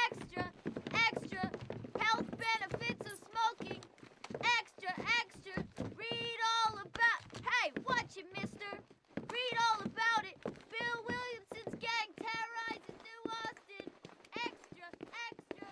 Extra, extra, health benefits of smoking. Extra, extra, read all about... Hey, watch it, mister. Read all about it. Bill Williamson's gang terrorizes New Austin. Extra, extra.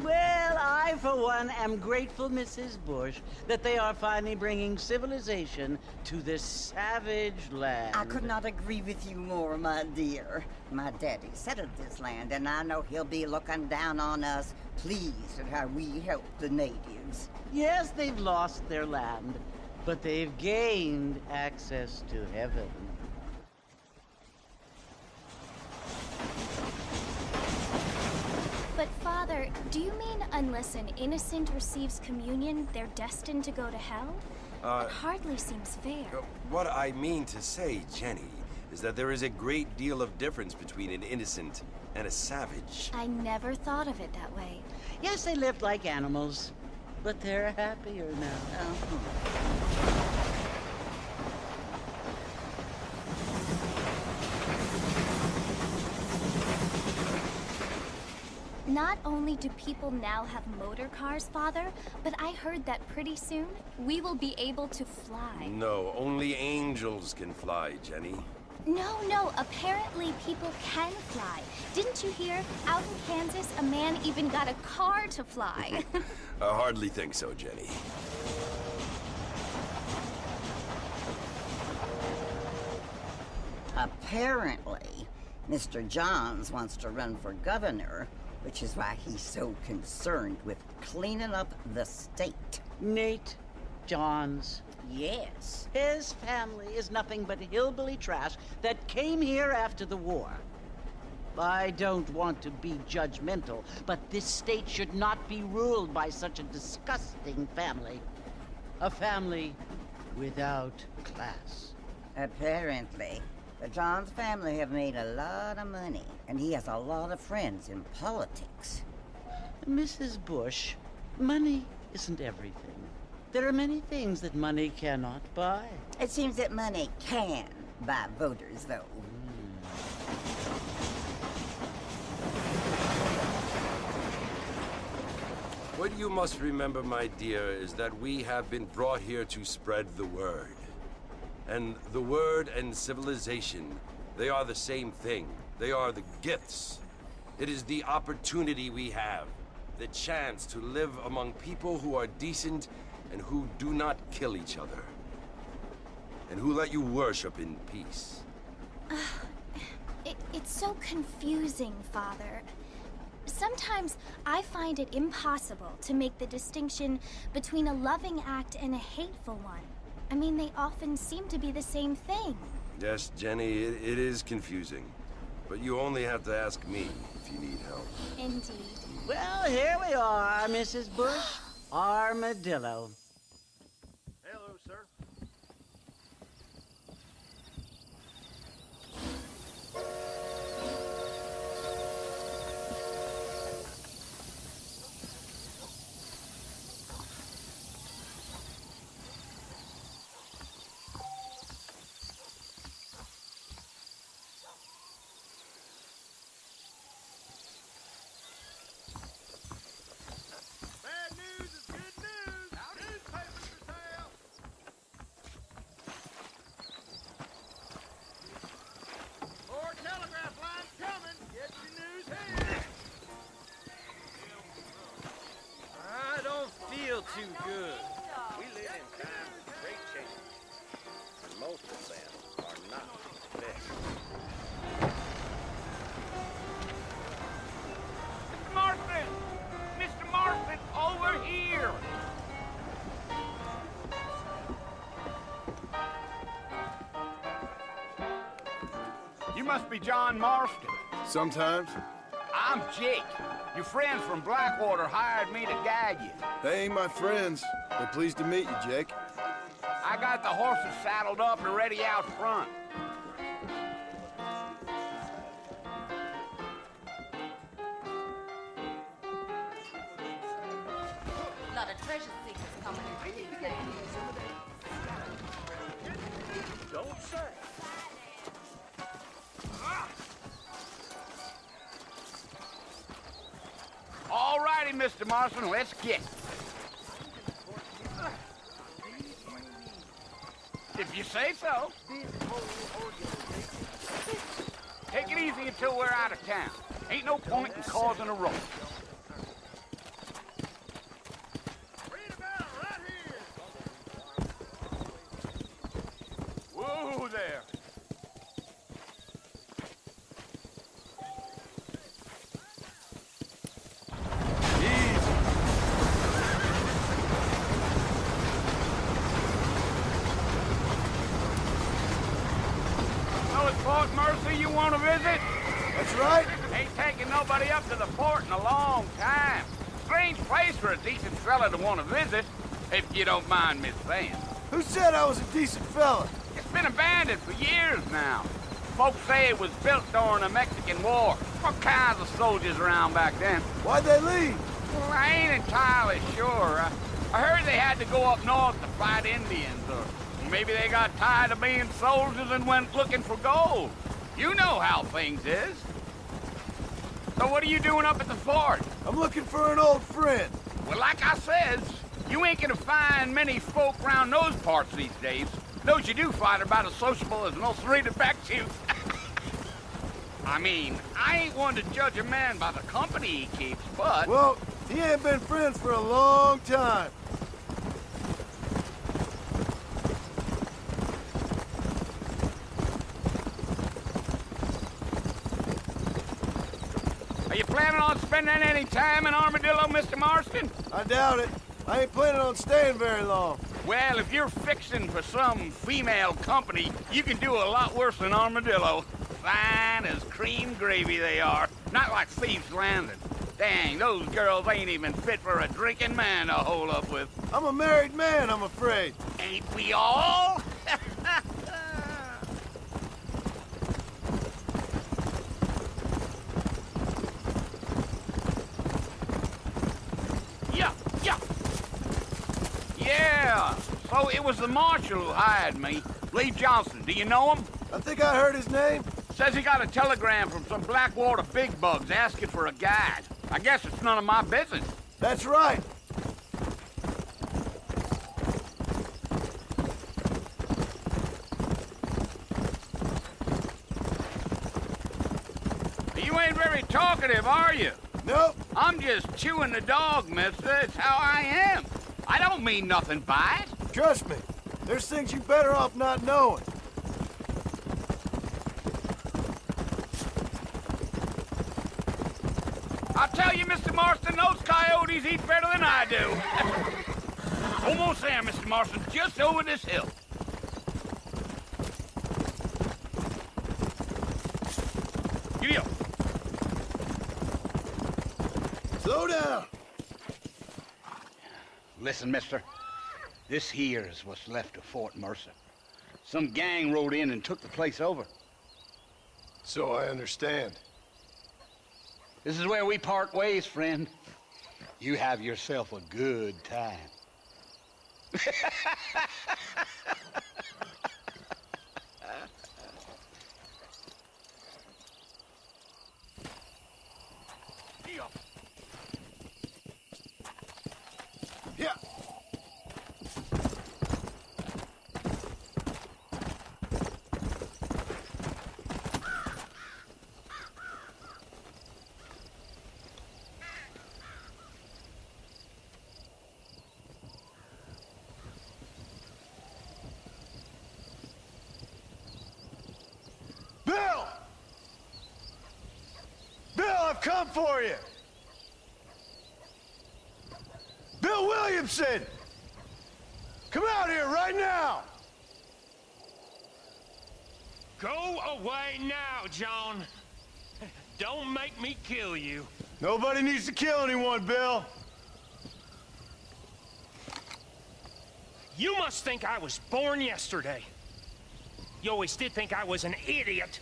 Well, I, for one, am grateful, Mrs. Bush, that they are finally bringing civilization to this savage land. I could not agree with you more, my dear. My daddy settled this land, and I know he'll be looking down on us, pleased at how we help the natives. Yes, they've lost their land, but they've gained access to heaven. But Father, do you mean unless an innocent receives communion, they're destined to go to hell? It hardly seems fair. What I mean to say, Jenny, is that there is a great deal of difference between an innocent and a savage. I never thought of it that way. Yes, they lived like animals, but they're happier now. Not only do people now have motor cars, Father, but I heard that pretty soon we will be able to fly. No, only angels can fly, Jenny. No, apparently people can fly. Didn't you hear? Out in Kansas, a man even got a car to fly. I hardly think so, Jenny. Apparently, Mr. Johns wants to run for governor, which is why he's so concerned with cleaning up the state. Nate Johns. Yes. His family is nothing but hillbilly trash that came here after the war. I don't want to be judgmental, but this state should not be ruled by such a disgusting family. A family without class. Apparently, the Johns family have made a lot of money, and he has a lot of friends in politics. Mrs. Bush, money isn't everything. There are many things that money cannot buy. It seems that money can buy voters, though. What you must remember, my dear, is that we have been brought here to spread the word. And the word and civilization, they are the same thing. They are the gifts. It is the opportunity we have, the chance to live among people who are decent and who do not kill each other, and who let you worship in peace. It's so confusing, Father. Sometimes I find it impossible to make the distinction between a loving act and a hateful one. I mean, they often seem to be the same thing. Yes, Jenny, it is confusing. But you only have to ask me if you need help. Indeed. Well, here we are, Mrs. Bush. Armadillo. Hello, sir. must be John Marston. Sometimes. I'm Jake. Your friends from Blackwater hired me to guide you. They ain't my friends. They're pleased to meet you, Jake. I got the horses saddled up and ready out front. A lot of treasure seekers coming in these days. Don't say. All righty, Mr. Marston, let's get. If you say so. Take it easy until we're out of town. Ain't no point in causing a rush. Read about it right here. Whoa there. Fort Mercy you want to visit? That's right. Ain't taking nobody up to the fort in a long time. Strange place for a decent fella to want to visit, if you don't mind me saying. Who said I was a decent fella? It's been abandoned for years now. Folks say it was built during the Mexican War. All kinds of soldiers around back then. Why'd they leave? Well, I ain't entirely sure. I heard they had to go up north to fight Indians, or maybe they got tired of being soldiers and went looking for gold. You know how things is. So what are you doing up at the fort? I'm looking for an old friend. Well, like I says, you ain't gonna find many folk around those parts these days. Those you do find are about as sociable as most read back you. I mean, I ain't one to judge a man by the company he keeps, but... Well, he ain't been friends for a long time. Are you planning on spending any time in Armadillo, Mr. Marston? I doubt it. I ain't planning on staying very long. Well, if you're fixing for some female company, you can do a lot worse than Armadillo. Fine as cream gravy they are. Not like Thieves' Landing. Dang, those girls ain't even fit for a drinking man to hole up with. I'm a married man, I'm afraid. Ain't we all? Yeah, so it was the marshal who hired me. Lee Johnson, do you know him? I think I heard his name. Says he got a telegram from some Blackwater big bugs asking for a guide. I guess it's none of my business. That's right. You ain't very talkative, are you? Nope. I'm just chewing the dog, mister. It's how I am. I don't mean nothing by it. Trust me. There's things you better off not knowing. I'll tell you, Mr. Marston, those coyotes eat better than I do. Almost there, Mr. Marston. Just over this hill. Giddy up. Slow down. Listen, mister. This here is what's left of Fort Mercer. Some gang rode in and took the place over. So I understand. This is where we part ways, friend. You have yourself a good time. Yeah. Bill! Bill, I've come for you! Bill Williamson! Come out here right now! Go away now, John. Don't make me kill you. Nobody needs to kill anyone, Bill. You must think I was born yesterday. You always did think I was an idiot.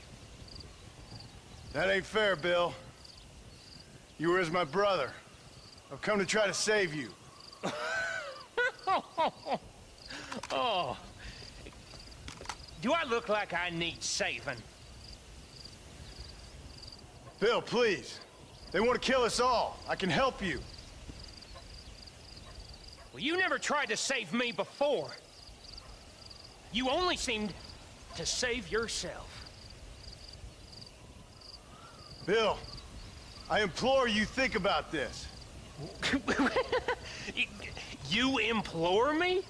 That ain't fair, Bill. You were as my brother. I've come to try to save you. Oh. Do I look like I need saving? Bill, please. They want to kill us all. I can help you. Well, you never tried to save me before. You only seemed to save yourself. Bill, I implore you, think about this. You implore me?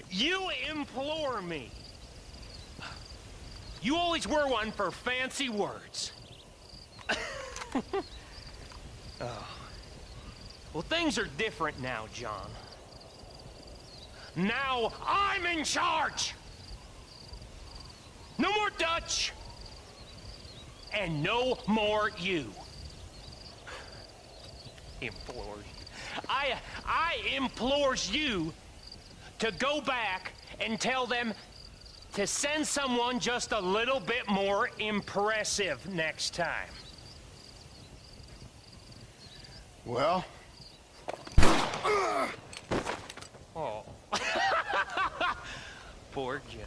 You implore me. You always were one for fancy words. Oh. Well, things are different now, John. Now I'm in charge! No more Dutch! And no more you. Implores. I implores you to go back and tell them to send someone just a little bit more impressive next time. Well? Oh. Poor John.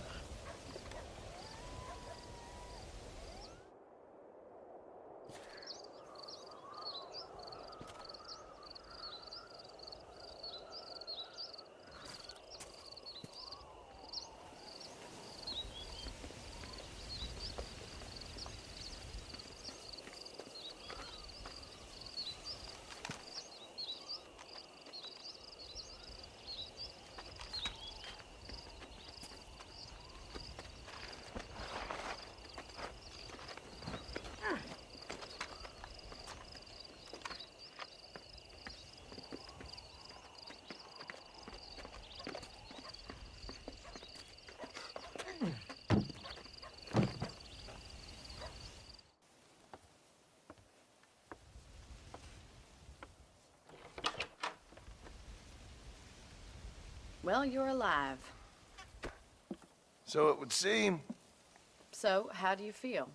Well, you're alive. So it would seem. So, how do you feel?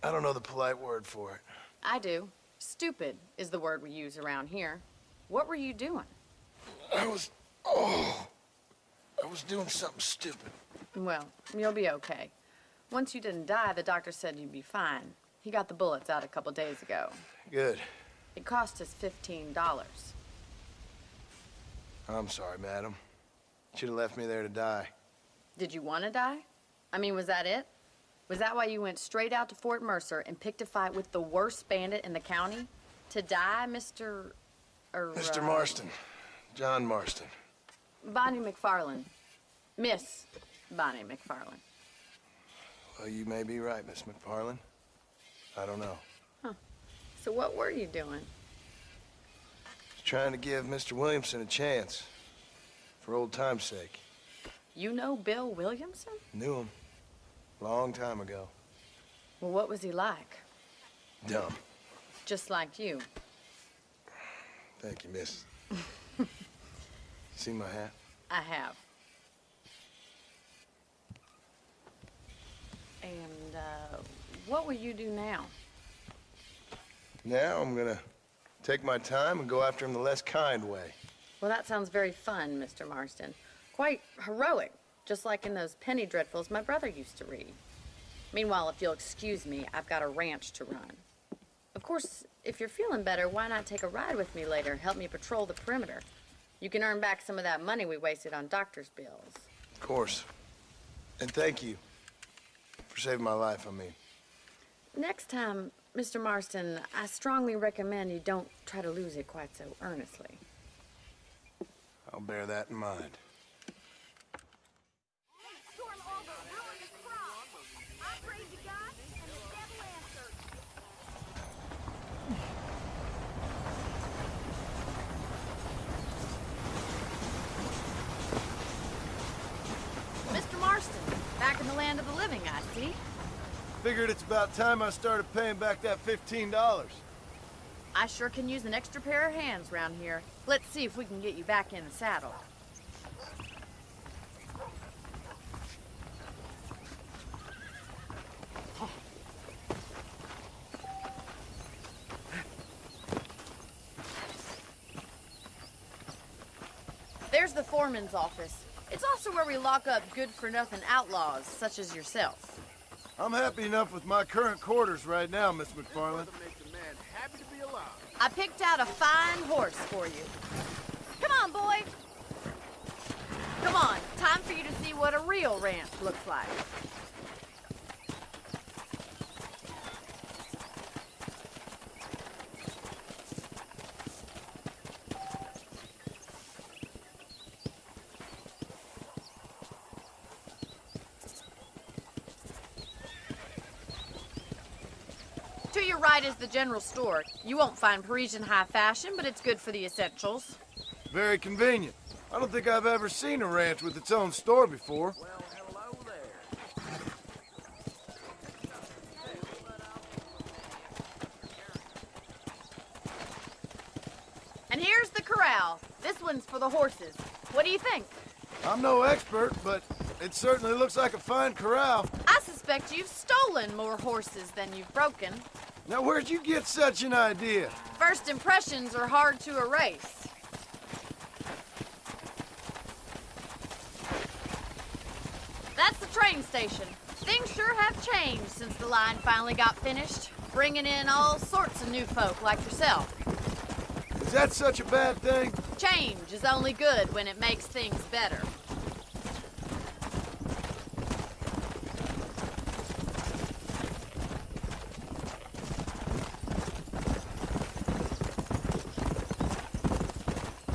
I don't know the polite word for it. I do. Stupid is the word we use around here. What were you doing? I was doing something stupid. Well, you'll be okay. Once you didn't die, the doctor said you'd be fine. He got the bullets out a couple days ago. Good. It cost us $15. I'm sorry, madam. Should have left me there to die. Did you want to die? I mean, was that it? Was that why you went straight out to Fort Mercer and picked a fight with the worst bandit in the county? To die, Mr. Mr. Marston. John Marston. Bonnie McFarland. Miss Bonnie McFarland. Well, you may be right, Miss McFarland. I don't know. Huh. So what were you doing? Trying to give Mr. Williamson a chance. For old time's sake. You know Bill Williamson? Knew him. Long time ago. Well, what was he like? Dumb. Just like you. Thank you, miss. See my hat? I have. And, what will you do now? Now I'm gonna take my time and go after him the less kind way. Well, that sounds very fun, Mr. Marston. Quite heroic, just like in those penny dreadfuls my brother used to read. Meanwhile, if you'll excuse me, I've got a ranch to run. Of course, if you're feeling better, why not take a ride with me later? Help me patrol the perimeter. You can earn back some of that money we wasted on doctor's bills. Of course. And thank you for saving my life, I mean. Next time, Mr. Marston, I strongly recommend you don't try to lose it quite so earnestly. I'll bear that in mind. Storm over, ruin the crop. I prayed to God, and the devil answered. Mr. Marston, in the land of the living, I see. Figured it's about time I started paying back that $15. I sure can use an extra pair of hands around here. Let's see if we can get you back in the saddle. There's the foreman's office. It's also where we lock up good-for-nothing outlaws, such as yourself. I'm happy enough with my current quarters right now, Miss McFarland. I picked out a fine horse for you. Come on, boy. Come on, time for you to see what a real ranch looks like. To your right is the general store. You won't find Parisian high fashion, but it's good for the essentials. Very convenient. I don't think I've ever seen a ranch with its own store before. Well, hello there. And here's the corral. This one's for the horses. What do you think? I'm no expert, but it certainly looks like a fine corral. I suspect you've stolen more horses than you've broken. Now, where'd you get such an idea? First impressions are hard to erase. That's the train station. Things sure have changed since the line finally got finished, bringing in all sorts of new folk like yourself. Is that such a bad thing? Change is only good when it makes things better.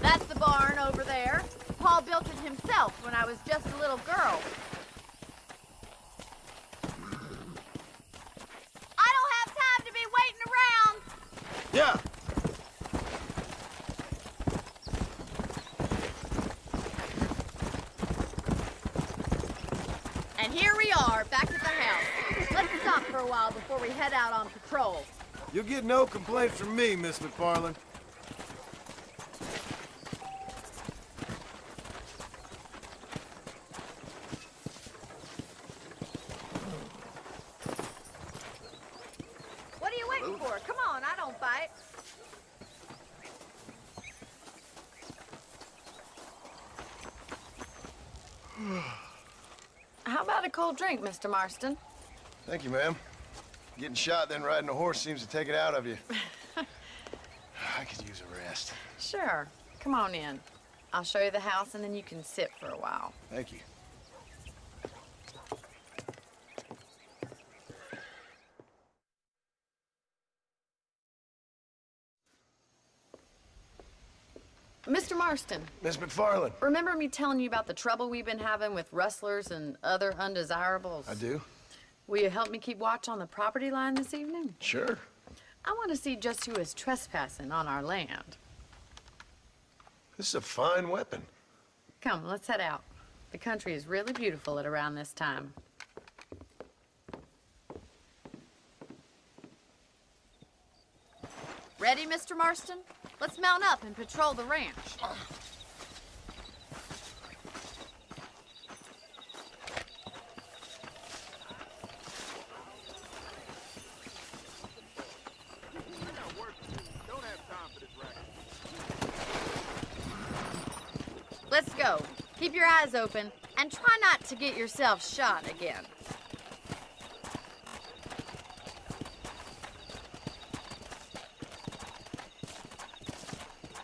That's the barn over there. Paul built it himself when I was just a little girl. I don't have time to be waiting around. Yeah. And here we are, back at the house. Let's stop for a while before we head out on patrol. You'll get no complaints from me, Miss McFarland. What are you waiting for? Come on, I don't bite. How about a cold drink, Mr. Marston? Thank you, ma'am. Getting shot, then riding a horse seems to take it out of you. I could use a rest. Sure. Come on in. I'll show you the house, and then you can sit for a while. Thank you. Mr. Marston, Miss McFarland. remember me telling you about the trouble we've been having with rustlers and other undesirables? I do. Will you help me keep watch on the property line this evening? Sure. I want to see just who is trespassing on our land. This is a fine weapon. Come, let's head out. The country is really beautiful at around this time. Ready, Mr. Marston? Let's mount up and patrol the ranch. Let's go. Keep your eyes open and try not to get yourself shot again.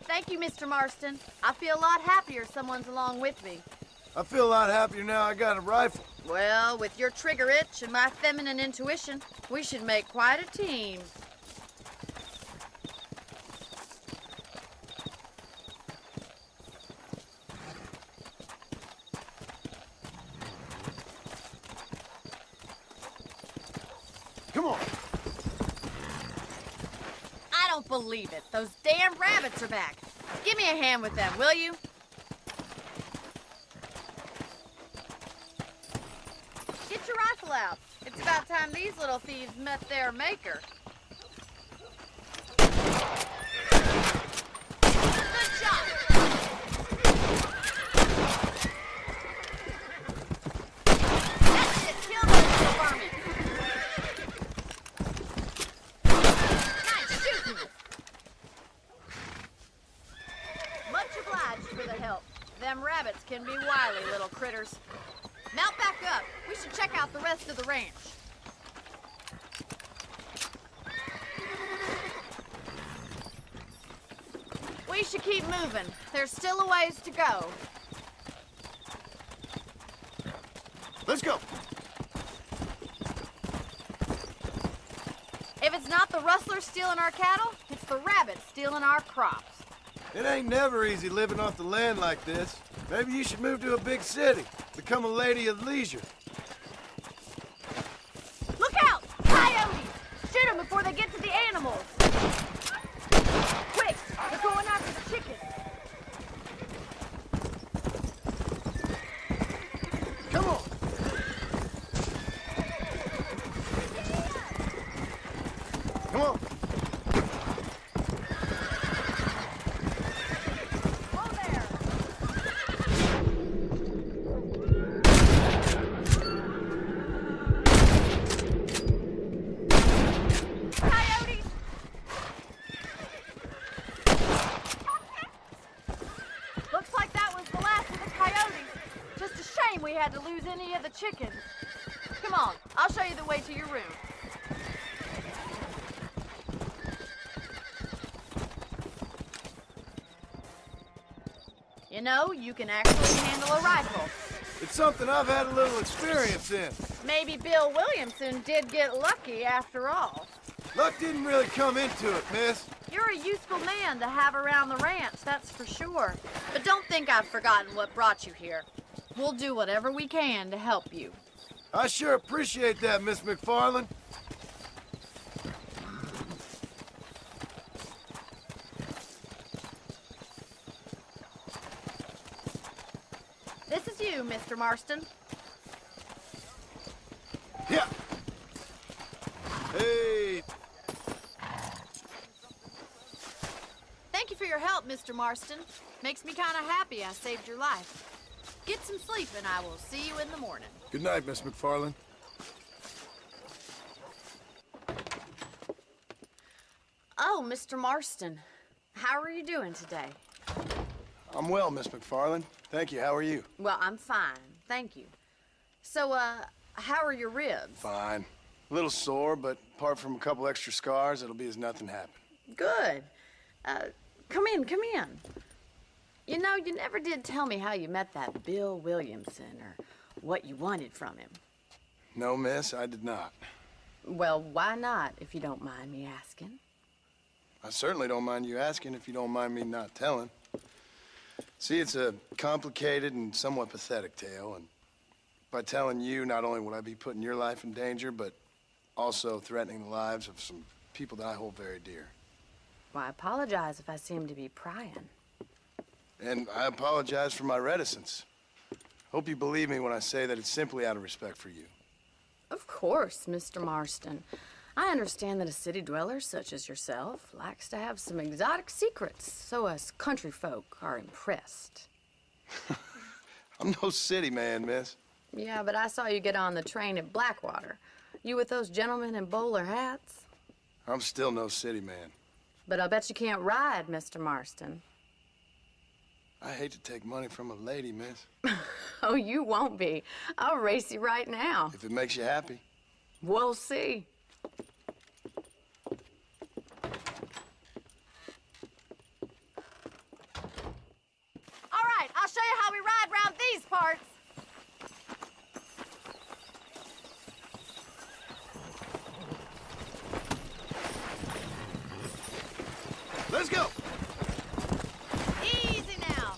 Thank you, Mr. Marston. I feel a lot happier someone's along with me. I feel a lot happier now I got a rifle. Well, with your trigger itch and my feminine intuition, we should make quite a team. Come on. I don't believe it. Those damn rabbits are back. Give me a hand with them, will you? Get It's about time these little thieves met their maker. Good shot! That shit killed those little varmints. Nice shooting! Much obliged for the help. Them rabbits can be wily little critters. Mount back up. We should check out the rest of the ranch. We should keep moving. There's still a ways to go. Let's go. If it's not the rustlers stealing our cattle, it's the rabbits stealing our crops. It ain't never easy living off the land like this. Maybe you should move to a big city. Become a lady of leisure. Look out! Coyotes! Shoot them before they get to the animals. Quick! They're going after the chickens. Come on. Come on. Chickens. Come on, I'll show you the way to your room. You know, you can actually handle a rifle. It's something I've had a little experience in. Maybe Bill Williamson did get lucky after all. Luck didn't really come into it, miss. You're a useful man to have around the ranch, that's for sure. But don't think I've forgotten what brought you here. We'll do whatever we can to help you. I sure appreciate that, Miss McFarland. This is you, Mr. Marston. Yeah. Hey. Thank you for your help, Mr. Marston. Makes me kind of happy I saved your life. Get some sleep and I will see you in the morning. Good night, Miss McFarland. Oh, Mr. Marston. How are you doing today? I'm well, Miss McFarland. Thank you. How are you? Well, I'm fine. Thank you. So, how are your ribs? Fine. A little sore, but apart from a couple extra scars, it'll be as nothing happened. Good. Come in, come in. You know, you never did tell me how you met that Bill Williamson or what you wanted from him. No, miss, I did not. Well, why not, if you don't mind me asking? I certainly don't mind you asking if you don't mind me not telling. See, it's a complicated and somewhat pathetic tale, and by telling you, not only would I be putting your life in danger, but also threatening the lives of some people that I hold very dear. Well, I apologize if I seem to be prying. And I apologize for my reticence. Hope you believe me when I say that it's simply out of respect for you. Of course, Mr. Marston. I understand that a city dweller such as yourself likes to have some exotic secrets, so us country folk are impressed. I'm no city man, miss. Yeah, but I saw you get on the train at Blackwater. You with those gentlemen in bowler hats? I'm still no city man. But I'll bet you can't ride, Mr. Marston. I hate to take money from a lady, miss. Oh, you won't be. I'll race you right now. If it makes you happy. We'll see. All right, I'll show you how we ride round these parts. Let's go. Easy now.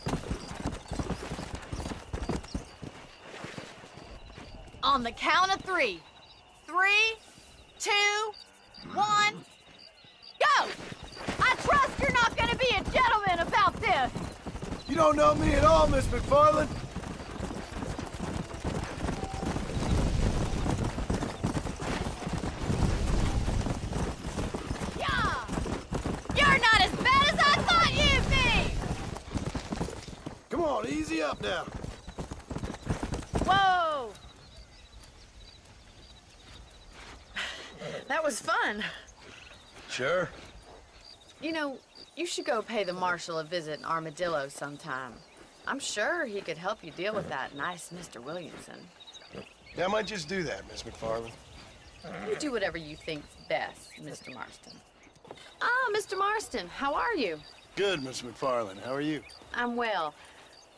On the count of 3. 3, 2, 1, go! I trust you're not going to be a gentleman about this. You don't know me at all, Miss McFarland. on, easy up now. Whoa! That was fun. Sure. You know, you should go pay the marshal a visit in Armadillo sometime. I'm sure he could help you deal with that nice Mr. Williamson. Yeah, I might just do that, Miss McFarland. You do whatever you think's best, Mr. Marston. Ah, Mr. Marston, how are you? Good, Miss McFarland. How are you? I'm well.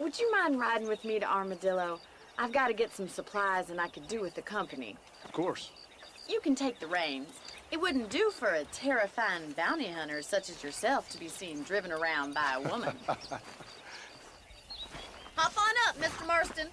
Would you mind riding with me to Armadillo? I've got to get some supplies and I could do with the company. Of course. You can take the reins. It wouldn't do for a terrifying bounty hunter such as yourself to be seen driven around by a woman. Hop on up, Mr. Marston.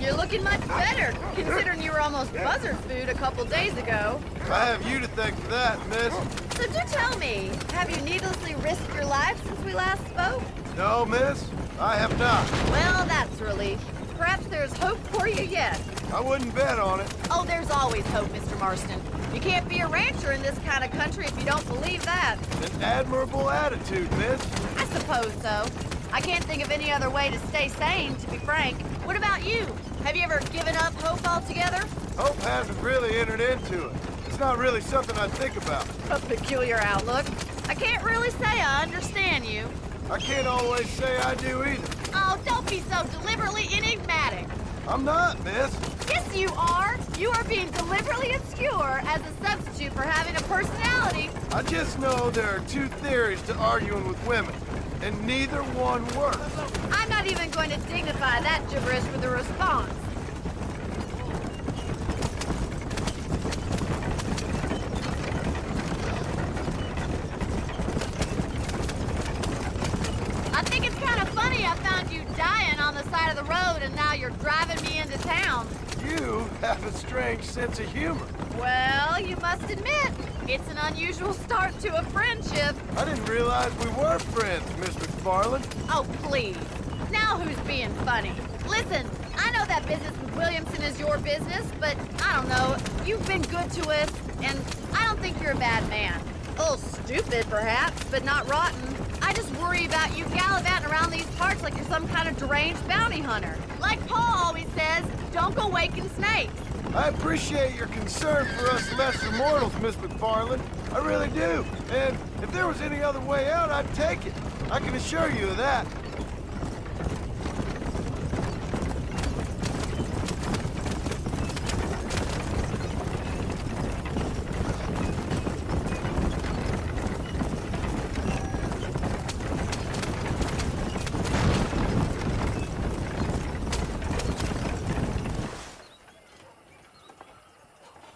You're looking much better, considering you were almost buzzard food a couple days ago. I have you to thank for that, miss. So do tell me, have you needlessly risked your life since we last spoke? No, miss, I have not. Well, that's a relief. Perhaps there's hope for you yet. I wouldn't bet on it. Oh, there's always hope, Mr. Marston. You can't be a rancher in this kind of country if you don't believe that. An admirable attitude, miss. I suppose so. I can't think of any other way to stay sane, to be frank. What about you? Have you ever given up hope altogether? Hope hasn't really entered into it. It's not really something I think about. A peculiar outlook. I can't really say I understand you. I can't always say I do either. Oh, don't be so deliberately enigmatic. I'm not, miss. Yes, you are. You are being deliberately obscure as a substitute for having a personality. I just know there are two theories to arguing with women, and neither one works. I'm not even going to dignify that gibberish with a response. I think it's kind of funny I found you dying on the side of the road and now you're driving me into town. You have a strange sense of humor. Well, you must admit, it's an unusual start to a friendship. I didn't realize we were friends, Miss McFarland. Oh, please. Now who's being funny? Listen, I know that business with Williamson is your business, but I don't know. You've been good to us, and I don't think you're a bad man. A little stupid, perhaps, but not rotten. I just worry about you gallivanting around these parts like you're some kind of deranged bounty hunter. Like Paul always says, don't go waking snakes. I appreciate your concern for us lesser mortals, Miss McFarland. I really do. And if there was any other way out, I'd take it. I can assure you of that.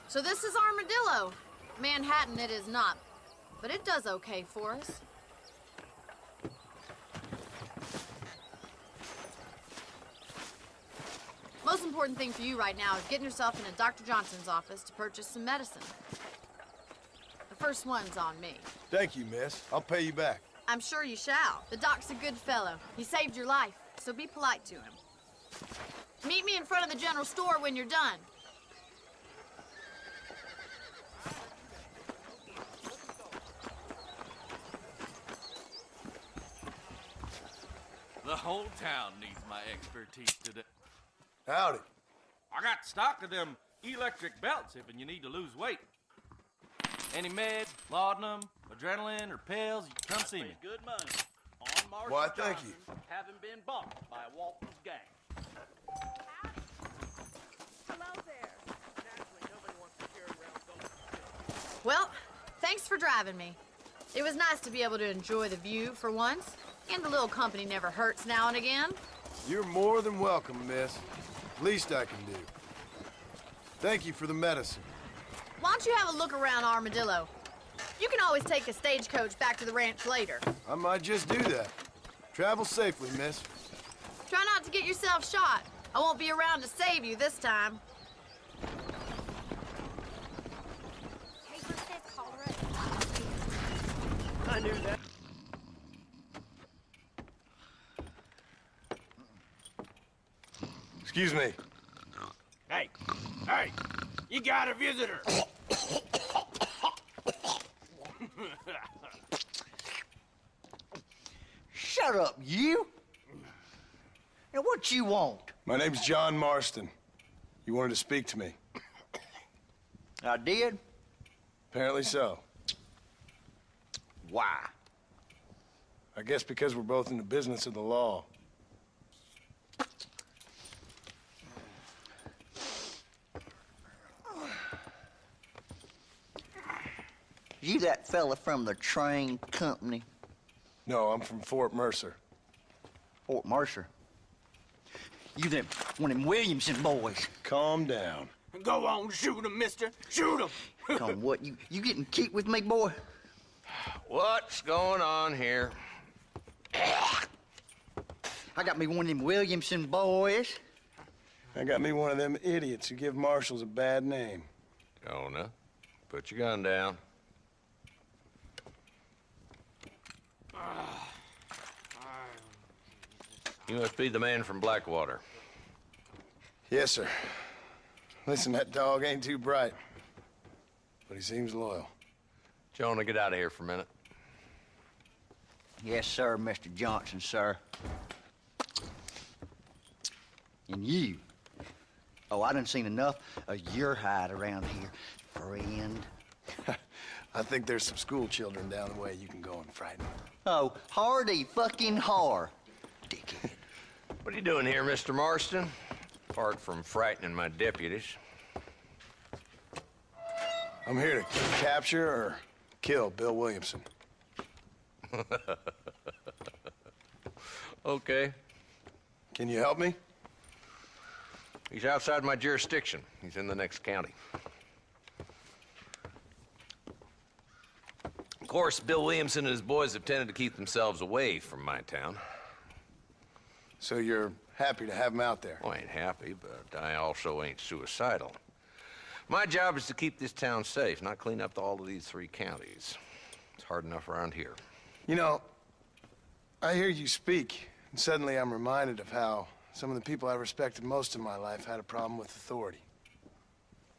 So this is Armadillo. Manhattan it is not, but it does okay for us. Most important thing for you right now is getting yourself into Dr. Johnson's office to purchase some medicine. The first one's on me. Thank you, miss. I'll pay you back. I'm sure you shall. The doc's a good fellow. He saved your life, so be polite to him. Meet me in front of the general store when you're done. The whole town needs my expertise today. Howdy. I got stock of them electric belts if you need to lose weight. Any meds, laudanum, adrenaline, or pills, you can come see me. Good money on Marshall Why, thank you. Having been bought by Walton's gang. Hello there. Naturally, nobody wants to carry around gold. Well, thanks for driving me. It was nice to be able to enjoy the view for once, and a little company never hurts now and again. You're more than welcome, miss. Least I can do. Thank you for the medicine. Why don't you have a look around Armadillo? You can always take a stagecoach back to the ranch later. I might just do that. Travel safely, miss. Try not to get yourself shot. I won't be around to save you this time. I knew that. Excuse me. Hey, hey, you got a visitor. Shut up, you! And what you want? My name's John Marston. You wanted to speak to me. I did? Apparently so. Why? I guess because we're both in the business of the law. You that fella from the train company? No, I'm from Fort Mercer. Fort Mercer? You them one of them Williamson boys? Calm down. Go on, shoot him, mister. Shoot him. Come on, what? You getting cute with me, boy? What's going on here? I got me one of them Williamson boys. I got me one of them idiots who give marshals a bad name. Jonah, put your gun down. You must be the man from Blackwater. Yes, sir. Listen, that dog ain't too bright, but he seems loyal. Jonah, get out of here for a minute. Yes, sir, Mr. Johnson, sir. And you. Oh, I done seen enough of your hide around here, friend. I think there's some school children down the way you can go and frighten them. Oh, hardy fucking har. Dickhead. What are you doing here, Mr. Marston? Apart from frightening my deputies. I'm here to capture or kill Bill Williamson. Okay. Can you help me? He's outside my jurisdiction. He's in the next county. Of course, Bill Williamson and his boys have tended to keep themselves away from my town. So you're happy to have him out there? Well, I ain't happy, but I also ain't suicidal. My job is to keep this town safe, not clean up all of these 3 counties. It's hard enough around here. You know, I hear you speak, and suddenly I'm reminded of how some of the people I respected most in my life had a problem with authority.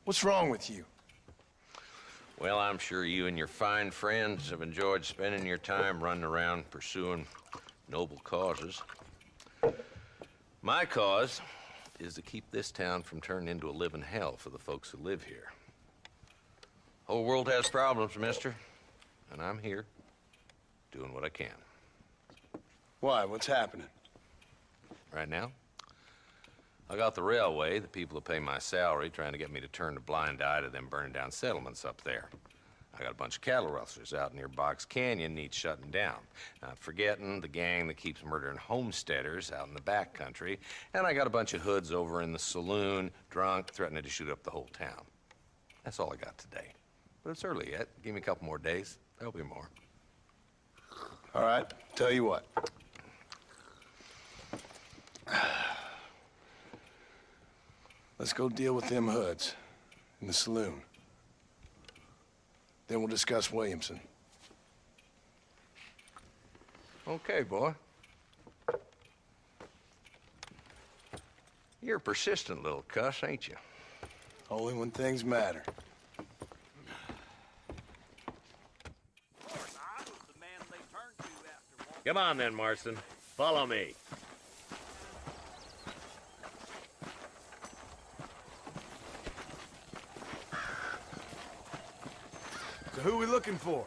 What's wrong with you? Well, I'm sure you and your fine friends have enjoyed spending your time running around pursuing noble causes. My cause is to keep this town from turning into a living hell for the folks who live here. Whole world has problems, mister, and I'm here doing what I can. Why? What's happening? Right now, I got the railway, the people who pay my salary, trying to get me to turn a blind eye to them burning down settlements up there. I got a bunch of cattle rustlers out near Box Canyon needs shutting down. Not forgetting the gang that keeps murdering homesteaders out in the back country. And I got a bunch of hoods over in the saloon, drunk, threatening to shoot up the whole town. That's all I got today. But it's early yet. Give me a couple more days. There'll be more. All right, tell you what. Let's go deal with them hoods in the saloon. Then we'll discuss Williamson. Okay, boy. You're a persistent little cuss, ain't you? Only when things matter. Come on then, Marston. Follow me. So who are we looking for?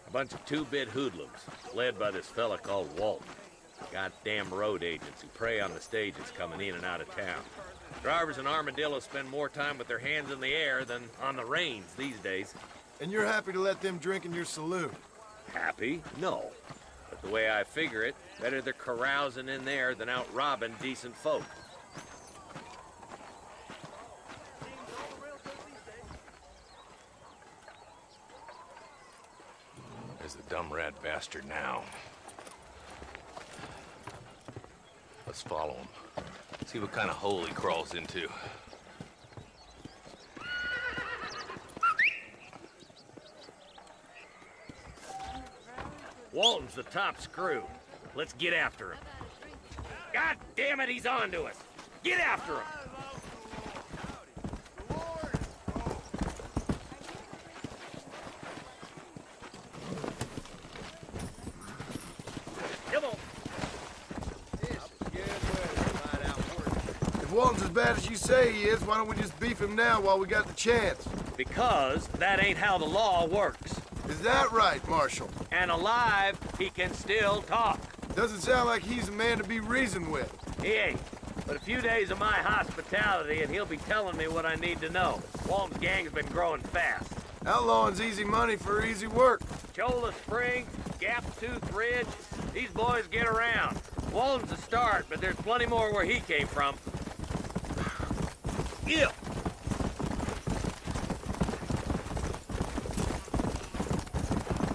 A bunch of 2-bit hoodlums, led by this fella called Walton. Goddamn road agents who prey on the stages coming in and out of town. Drivers and armadillos spend more time with their hands in the air than on the reins these days. And you're happy to let them drink in your saloon? Happy? No. But the way I figure it, better they're carousing in there than out robbing decent folk. There's the dumb rat bastard now. Let's follow him. See what kind of hole he crawls into. Walton's the top screw. Let's get after him. God damn it, he's on to us. Get after him! Come on. If Walton's as bad as you say he is, why don't we just beef him now while we got the chance? Because that ain't how the law works. Is that right, Marshal? And alive, he can still talk. Doesn't sound like he's a man to be reasoned with. He ain't. But a few days of my hospitality and he'll be telling me what I need to know. Walton's gang's been growing fast. Outlawing's easy money for easy work. Cholla Springs, Gap Tooth Ridge, these boys get around. Walton's a start, but there's plenty more where he came from. Yeah.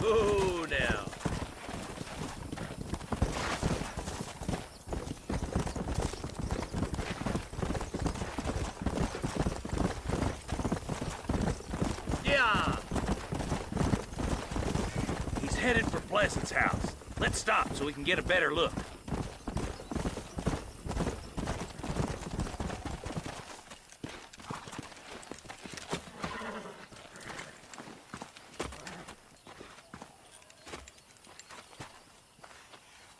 Ooh, now. Yeah. He's headed for Pleasant's house. Let's stop so we can get a better look.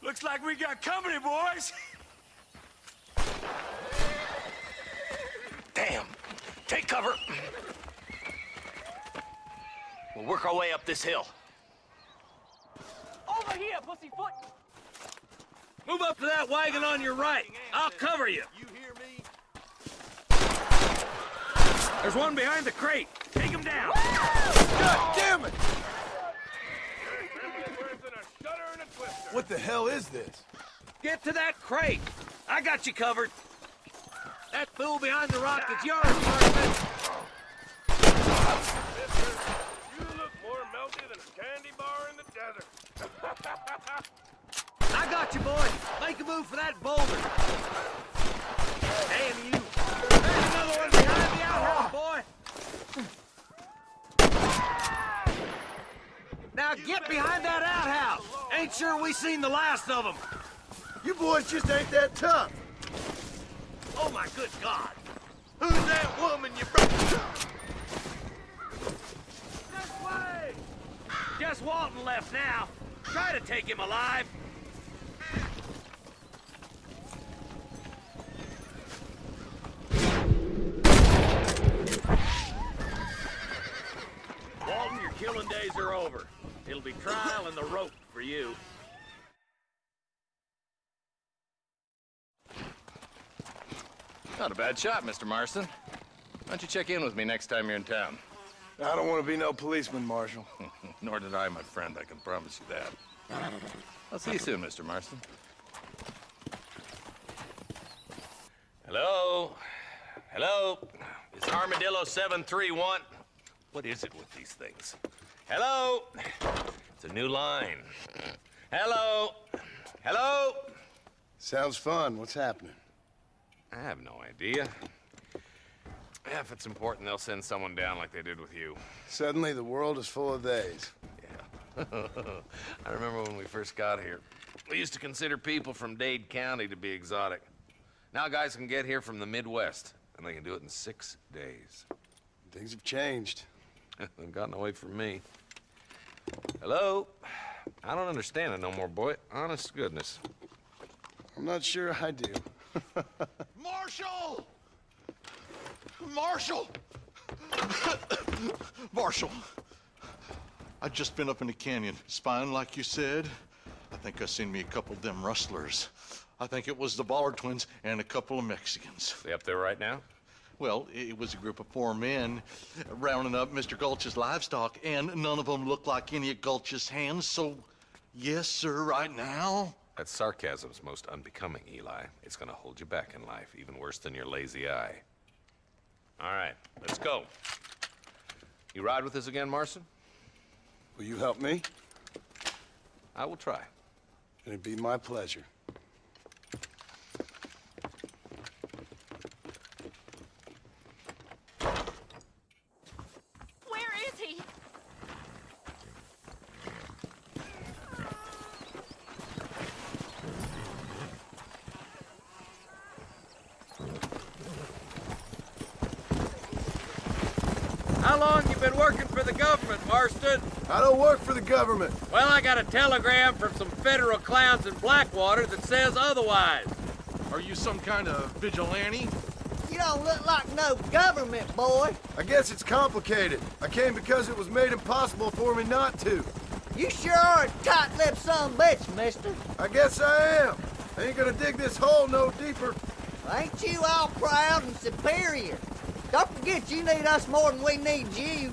Looks like we got company, boys. Damn. Take cover. We'll work our way up this hill. Over here, pussyfoot. Move up to that wagon on your right. I'll cover you. You hear me? There's one behind the crate. Take him down. God damn it! What the hell is this? Get to that crate. I got you covered. That fool behind the rock is yours, Martin. You look more melty than a candy bar in the desert. I got you, boy. Make a move for that boulder. Damn you. There's another one behind the outhouse, boy. Now get behind that outhouse. Ain't sure we seen the last of them. You boys just ain't that tough. Oh, my good God. Who's that woman you brought? This way! Just Walton left now. Try to take him alive. Walton, your killing days are over. It'll be trial and the rope for you. Not a bad shot, Mr. Marston. Why don't you check in with me next time you're in town? I don't want to be no policeman, Marshal. Nor did I, my friend. I can promise you that. I'll see you soon, Mr. Marston. Hello? Hello? It's Armadillo 731. What is it with these things? Hello? It's a new line. Hello? Hello? Sounds fun. What's happening? I have no idea. Yeah, if it's important, they'll send someone down like they did with you. Suddenly, the world is full of theys. Yeah. I remember when we first got here. We used to consider people from Dade County to be exotic. Now guys can get here from the Midwest, and they can do it in 6 days. Things have changed. They've gotten away from me. Hello? I don't understand it no more, boy. Honest to goodness. I'm not sure I do. Marshal! Marshal! Marshal! I've just been up in the canyon, spying like you said. I think I seen me a couple of them rustlers. I think it was the Ballard twins and a couple of Mexicans. They up there right now? Well, it was a group of 4 men rounding up Mr. Gulch's livestock, and none of them looked like any of Gulch's hands, so yes, sir, right now. That sarcasm's most unbecoming, Eli. It's gonna hold you back in life, even worse than your lazy eye. All right, let's go. You ride with us again, Marston? Will you help me? I will try. It'd be my pleasure. Where is he? about working for the government, Marston? I don't work for the government. Well, I got a telegram from some federal clowns in Blackwater that says otherwise. Are you some kind of vigilante? You don't look like no government, boy. I guess it's complicated. I came because it was made impossible for me not to. You sure are a tight-lipped son of a bitch, mister. I guess I am. I ain't gonna dig this hole no deeper. Ain't you all proud and superior? Don't forget you need us more than we need you.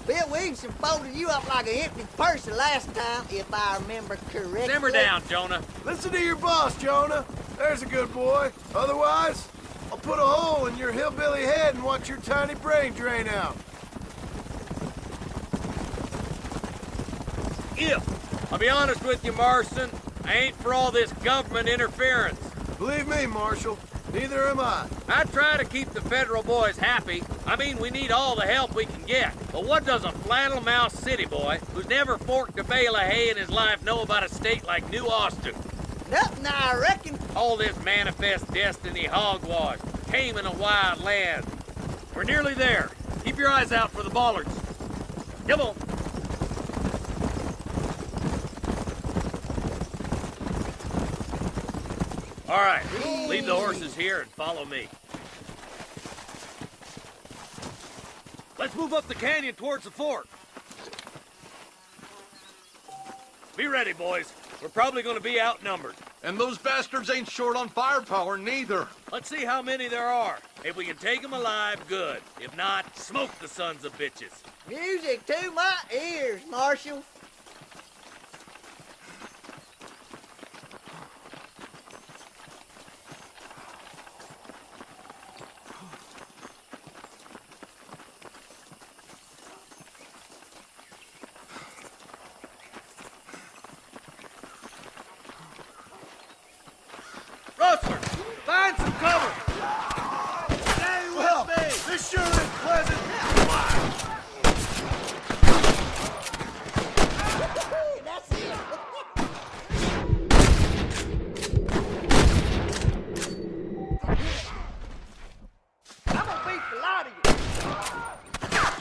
Bill Williamson folded you up like an empty purse the last time, if I remember correctly. Simmer down, Jonah. Listen to your boss, Jonah. There's a good boy. Otherwise, I'll put a hole in your hillbilly head and watch your tiny brain drain out. I'll be honest with you, Marston. I ain't for all this government interference. Believe me, Marshal, neither am I. I try to keep the federal boys happy. I mean, we need all the help we can get. But what does a flannel-mouthed city boy who's never forked a bale of hay in his life know about a state like New Austin? Nothing, I reckon. All this manifest destiny hogwash, taming a wild land. We're nearly there. Keep your eyes out for the bollards. Come on. All right, leave the horses here and follow me. Let's move up the canyon towards the fort. Be ready, boys. We're probably going to be outnumbered. And those bastards ain't short on firepower, neither. Let's see how many there are. If we can take them alive, good. If not, smoke the sons of bitches. Music to my ears, Marshal. Rustler, find some cover. Stay with me. This sure is pleasant. That's it. I'm gonna beat the lot of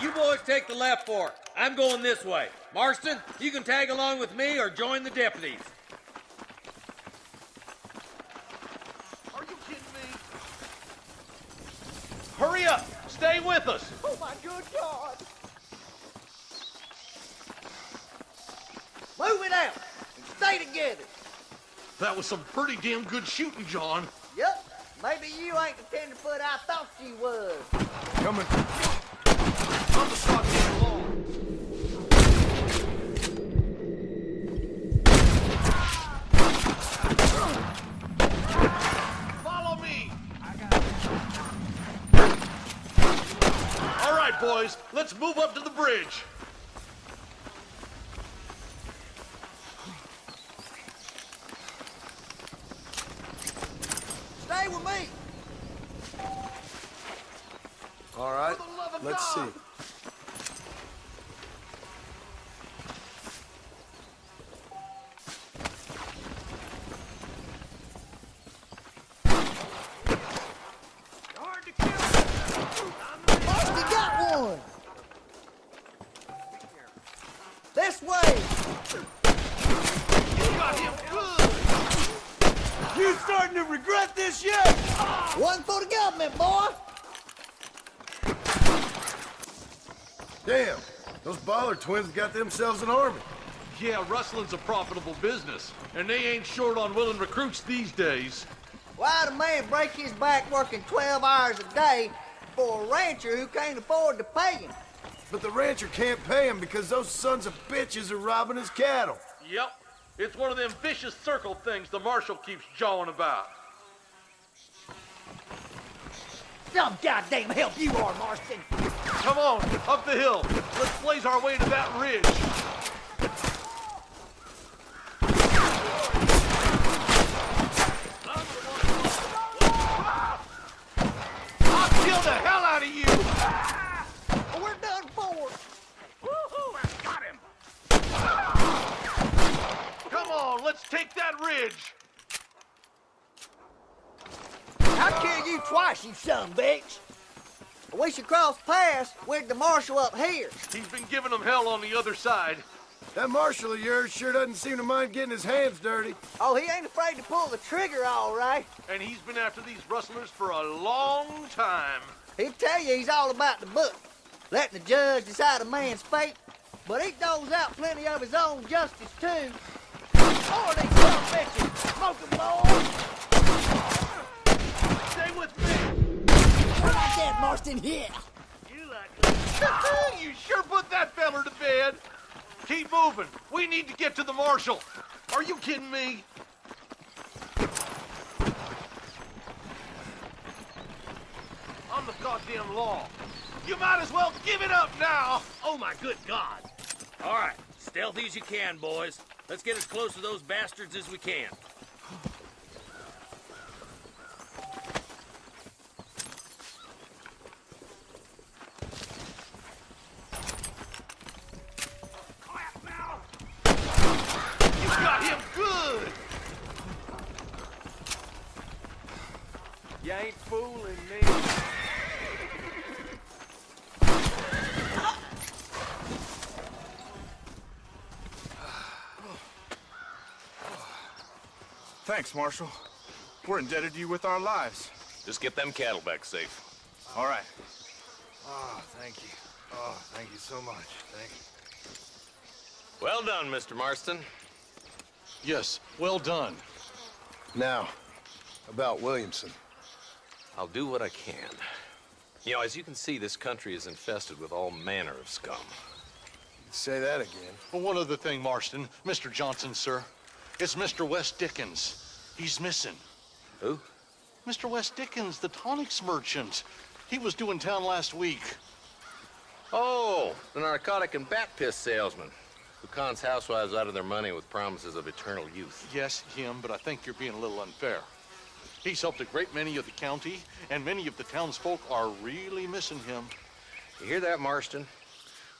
you. You boys take the left fork. I'm going this way. Marston, you can tag along with me or join the deputies. Hurry up! Stay with us! Oh my good God! Move it out and stay together. That was some pretty damn good shooting, John. Yup. Maybe you ain't the tenderfoot I thought you was. Coming. On the spot, get along. Follow me. All right, boys. Let's move up to the bridge. Stay with me. All right, let's see. You got one. This way. You got him good. You starting to regret this yet? One for the government, boy. Damn, those Baller twins got themselves an army. Yeah, rustling's a profitable business, and they ain't short on willing recruits these days. Why'd a man break his back working 12 hours a day for a rancher who can't afford to pay him? But the rancher can't pay him because those sons of bitches are robbing his cattle. Yep. It's one of them vicious circle things the marshal keeps jawing about. Some goddamn help you are, Marston. Come on, up the hill. Let's blaze our way to that ridge. I'll kill the hell out of you! We're done for. Woohoo! I got him! Come on, let's take that ridge. I'll kill you twice, you son of a bitch. We should cross paths with the marshal up here. He's been giving them hell on the other side. That marshal of yours sure doesn't seem to mind getting his hands dirty. Oh, he ain't afraid to pull the trigger, all right. And he's been after these rustlers for a long time. He'll tell you he's all about the book, letting the judge decide a man's fate. But he doles out plenty of his own justice, too. Oh, they son of bitches! Smoke 'em, boys! Stay with me! What about that, Marston? Here! You like that? You sure put that feller to bed. Keep moving. We need to get to the marshal. Are you kidding me? I'm the goddamn law. You might as well give it up now. Oh, my good God. All right, stealthy as you can, boys. Let's get as close to those bastards as we can. Clap now. You got him good. You ain't fooling me. Thanks, Marshal. We're indebted to you with our lives. Just get them cattle back safe. All right. Oh, thank you. Oh, thank you so much. Thank you. Well done, Mr. Marston. Yes, well done. Now, about Williamson. I'll do what I can. You know, as you can see, this country is infested with all manner of scum. Say that again. Well, one other thing, Marston. Mr. Johnson, sir. It's Mr. Wes Dickens. He's missing. Who? Mr. Wes Dickens, the tonics merchant. He was due in town last week. Oh, the narcotic and bat piss salesman who cons housewives out of their money with promises of eternal youth. Yes, him, but I think you're being a little unfair. He's helped a great many of the county, and many of the townsfolk are really missing him. You hear that, Marston?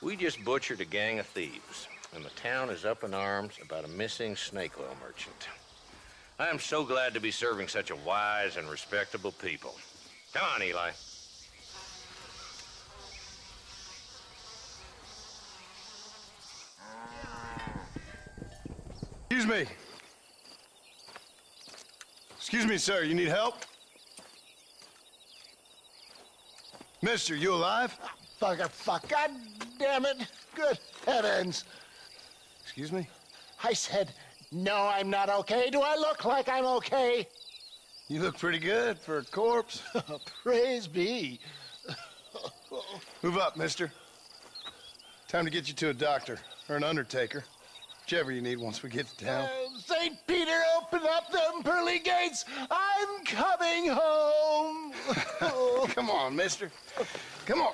We just butchered a gang of thieves, and the town is up in arms about a missing snake oil merchant. I am so glad to be serving such a wise and respectable people. Come on, Eli. Excuse me. Excuse me, sir. You need help? Mister, you alive? Fuck. God damn it. Good heavens. Excuse me? I said, no, I'm not okay. Do I look like I'm okay? You look pretty good for a corpse. Praise be. Move up, mister. Time to get you to a doctor or an undertaker. Whichever you need once we get to town. St. Peter, open up them pearly gates. I'm coming home. Come on, mister. Come on.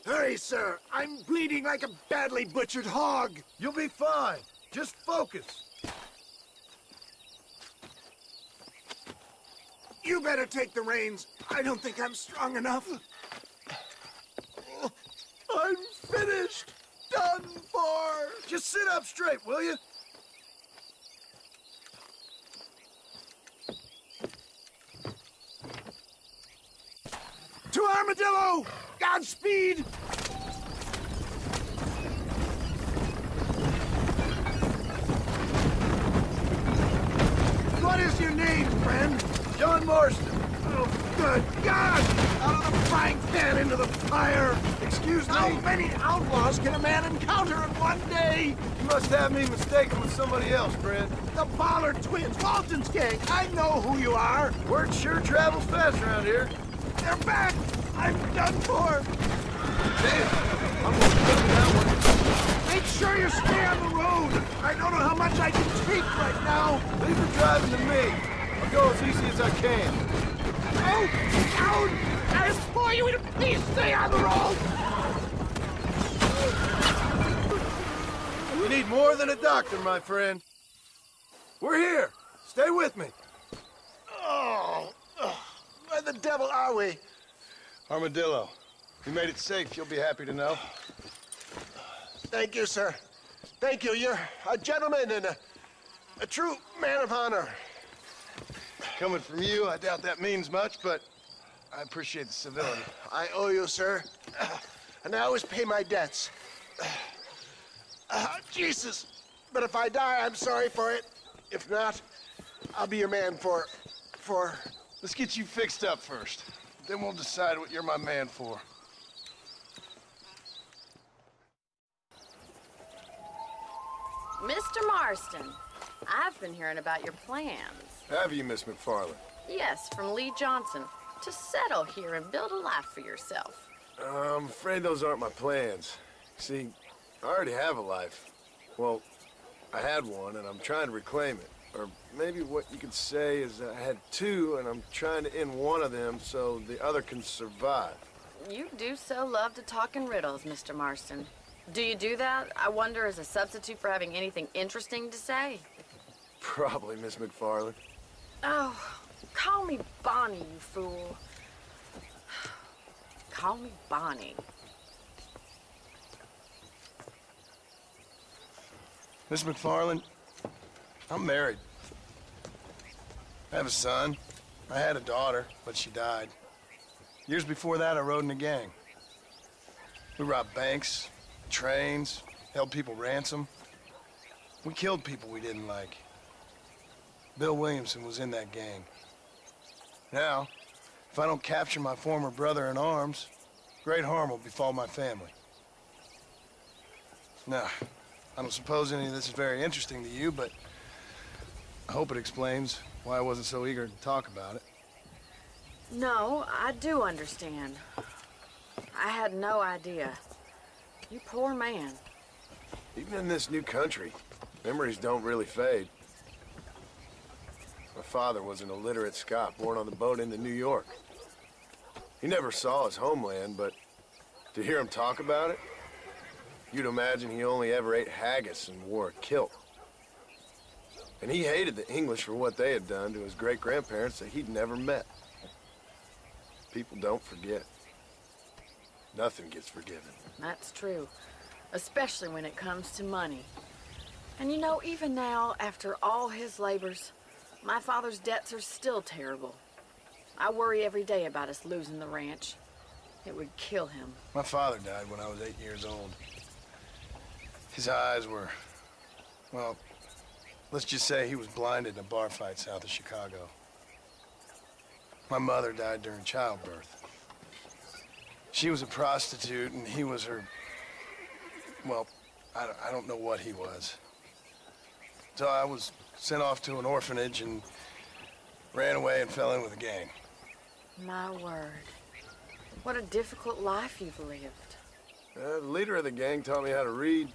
Hurry, sir. I'm bleeding like a badly butchered hog. You'll be fine. Just focus. You better take the reins. I don't think I'm strong enough. I'm finished. Done for. Just sit up straight, will you? To Armadillo! Godspeed! What is your name, friend? John Marston. Oh, good God! Out of the frying pan into the fire! Excuse me? How many outlaws can a man encounter in one day? You must have me mistaken with somebody else, friend. The Ballard twins, Walton's gang. I know who you are. Word sure travels fast around here. They're back! I'm done for! Damn! I'm gonna put that one. Make sure you stay on the road! I don't know how much I can take right now! Leave the driving to me. I'll go as easy as I can. Oh, down! I implore you to please stay on the road! You need more than a doctor, my friend. We're here. Stay with me. Oh, where the devil are we? Armadillo. You made it safe, you'll be happy to know. Thank you, sir. Thank you. You're a gentleman and A true man of honor. Coming from you, I doubt that means much, but I appreciate the civility. I owe you, sir. And I always pay my debts. Jesus! But if I die, I'm sorry for it. If not, I'll be your man for... Let's get you fixed up first. Then we'll decide what you're my man for. Mr. Marston, I've been hearing about your plans. Have you, Miss McFarland? Yes, from Lee Johnson. To settle here and build a life for yourself. I'm afraid those aren't my plans. See, I already have a life. Well, I had one, and I'm trying to reclaim it. Or maybe what you could say is I had two, and I'm trying to end one of them so the other can survive. You do so love to talk in riddles, Mr. Marston. Do you do that, I wonder, as a substitute for having anything interesting to say? Probably, Miss McFarland. Oh, call me Bonnie, you fool. Call me Bonnie. Miss McFarland, I'm married. I have a son. I had a daughter, but she died. Years before that, I rode in a gang. We robbed banks, trains, held people ransom. We killed people we didn't like. Bill Williamson was in that gang. Now, if I don't capture my former brother in arms, great harm will befall my family. Now, I don't suppose any of this is very interesting to you, but I hope it explains why I wasn't so eager to talk about it. No, I do understand. I had no idea. You poor man. Even in this new country, memories don't really fade. My father was an illiterate Scot born on the boat into New York. He never saw his homeland, but to hear him talk about it, you'd imagine he only ever ate haggis and wore a kilt. And he hated the English for what they had done to his great-grandparents that he'd never met. People don't forget. Nothing gets forgiven. That's true, especially when it comes to money. And you know, even now, after all his labors, my father's debts are still terrible. I worry every day about us losing the ranch. It would kill him. My father died when I was 8 years old. His eyes were, well, let's just say he was blinded in a bar fight south of Chicago. My mother died during childbirth. She was a prostitute, and he was her, well, I don't know what he was. So I was sent off to an orphanage and ran away and fell in with a gang. My word. What a difficult life you've lived. The leader of the gang taught me how to read,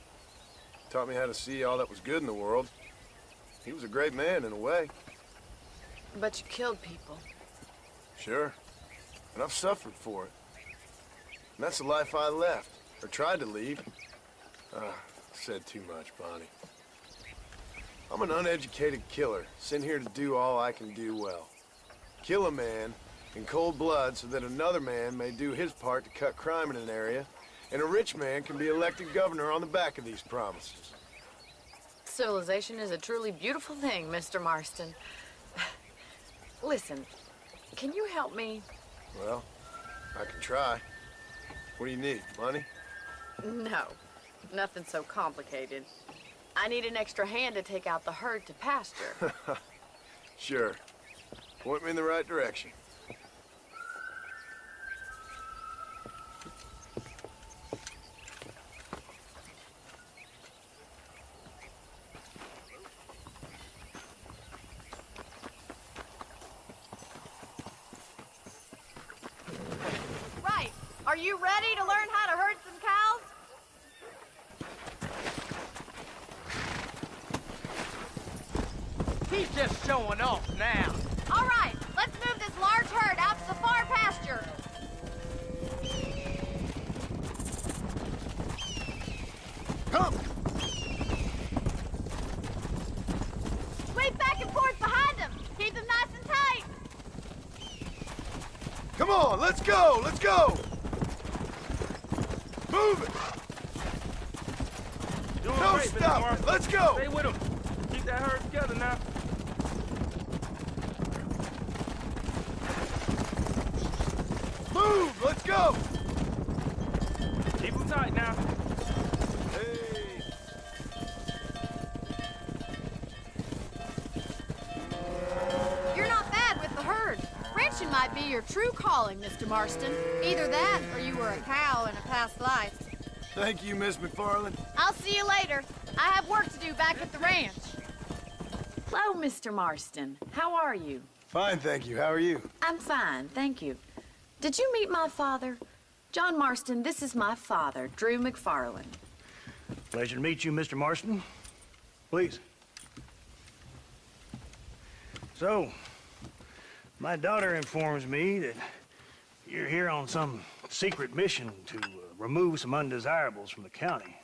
taught me how to see all that was good in the world. He was a great man in a way. But you killed people. Sure. And I've suffered for it. And that's the life I left, or tried to leave. Said too much, Bonnie. I'm an uneducated killer, sent here to do all I can do well. Kill a man in cold blood so that another man may do his part to cut crime in an area, and a rich man can be elected governor on the back of these promises. Civilization is a truly beautiful thing, Mr. Marston. Listen, can you help me? Well, I can try. What do you need, money? No, nothing so complicated. I need an extra hand to take out the herd to pasture. Sure. Point me in the right direction. Right. Are you ready to learn how to herd some cows? He's just showing off now. All right, let's move this large herd out to the far pasture. Come! Sweep back and forth behind them. Keep them nice and tight. Come on, let's go! Let's go! Move it! Doing No great, Mr. stop! Marston. Let's go! Stay with him. Keep that herd together now. Move! Let's go! Keep them tight now. Hey! You're not bad with the herd. Ranching might be your true calling, Mr. Marston. Either that, or you were a cow in a past life. Thank you, Miss McFarland. I'll see you later. I have work to do back at the ranch. Hello, Mr. Marston. How are you? Fine, thank you. How are you? I'm fine, thank you. Did you meet my father? John Marston, this is my father, Drew McFarland. Pleasure to meet you, Mr. Marston. Please. So, my daughter informs me that you're here on some secret mission to remove some undesirables from the county.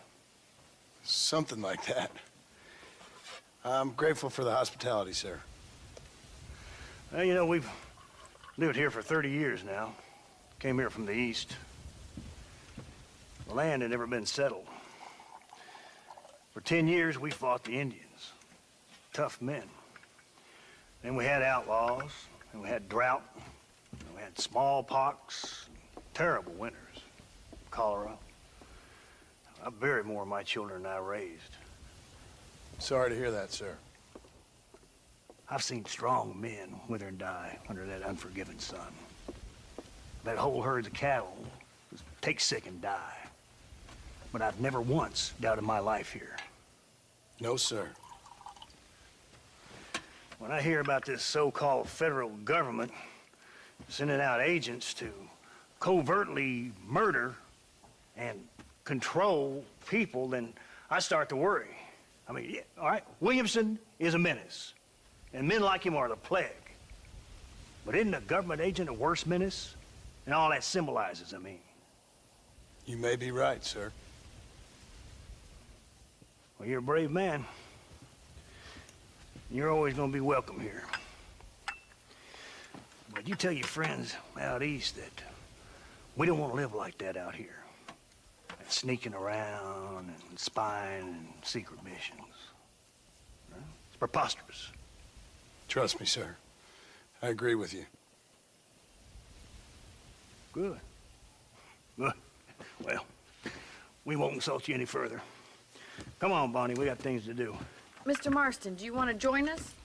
Something like that. I'm grateful for the hospitality, sir. Well, you know, we've lived here for 30 years now. Came here from the east. The land had never been settled. For 10 years, we fought the Indians. Tough men. Then we had outlaws, and we had drought, and we had smallpox, terrible winters, cholera. I buried more of my children than I raised. Sorry to hear that, sir. I've seen strong men wither and die under that unforgiving sun. That whole herds of cattle just take sick and die. But I've never once doubted my life here. No, sir. When I hear about this so-called federal government sending out agents to covertly murder and control people, then I start to worry. I mean, yeah, all right, Williamson is a menace, and men like him are the plague. But isn't a government agent a worse menace? And all that symbolizes, I mean. You may be right, sir. Well, you're a brave man. You're always gonna be welcome here. But you tell your friends out east that we don't want to live like that out here. Sneaking around and spying and secret missions. It's preposterous. Trust me, sir. I agree with you. Good. Good. Well, we won't insult you any further. Come on, Bonnie, we got things to do. Mr. Marston, do you want to join us?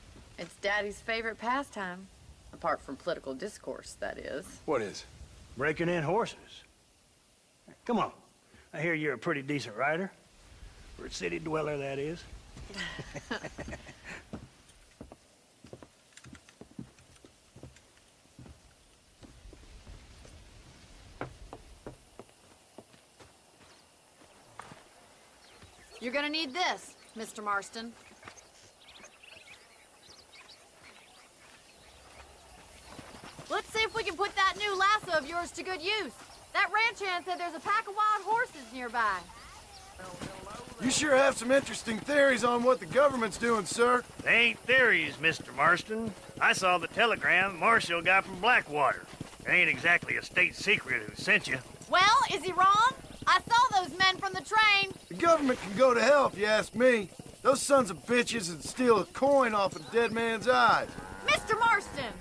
It's Daddy's favorite pastime. Apart from political discourse, that is. What is? Breaking in horses. Come on. I hear you're a pretty decent rider. For a city dweller, that is. You're gonna need this, Mr. Marston. Let's see if we can put that new lasso of yours to good use. That ranch hand said there's a pack of wild horses nearby. You sure have some interesting theories on what the government's doing, sir. They ain't theories, Mr. Marston. I saw the telegram Marshall got from Blackwater. It ain't exactly a state secret who sent you. Well, is he wrong? I saw those men from the train. The government can go to hell if you ask me. Those sons of bitches would steal a coin off a dead man's eyes. Mr. Marston!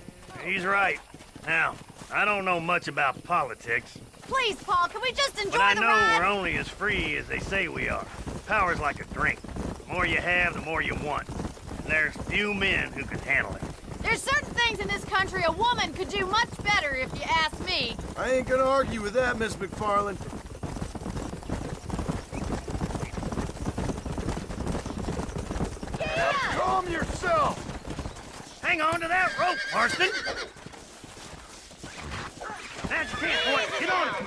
He's right. Now, I don't know much about politics. Please, Paul, can we just enjoy But I the know ride? we're only as free as they say we are. Power's like a drink. The more you have, the more you want. And there's few men who can handle it. There's certain things in this country a woman could do much better if you ask me. I ain't gonna argue with that, Miss McFarland. Yeah. Calm yourself! Hang on to that rope, Marston! That's it, boy. Get on him.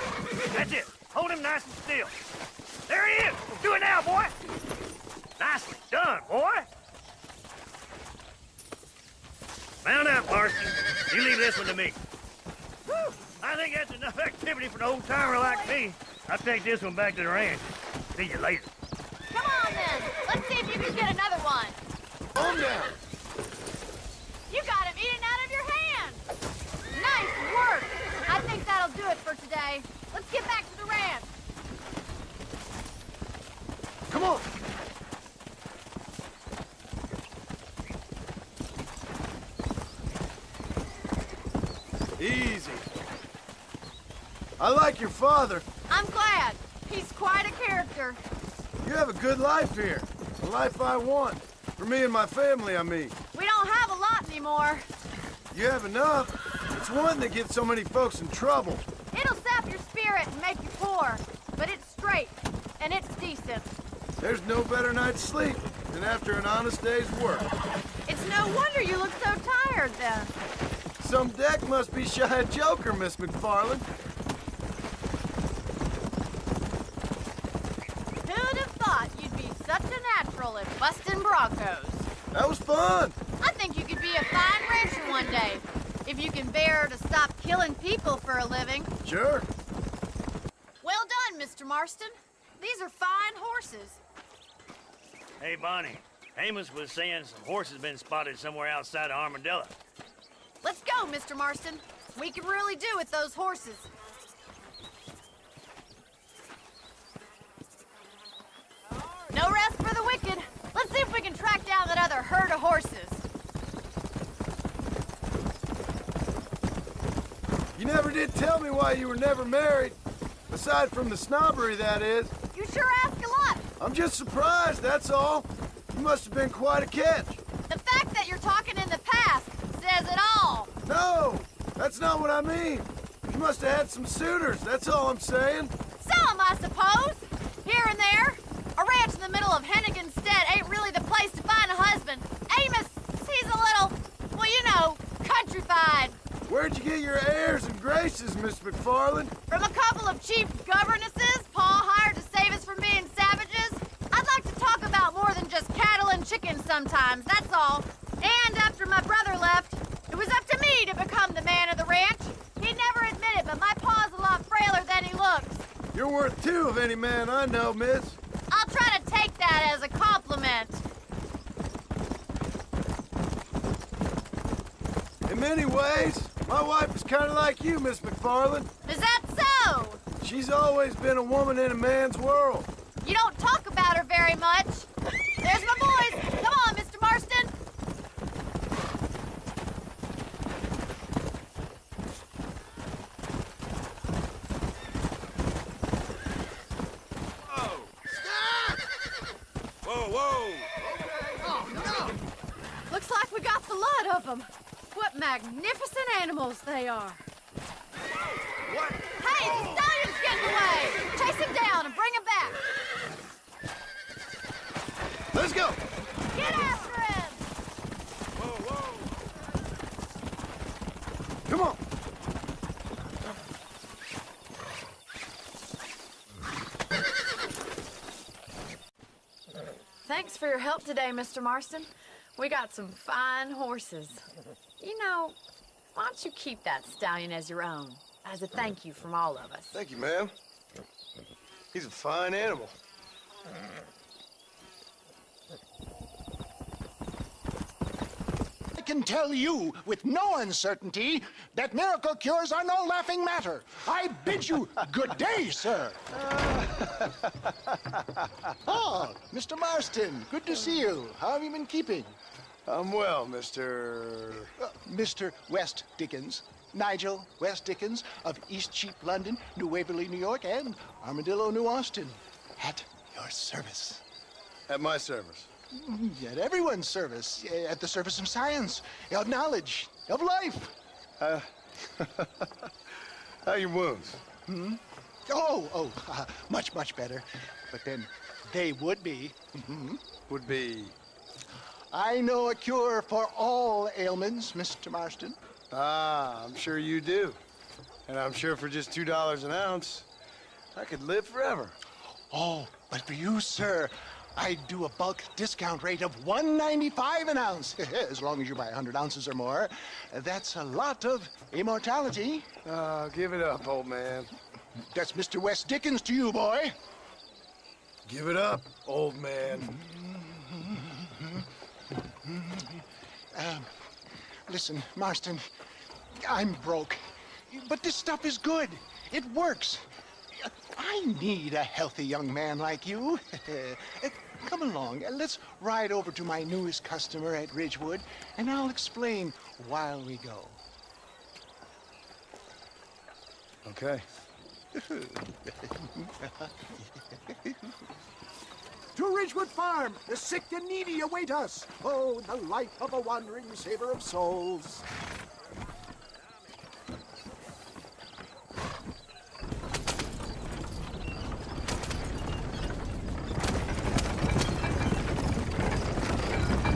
That's it. Hold him nice and still. There he is. Do it now, boy. Nicely done, boy. Mount up, Marston. You leave this one to me. Whew. I think that's enough activity for an old-timer like me. I'll take this one back to the ranch. See you later. Come on, then. Let's see if you can get another one. Calm down. You got him eating out of your hand. Nice work. I think that'll do it for today. Let's get back to the ranch. Come on. I like your father. I'm glad. He's quite a character. You have a good life here. The life I want. For me and my family, I mean. We don't have a lot anymore. You have enough. It's one that gets so many folks in trouble. It'll sap your spirit and make you poor. But it's straight, and it's decent. There's no better night's sleep than after an honest day's work. It's no wonder you look so tired, then. Some deck must be shy of Joker, Miss McFarland. Who'd have thought you'd be such a natural at busting Broncos? That was fun. I think you could be a fine rancher one day, if you can bear to stop killing people for a living. Sure. Well done, Mr. Marston. These are fine horses. Hey, Bonnie. Amos was saying some horses been spotted somewhere outside of Armadillo. Let's go, Mr. Marston. We can really do with those horses. No rest for the wicked. Let's see if we can track down that other herd of horses. You never did tell me why you were never married. Aside from the snobbery, that is. You sure ask a lot. I'm just surprised, that's all. You must have been quite a catch. The fact that you're talking in the past says it all. No, that's not what I mean. You must have had some suitors, that's all I'm saying. Some, I suppose. Here and there. A ranch in the middle of Hennigan's Stead ain't really the place to find a husband. Amos, he's a little, well, you know, countrified. Where'd you get your airs and graces, Miss McFarland? From a couple of cheap governesses Pa hired to save us from being savages. I'd like to talk about more than just cattle and chickens sometimes, that's all. And after my brother left, it was up to me to become the man of the ranch. He'd never admit it, but my pa's a lot frailer than he looks. You're worth two of any man I know, miss. I'll try to take that as a compliment. In many ways, my wife is kind of like you, Miss McFarland. Is that so? She's always been a woman in a man's world. You don't talk about her very much. There's my boys. Come on, Mr. Marston. Whoa! Oh, no. Looks like we got the lot of them. What magnificent animals they are. What? Hey, the stallion's getting away. Chase him down and bring him back. Let's go. Get after him. Whoa! Come on. Thanks for your help today, Mr. Marston. We got some fine horses. You know, why don't you keep that stallion as your own, as a thank you from all of us? Thank you, ma'am. He's a fine animal. I can tell you with no uncertainty that miracle cures are no laughing matter. I bid you good day, sir. Oh, Mr. Marston, good to see you. How have you been keeping? I'm well, Mr. Mr. West Dickens. Nigel West Dickens of East Cheap, London, New Waverly, New York, and Armadillo, New Austin. At your service. At my service. At everyone's service. At the service of science, of knowledge, of life. How are your wounds? Much, much better. But then they would be. Would be? I know a cure for all ailments, Mr. Marston. Ah, I'm sure you do. And I'm sure for just $2 an ounce, I could live forever. Oh, but for you, sir, I do a bulk discount rate of $1.95 an ounce. As long as you buy 100 ounces or more. That's a lot of immortality. Give it up, old man. That's Mr. West Dickens to you, boy. Give it up, old man. Listen, Marston, I'm broke. But this stuff is good. It works. I need a healthy young man like you. Come along, let's ride over to my newest customer at Ridgewood, and I'll explain while we go. Okay. To Ridgewood Farm, the sick and needy await us. Oh, the life of a wandering saver of souls.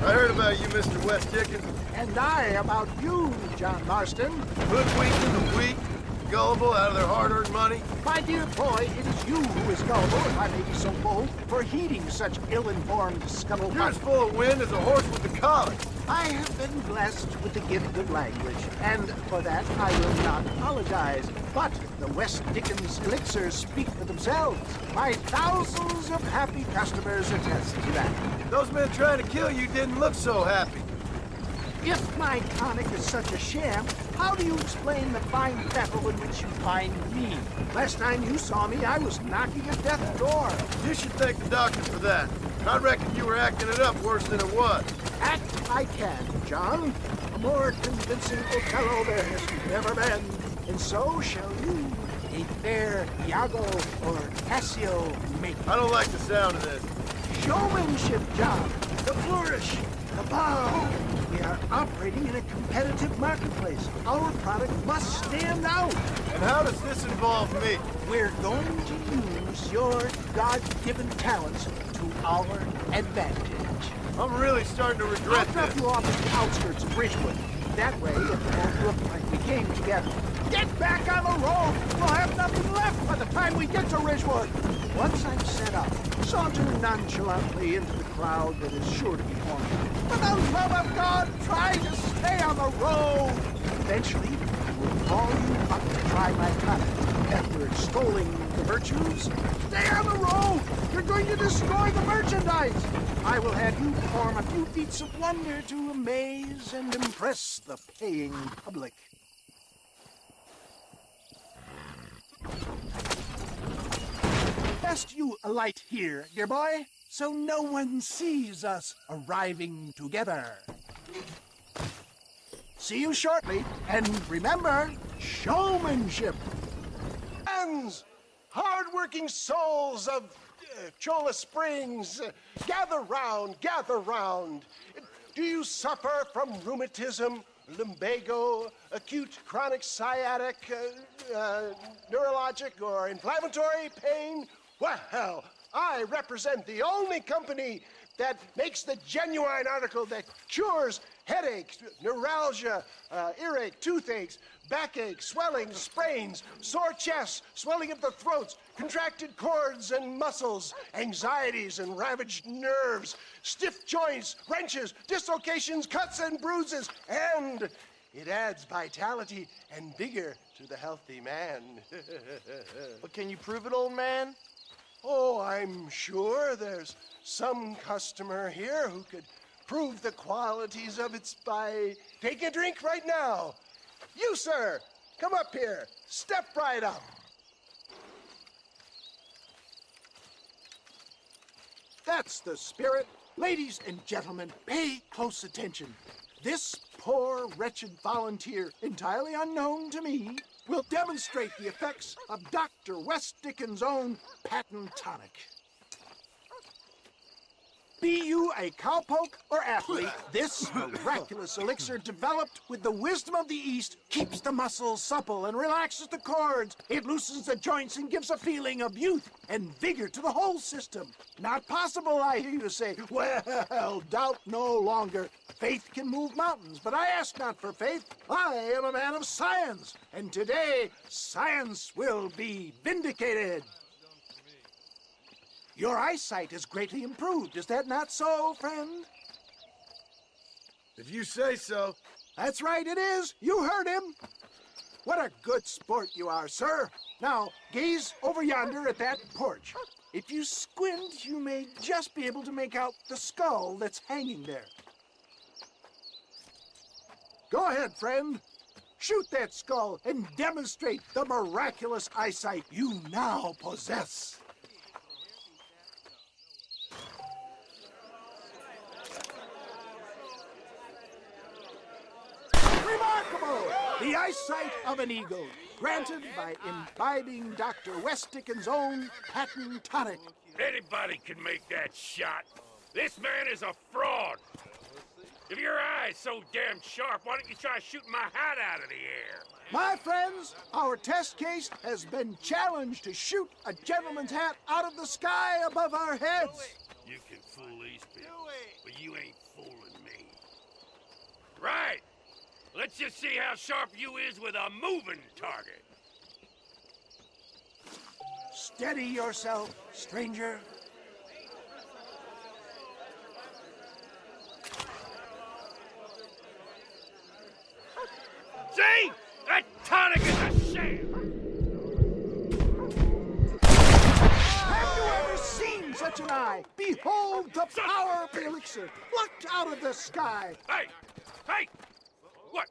I heard about you, Mr. West Dickens. And I about you, John Marston. Hoodwinking the weak, gullible out of their hard-earned money. My dear boy, it is you who is gullible, if I may be so bold, for heeding such ill-informed scuttlebutt. You're as full of wind as a horse with the collar. I have been blessed with the gift of language, and for that I will not apologize. But the West Dickens elixirs speak for themselves. My thousands of happy customers attest to that. Those men trying to kill you didn't look so happy. If my tonic is such a sham, how do you explain the fine battle in which you find me? Last time you saw me, I was knocking at death's door. You should thank the doctor for that. I reckon you were acting it up worse than it was. Act I can, John. A more convincing Othello there has never been. And so shall you, a fair Iago or Cassio make. I don't like the sound of this. Showmanship, John. The flourish, the bow. We are operating in a competitive marketplace. Our product must stand out. And how does this involve me? We're going to use your God-given talents to our advantage. I'm really starting to regret I'll drop this. you off at the outskirts of Ridgewood. That way, it won't look like we came together. Get back on the road! We'll have nothing left by the time we get to Ridgewood. Once I'm set up, saunter nonchalantly into the crowd that is sure to be forming. For the love of God, try to stay on the road! Eventually, I will call you up to try my tonic. After extolling the virtues, stay on the road! You're going to destroy the merchandise! I will have you perform a few feats of wonder to amaze and impress the paying public. Best you alight here, dear boy, so no one sees us arriving together. See you shortly, and remember, showmanship. Hands, hard-working souls of Cholla Springs, gather round, gather round. Do you suffer from rheumatism, lumbago, acute chronic sciatic, neurologic or inflammatory pain? Well, I represent the only company that makes the genuine article that cures headaches, neuralgia, earache, toothaches, backache, swelling, sprains, sore chests, swelling of the throats, contracted cords and muscles, anxieties and ravaged nerves, stiff joints, wrenches, dislocations, cuts and bruises, and it adds vitality and vigor to the healthy man. But can you prove it, old man? Oh, I'm sure there's some customer here who could prove the qualities of it by taking a drink right now. You, sir, come up here. Step right up. That's the spirit. Ladies and gentlemen, pay close attention. This poor, wretched volunteer, entirely unknown to me, will demonstrate the effects of Dr. West Dickens' own patent tonic. Be you a cowpoke or athlete, this miraculous elixir developed with the wisdom of the East keeps the muscles supple and relaxes the cords. It loosens the joints and gives a feeling of youth and vigor to the whole system. Not possible, I hear you say. Well, doubt no longer. Faith can move mountains, but I ask not for faith. I am a man of science, and today science will be vindicated. Your eyesight is greatly improved. Is that not so, friend? If you say so. That's right, it is. You heard him. What a good sport you are, sir. Now, gaze over yonder at that porch. If you squint, you may just be able to make out the skull that's hanging there. Go ahead, friend. Shoot that skull and demonstrate the miraculous eyesight you now possess. Remarkable! The eyesight of an eagle. granted by imbibing Dr. Westick's own patent tonic. Anybody can make that shot. This man is a fraud. If your eye's so damn sharp, why don't you try shooting my hat out of the air? My friends, our test case has been challenged to shoot a gentleman's hat out of the sky above our heads. You can fool these people, but you ain't fooling me. Right. Let's just see how sharp you is with a moving target. Steady yourself, stranger. See? That tonic is a sham! Have you ever seen such an eye? Behold the power of the elixir, plucked out of the sky. Hey! Hey! What?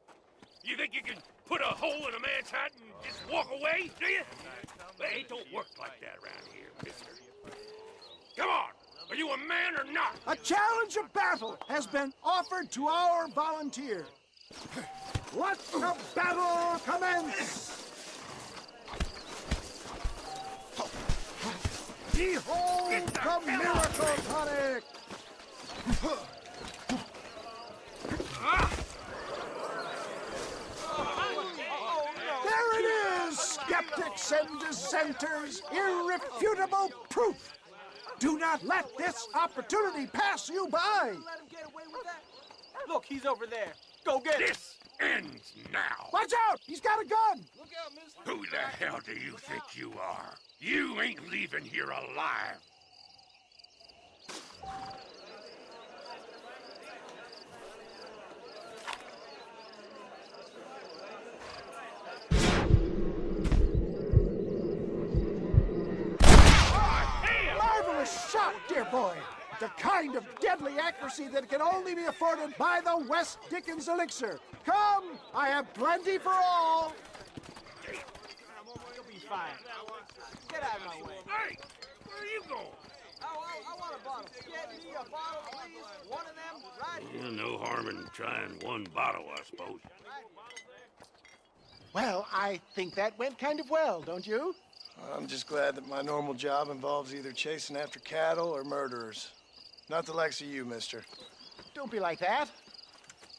You think you can put a hole in a man's hat and just walk away, do you? Hey, it don't work like that around here, mister. Come on! Are you a man or not? A challenge of battle has been offered to our volunteer. Let the battle commence! Behold the miracle tonic! There it is, skeptics and dissenters, irrefutable proof! Do not let this opportunity pass you by! Let him get away with that? Look, he's over there. Go get him. This ends now. Watch out! He's got a gun! Look out, mister. Who the hell do you think you are? You ain't leaving here alive. Marvelous shot, dear boy! The kind of deadly accuracy that can only be afforded by the West Dickens elixir. Come, I have plenty for all. You'll be fine. Get out of my way. Hey, where are you going? I want a bottle. Get me a bottle, please. One of them, right here. No harm in trying one bottle, I suppose. Well, I think that went kind of well, don't you? I'm just glad that my normal job involves either chasing after cattle or murderers. Not the likes of you, mister. Don't be like that.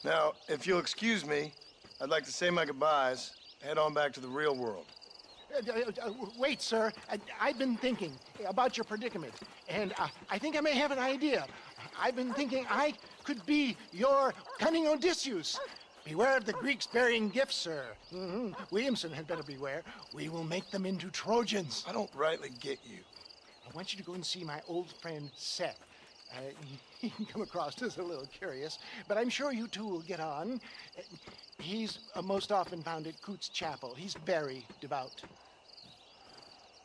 Now, if you'll excuse me, I'd like to say my goodbyes, head on back to the real world. Wait, sir. I've been thinking about your predicament, and I think I may have an idea. I've been thinking I could be your cunning Odysseus. Beware of the Greeks burying gifts, sir. Williamson had better beware. We will make them into Trojans. I don't rightly get you. I want you to go and see my old friend Seth. He can come across as a little curious, but I'm sure you two will get on. He's most often found at Coots Chapel. He's very devout.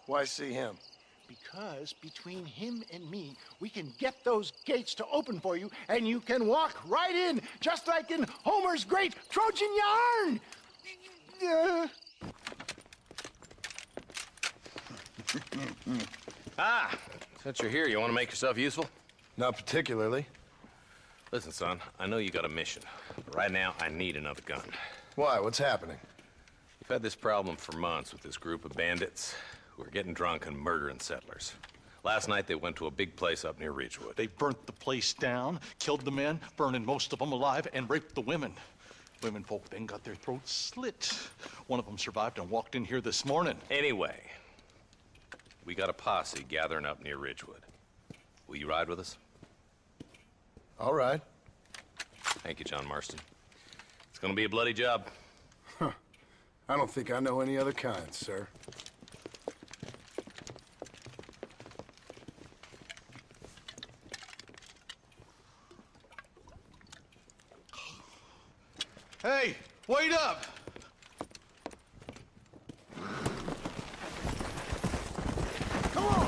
Why see him? Because between him and me, we can get those gates to open for you, and you can walk right in, just like in Homer's great Trojan yarn! Since you're here, you want to make yourself useful? Not particularly. Listen, son, I know you got a mission, but right now I need another gun. Why? What's happening? We've had this problem for months with this group of bandits who are getting drunk and murdering settlers. Last night they went to a big place up near Ridgewood. They burnt the place down, killed the men, burning most of them alive, and raped the women. Women folk then got their throats slit. One of them survived and walked in here this morning. Anyway, we got a posse gathering up near Ridgewood. Will you ride with us? All right. Thank you, John Marston. It's gonna be a bloody job. Huh. I don't think I know any other kind, sir. Hey, wait up! Come on!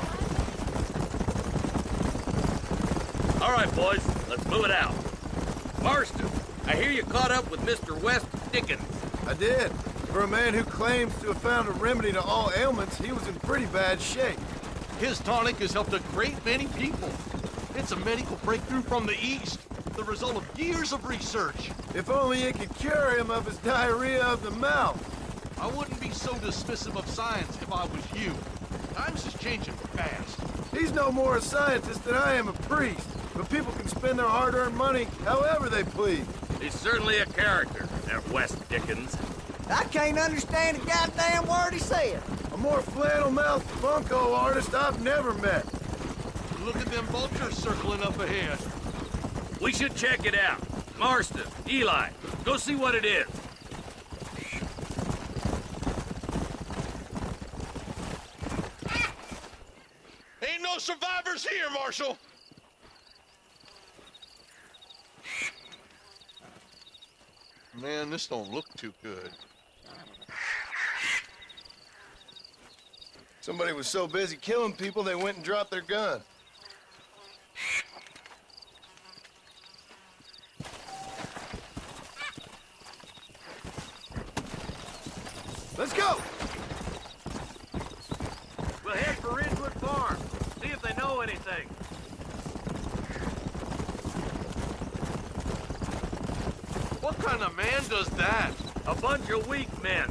All right, boys, let's move it out. Marston, I hear you caught up with Mr. West Dickens. I did. For a man who claims to have found a remedy to all ailments, he was in pretty bad shape. His tonic has helped a great many people. It's a medical breakthrough from the East, the result of years of research. If only it could cure him of his diarrhea of the mouth. I wouldn't be be so dismissive of science if I was you. Times is changing fast. He's no more a scientist than I am a priest. But people can spend their hard-earned money however they please. He's certainly a character, that West Dickens. I can't understand a goddamn word he said. A more flannel-mouthed bunko artist I've never met. Look at them vultures circling up ahead. We should check it out. Marston, Eli, go see what it is. Ain't no survivors here, Marshal. Man, this don't look too good. Somebody was so busy killing people, they went and dropped their gun. Let's go! We'll head for Ridgewood Farm. See if they know anything. What kind of man does that? A bunch of weak men.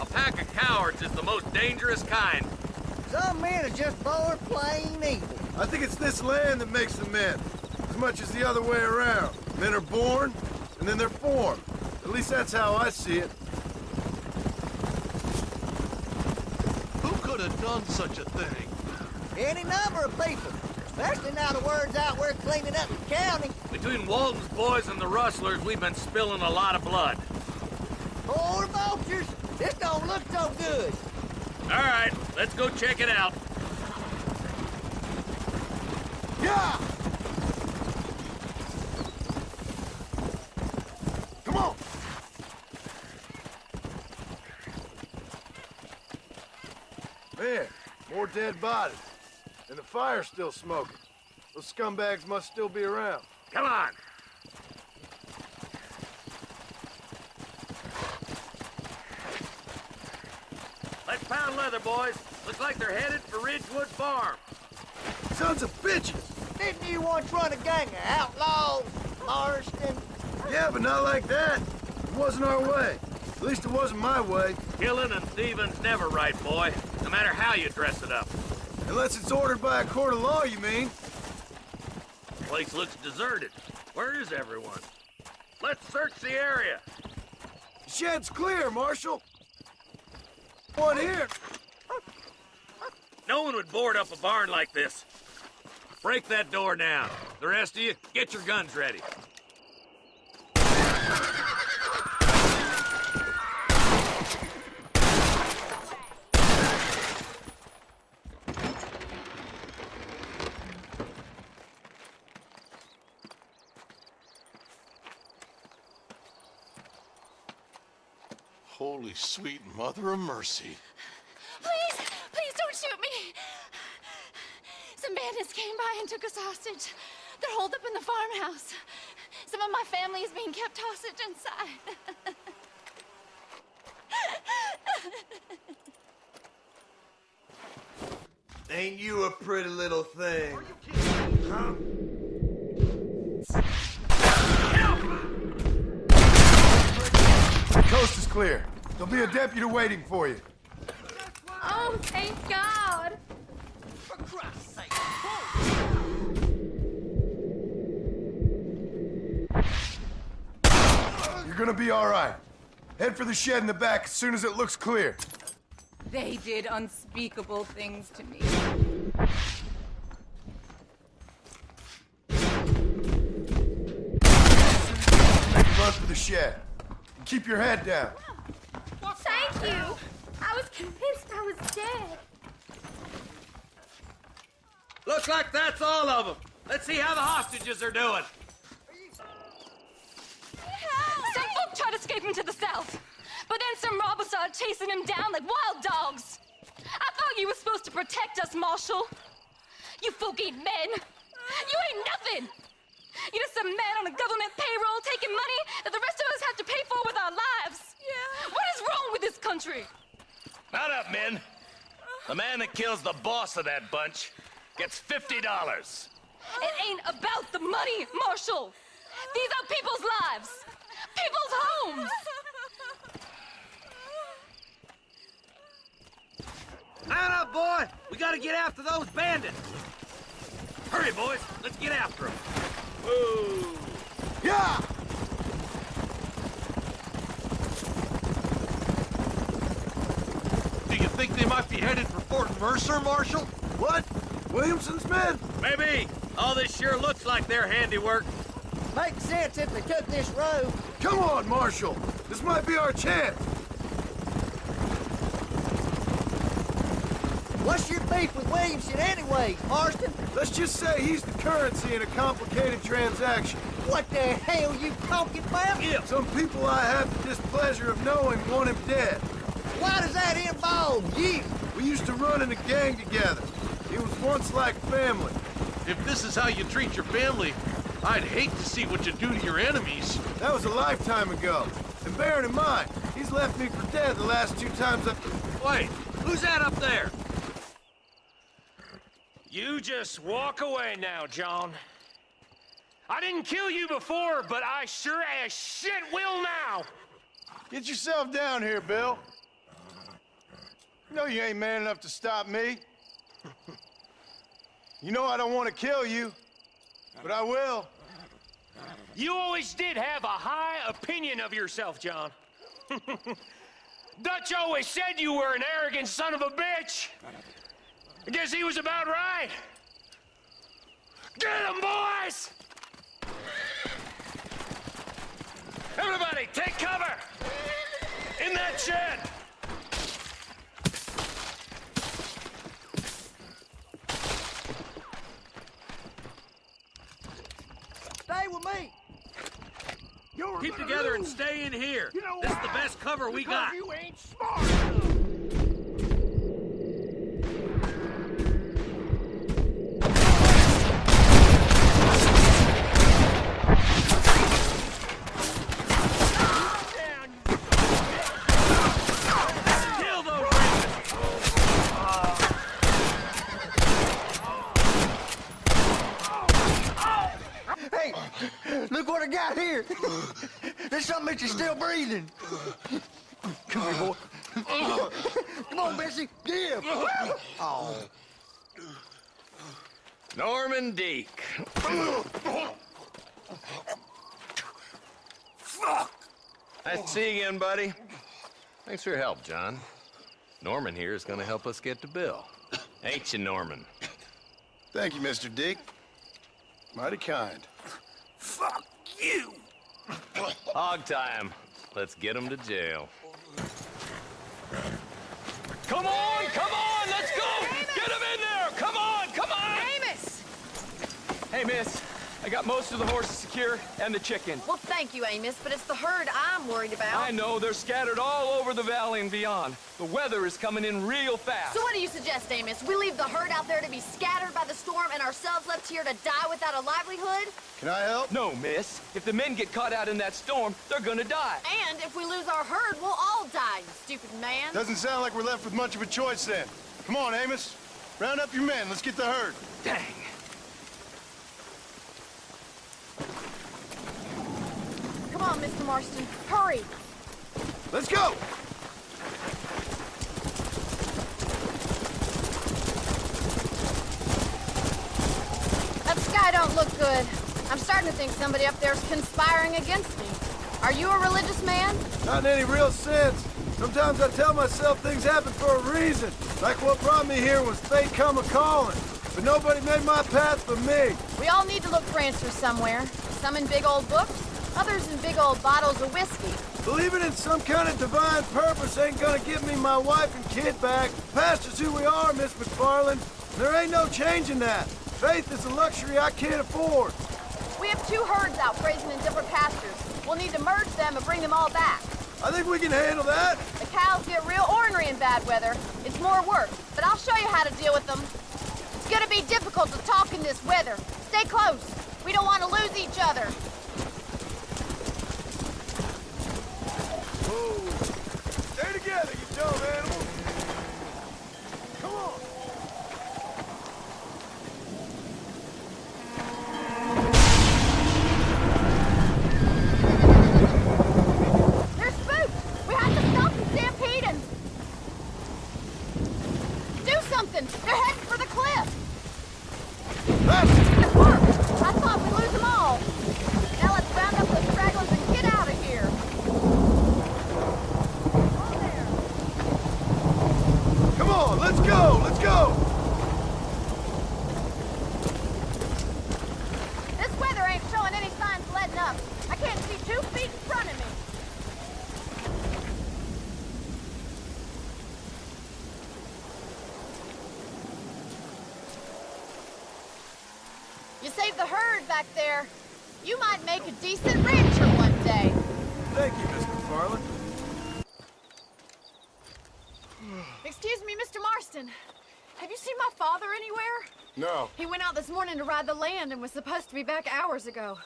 A pack of cowards is the most dangerous kind. Some men are just born plain evil. I think it's this land that makes them men, as much as the other way around. Men are born, and then they're formed. At least that's how I see it. Who could have done such a thing? Any number of people, especially now the word's out we're cleaning up the county. Between Walton's boys and the rustlers, we've been spilling a lot of blood. Poor vultures, this don't look so good. All right, let's go check it out. Yeah! Come on! Man, more dead bodies. And the fire's still smoking. Those scumbags must still be around. Come on! Let's pound leather, boys. Looks like they're headed for Ridgewood Farm. Sons of bitches! Didn't you once run a gang of outlaws, Marston? Yeah, but not like that. It wasn't our way. At least it wasn't my way. Killing and thieving's never right, boy. No matter how you dress it up. Unless it's ordered by a court of law, you mean? The place looks deserted. Where is everyone? Let's search the area. The shed's clear, Marshal. One here. No one would board up a barn like this. Break that door down. The rest of you, get your guns ready. Holy sweet mother of mercy. Please, please don't shoot me. Some bandits came by and took us hostage. They're holed up in the farmhouse. Some of my family is being kept hostage inside. Ain't you a pretty little thing? Huh? The coast is clear. There'll be a deputy waiting for you. Oh, thank God. For Christ's sake. You're gonna be all right. Head for the shed in the back as soon as it looks clear. They did unspeakable things to me. Make a run for the shed. And keep your head down. Thank you. I was convinced I was dead. Looks like that's all of them. Let's see how the hostages are doing. Some folk tried escaping to the south, but then some robbers started chasing him down like wild dogs. I thought you were supposed to protect us, Marshal. You folk ain't men. You ain't nothing. You're just a man on a government payroll taking money that the rest of us have to pay for with our lives. Yeah. What is wrong with this country? Mount up, men. The man that kills the boss of that bunch gets $50. It ain't about the money, Marshal. These are people's lives, people's homes. Mount up, boy! We gotta get after those bandits! Hurry, boys! Let's get after them! Whoa! Yeah! Do you think they might be headed for Fort Mercer, Marshal? What? Williamson's men? Maybe. All this sure looks like their handiwork. Makes sense if they took this road. Come on, Marshal. This might be our chance. What's your beef with Williamson anyways, Marston? Let's just say he's the currency in a complicated transaction. What the hell you talking about? Yeah. Some people I have the displeasure of knowing want him dead. Why does that involve you? We used to run in a gang together. It was once like family. If this is how you treat your family, I'd hate to see what you do to your enemies. That was a lifetime ago. And bearing in mind, he's left me for dead the last 2 times Wait, who's that up there? You just walk away now, John. I didn't kill you before, but I sure as shit will now. Get yourself down here, Bill. You know you ain't man enough to stop me. You know I don't want to kill you, but I will. You always did have a high opinion of yourself, John. Dutch always said you were an arrogant son of a bitch. I guess he was about right. Get him, boys! Everybody, take cover! In that shed! Stay with me. Keep together and stay in here. You know this is the best cover we got. You ain't smart. Look what I got here. There's something that you're still breathing. Come here, boy. Come on, Bessie. Give. Oh. Norman Deek. Fuck! Nice to see you again, buddy. Thanks for your help, John. Norman here is going to help us get to Bill. Ain't you, Norman? Thank you, Mr. Deek. Mighty kind. Fuck you! Hog time. Let's get him to jail. Come on, let's go! Amos! Get him in there! Come on! Amos! Hey, miss. I got most of the horses secure and the chicken. Well, thank you, Amos, but it's the herd I'm worried about. I know. They're scattered all over the valley and beyond. The weather is coming in real fast. So what do you suggest, Amos? We leave the herd out there to be scattered by the storm and ourselves left here to die without a livelihood? Can I help? No, miss. If the men get caught out in that storm, they're gonna die. And if we lose our herd, we'll all die, you stupid man. Doesn't sound like we're left with much of a choice then. Come on, Amos. Round up your men. Let's get the herd. Dang. Come on, Mr. Marston. Hurry. Let's go! That sky don't look good. I'm starting to think somebody up there's conspiring against me. Are you a religious man? Not in any real sense. Sometimes I tell myself things happen for a reason. Like what brought me here was fate come a-calling. But nobody made my path but me. We all need to look for answers somewhere. Some in big old books, others in big old bottles of whiskey. Believing in some kind of divine purpose ain't gonna give me my wife and kid back. Past is who we are, Miss McFarland. There ain't no changing that. Faith is a luxury I can't afford. We have 2 herds out grazing in different pastures. We'll need to merge them and bring them all back. I think we can handle that. The cows get real ornery in bad weather. It's more work, but I'll show you how to deal with them. It's gonna be difficult to talk in this weather. Stay close. We don't want to lose each other. Whoa. Stay together, you dumb animals. Come on. They're spooked. We have to stop and stampede them. Do Marston! They're heading for the cliff! It worked! I thought we'd lose them all. Now let's round up those stragglers and get out of here. Come on, let's go! Let's go! This weather ain't showing any signs of letting up. I can't see 2 feet in front of me. You saved the herd back there. You might make a decent rancher one day. Thank you, Miss McFarland. Excuse me, Mr. Marston. Have you seen my father anywhere? No. He went out this morning to ride the land and was supposed to be back hours ago.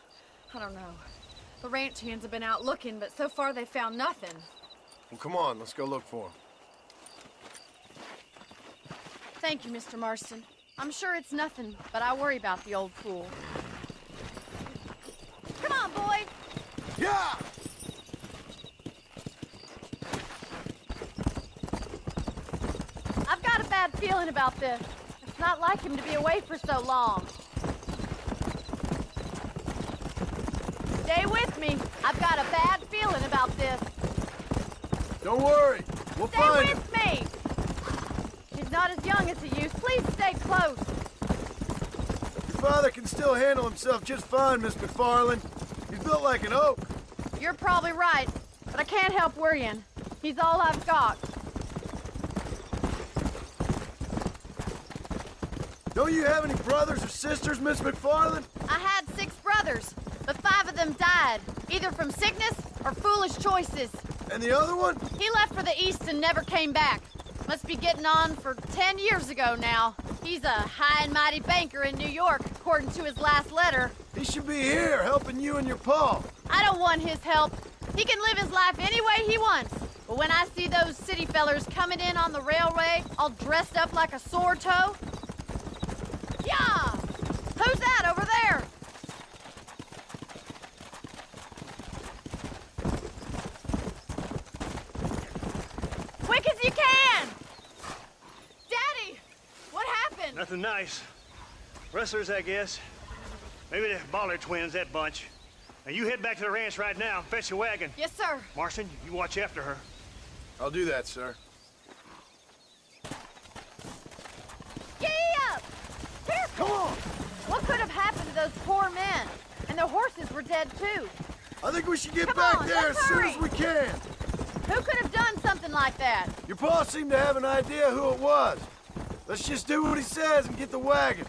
I don't know. The ranch hands have been out looking, but so far they found nothing. Well, come on, let's go look for him. Thank you, Mr. Marston. I'm sure it's nothing, but I worry about the old fool. Come on, boy! Yeah! I've got a bad feeling about this. It's not like him to be away for so long. Stay with me. I've got a bad feeling about this. Don't worry, we'll find him. Stay with me! He's not as young as he used. Please stay close. Your father can still handle himself just fine, Miss McFarland. He's built like an oak. You're probably right, but I can't help worrying. He's all I've got. Don't you have any brothers or sisters, Miss McFarland? I had 6 brothers, but 5 of them died, either from sickness or foolish choices. And the other one? He left for the east and never came back. Must be getting on for 10 years ago now. He's a high and mighty banker in New York, according to his last letter. He should be here, helping you and your pa. I don't want his help. He can live his life any way he wants. But when I see those city fellers coming in on the railway, all dressed up like a sore toe... Yeah! Who's that over there? Quick as you can! Daddy! What happened? Nothing nice. Rustlers, I guess. Maybe the Baller twins, that bunch. Now you head back to the ranch right now. Fetch the wagon. Yes, sir. Marston, you watch after her. I'll do that, sir. Giddy up! Careful! Come on! What could have happened to those poor men? And their horses were dead, too. I think we should get Come back on, there let's as soon hurry. as we can. Who could have done something like that? Your pa seemed to have an idea who it was. Let's just do what he says and get the wagon.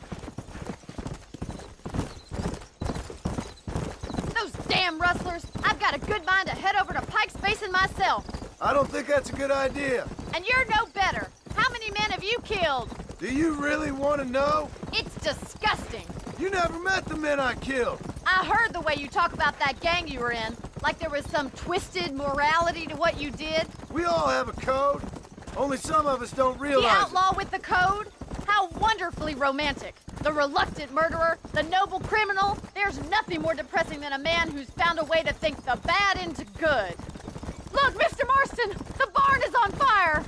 Those damn rustlers! I've got a good mind to head over to Pike's Basin myself. I don't think that's a good idea. And you're no better. How many men have you killed? Do you really want to know? It's disgusting. You never met the men I killed. I heard the way you talk about that gang you were in. Like there was some twisted morality to what you did. We all have a code. Only some of us don't realize The outlaw with the code? How wonderfully romantic. The reluctant murderer, the noble criminal. There's nothing more depressing than a man who's found a way to think the bad into good. Look, Mr. Marston, the barn is on fire.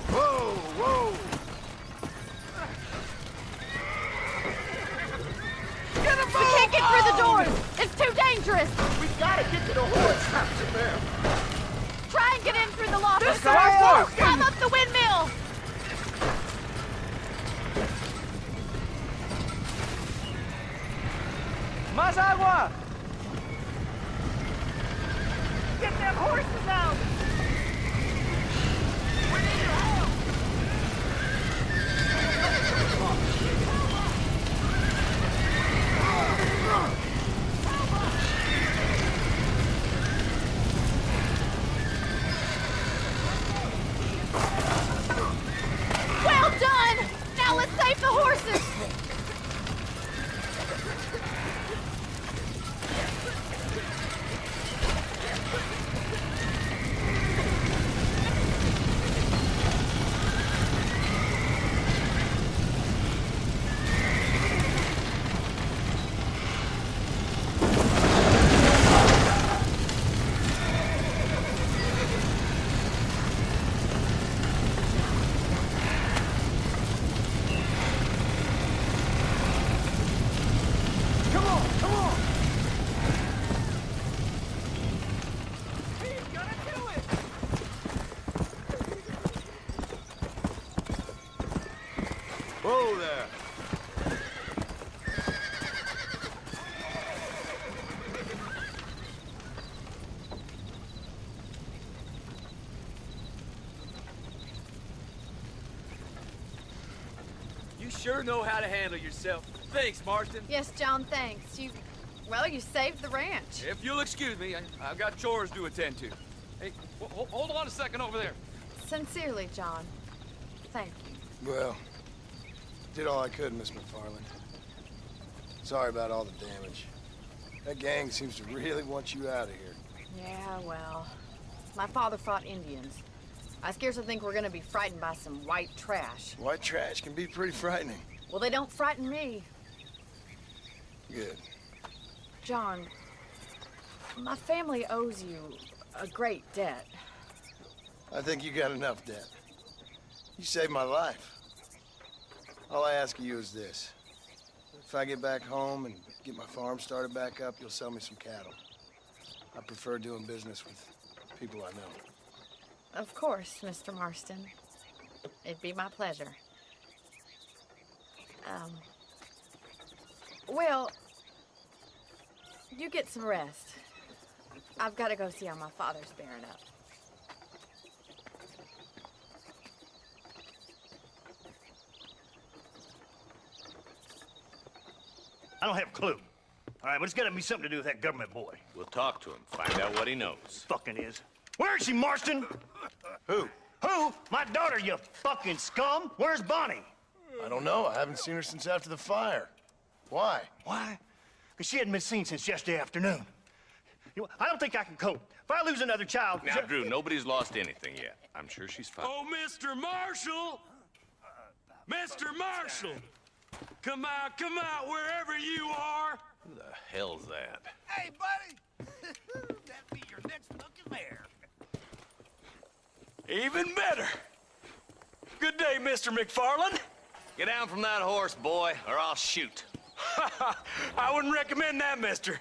Whoa, whoa. We can't get through the doors. It's too dangerous. We gotta get to the horse house in there. Try and get in through the loft. This guy's working. Climb up the windmill. Más agua. Get them horses out. We need your help. Well done. Now let's save the horses. sure know how to handle yourself. Thanks, Marston. Yes, John, thanks. Well, you saved the ranch. If you'll excuse me, I've got chores to attend to. Hey, hold on a second over there. Sincerely, John. Thank you. Well, did all I could, Miss McFarland. Sorry about all the damage. That gang seems to really want you out of here. Yeah, well, my father fought Indians. I scarcely think we're gonna be frightened by some white trash. White trash can be pretty frightening. Well, they don't frighten me. Good. John, my family owes you a great debt. I think you got enough debt. You saved my life. All I ask of you is this. If I get back home and get my farm started back up, you'll sell me some cattle. I prefer doing business with people I know. Of course, Mr. Marston. It'd be my pleasure. Well, you get some rest. I've got to go see how my father's bearing up. I don't have a clue. All right, but it's got to be something to do with that government boy. We'll talk to him, find out what he knows. Fucking is. Where is she, Marston? Who? Who? My daughter, you fucking scum. Where's Bonnie? I don't know. I haven't seen her since after the fire. Why? Why? Because she hadn't been seen since yesterday afternoon. You know, I don't think I can cope. If I lose another child... Now, Drew, nobody's lost anything yet. I'm sure she's fine. Oh, Mr. Marshall! Mr. Marshall! Come out, wherever you are! Who the hell's that? Hey, buddy! That'll be your next looking there. Even better. Good day, Mr. McFarland. Get down from that horse, boy, or I'll shoot. I wouldn't recommend that, mister.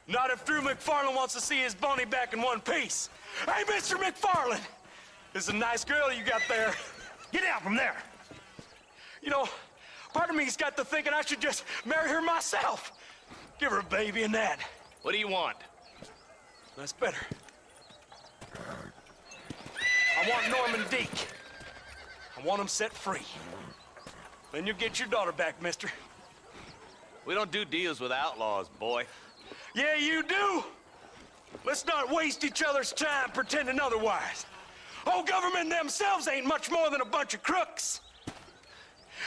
Not if Drew McFarland wants to see his Bonnie back in one piece. Hey, Mr. McFarland! This is a nice girl you got there. Get out from there! You know, part of me's got to thinking I should just marry her myself. Give her a baby and that. What do you want? That's better. I want Norman Deek. I want him set free. Then you'll get your daughter back, mister. We don't do deals with outlaws, boy. Yeah, you do. Let's not waste each other's time pretending otherwise. Oh, government themselves ain't much more than a bunch of crooks.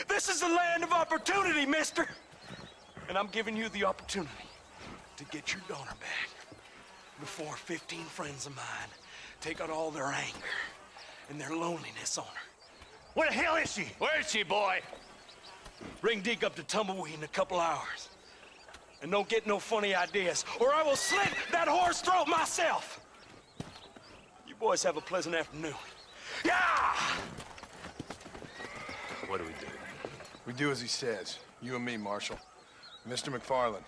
This is the land of opportunity, mister. And I'm giving you the opportunity to get your daughter back before 15 friends of mine take out all their anger and their loneliness on her. Where the hell is she? Where is she, boy? Bring Deke up to Tumbleweed in a couple hours. And don't get no funny ideas, or I will slit that horse throat myself. You boys have a pleasant afternoon. Yeah! What do we do? We do as he says. You and me, Marshal. Mr. McFarland,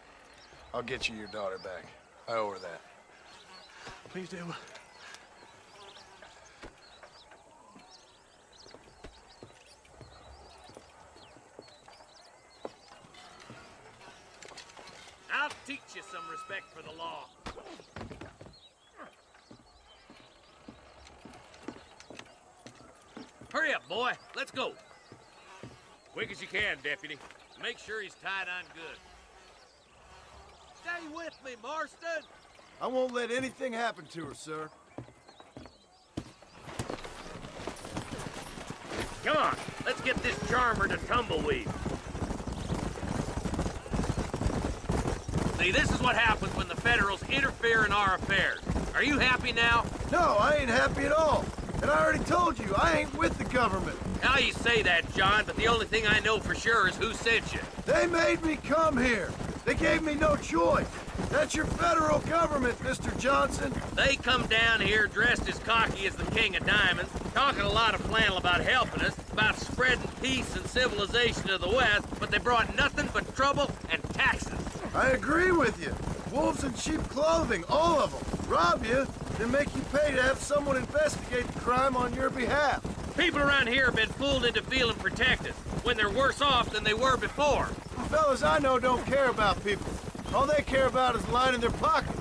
I'll get you your daughter back. I owe her that. Please do. I'll teach you some respect for the law. Hurry up, boy. Let's go. Quick as you can, Deputy. Make sure he's tied on good. Stay with me, Marston. I won't let anything happen to her, sir. Come on, let's get this charmer to Tumbleweed. See, this is what happens when the Federals interfere in our affairs. Are you happy now? No, I ain't happy at all. And I already told you, I ain't with the government. Now you say that, John, but the only thing I know for sure is who sent you. They made me come here. They gave me no choice. That's your federal government, Mr. Johnson. They come down here dressed as cocky as the King of Diamonds, talking a lot of flannel about helping us, about spreading peace and civilization to the West, but they brought nothing but trouble and taxes. I agree with you. Wolves in cheap clothing, all of them. Rob you, then make you pay to have someone investigate the crime on your behalf. People around here have been fooled into feeling protected, when they're worse off than they were before. Fellas I know don't care about people. All they care about is lining their pockets.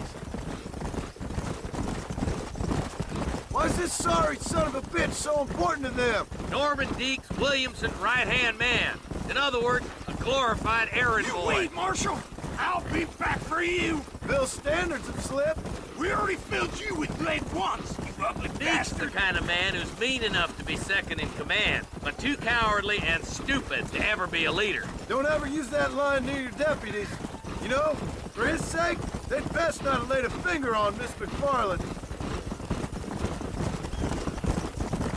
Why is this sorry son of a bitch so important to them? Norman Deek's Williamson's right-hand man. In other words, a glorified errand boy. Wait, Marshal! I'll be back for you! Bill's standards have slipped. We already filled you with lead once, you ugly Deke's bastard! the kind of man who's mean enough to be second in command, but too cowardly and stupid to ever be a leader. Don't ever use that line near your deputies. You know, for his sake, they'd best not have laid a finger on Miss McFarland.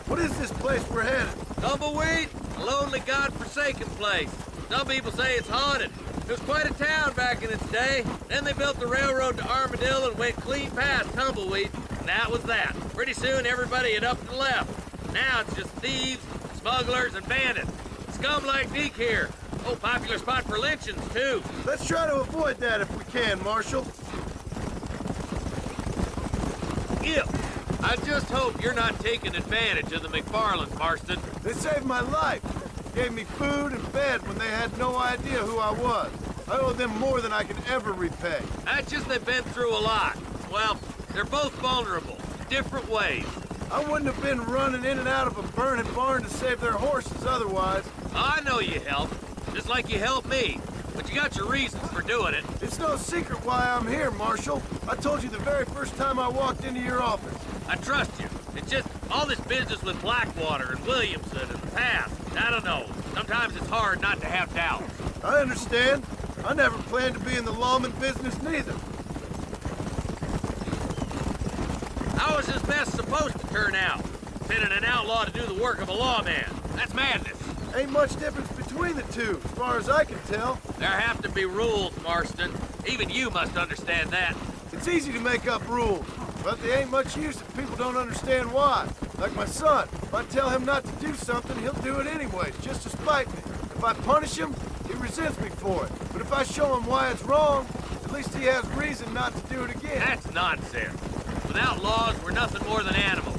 What is this place we're headed? Tumbleweed? A lonely, god-forsaken place. Some people say it's haunted. It was quite a town back in its day. Then they built the railroad to Armadillo and went clean past Tumbleweed. And that was that. Pretty soon, everybody had up and left. Now it's just thieves, smugglers, and bandits. Scum like Deke here. Oh, popular spot for lynchings, too. Let's try to avoid that if we can, Marshal. Yep. I just hope you're not taking advantage of the McFarlands, Marston. They saved my life. Gave me food and bed when they had no idea who I was. I owe them more than I can ever repay. That's just they've been through a lot. Well, they're both vulnerable, different ways. I wouldn't have been running in and out of a burning barn to save their horses otherwise. I know you helped, just like you helped me. But you got your reasons for doing it. It's no secret why I'm here, Marshal. I told you the very first time I walked into your office. I trust you. It's just all this business with Blackwater and Williamson and the past. I don't know. Sometimes it's hard not to have doubts. I understand. I never planned to be in the lawman business neither. How is this mess supposed to turn out? Pinning an outlaw to do the work of a lawman. That's madness. Ain't much difference between the two, as far as I can tell. There have to be rules, Marston. Even you must understand that. It's easy to make up rules, but they ain't much use if people don't understand why. Like my son. If I tell him not to do something, he'll do it anyways, just to spite me. If I punish him, he resents me for it. But if I show him why it's wrong, at least he has reason not to do it again. That's nonsense. Without laws, we're nothing more than animals.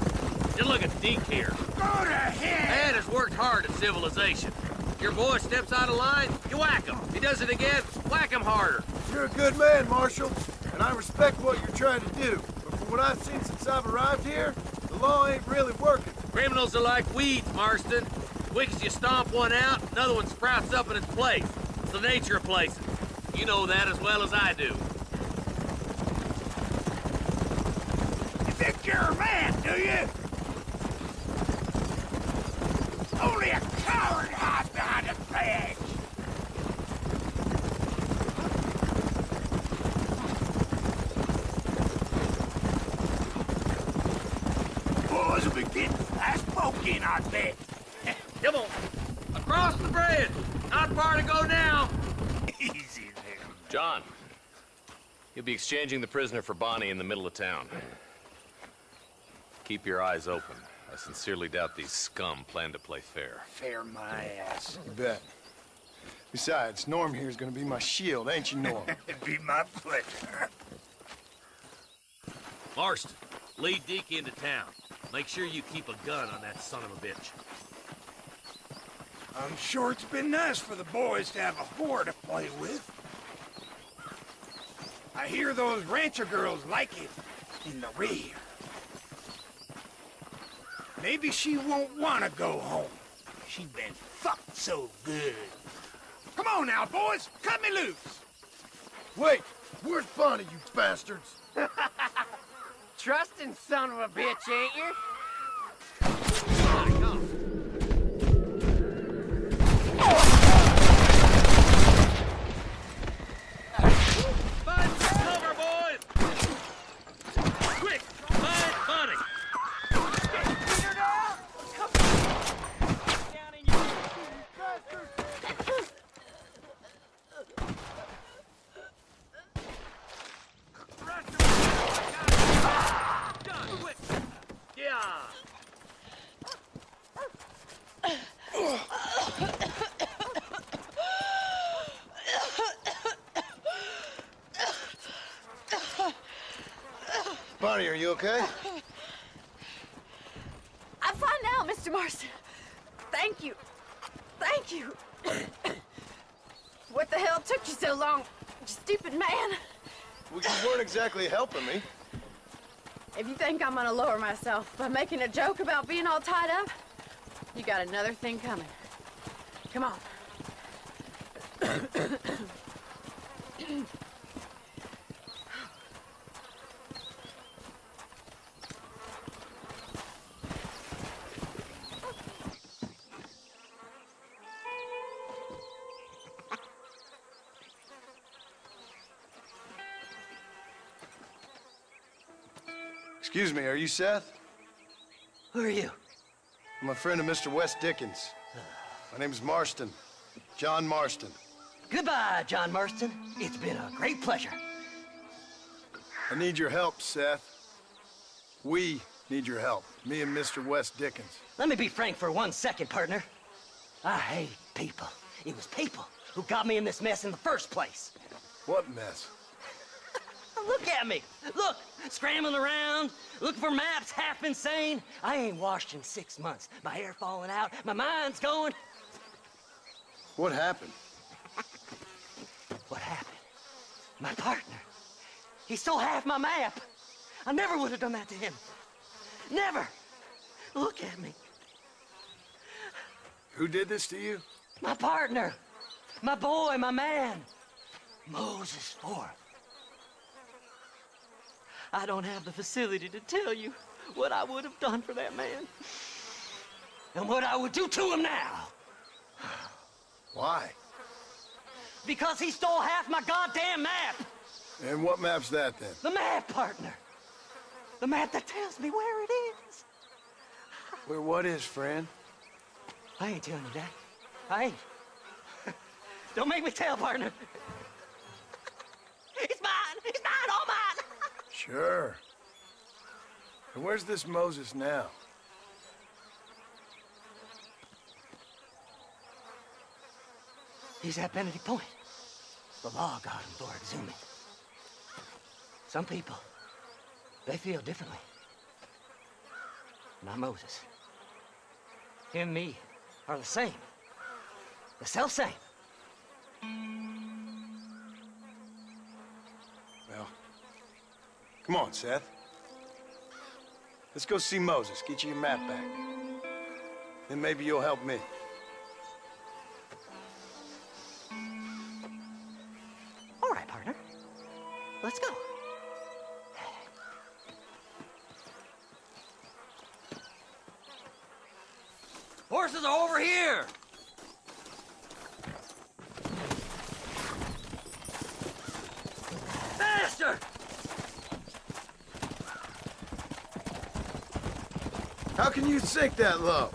Just look at Deke here. Go to hell! Dad has worked hard at civilization. Your boy steps out of line, you whack him. He does it again, whack him harder. You're a good man, Marshal, and I respect what you're trying to do. But from what I've seen since I've arrived here, the law ain't really working. Criminals are like weeds, Marston. Quick as you stomp one out, another one sprouts up in its place. It's the nature of places. You know that as well as I do. You think you're a man, do you? Only a coward hides behind a badge. Boys will be getting fast poking, I bet. Come on. Across the bridge. Not far to go now. Easy there. John, you'll be exchanging the prisoner for Bonnie in the middle of town. Keep your eyes open. I sincerely doubt these scum plan to play fair. Fair my ass. You bet. Besides, Norm here's gonna be my shield, ain't you, Norm? It'd be my pleasure. Marston, lead Deke into town. Make sure you keep a gun on that son of a bitch. I'm sure it's been nice for the boys to have a whore to play with. I hear those rancher girls like it in the rear. Maybe she won't want to go home. She's been fucked so good. Come on now, boys. Cut me loose. Wait, where's Bonnie, you bastards? Trusting son of a bitch, ain't you? Find some cover, boys! Quick, find Bonnie! Bonnie, are you okay? I'm fine now, Mr. Marston. Thank you. Thank you. What the hell took you so long, you stupid man? Well, you weren't exactly helping me. If you think I'm gonna lower myself by making a joke about being all tied up, you got another thing coming. Come on. Excuse me, are you Seth? Who are you? I'm a friend of Mr. Wes Dickens. My name's Marston. John Marston. Goodbye, John Marston. It's been a great pleasure. I need your help, Seth. We need your help. Me and Mr. Wes Dickens. Let me be frank for 1 second, partner. I hate people. It was people who got me in this mess in the first place. What mess? Look at me. Look, scrambling around, looking for maps, half insane. I ain't washed in 6 months. My hair falling out, my mind's going. What happened? What happened? My partner. He stole half my map. I never would have done that to him. Never. Look at me. Who did this to you? My partner. My boy, my man. Moses Forth. I don't have the facility to tell you what I would have done for that man. And what I would do to him now. Why? Because he stole half my goddamn map. And what map's that, then? The map, partner. The map that tells me where it is. Where what is, friend? I ain't telling you that. I ain't. Don't make me tell, partner. It's mine! It's mine! All mine! Sure. And where's this Moses now? He's at Benedict Point. The law got him for exhuming. Some people, they feel differently. Not Moses. Him and me are the same. The self-same. Well, come on, Seth. Let's go see Moses, get you your map back. Then maybe you'll help me. All right, partner. Let's go. Horses are over here! Faster! How can you sink that low?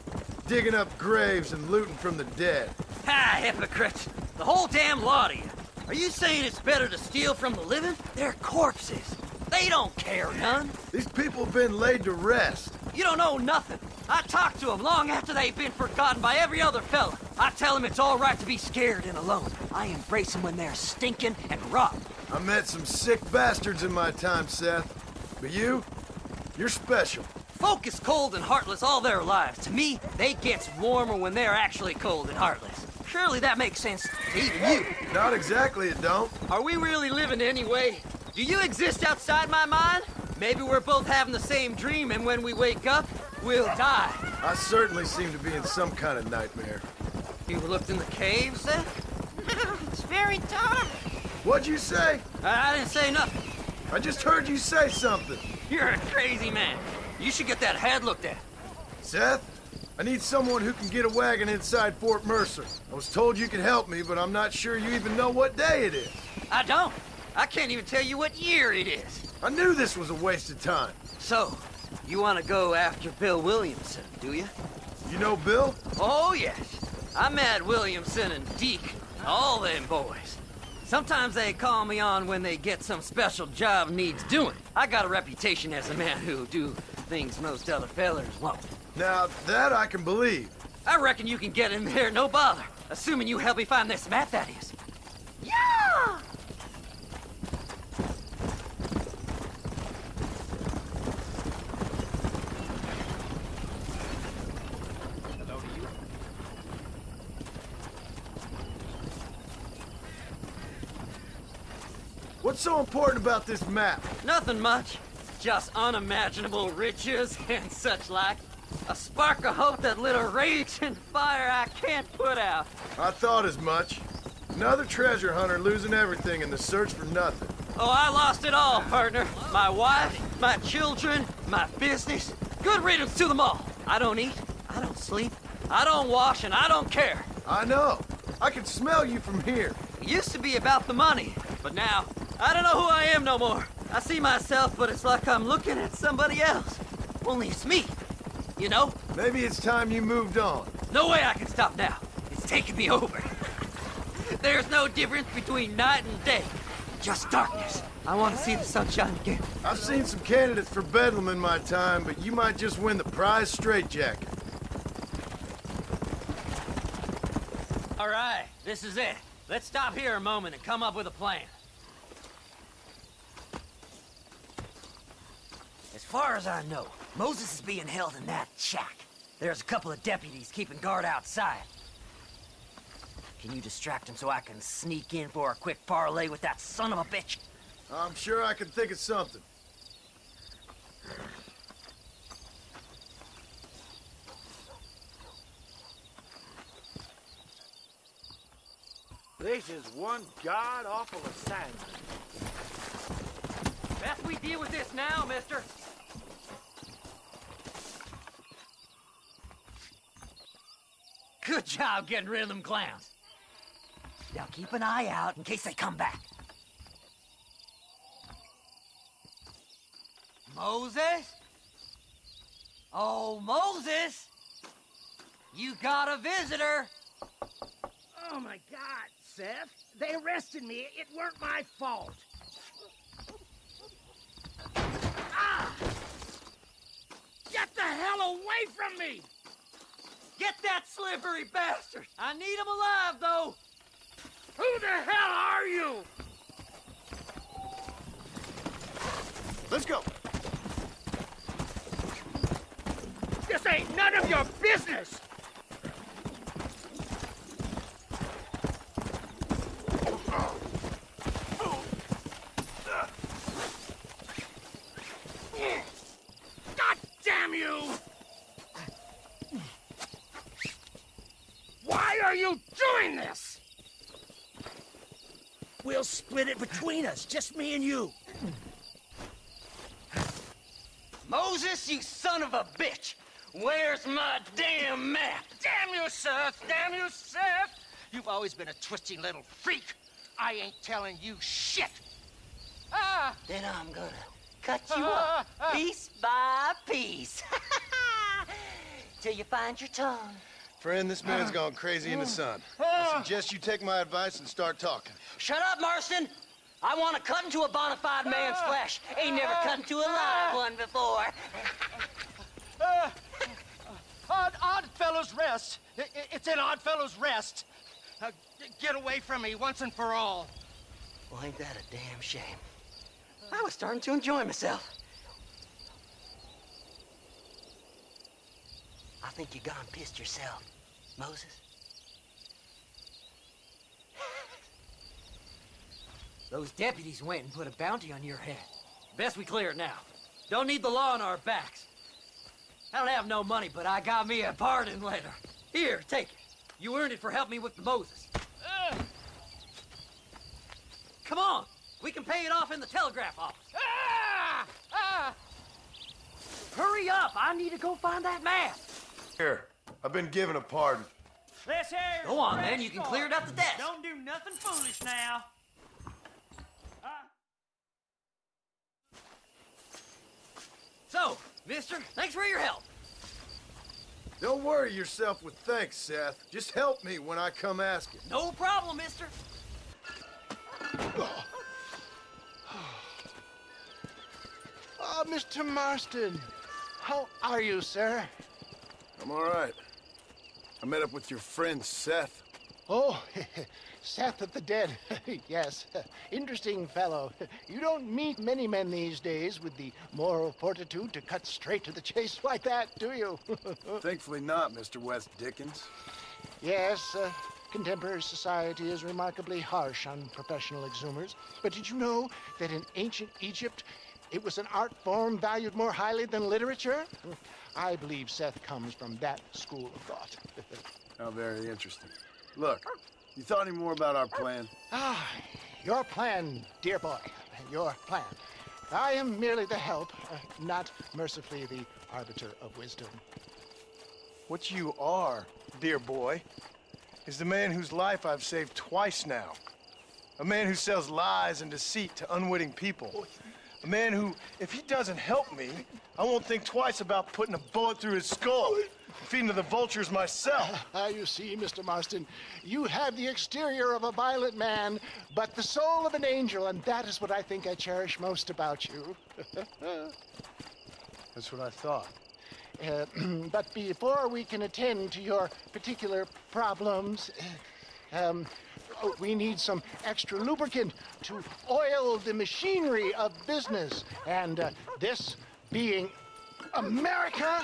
Digging up graves and looting from the dead. Ha, hypocrites! The whole damn lot of you. Are you saying it's better to steal from the living? They're corpses. They don't care none. These people have been laid to rest. You don't know nothing. I talk to them long after they've been forgotten by every other fella. I tell them it's all right to be scared and alone. I embrace them when they're stinking and rotten. I met some sick bastards in my time, Seth. But you're special. Folk is cold and heartless all their lives. To me, they gets warmer when they're actually cold and heartless. Surely that makes sense to even you. Not exactly, it don't. Are we really living anyway? Do you exist outside my mind? Maybe we're both having the same dream, and when we wake up, we'll die. I certainly seem to be in some kind of nightmare. You looked in the caves, then? It's very dark. What'd you say? I didn't say nothing. I just heard you say something. You're a crazy man. You should get that head looked at. Seth, I need someone who can get a wagon inside Fort Mercer. I was told you could help me, but I'm not sure you even know what day it is. I don't. I can't even tell you what year it is. I knew this was a waste of time. So, you want to go after Bill Williamson, do you? You know Bill? Oh, yes. I met Williamson and Deke, all them boys. Sometimes they call me on when they get some special job needs doing. I got a reputation as a man who'll do things most other fellers won't. Now, that I can believe. I reckon you can get in there, no bother. Assuming you help me find this map, that is. Yeah! What's so important about this map? Nothing much. Just unimaginable riches and such like. A spark of hope that lit a raging fire I can't put out. I thought as much. Another treasure hunter losing everything in the search for nothing. Oh, I lost it all, partner. My wife, my children, my business. Good riddance to them all. I don't eat, I don't sleep, I don't wash, and I don't care. I know. I can smell you from here. It used to be about the money, but now, I don't know who I am no more. I see myself, but it's like I'm looking at somebody else. Only it's me, you know? Maybe it's time you moved on. No way I can stop now. It's taking me over. There's no difference between night and day. Just darkness. I want to see the sunshine again. I've seen some candidates for Bedlam in my time, but you might just win the prize straitjacket. All right, this is it. Let's stop here a moment and come up with a plan. As far as I know, Moses is being held in that shack. There's a couple of deputies keeping guard outside. Can you distract him so I can sneak in for a quick parlay with that son of a bitch? I'm sure I can think of something. This is one god-awful assignment. Best we deal with this now, mister. Good job getting rid of them clowns. Now keep an eye out in case they come back. Moses? Oh, Moses! You got a visitor! Oh my God, Seth. They arrested me. It weren't my fault. Ah! Get the hell away from me! Get that slippery bastard! I need him alive, though! Who the hell are you? Let's go. This ain't none of your business! God damn you! Why are you doing this? We'll split it between us, just me and you. Moses, you son of a bitch! Where's my damn map? Damn you, Seth! Damn you, Seth! You've always been a twisty little freak. I ain't telling you shit. Ah! Then I'm gonna cut you up piece by piece. Till you find your tongue. Friend, this man's gone crazy in the sun. I suggest you take my advice and start talking. Shut up, Marston! I want to cut into a bona fide man's flesh. Ain't never cut into a live one before. Odd Fellow's Rest. It's in Odd Fellow's Rest. Get away from me once and for all. Well, ain't that a damn shame? I was starting to enjoy myself. I think you gone pissed yourself, Moses. Those deputies went and put a bounty on your head. Best we clear it now. Don't need the law on our backs. I don't have no money, but I got me a pardon letter. Here, take it. You earned it for helping me with the Moses. Come on. We can pay it off in the telegraph office. Hurry up. I need to go find that map. Here, I've been given a pardon. This here. Go on, then. You can clear it up the desk. Don't do nothing foolish now. So, mister, thanks for your help. Don't worry yourself with thanks, Seth. Just help me when I come asking. No problem, mister. Oh, Mr. Marston. How are you, sir? I'm all right. I met up with your friend, Seth. Oh, Seth of the Dead. Yes, interesting fellow. You don't meet many men these days with the moral fortitude to cut straight to the chase like that, do you? Thankfully not, Mr. West Dickens. Yes, contemporary society is remarkably harsh on professional exhumers. But did you know that in ancient Egypt, it was an art form valued more highly than literature? I believe Seth comes from that school of thought. How very interesting. Look, You thought any more about our plan? Ah, your plan, dear boy. Your plan. I am merely the help, not mercifully the arbiter of wisdom. What you are, dear boy, is the man whose life I've saved twice now. A man who sells lies and deceit to unwitting people. A man who, if he doesn't help me, I won't think twice about putting a bullet through his skull and feeding to the vultures myself. You see, Mr. Marston, you have the exterior of a violent man, but the soul of an angel, and that is what I think I cherish most about you. That's what I thought. But before we can attend to your particular problems, we need some extra lubricant to oil the machinery of business. And this being America,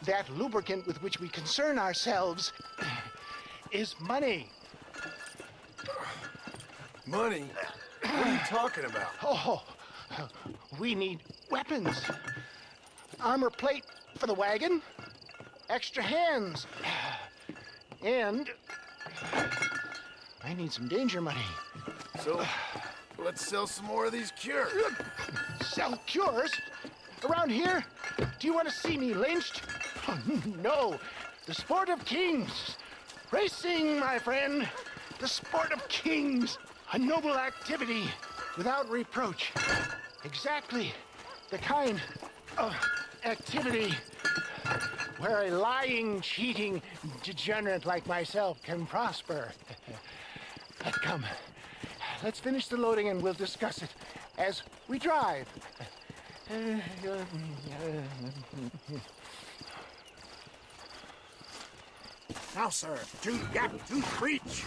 that lubricant with which we concern ourselves is money. Money? What are you talking about? Oh, we need weapons. Armor plate for the wagon, extra hands, and I need some danger money. So, let's sell some more of these cures. Sell cures? Around here? Do you want to see me lynched? Oh, no. The sport of kings. Racing, my friend. The sport of kings. A noble activity without reproach. Exactly the kind of activity where a lying, cheating degenerate like myself can prosper. But come, let's finish the loading and we'll discuss it as we drive. Now, sir, to gap to breach.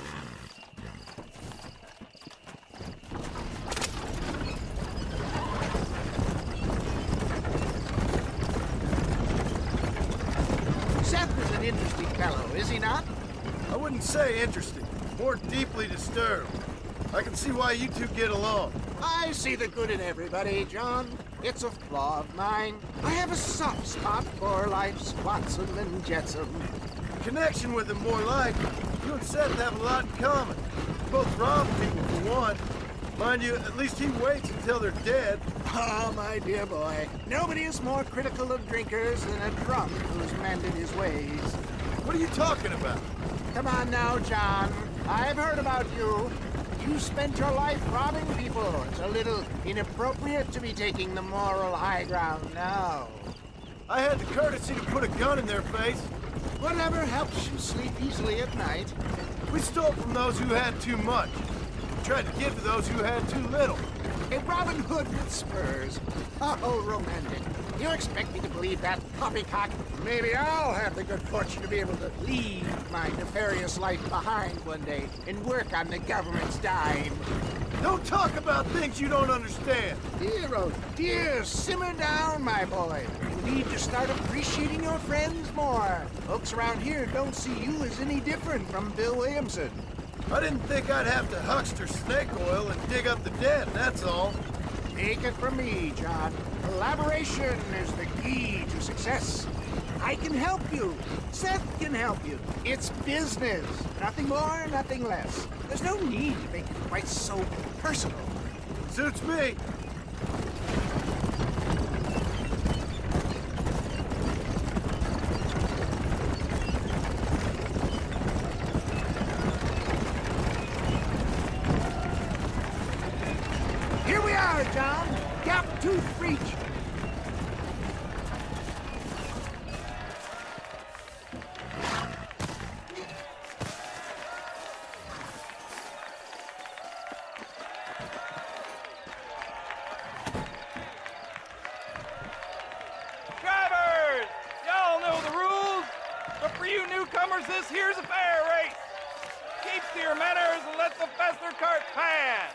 Seth is an interesting fellow, is he not? I wouldn't say interesting, more deeply disturbed. I can see why you two get along. I see the good in everybody, John. It's a flaw of mine. I have a soft spot for life's flotsam and jetsam. Connection with him more like. You and Seth have a lot in common. You both rob people for one. Mind you, at least he waits until they're dead. Oh, my dear boy. Nobody is more critical of drinkers than a drunk who's mended his ways. What are you talking about? Come on now, John. I've heard about you. You spent your life robbing people. It's a little inappropriate to be taking the moral high ground now. I had the courtesy to put a gun in their face. Whatever helps you sleep easily at night. We stole from those who had too much. We tried to give to those who had too little. A Robin Hood with spurs. Oh, romantic. You expect me to believe that poppycock? Maybe I'll have the good fortune to be able to leave my nefarious life behind one day and work on the government's dime. Don't talk about things you don't understand. Dear, oh dear, simmer down, my boy. You need to start appreciating your friends more. Folks around here don't see you as any different from Bill Williamson. I didn't think I'd have to huckster snake oil and dig up the dead, that's all. Take it from me, John. Collaboration is the key to success. I can help you. Seth can help you. It's business. Nothing more, nothing less. There's no need to make it quite so personal. Suits me. Here we are, John. Gap tooth breach. Drivers! Y'all know the rules, but for you newcomers, this here's a fair race. Keep to your manners and let the faster cart pass.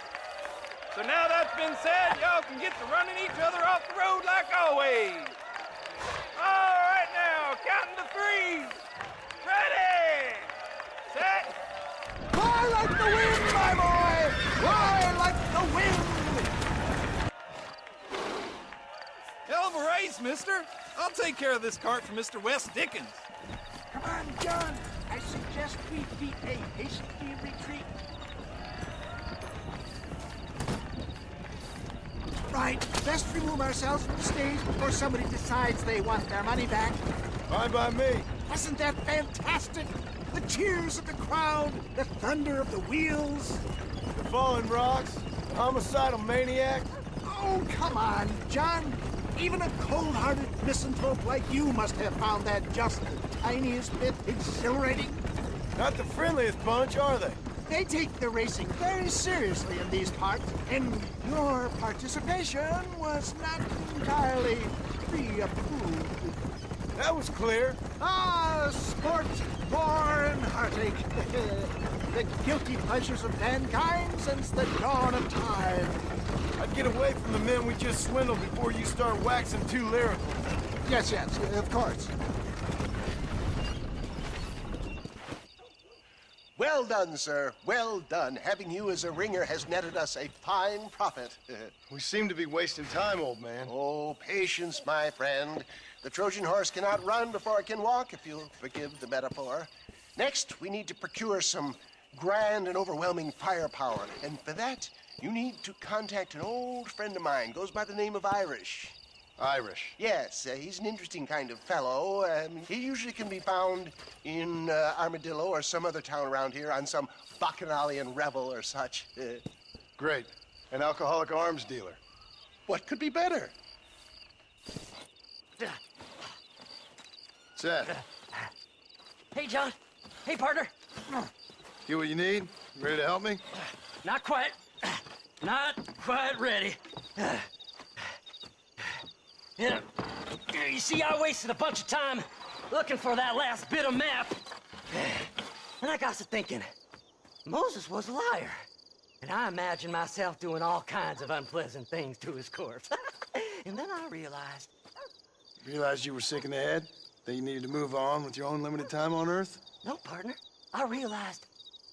So now that's been said, y'all can get to running each other off the road like always. All right now, counting to three. Ready, set. Fly like the wind, my boy! Fly like the wind! Hell of a race, mister. I'll take care of this cart for Mr. West Dickens. Come on, John. I see suggest we beat a hasty retreat. Right, best remove ourselves from the stage before somebody decides they want their money back. Fine by me. Wasn't that fantastic? The cheers of the crowd, the thunder of the wheels. The fallen rocks, homicidal maniacs. Oh, come on, John. Even a cold-hearted misanthrope like you must have found that just the tiniest bit exhilarating. Not the friendliest bunch, are they? They take the racing very seriously in these parts, and your participation was not entirely pre-approved. That was clear. Ah, sport, gore, and heartache. The guilty pleasures of mankind since the dawn of time. I'd get away from the men we just swindled before you start waxing too lyrical. Yes, of course. Well done, sir. Well done. Having you as a ringer has netted us a fine profit. We seem to be wasting time, old man. Oh, patience, my friend. The Trojan horse cannot run before it can walk, if you'll forgive the metaphor. Next, we need to procure some grand and overwhelming firepower. And for that, you need to contact an old friend of mine. Goes by the name of Irish. Irish? Yes, he's an interesting kind of fellow. He usually can be found in Armadillo or some other town around here on some bacchanalian revel or such. Great. An alcoholic arms dealer. What could be better? Seth. Hey, John. Hey, partner. Get what you need? Ready to help me? Not quite. Not quite ready. You see, I wasted a bunch of time looking for that last bit of map. And I got to thinking, Moses was a liar. And I imagined myself doing all kinds of unpleasant things to his corpse. And then I realized... Realized you were sick in the head? That you needed to move on with your own limited time on Earth? No, partner. I realized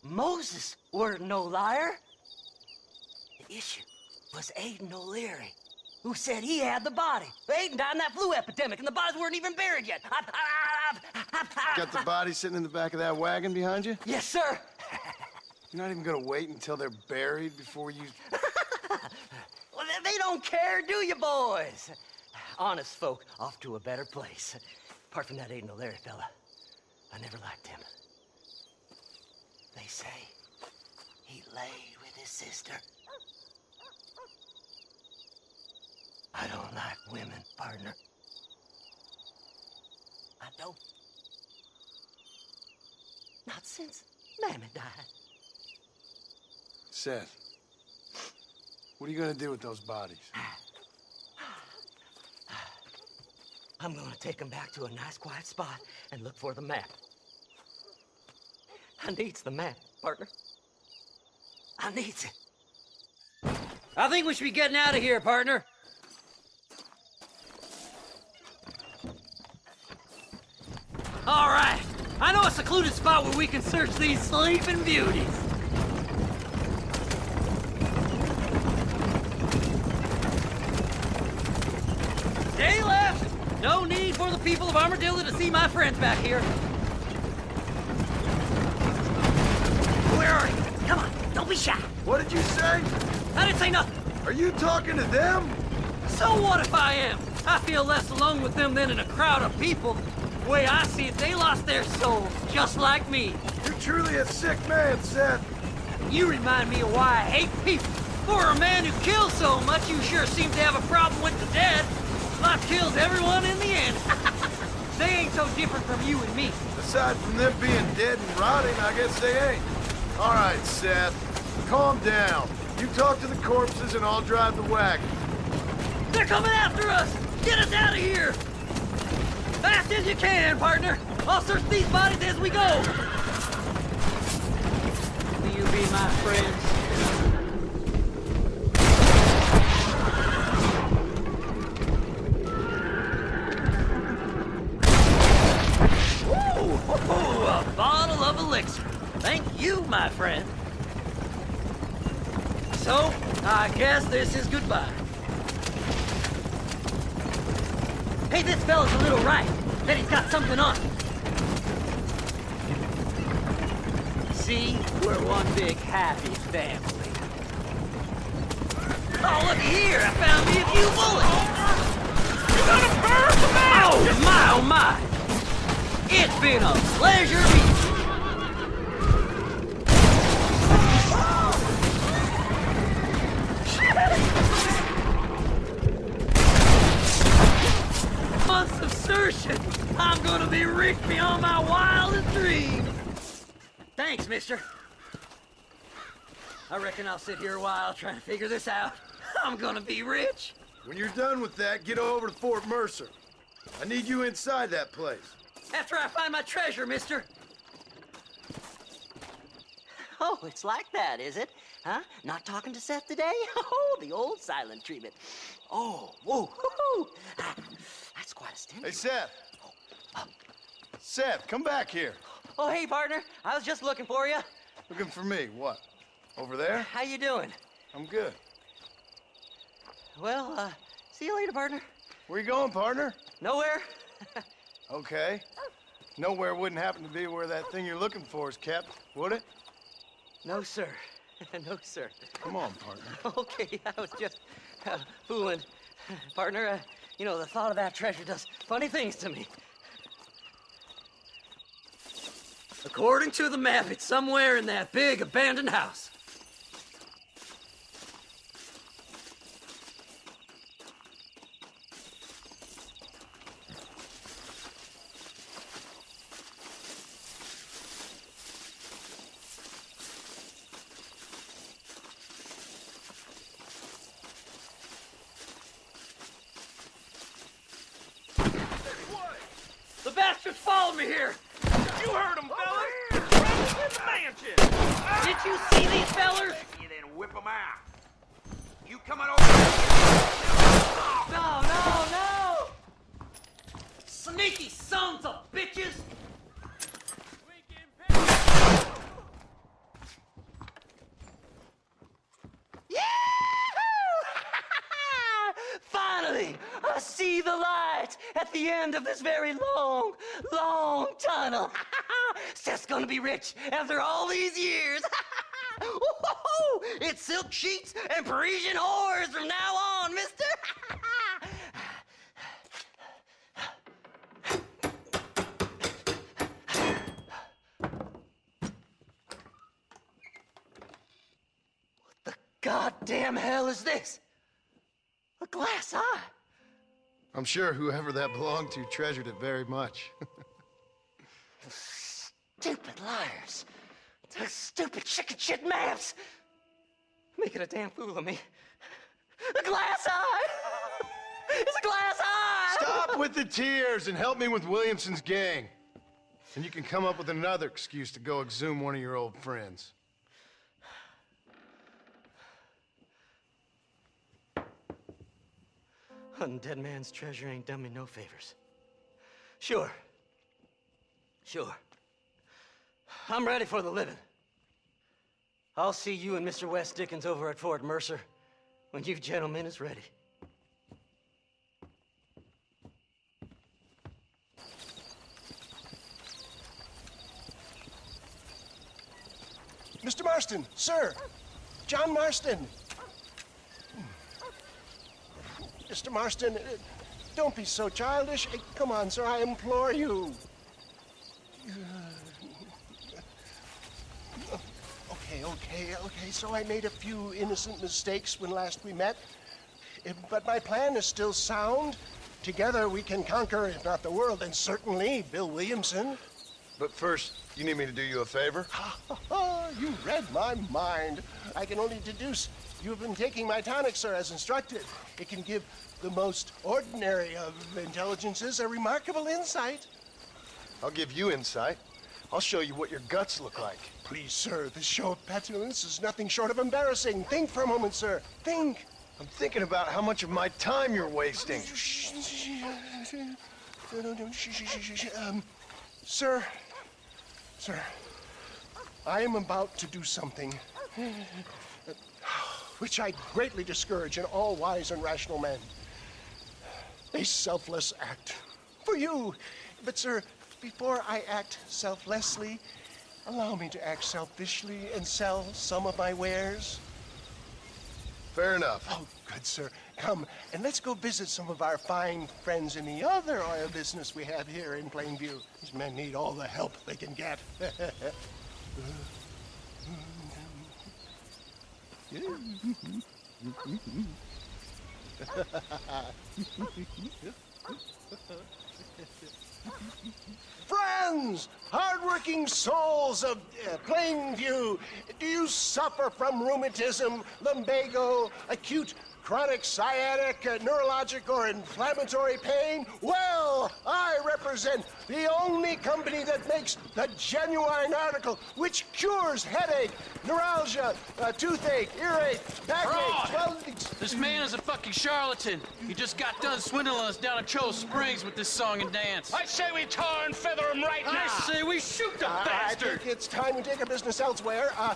Moses weren't no liar. The issue was Aiden O'Leary, who said he had the body. Aiden died in that flu epidemic, and the bodies weren't even buried yet. Got the body sitting in the back of that wagon behind you? Yes, sir. You're not even gonna wait until they're buried before you... Well, they don't care, do you, boys? Honest folk off to a better place. Apart from that Aiden O'Leary fella, I never liked him. They say he laid with his sister. I don't like women, partner. I don't. Not since Mammy died. Seth, what are you gonna do with those bodies? I'm gonna take them back to a nice quiet spot and look for the map. I needs the map, partner. I needs it. I think we should be getting out of here, partner. All right. I know a secluded spot where we can search these sleeping beauties. Stay left. No need for the people of Armadillo to see my friends back here. Where are you? Come on, don't be shy. What did you say? I didn't say nothing. Are you talking to them? So what if I am? I feel less alone with them than in a crowd of people. The way I see it, they lost their souls, just like me. You're truly a sick man, Seth. You remind me of why I hate people. For a man who kills so much, you sure seem to have a problem with the dead. Life kills everyone in the end. They ain't so different from you and me. Aside from them being dead and rotting, I guess they ain't. All right, Seth. Calm down. You talk to the corpses and I'll drive the wagon. They're coming after us! Get us out of here! Fast as you can, partner! I'll search these bodies as we go! Will you be my friends? Ooh, a bottle of elixir. Thank you, my friend. So, I guess this is goodbye. Hey, this fella's a little right. Bet he's got something on. See? We're one big happy family. Oh, look here! I found me a few bullets! You're gonna burn the man! Oh my! It's been a pleasure meeting you. Months of searching, I'm gonna be rich beyond my wildest dreams. Thanks, mister. I reckon I'll sit here a while trying to figure this out. I'm gonna be rich. When you're done with that, get over to Fort Mercer. I need you inside that place. After I find my treasure, mister. Oh, it's like that, is it? Huh? Not talking to Seth today? Oh, the old silent treatment. Oh, whoa, hoo-hoo. That's quite a stimulus. Hey, Seth. Seth, come back here. Oh, hey, partner. I was just looking for you. Looking for me? What? Over there? How you doing? I'm good. Well, see you later, partner. Where you going, partner? Nowhere. Okay. Nowhere wouldn't happen to be where that thing you're looking for is kept, would it? No, sir. No, sir. Come on, partner. Okay, I was just fooling. Partner, you know, the thought of that treasure does funny things to me. According to the map, it's somewhere in that big abandoned house. The bastards followed me here! You heard them, fellas! In the mansion! Did you see these fellers? You then whip them out. You coming over here? No! Sneaky sons of bitches! Finally, I see the light at the end of this very long, long tunnel. Seth's gonna be rich after all these years. It's silk sheets and Parisian whores from now on, mister. What the goddamn hell is this? A glass eye. I'm sure whoever that belonged to treasured it very much. Stupid liars. Those stupid chicken shit maps. Making a damn fool of me. A glass eye! It's a glass eye! Stop with the tears and help me with Williamson's gang. And you can come up with another excuse to go exhume one of your old friends. Undead man's treasure ain't done me no favors. Sure. I'm ready for the living. I'll see you and Mr. West Dickens over at Fort Mercer when you gentlemen is ready. Mr. Marston, sir. John Marston. Mr. Marston, don't be so childish. Come on, sir, I implore you. Okay, so I made a few innocent mistakes when last we met. But my plan is still sound. Together we can conquer, if not the world, then certainly Bill Williamson. But first, you need me to do you a favor? You read my mind. I can only deduce you've been taking my tonic, sir, as instructed. It can give the most ordinary of intelligences a remarkable insight. I'll give you insight. I'll show you what your guts look like. Please, sir, this show of petulance is nothing short of embarrassing. Think for a moment, sir. Think. I'm thinking about how much of my time you're wasting. Sir, I am about to do something which I greatly discourage in all wise and rational men. A selfless act for you. But, sir, before I act selflessly, allow me to act selfishly and sell some of my wares? Fair enough. Oh, good, sir. Come, and let's go visit some of our fine friends in the other oil business we have here in Plainview. These men need all the help they can get. Friends, hardworking souls of Plainview, do you suffer from rheumatism, lumbago, acute chronic sciatic, neurologic, or inflammatory pain? Well, I represent the only company that makes the genuine article which cures headache, neuralgia, toothache, earache, backache. Well, this man is a fucking charlatan. He just got done swindling us down at Cho Springs with this song and dance. I say we tar and feather him right now. I say we shoot the bastard. I think it's time we take our business elsewhere. I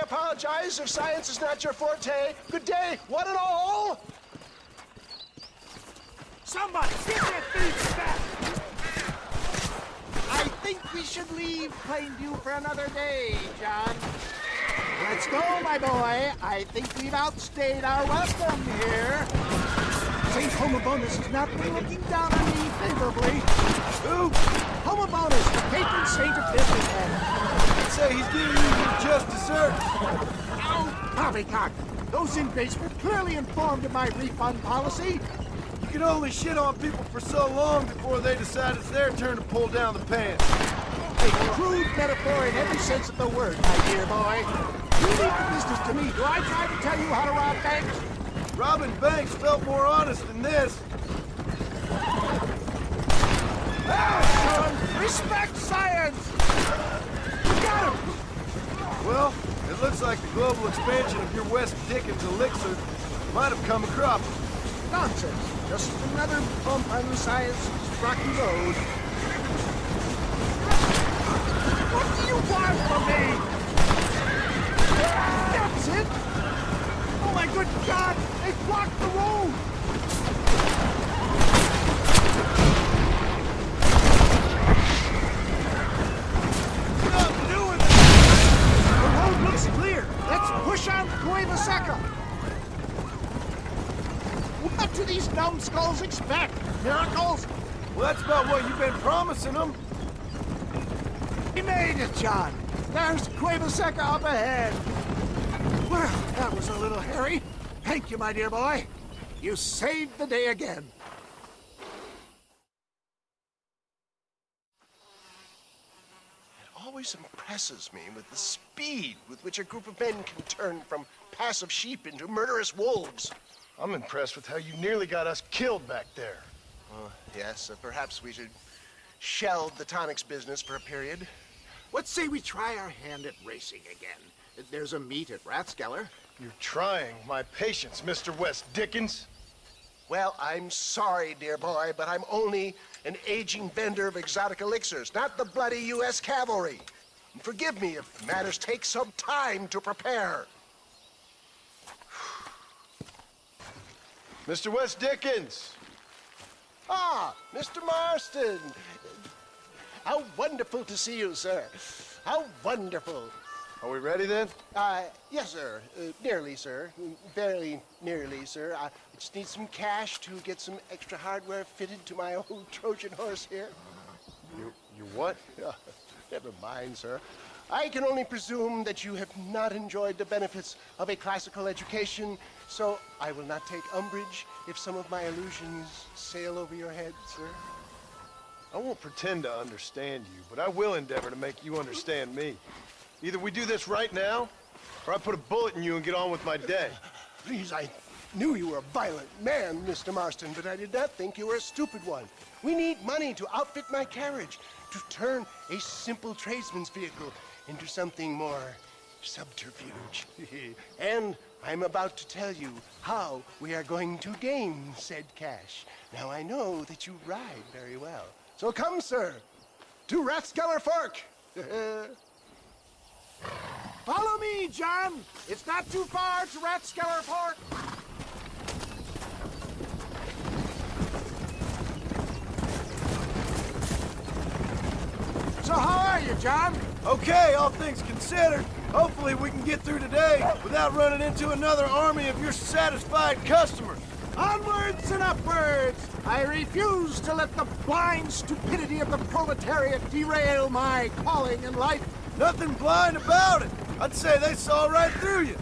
apologize if science is not your forte. Good day, one and all. Somebody, get that thief back! I think we should leave Plainview for another day, John. Let's go, my boy. I think we've outstayed our welcome here. St. Homobonus is not looking down on me favorably. Who? Homobonus, the patron saint of businessmen. I'd say he's giving you just dessert. Ow! Poppycock! Those inmates were clearly informed of my refund policy. You can only shit on people for so long before they decide it's their turn to pull down the pants. A crude metaphor in every sense of the word, my dear boy. You leave the business to me. Do I try to tell you how to rob banks? Robbing banks felt more honest than this. Ah, son! Respect science! You got him! Well, it looks like the global expansion of your West Dickens elixir might have come a crop. Nonsense. Just another bump on the science's rocky road. What do you want from me? That's it! Oh my good God! They blocked the road! What are you doing? The road looks clear. Let's push on Cueva Seca. What do these numbskulls expect? Miracles? Well, that's about what you've been promising them. We made it, John. There's Cueva Seca up ahead. Well, that was a little hairy. Thank you, my dear boy. You saved the day again. It always impresses me with the speed with which a group of men can turn from passive sheep into murderous wolves. I'm impressed with how you nearly got us killed back there. Yes, perhaps we should shelve the tonics business for a period. What say we try our hand at racing again? There's a meet at Rathskeller. You're trying my patience, Mr. West Dickens. Well, I'm sorry, dear boy, but I'm only an aging vendor of exotic elixirs, not the bloody U.S. cavalry. And forgive me if matters take some time to prepare. Mr. West Dickens! Ah, Mr. Marston! How wonderful to see you, sir. How wonderful. Are we ready then? Yes, sir. Nearly, sir. Very nearly, sir. I just need some cash to get some extra hardware fitted to my old Trojan horse here. You what? Never mind, sir. I can only presume that you have not enjoyed the benefits of a classical education, so I will not take umbrage if some of my allusions sail over your head, sir. I won't pretend to understand you, but I will endeavor to make you understand me. Either we do this right now, or I put a bullet in you and get on with my day. Please, I knew you were a violent man, Mr. Marston, but I did not think you were a stupid one. We need money to outfit my carriage, to turn a simple tradesman's vehicle into something more subterfuge. And I'm about to tell you how we are going to gain said cash. Now, I know that you ride very well. So come, sir, to Rathskeller Fork. Follow me, John. It's not too far to Rathskeller Fork. So how are you, John? Okay, all things considered, hopefully we can get through today without running into another army of your satisfied customers. Onwards and upwards! I refuse to let the blind stupidity of the proletariat derail my calling in life. Nothing blind about it. I'd say they saw right through you.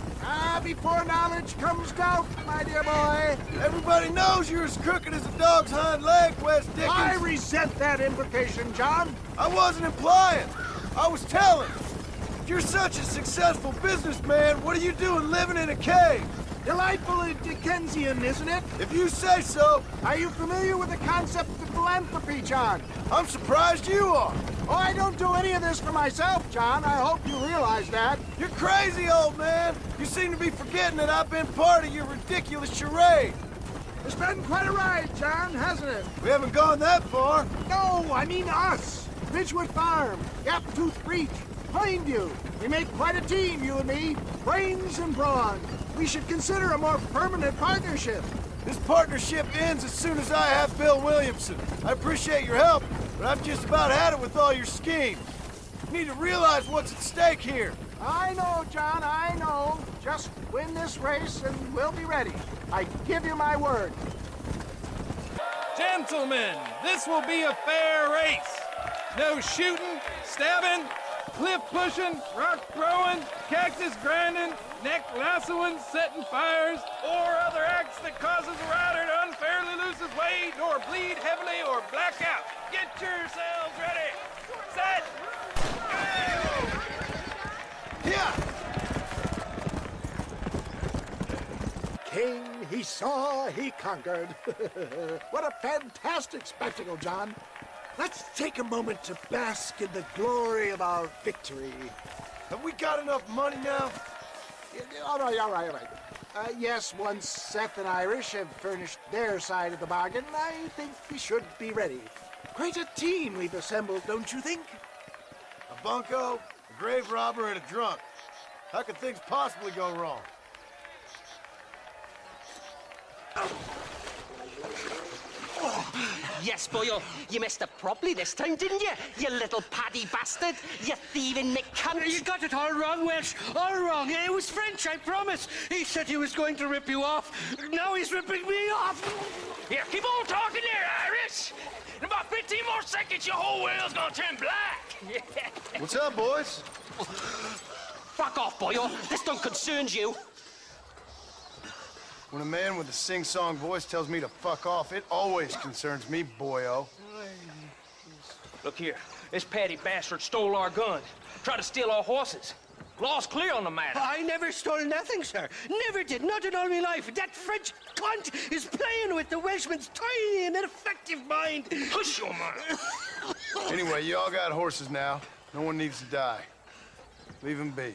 Before knowledge comes doubt, my dear boy. Everybody knows you're as crooked as a dog's hind leg, West Dickens. I resent that implication, John. I wasn't implying. I was telling. If you're such a successful businessman, what are you doing living in a cave? Delightfully Dickensian, isn't it? If you say so. Are you familiar with the concept of philanthropy, John? I'm surprised you are. Oh, I don't do any of this for myself, John. I hope you realize that. You're crazy, old man. You seem to be forgetting that I've been part of your ridiculous charade. It's been quite a ride, John, hasn't it? We haven't gone that far. No, I mean us. Ridgewood Farm, Gaptooth Breach, Plainview. We make quite a team, you and me. Brains and brawn. We should consider a more permanent partnership. This partnership ends as soon as I have Bill Williamson. I appreciate your help, but I've just about had it with all your schemes. You need to realize what's at stake here. I know, John, I know. Just win this race and we'll be ready. I give you my word. Gentlemen, this will be a fair race. No shooting, stabbing, cliff pushing, rock throwing, cactus grinding, neck lassoing, setting fires, or other acts that causes a rider to unfairly lose his way, nor bleed heavily or black out. Get yourselves ready. Set. Go! Yeah. King, he saw, he conquered. What a fantastic spectacle, John. Let's take a moment to bask in the glory of our victory. Have we got enough money now? All right. Yes, once Seth and Irish have furnished their side of the bargain, I think we should be ready. Quite a team we've assembled, don't you think? A bunco, a grave robber, and a drunk. How could things possibly go wrong? Yes, boyo, you messed up properly this time, didn't you? You little paddy bastard. You thieving Nick cunt. You got it all wrong, Welsh. All wrong. It was French, I promise. He said he was going to rip you off. Now he's ripping me off. Here, keep on talking there, Irish. In about 15 more seconds, your whole world's gonna turn black. What's up, boys? Fuck off, boyo. This don't concern you. When a man with a sing-song voice tells me to fuck off, it always concerns me, boyo. Look here, this Paddy bastard stole our guns, tried to steal our horses. Law's clear on the matter. I never stole nothing, sir. Never did, not in all my life. That French cunt is playing with the Welshman's tiny and ineffective mind. Hush your mouth. Anyway, you all got horses now. No one needs to die. Leave them be.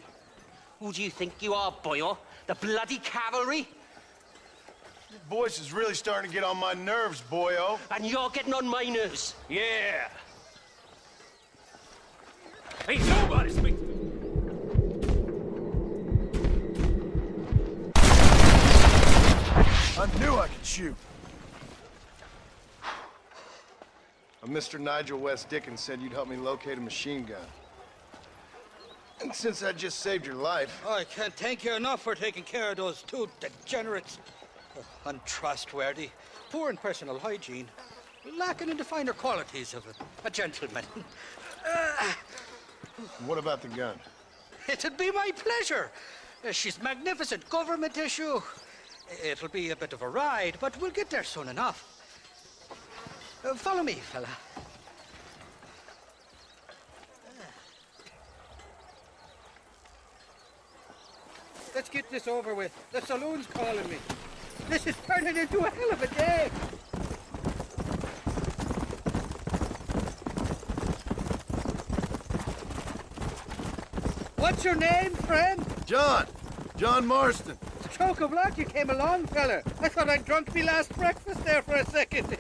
Who do you think you are, boyo? The bloody cavalry? Your voice is really starting to get on my nerves, boyo. And you're getting on my nerves. Yeah. Ain't nobody speak. I knew I could shoot. Mr. Nigel West Dickens said you'd help me locate a machine gun. And since I just saved your life... I can't thank you enough for taking care of those two degenerates. Untrustworthy, poor in personal hygiene, lacking in the finer qualities of a gentleman. What about the gun? It'd be my pleasure. She's magnificent, government issue. It'll be a bit of a ride, but we'll get there soon enough. Follow me, fella. Let's get this over with. The saloon's calling me. This is turning into a hell of a day. What's your name, friend? John. John Marston. Choke of luck you came along, fella. I thought I'd drunk me last breakfast there for a second.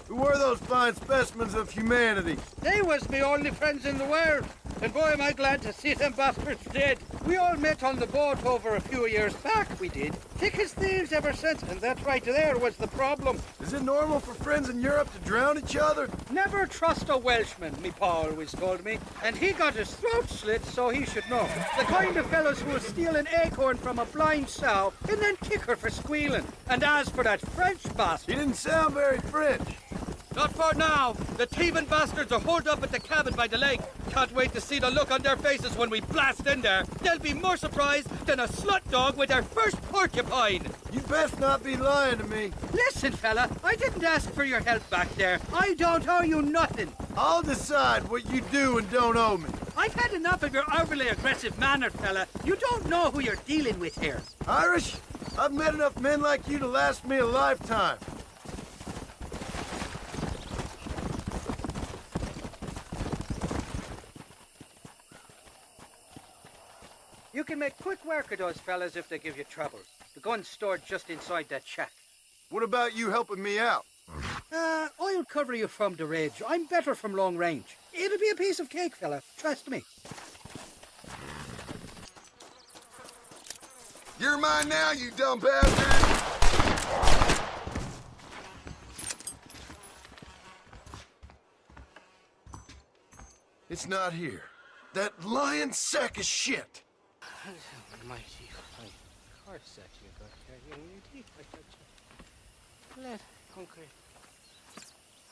Who were those fine specimens of humanity? They was me only friends in the world. And boy, am I glad to see them bastards dead. We all met on the boat over a few years back, we did. Thick as thieves ever since, and that right there was the problem. Is it normal for friends in Europe to drown each other? Never trust a Welshman, me pa always told me. And he got his throat slit, so he should know. The kind of fellows who will steal an acorn from a blind sow and then kick her for squealing. And as for that French bastard... He didn't sound very French. Not for now. The thieving bastards are holed up at the cabin by the lake. Can't wait to see the look on their faces when we blast in there. They'll be more surprised than a slut dog with their first porcupine. You best not be lying to me. Listen, fella, I didn't ask for your help back there. I don't owe you nothing. I'll decide what you do and don't owe me. I've had enough of your overly aggressive manner, fella. You don't know who you're dealing with here. Irish, I've met enough men like you to last me a lifetime. You can make quick work of those fellas if they give you trouble. The gun's stored just inside that shack. What about you helping me out? I'll cover you from the ridge. I'm better from long range. It'll be a piece of cake, fella. Trust me. You're mine now, you dumb bastard! It's not here. That lying sack of shit! Mighty horse that you got there, young lady. Let hungry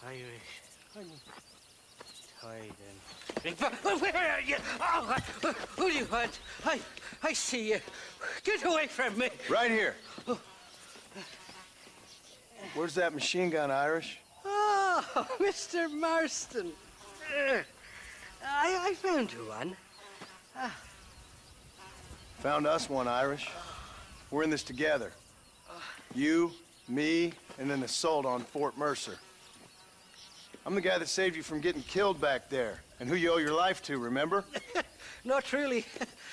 Irish honey tied and where are you? Oh, who do you want? I see you. Get away from me. Right here. Where's that machine gun, Irish? Oh, Mr. Marston. I found you one. Found us one, Irish. We're in this together. You, me, and an assault on Fort Mercer. I'm the guy that saved you from getting killed back there, and who you owe your life to, remember? Not really.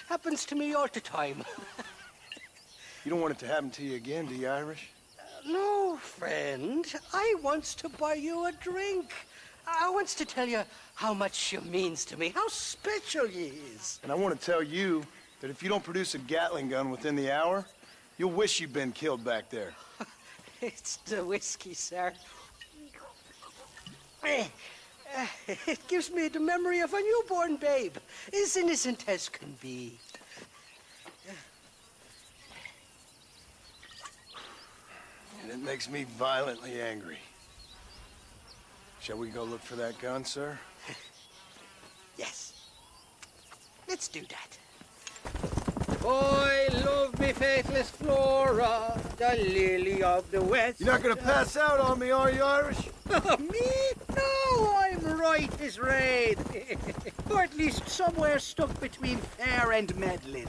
Happens to me all the time. You don't want it to happen to you again, do you, Irish? No, friend. I wants to buy you a drink. I wants to tell you how much you means to me, how special you is. And I want to tell you that if you don't produce a Gatling gun within the hour, you'll wish you'd been killed back there. It's the whiskey, sir. It gives me the memory of a newborn babe, as innocent as can be. And it makes me violently angry. Shall we go look for that gun, sir? Yes. Let's do that. Boy, love me faithless Flora, the lily of the west. You're not gonna pass out on me, are you, Irish? Me? No, I'm right as rain. Or at least somewhere stuck between fair and meddling.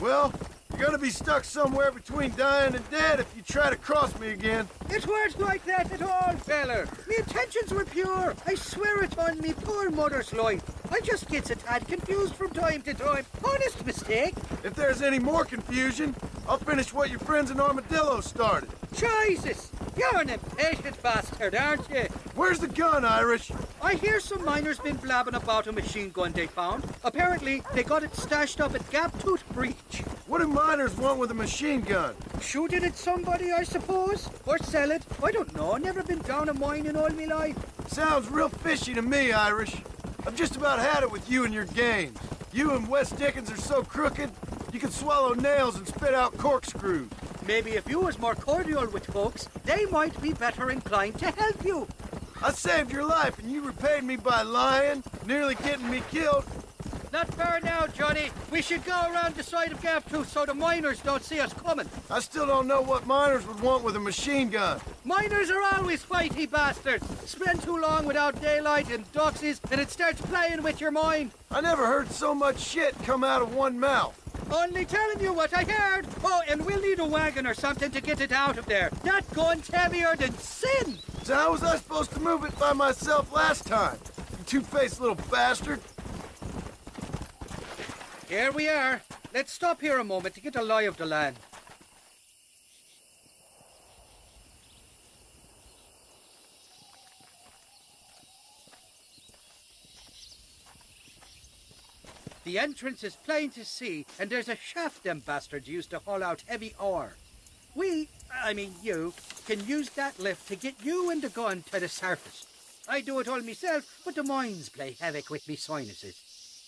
Well, you're gonna be stuck somewhere between dying and dead if you try to cross me again. It weren't like that at all, feller. Me intentions were pure. I swear it on me poor mother's life. I just gets a tad confused from time to time. Honest mistake. If there's any more confusion, I'll finish what your friends in Armadillo started. Jesus! You're an impatient bastard, aren't you? Where's the gun, Irish? I hear some miners been blabbing about a machine gun they found. Apparently, they got it stashed up at Gap-Tooth Breach. What do miners want with a machine gun? Shoot it at somebody, I suppose? Or sell it? I don't know. Never been down a mine in all my life. Sounds real fishy to me, Irish. I've just about had it with you and your games. You and Wes Dickens are so crooked, you can swallow nails and spit out corkscrews. Maybe if you was more cordial with folks, they might be better inclined to help you. I saved your life and you repaid me by lying, nearly getting me killed. Not fair now, Johnny. We should go around the side of Gap-Tooth so the miners don't see us coming. I still don't know what miners would want with a machine gun. Miners are always fighty bastards. Spend too long without daylight and doxies, and it starts playing with your mind. I never heard so much shit come out of one mouth. Only telling you what I heard. Oh, and we'll need a wagon or something to get it out of there. That gun's heavier than sin. So how was I supposed to move it by myself last time? You two-faced little bastard. Here we are. Let's stop here a moment to get a lie of the land. The entrance is plain to see, and there's a shaft them bastards used to haul out heavy ore. You, can use that lift to get you and the gun to the surface. I do it all myself, but the mines play havoc with me sinuses.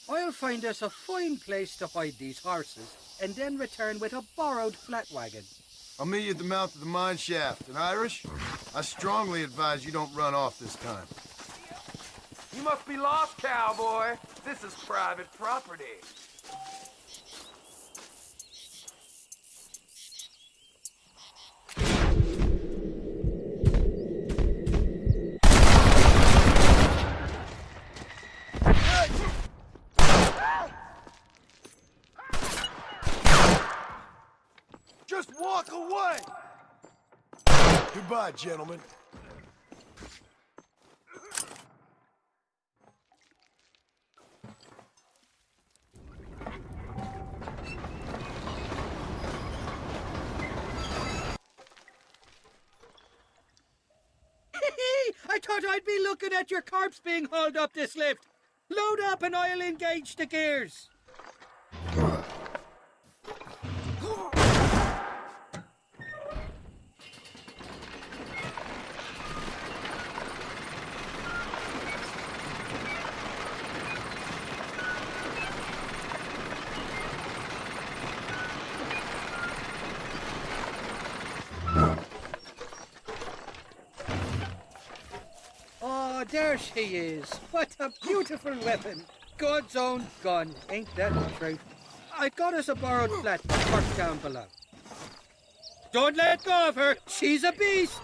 I'll find us a fine place to hide these horses, and then return with a borrowed flat wagon. I'll meet you at the mouth of the mine shaft. And Irish, I strongly advise you don't run off this time. You must be lost, cowboy. This is private property. Just walk away! Goodbye, gentlemen. I thought I'd be looking at your corpse being hauled up this lift. Load up and I'll engage the gears. There she is. What a beautiful weapon. God's own gun, ain't that the truth? I got us a borrowed flat parked down below. Don't let go of her. She's a beast.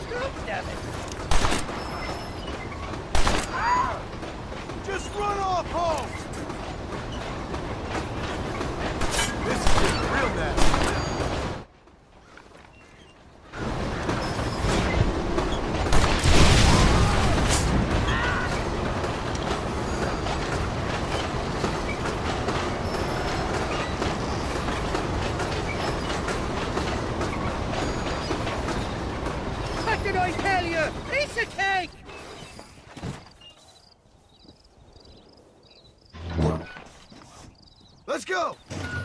Stop, damn it. Just run off home! This is getting real nasty. Piece of cake! Let's go!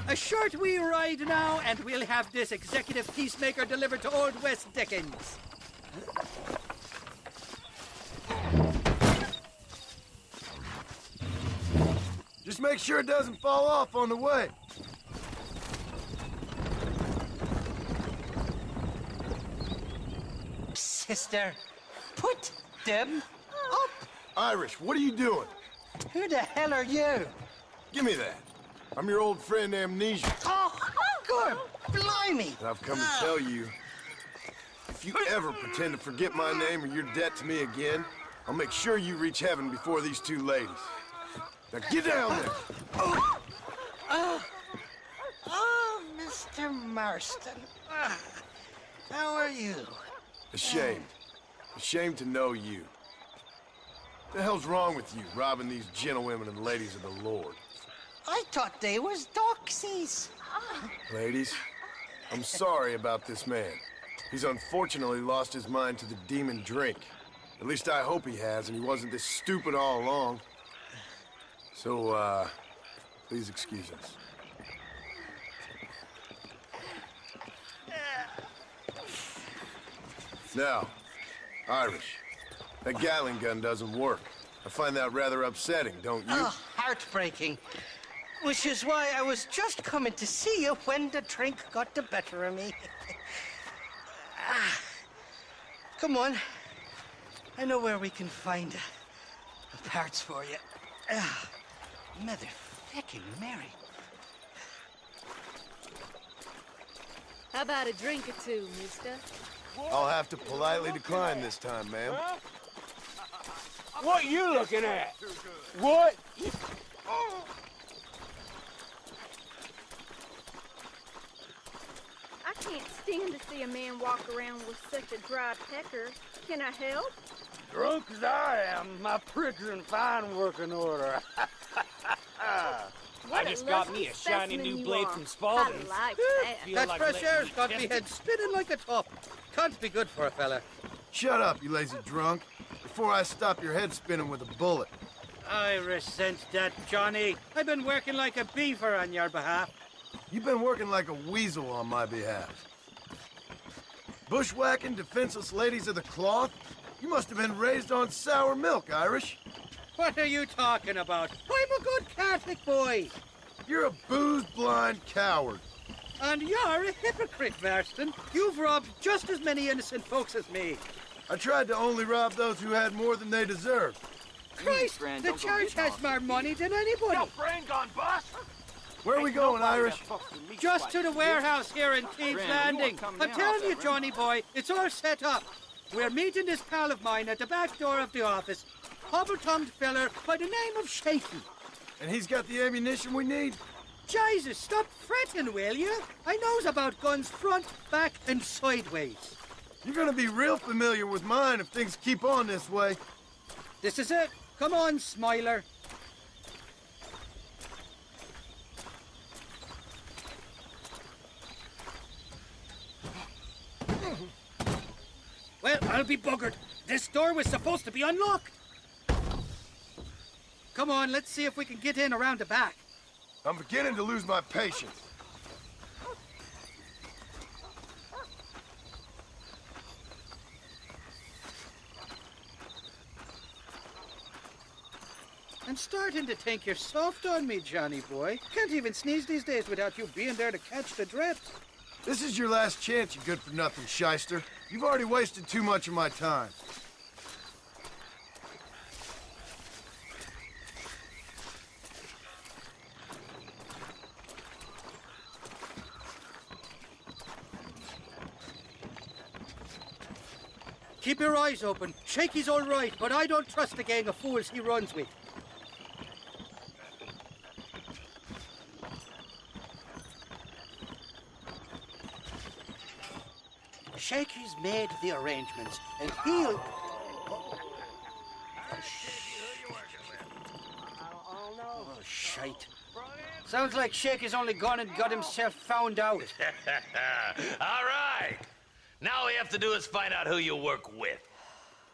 A short wee ride now, and we'll have this executive peacemaker delivered to Old West Dickens. Just make sure it doesn't fall off on the way. Sister, put them up. Irish, what are you doing? Who the hell are you? Give me that. I'm your old friend Amnesia. Oh, good. Blimey. And I've come to tell you, if you ever pretend to forget my name or your debt to me again, I'll make sure you reach heaven before these two ladies. Now get down there. Oh, Mr. Marston. How are you? Ashamed. Ashamed to know you. What the hell's wrong with you, robbing these gentlewomen and ladies of the Lord? I thought they was doxies. Ladies, I'm sorry about this man. He's unfortunately lost his mind to the demon drink. At least I hope he has, and he wasn't this stupid all along. So, please excuse us. Now, Irish, that Gatling gun doesn't work. I find that rather upsetting, don't you? Oh, heartbreaking. Which is why I was just coming to see you when the drink got the better of me. Come on. I know where we can find the parts for you. Mother-feckin' Mary. How about a drink or two, mister? I'll have to politely decline this time, ma'am. What you looking at? What? I can't stand to see a man walk around with such a dry pecker. Can I help? Drunk as I am, my pricks are in fine working order. What I just got me a shiny specimen new you blade are. from Spalding's. I like Feel That like fresh letting air's me got me test head spinning like a top. Can't be good for a fella. Shut up, you lazy drunk. before I stop your head spinning with a bullet. I resent that, Johnny. I've been working like a beaver on your behalf. You've been working like a weasel on my behalf. Bushwhacking defenseless ladies of the cloth? You must have been raised on sour milk, Irish. What are you talking about? I'm a good Catholic boy. You're a booze-blind coward. And you're a hypocrite, Marston. You've robbed just as many innocent folks as me. I tried to only rob those who had more than they deserved. Christ, the church has more money than anybody. Your friend gone bust? Where are we going, Irish? Just to the warehouse here in Thieves Landing. I'm telling you, Johnny boy, it's all set up. We're meeting this pal of mine at the back door of the office. Hobble-tongued feller by the name of Shaky. And he's got the ammunition we need? Jesus, stop fretting, will you? I knows about guns front, back, and sideways. You're gonna be real familiar with mine if things keep on this way. This is it. Come on, Smiler. Well, I'll be buggered. This door was supposed to be unlocked. Come on, let's see if we can get in around the back. I'm beginning to lose my patience. I'm starting to think you're soft on me, Johnny boy. Can't even sneeze these days without you being there to catch the drips. This is your last chance, you good-for-nothing shyster. You've already wasted too much of my time. Keep your eyes open. Shaky's all right, but I don't trust the gang of fools he runs with. Shaky's made the arrangements, and he'll... Oh, shite. Sounds like Shaky's only gone and got himself found out. All right. Now all we have to do is find out who you work with.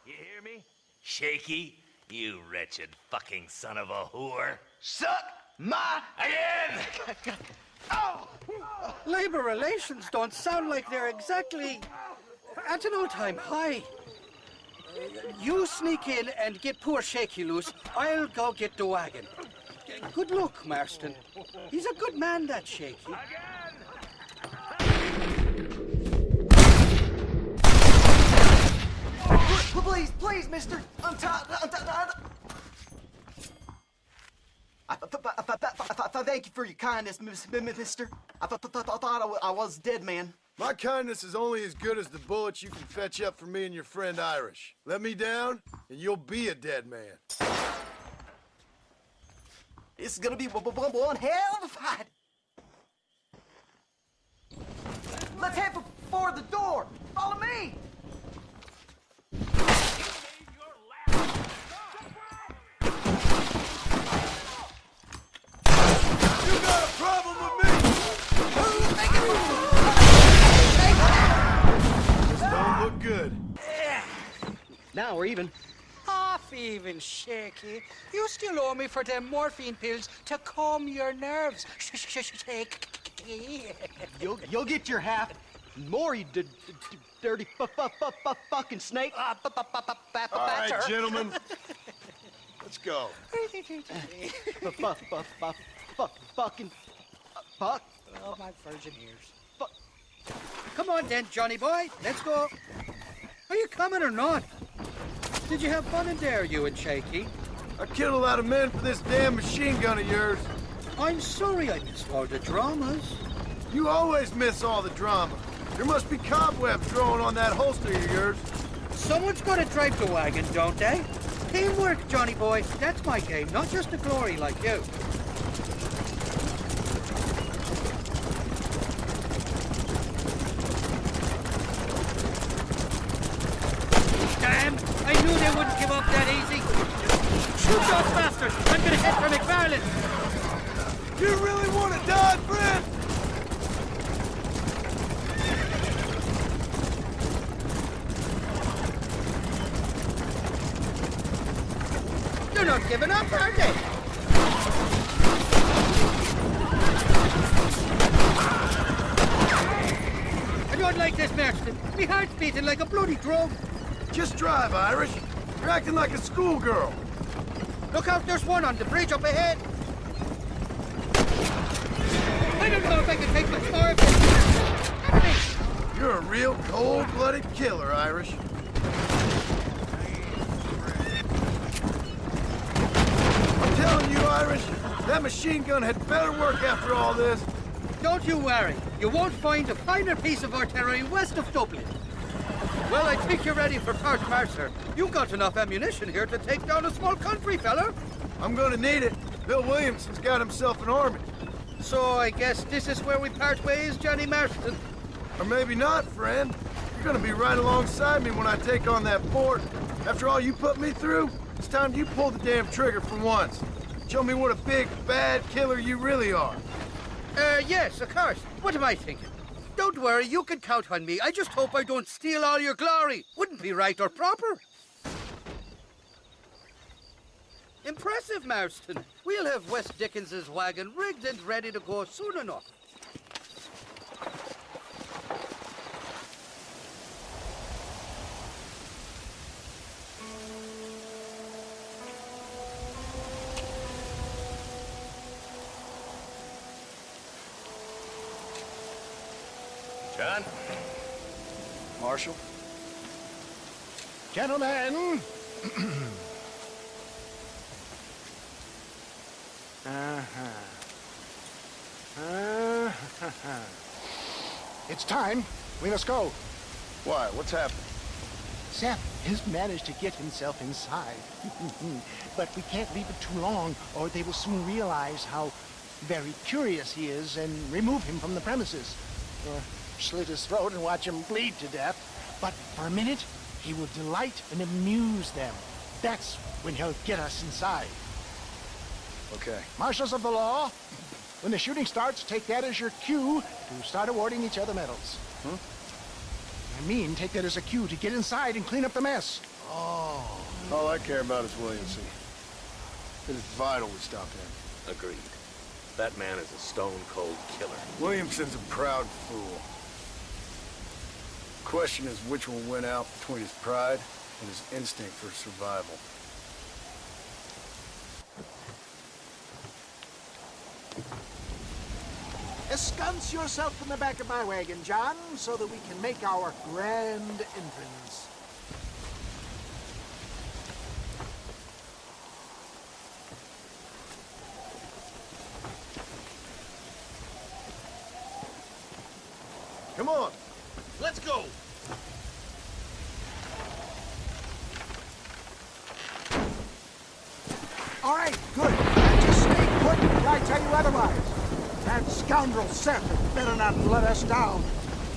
You hear me? Shaky, you wretched fucking son of a whore. Suck my... Again! Oh! Labor relations don't sound like they're exactly at an all-time high. You sneak in and get poor Shaky loose. I'll go get the wagon. Good luck, Marston. He's a good man, that Shaky. Please, please, mister. Thank you for your kindness, mister. I thought I was a dead man. My kindness is only as good as the bullets you can fetch up for me and your friend Irish. Let me down, and you'll be a dead man. This is gonna be one hell of a fight. Let's head for the door. Follow me. Problem with me! This don't look good. Now we're even. Half even, Shaky. You still owe me for them morphine pills to calm your nerves. Shaky. You'll get your half. More, you dirty fucking snake. All right, gentlemen. Let's go. Fucking fuck. Oh, my virgin ears. Fuck. Come on then, Johnny boy. Let's go. Are you coming or not? Did you have fun in there, you and Shaky? I killed a lot of men for this damn machine gun of yours. I'm sorry I missed all the dramas. You always miss all the drama. There must be cobwebs growing on that holster of yours. Someone's got to drive the wagon, don't they? Teamwork, Johnny boy. That's my game, not just the glory like you. Damn! I knew they wouldn't give up that easy. Shoot those bastards! I'm gonna head for McFarland. You really want to die, friend? Marston. Me heart's beating like a bloody drum. Just drive, Irish. You're acting like a schoolgirl. Look out, there's one on the bridge up ahead. I don't know if I can take much more of it. You're a real cold-blooded killer, Irish. I'm telling you, Irish, that machine gun had better work after all this. Don't you worry. You won't find a finer piece of artillery west of Dublin. Well, I think you're ready for Fort Mercer. You got enough ammunition here to take down a small country, fella. I'm gonna need it. Bill Williamson's got himself an army. So I guess this is where we part ways, Johnny Marston. Or maybe not, friend. You're gonna be right alongside me when I take on that fort. After all you put me through, it's time you pull the damn trigger for once. Show me what a big, bad killer you really are. Yes, of course. What am I thinking? Don't worry, you can count on me. I just hope I don't steal all your glory. Wouldn't be right or proper. Impressive, Marston. We'll have Wes Dickens's wagon rigged and ready to go soon enough. John? Marshal? Gentlemen! It's time. We must go. Why? What's happened? Seth has managed to get himself inside. But we can't leave it too long, or they will soon realize how very curious he is and remove him from the premises. Or slit his throat and watch him bleed to death. But for a minute, he will delight and amuse them. That's when he'll get us inside. Okay. Marshals of the law, when the shooting starts, take that as your cue to start awarding each other medals. Huh? I mean, take that as a cue to get inside and clean up the mess. Oh. All I care about is Williamson. It is vital we stop him. Agreed. That man is a stone-cold killer. Williamson's a proud fool. Question is which will win out between his pride and his instinct for survival. Ensconce yourself in the back of my wagon, John, so that we can make our grand entrance. Come on. Let's go. All right, good. Now just stay put until I tell you otherwise. That scoundrel Seth had better not let us down.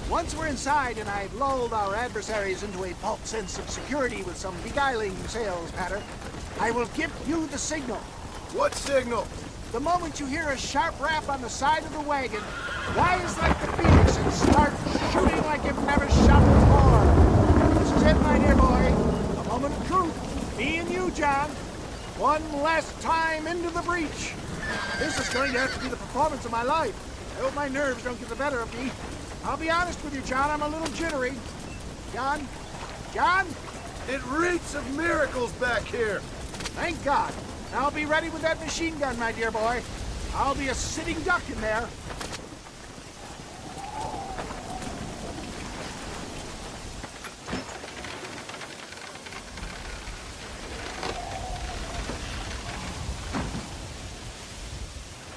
Once we're inside and I've lulled our adversaries into a false sense of security with some beguiling sales patter, I will give you the signal. What signal? The moment you hear a sharp rap on the side of the wagon, rise like the phoenix and start shooting like you've never shot before. This is it, my dear boy. A moment of truth. Me and you, John. One last time into the breach. This is going to have to be the performance of my life. I hope my nerves don't get the better of me. I'll be honest with you, John, I'm a little jittery. John? John? It reeks of miracles back here. Thank God. I'll be ready with that machine gun, my dear boy. I'll be a sitting duck in there.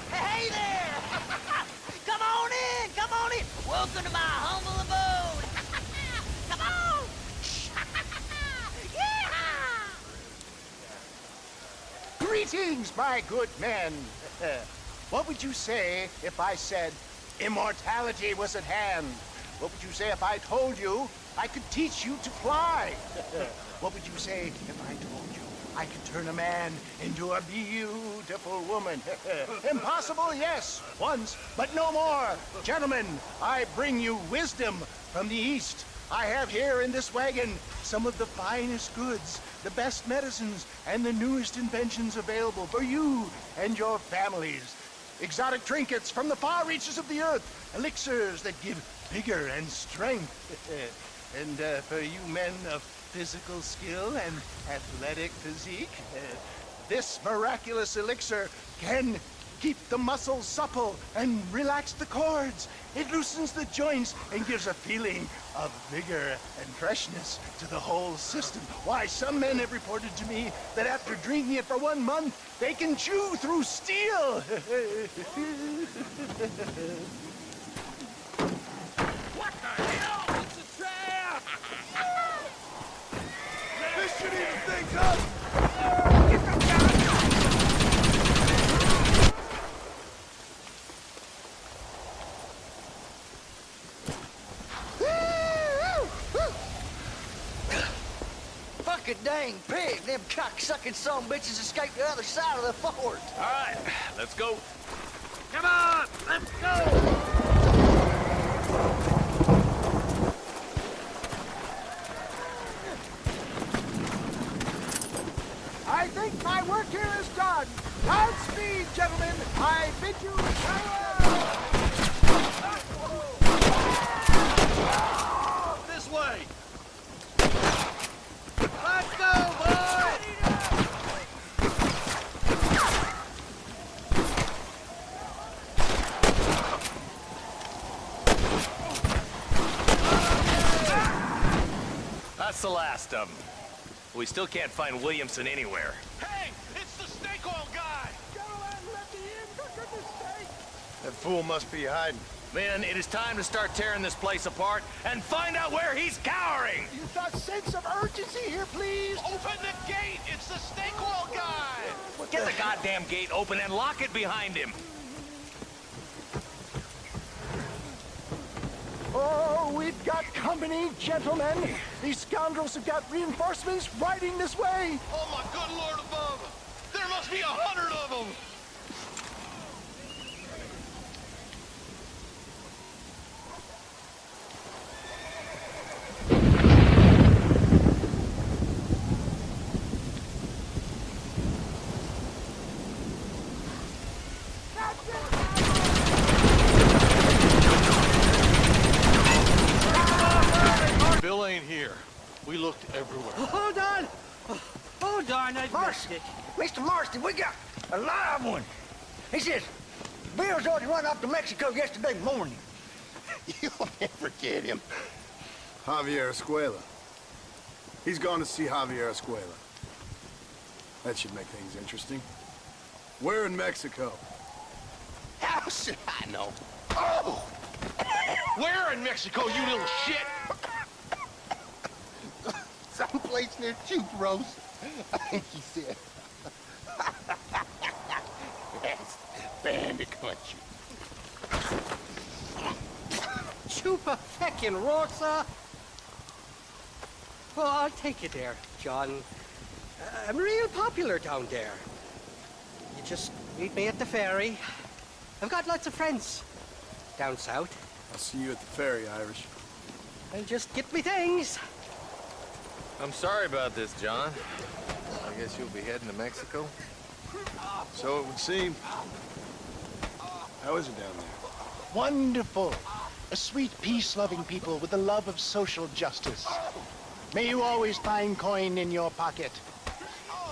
Hey there! Come on in! Come on in! Welcome to my humble abode! Come on! Yeah! Greetings, my good men. What would you say if I said immortality was at hand? What would you say if I told you I could teach you to fly? What would you say if I told you I could turn a man into a beautiful woman? Impossible, yes, once, but no more. Gentlemen, I bring you wisdom from the East. I have here in this wagon some of the finest goods, the best medicines, and the newest inventions available for you and your families. exotic trinkets from the far reaches of the earth, elixirs that give vigor and strength. And for you men of physical skill and athletic physique, this miraculous elixir can keep the muscles supple and relax the cords. It loosens the joints and gives a feeling of vigor and freshness to the whole system. Why, some men have reported to me that after drinking it for 1 month, they can chew through steel. What the hell? It's a trap! This should even things up! Fucking dang pig! Them cock-sucking son bitches escaped the other side of the fort. All right, let's go. Come on, let's go! I think my work here is done. Godspeed, gentlemen. I bid you farewell. This way! Let's go, boys! That's the last of them. We still can't find Williamson anywhere. Hey, it's the snake oil guy! That fool must be hiding. Men, it is time to start tearing this place apart and find out where he's cowering! Use a sense of urgency here, please. Open the gate! It's the snake oil guy! Get the goddamn gate open and lock it behind him! Oh, we've got company, gentlemen. These scoundrels have got reinforcements riding this way. Oh my good lord above! There must be 100 of them! Bill ain't here. We looked everywhere. Hold on! Hold on, I missed it. Mr. Marston, we got a live one. He says, Bill's already run off to Mexico yesterday morning. You'll never get him. Javier Escuela. He's gone to see Javier Escuela. That should make things interesting. Where in Mexico? How should I know? Oh! Where in Mexico, you little shit? Someplace near Chupros, I think he said. That's bandit country. Chupa feckin' Rosa. Well, I'll take you there, John. I'm real popular down there. You just meet me at the ferry. I've got lots of friends down south. I'll see you at the ferry, Irish. And just get me things. I'm sorry about this, John. I guess you'll be heading to Mexico? So it would seem. How is it down there? Wonderful. A sweet, peace-loving people with the love of social justice. May you always find coin in your pocket.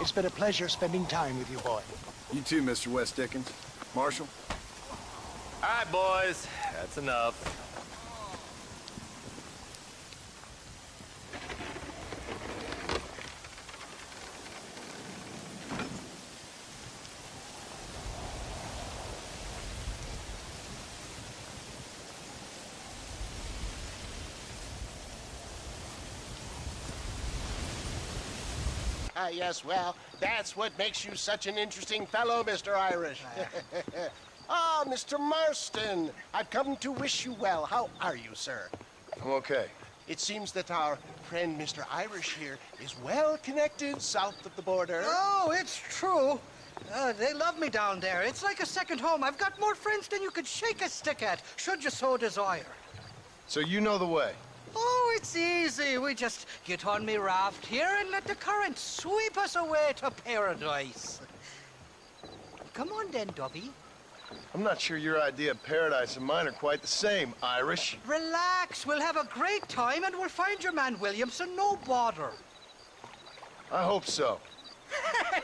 It's been a pleasure spending time with you, boy. You too, Mr. West Dickens. Marshal? All right, boys. That's enough. Ah, yes, well, that's what makes you such an interesting fellow, Mr. Irish. Ah, Mr. Marston, I've come to wish you well. How are you, sir? I'm okay. It seems that our friend Mr. Irish here is well connected south of the border. Oh, it's true. They love me down there. It's like a second home. I've got more friends than you could shake a stick at, should you so desire. So you know the way? Oh, it's easy. We just get on me raft here and let the current sweep us away to paradise. Come on then, Dubby. I'm not sure your idea of paradise and mine are quite the same, Irish. Relax, we'll have a great time and we'll find your man Williamson, no bother. I hope so.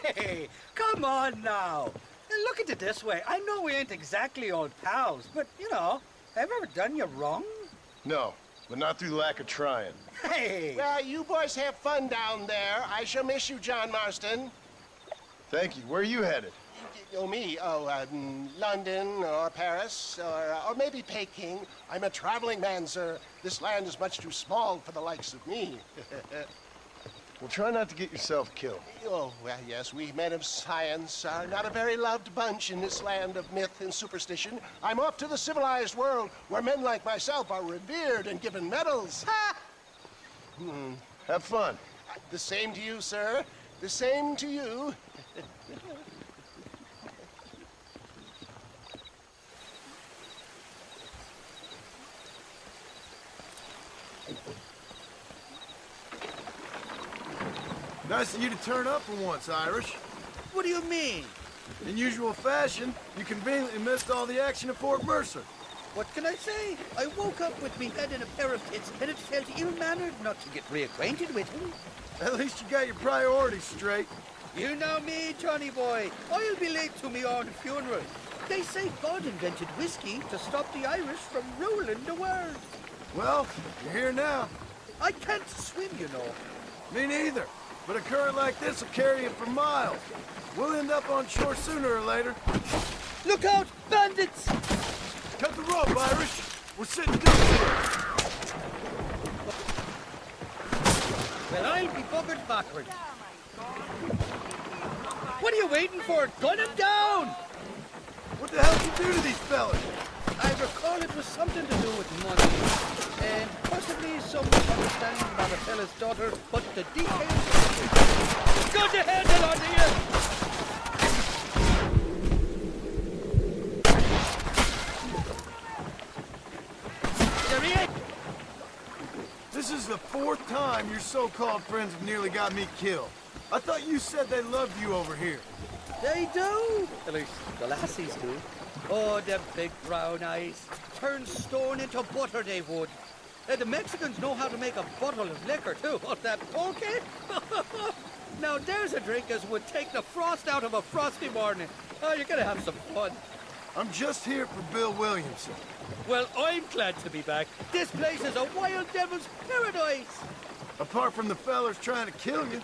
Hey, come on now. Look at it this way. I know we ain't exactly old pals, but, you know, have I ever done you wrong? No, but not through lack of trying. Hey! Well, you boys have fun down there. I shall miss you, John Marston. Thank you. Where are you headed? Oh, me? Oh, London or Paris or maybe Peking. I'm a traveling man, sir. This land is much too small for the likes of me. Well, try not to get yourself killed. Oh, well, yes, we men of science are not a very loved bunch in this land of myth and superstition. I'm off to the civilized world where men like myself are revered and given medals. Ha! Have fun. The same to you, sir. The same to you. Nice of you to turn up for once, Irish. What do you mean? In usual fashion, you conveniently missed all the action at Fort Mercer. What can I say? I woke up with me head in a pair of tits, and it felt ill-mannered not to get reacquainted with him. At least you got your priorities straight. You know me, Johnny boy. I'll be late to me own funeral. They say God invented whiskey to stop the Irish from ruling the world. Well, you're here now. I can't swim, you know. Me neither. But a current like this will carry you for miles. We'll end up on shore sooner or later. Look out, bandits! Cut the rope, Irish. We're sitting ducks here. Well, I'll be buggered backward. What are you waiting for? Gun him down! What the hell did you do to these fellas? I recall it was something to do with money. And possibly some misunderstanding about a fella's daughter, but the details... Got the handle on you! This is the fourth time your so-called friends have nearly got me killed. I thought you said they loved you over here. They do. At least the lassies do. Oh, them big brown eyes. Turn stone into butter, they would. The Mexicans know how to make a bottle of liquor, too. Oh, that poke? Now, there's a drink as would take the frost out of a frosty morning. Oh, you're gonna have some fun. I'm just here for Bill Williamson. Well, I'm glad to be back. This place is a wild devil's paradise. Apart from the fellas trying to kill you.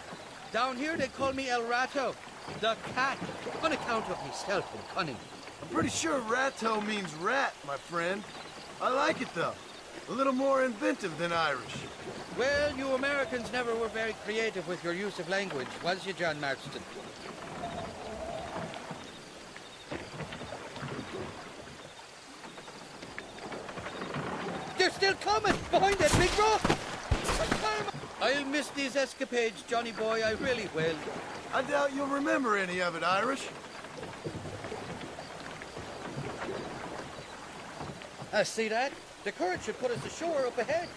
Down here, they call me El Rato, the cat, on account of me stealth and cunning. I'm pretty sure Rato means rat, my friend. I like it, though. A little more inventive than Irish. Well, you Americans never were very creative with your use of language, was you, John Marston? They're still coming! Behind that big rock! I'll miss these escapades, Johnny boy, I really will. I doubt you'll remember any of it, Irish. See that? The current should put us ashore up ahead.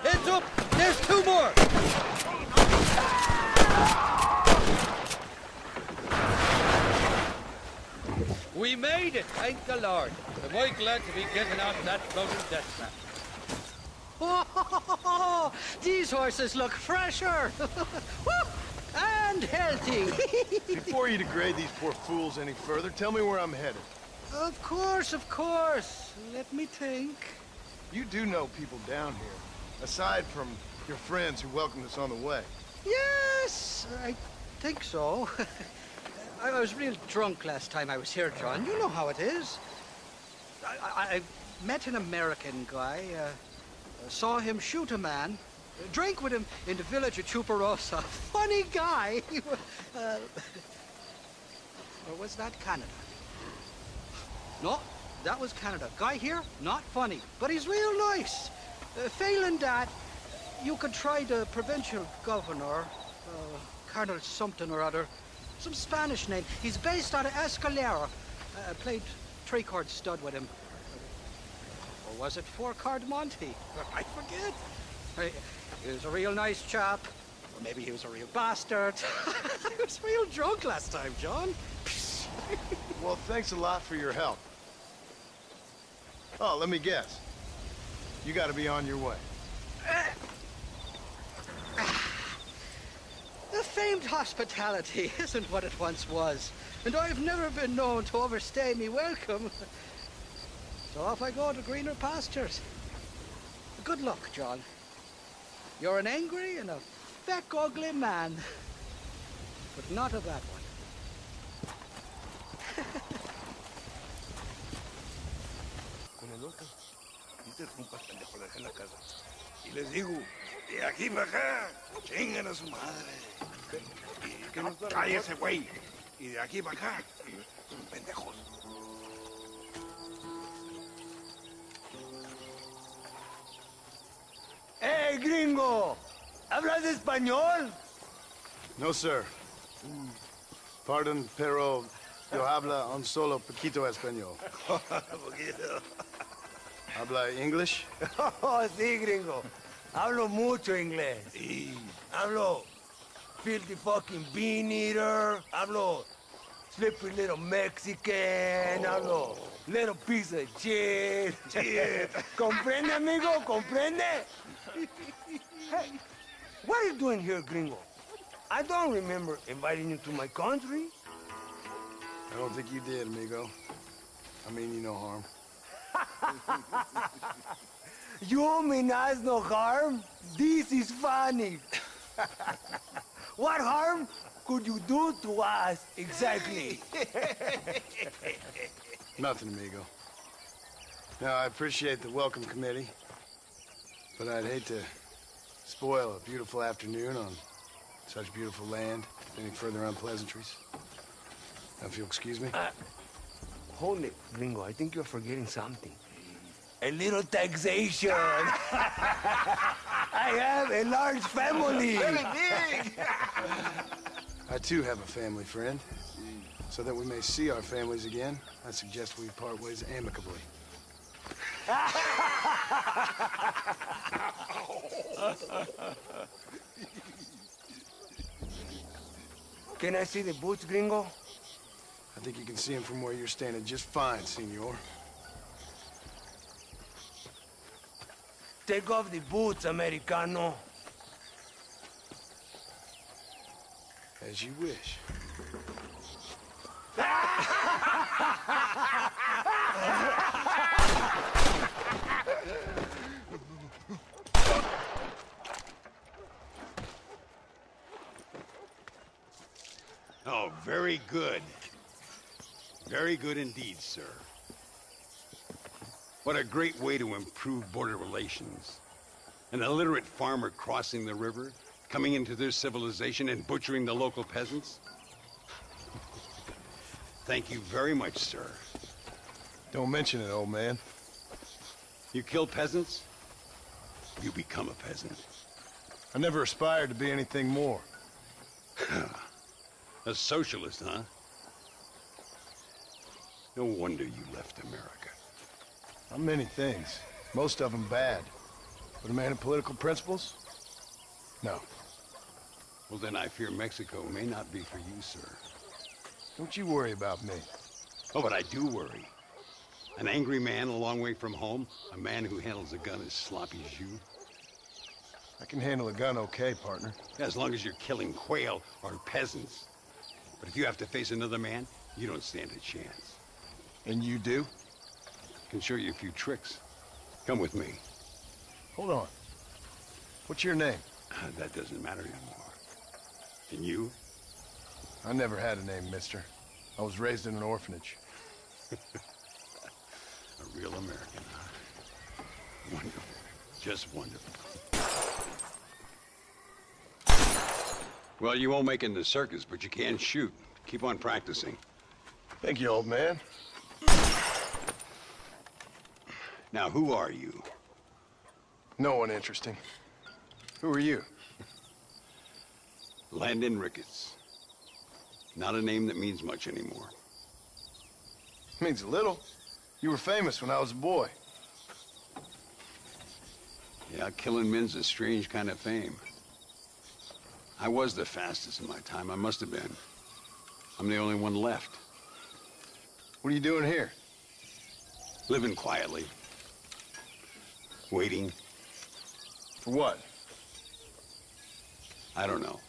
Heads up! There's two more! We made it, thank the Lord. Am I glad to be getting out of that floating death trap. Oh, these horses look fresher. And healthy. Before you degrade these poor fools any further, tell me where I'm headed. Of course, of course. Let me think. You do know people down here, aside from your friends who welcomed us on the way. Yes, I think so. I was real drunk last time I was here, John. You know how it is. I met an American guy, saw him shoot a man, drank with him in the village of Chuparosa. Funny guy. Or was that Canada? No, that was Canada. Guy here, not funny, but he's real nice. Failing that, you could try the provincial governor, Colonel something or other, some Spanish name. He's based out of Escalera. Played three-card stud with him. Or was it four-card Monty? I forget. He was a real nice chap. Or maybe he was a real bastard. I was real drunk last time, John. well, thanks a lot for your help. Oh, let me guess. You gotta be on your way. The famed hospitality isn't what it once was, and I've never been known to overstay me welcome. So off I go to greener pastures. Good luck, John. You're an angry and a fat, ugly man, but not a bad one. Con el otro, interrumpas, pendejo, dejé la casa. Y les digo, de aquí para acá, chingan a su madre. Que no cállese, güey. Y de aquí para acá, pendejos. ¡Hey, gringo! ¿Hablas español? No, sir. Pardon, pero yo habla un solo poquito español. ¿Habla English? Oh, sí, gringo. Hablo mucho inglés. Sí. Hablo filthy fucking bean eater. Hablo slippery little Mexican. Hablo little piece of shit. ¿Comprende, amigo? ¿Comprende? Hey, what are you doing here, gringo? I don't remember inviting you to my country. I don't think you did, amigo. I mean you no harm. You mean us no harm? This is funny. What harm could you do to us, exactly? Nothing, amigo. Now, I appreciate the welcome committee, but I'd hate to spoil a beautiful afternoon on such beautiful land. Any further unpleasantries? Now, if you'll excuse me. Hold it, gringo. I think you're forgetting something. A little taxation. I have a large family. Very big. I, too, have a family, friend. So that we may see our families again, I suggest we part ways amicably. Can I see the boots, gringo? I think you can see them from where you're standing just fine, senor. Take off the boots, Americano. As you wish. Oh, very good. Very good indeed, sir. What a great way to improve border relations. An illiterate farmer crossing the river, coming into their civilization and butchering the local peasants. Thank you very much, sir. Don't mention it, old man. You kill peasants, you become a peasant. I never aspired to be anything more. A socialist, huh? No wonder you left America. I'm many things. Most of them bad. But a man of political principles? No. Well, then I fear Mexico may not be for you, sir. Don't you worry about me. Oh, but I do worry. An angry man a long way from home, a man who handles a gun as sloppy as you. I can handle a gun okay, partner. As long as you're killing quail or peasants. But if you have to face another man, you don't stand a chance. And you do? Can show you a few tricks. Come with me. Hold on. What's your name? That doesn't matter anymore. And you? I never had a name, mister. I was raised in an orphanage. A real American, huh? Wonderful. Just wonderful. Well, you won't make it in the circus, but you can shoot. Keep on practicing. Thank you, old man. Now, who are you? No one interesting. Who are you? Landon Ricketts. Not a name that means much anymore. Means a little. You were famous when I was a boy. Yeah, killing men's a strange kind of fame. I was the fastest in my time. I must have been. I'm the only one left. What are you doing here? Living quietly. Waiting. For what? I don't know.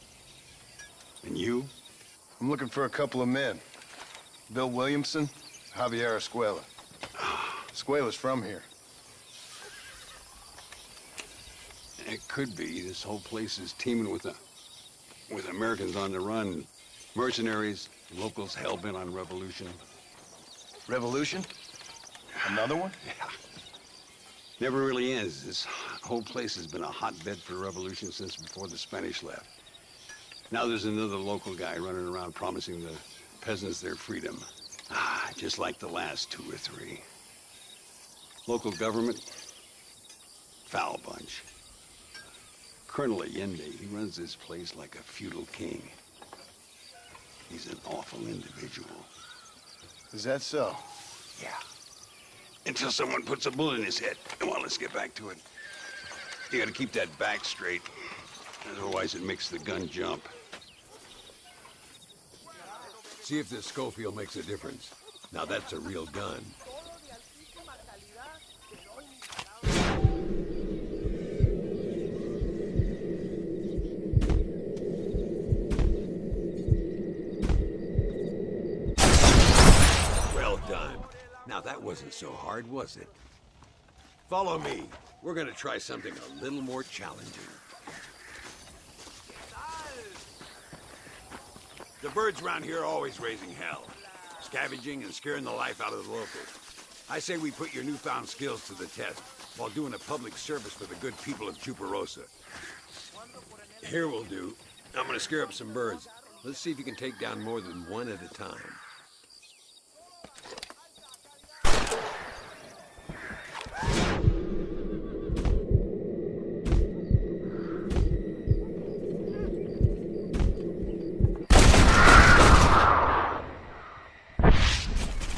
And you? I'm looking for a couple of men. Bill Williamson, Javier Escuela. Escuela's from here. It could be. This whole place is teeming with Americans on the run. Mercenaries, locals hell-bent on revolution. Revolution? Another one? Yeah. Never really ends. This whole place has been a hotbed for revolution since before the Spanish left. Now there's another local guy running around promising the peasants their freedom. Just like the last 2 or 3. Local government, foul bunch. Colonel Allende, he runs this place like a feudal king. He's an awful individual. Is that so? Yeah. Until someone puts a bullet in his head. Come on, let's get back to it. You gotta keep that back straight. Otherwise it makes the gun jump. See if this Schofield makes a difference. Now that's a real gun. Well done. Now that wasn't so hard, was it? Follow me. We're gonna try something a little more challenging. The birds around here are always raising hell, scavenging and scaring the life out of the locals. I say we put your newfound skills to the test while doing a public service for the good people of Chuparosa. Here we'll do. I'm gonna scare up some birds. Let's see if you can take down more than one at a time.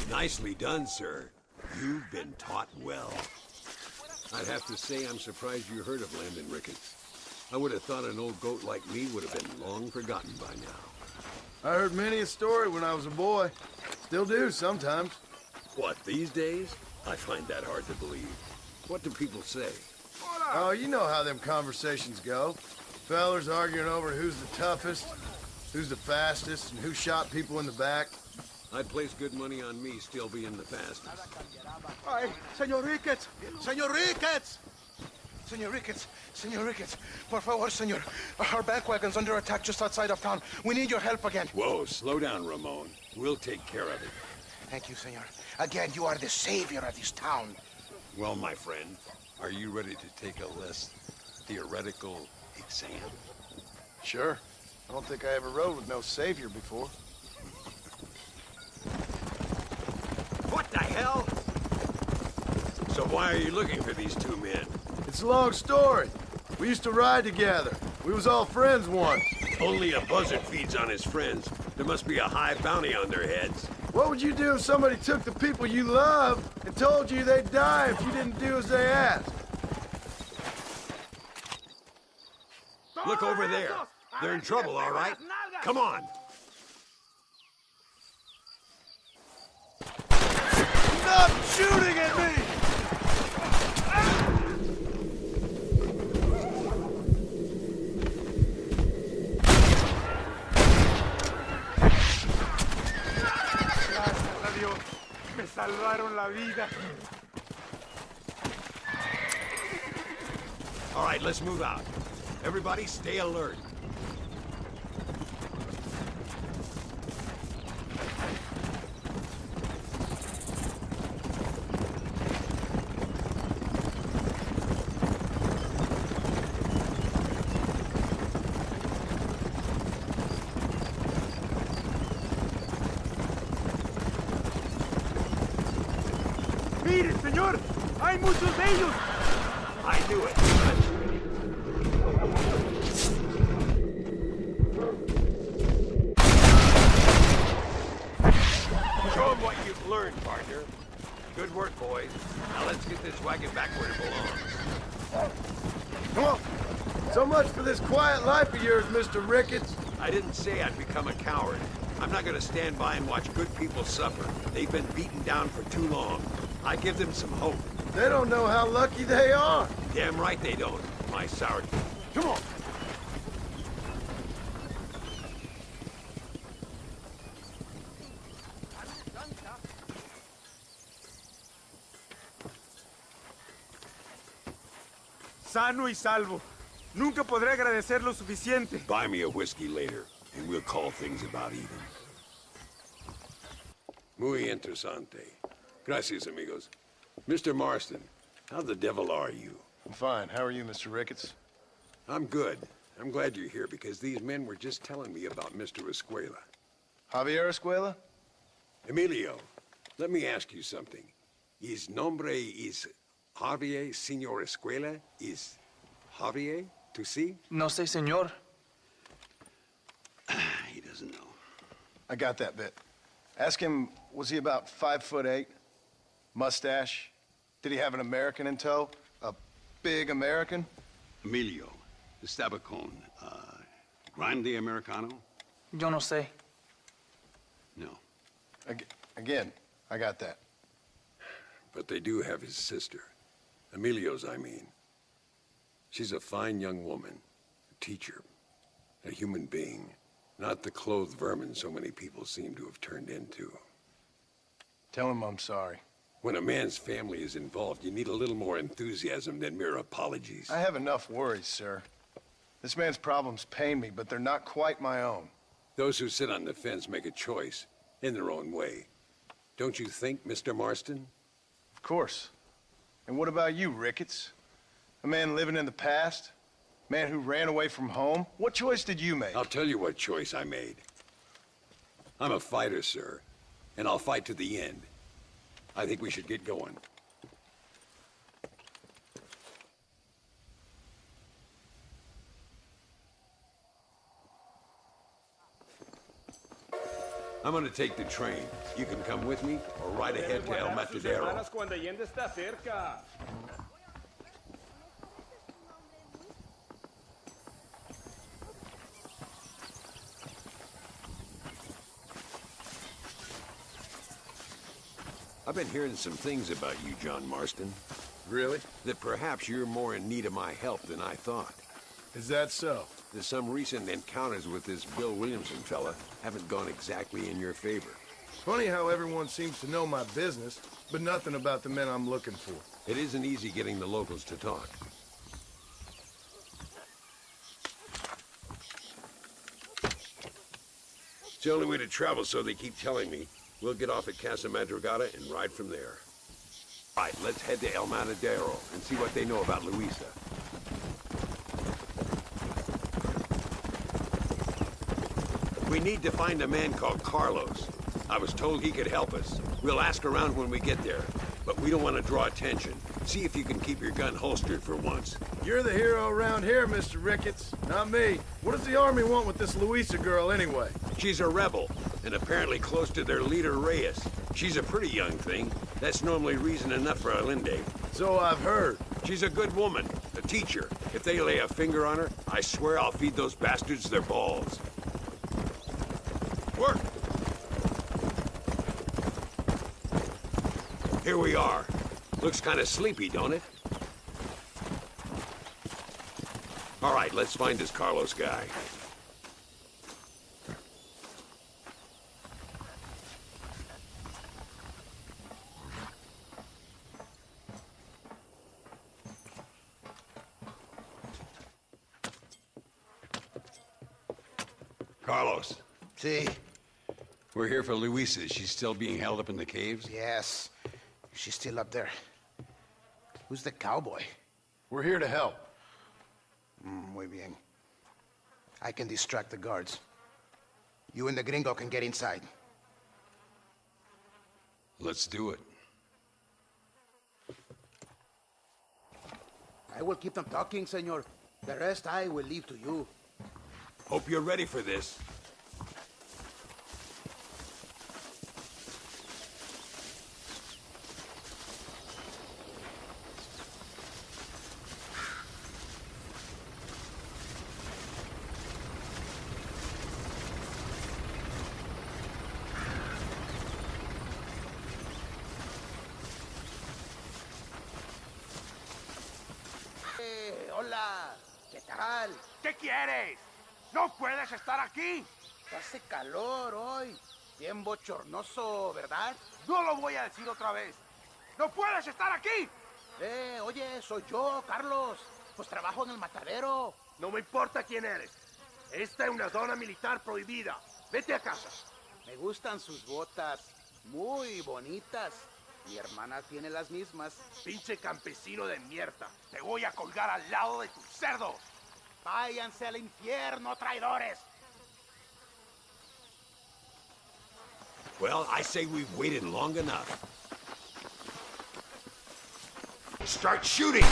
Nicely done, sir. You've been taught well. I'd have to say I'm surprised you heard of Landon Ricketts. I would have thought an old goat like me would have been long forgotten by now. I heard many a story when I was a boy. Still do sometimes. What, these days? I find that hard to believe. What do people say? Oh, you know how them conversations go. Fellers arguing over who's the toughest, who's the fastest, and who shot people in the back. I'd place good money on me still being the fastest. Ay, Señor Ricketts! Señor Ricketts! Señor Ricketts! Señor Ricketts! Por favor, señor. Our bank wagon's under attack just outside of town. We need your help again. Whoa, slow down, Ramon. We'll take care of it. Thank you, senor. Again, you are the savior of this town. Well, my friend, are you ready to take a less theoretical exam? Sure. I don't think I ever rode with no savior before. What the hell? So why are you looking for these 2 men? It's a long story. We used to ride together. We was all friends once. Only a buzzard feeds on his friends. There must be a high bounty on their heads. What would you do if somebody took the people you love and told you they'd die if you didn't do as they asked? Look over there. They're in trouble, all right? Come on. Stop shooting at me! Gracias a Dios. Me salvaron la vida. All right, let's move out. Everybody stay alert. ¡Mire, señor! ¡Hay muchos de ellos! I knew it. Show them what you've learned, partner. Good work, boys. Now let's get this wagon back where it belongs. Come on. So much for this quiet life of yours, Mr. Ricketts. I didn't say I'd become a coward. I'm not gonna stand by and watch good people suffer. They've been beaten down for too long. I give them some hope. They don't know how lucky they are. Damn right they don't, my sour... Come on! Sano y salvo. Nunca podré agradecer lo suficiente. Buy me a whiskey later, and we'll call things about even. Muy interesante. Gracias, amigos. Mr. Marston, how the devil are you? I'm fine. How are you, Mr. Ricketts? I'm good. I'm glad you're here because these men were just telling me about Mr. Escuela. Javier Escuela? Emilio, let me ask you something. His nombre is Javier Señor Escuela? Is Javier to see? No sé, señor. He doesn't know. I got that bit. Ask him, was he about 5'8"? Mustache? Did he have an American in tow? A big American? Emilio, the Stabacon, grande Americano? Yo no sé. No. Again, I got that. But they do have his sister. Emilio's, I mean. She's a fine young woman, a teacher, a human being, not the clothed vermin so many people seem to have turned into. Tell him I'm sorry. When a man's family is involved, you need a little more enthusiasm than mere apologies. I have enough worries, sir. This man's problems pain me, but they're not quite my own. Those who sit on the fence make a choice, in their own way. Don't you think, Mr. Marston? Of course. And what about you, Ricketts? A man living in the past? A man who ran away from home? What choice did you make? I'll tell you what choice I made. I'm a fighter, sir, and I'll fight to the end. I think we should get going. I'm gonna take the train. You can come with me or ride ahead to El Matadero. I've been hearing some things about you, John Marston. Really? That perhaps you're more in need of my help than I thought. Is that so? That some recent encounters with this Bill Williamson fella haven't gone exactly in your favor. Funny how everyone seems to know my business, but nothing about the men I'm looking for. It isn't easy getting the locals to talk. It's the only way to travel, so they keep telling me. We'll get off at Casa Madrugada and ride from there. All right, let's head to El Matadero and see what they know about Luisa. We need to find a man called Carlos. I was told he could help us. We'll ask around when we get there, but we don't want to draw attention. See if you can keep your gun holstered for once. You're the hero around here, Mr. Ricketts, not me. What does the army want with this Luisa girl anyway? She's a rebel, and apparently close to their leader, Reyes. She's a pretty young thing. That's normally reason enough for Allende. So I've heard. She's a good woman, a teacher. If they lay a finger on her, I swear I'll feed those bastards their balls. Work! Here we are. Looks kind of sleepy, don't it? All right, let's find this Carlos guy. Carlos. See? We're here for Luisa. She's still being held up in the caves? Yes. She's still up there. Who's the cowboy? We're here to help. Muy bien. I can distract the guards. You and the gringo can get inside. Let's do it. I will keep them talking, senor. The rest I will leave to you. Hope you're ready for this. Cal. ¿Qué quieres? ¡No puedes estar aquí! Hace calor hoy. Bien bochornoso, ¿verdad? No lo voy a decir otra vez. ¡No puedes estar aquí! Oye, soy yo, Carlos. Pues trabajo en el matadero. No me importa quién eres. Esta es una zona militar prohibida. Vete a casa. Me gustan sus botas. Muy bonitas. Mi hermana tiene las mismas. Pinche campesino de mierda. Te voy a colgar al lado de tu cerdo. Váyanse al infierno, traidores. Well, I say we've waited long enough. Start shooting!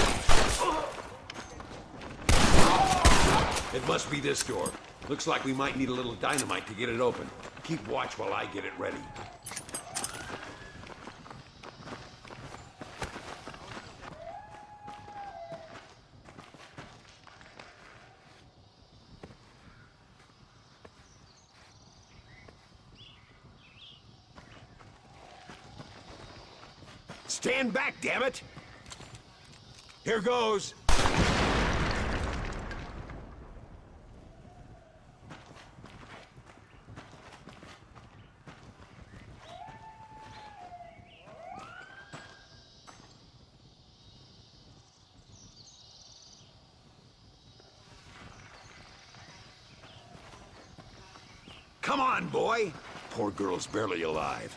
It must be this door. Looks like we might need a little dynamite to get it open. Keep watch while I get it ready. Stand back, damn it! Here goes. Come on, boy! Poor girl's barely alive.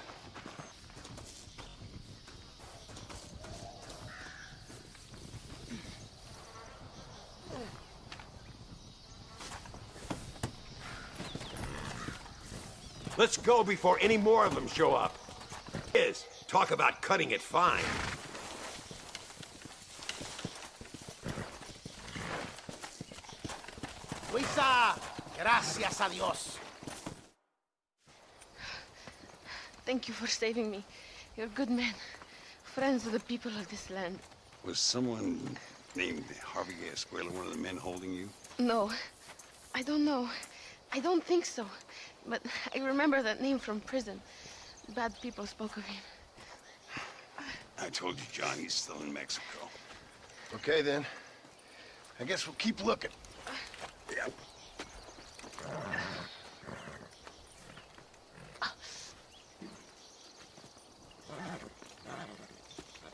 Let's go before any more of them show up. Talk about cutting it fine. Luisa, gracias a Dios. Thank you for saving me. You're a good man. Friends of the people of this land. Was someone named Harvey Escuela one of the men holding you? No, I don't know. I don't think so. But I remember that name from prison. Bad people spoke of him. I told you, John, he's still in Mexico. Okay, then. I guess we'll keep looking. Yeah.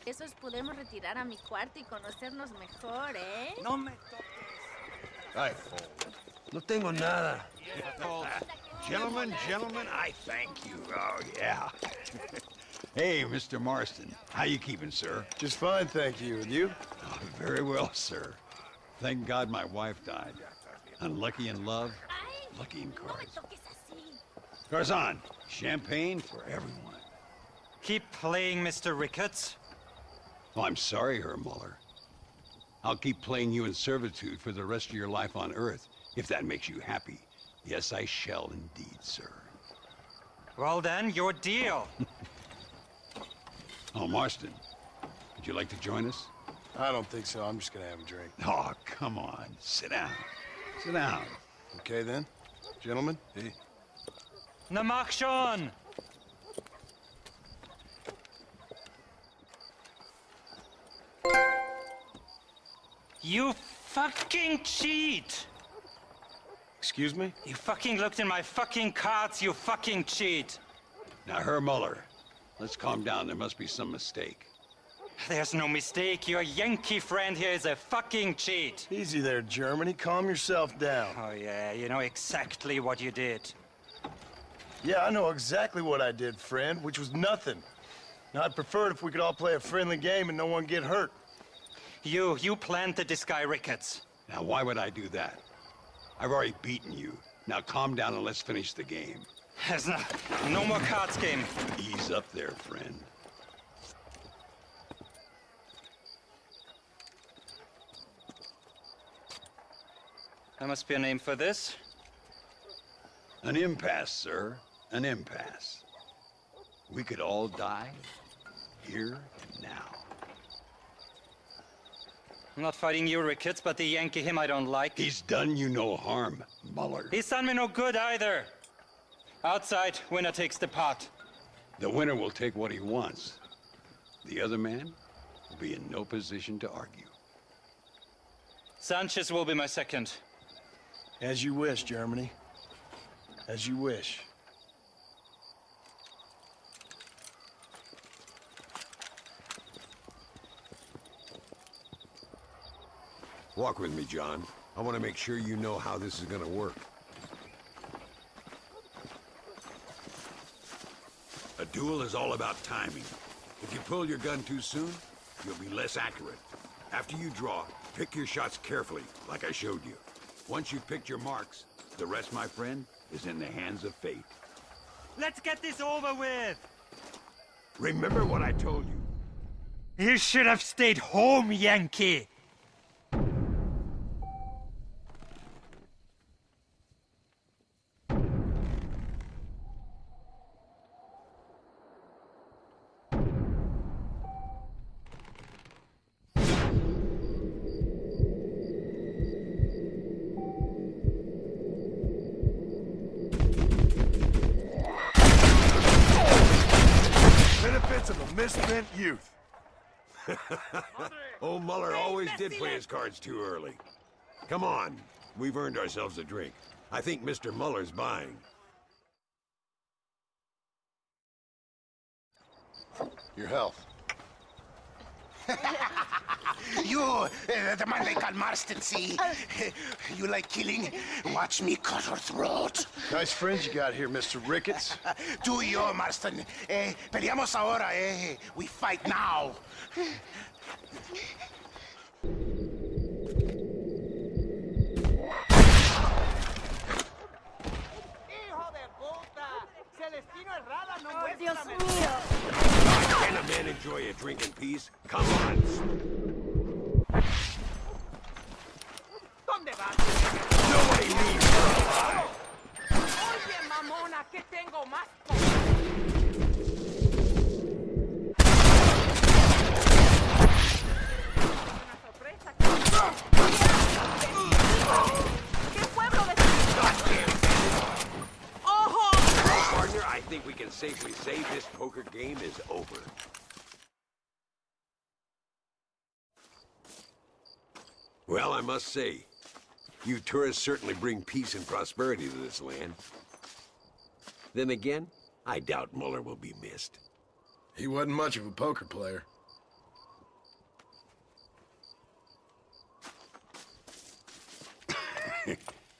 Esos podemos retirar a mi cuarto y conocernos mejor, ¿eh? No me toques. Ay, no tengo nada. Gentlemen, I thank you. Oh, yeah. Hey, Mr. Marston. How you keeping, sir? Just fine, thank you. And you? Oh, very well, sir. Thank God my wife died. Unlucky in love, lucky in cards. Garzon, champagne for everyone. Keep playing, Mr. Ricketts. Oh, I'm sorry, Herr Muller. I'll keep playing you in servitude for the rest of your life on Earth, if that makes you happy. Yes, I shall indeed, sir. Well then, your deal. Oh, Marston, would you like to join us? I don't think so. I'm just gonna have a drink. Oh, come on. Sit down. Sit down. Okay, then. Gentlemen, hey. Na mach schon! You fucking cheat! Excuse me? You fucking looked in my fucking cards, you fucking cheat! Now, Herr Muller, let's calm down. There must be some mistake. There's no mistake. Your Yankee friend here is a fucking cheat. Easy there, Germany. Calm yourself down. Oh, yeah, you know exactly what you did. Yeah, I know exactly what I did, friend, which was nothing. Now, I'd prefer it if we could all play a friendly game and no one get hurt. You planted this guy Ricketts. Now, why would I do that? I've already beaten you. Now, calm down and let's finish the game. There's no more cards game. Ease up there, friend. There must be a name for this. An impasse, sir. An impasse. We could all die, here and now. I'm not fighting you, Ricketts, but the Yankee him I don't like. He's done you no harm, Muller. He's done me no good either. Outside, winner takes the pot. The winner will take what he wants. The other man will be in no position to argue. Sanchez will be my second. As you wish, Germany. As you wish. Walk with me, John. I want to make sure you know how this is gonna work. A duel is all about timing. If you pull your gun too soon, you'll be less accurate. After you draw, pick your shots carefully, like I showed you. Once you've picked your marks, the rest, my friend, is in the hands of fate. Let's get this over with! Remember what I told you. You should have stayed home, Yankee! Benefits of a misspent youth. Old Muller always did play his cards too early. Come on, we've earned ourselves a drink. I think Mr. Muller's buying. Your health. You, the man they call Marston, see? You like killing? Watch me cut her throat. Nice friends you got here, Mr. Ricketts. Do you, Marston? Peleamos ahora, We fight now. Oh, Dios mío. Can a man enjoy a drink in peace? Come on. ¿Dónde vas? Nobody leaves for a fight. Oye, mamona, que tengo más. ¿Qué pueblo de... ¡Ojo! Partner, I think we can safely say this poker game is over. Well, I must say, you tourists certainly bring peace and prosperity to this land. Then again, I doubt Muller will be missed. He wasn't much of a poker player.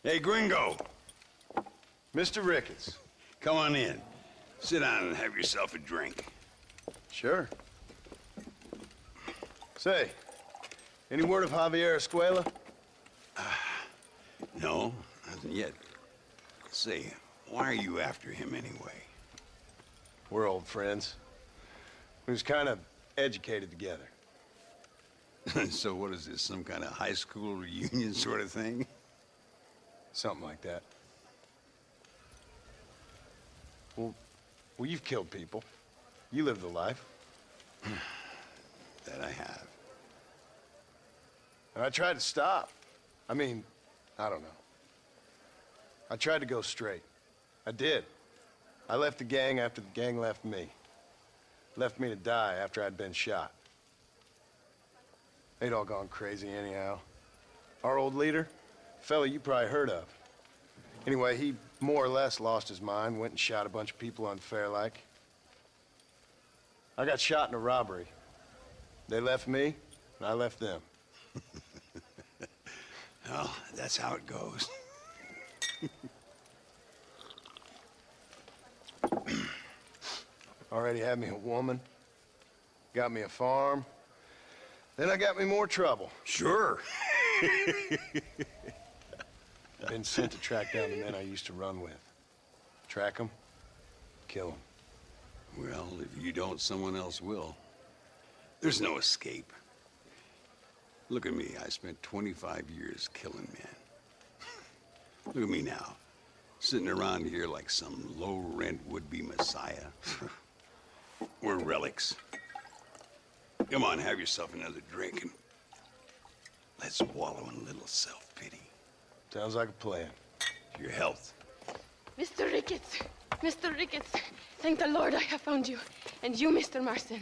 Hey, Gringo. Mr. Ricketts. Come on in. Sit down and have yourself a drink. Sure. Say, any word of Javier Escuela? No, nothing yet. Say, why are you after him anyway? We're old friends. We was kind of educated together. So what is this, some kind of high school reunion sort of thing? Something like that. Well, you've killed people. You lived the life. That I have. And I tried to stop. I mean, I don't know. I tried to go straight. I did. I left the gang after the gang left me. Left me to die after I'd been shot. They'd all gone crazy anyhow. Our old leader, fella you probably heard of. Anyway, he more or less lost his mind, went and shot a bunch of people unfair like. I got shot in a robbery. They left me, and I left them. Well, that's how it goes. Already had me a woman, got me a farm, then I got me more trouble. Sure. Been sent to track down the men I used to run with. Track them, kill them. Well, if you don't, someone else will. There's no escape. Look at me, I spent 25 years killing men. Look at me now, sitting around here like some low-rent would-be messiah. We're relics. Come on, have yourself another drink and let's wallow in a little self-pity. Sounds like a plan. Your health. Mr. Ricketts! Mr. Ricketts! Thank the Lord I have found you. And you, Mr. Marston.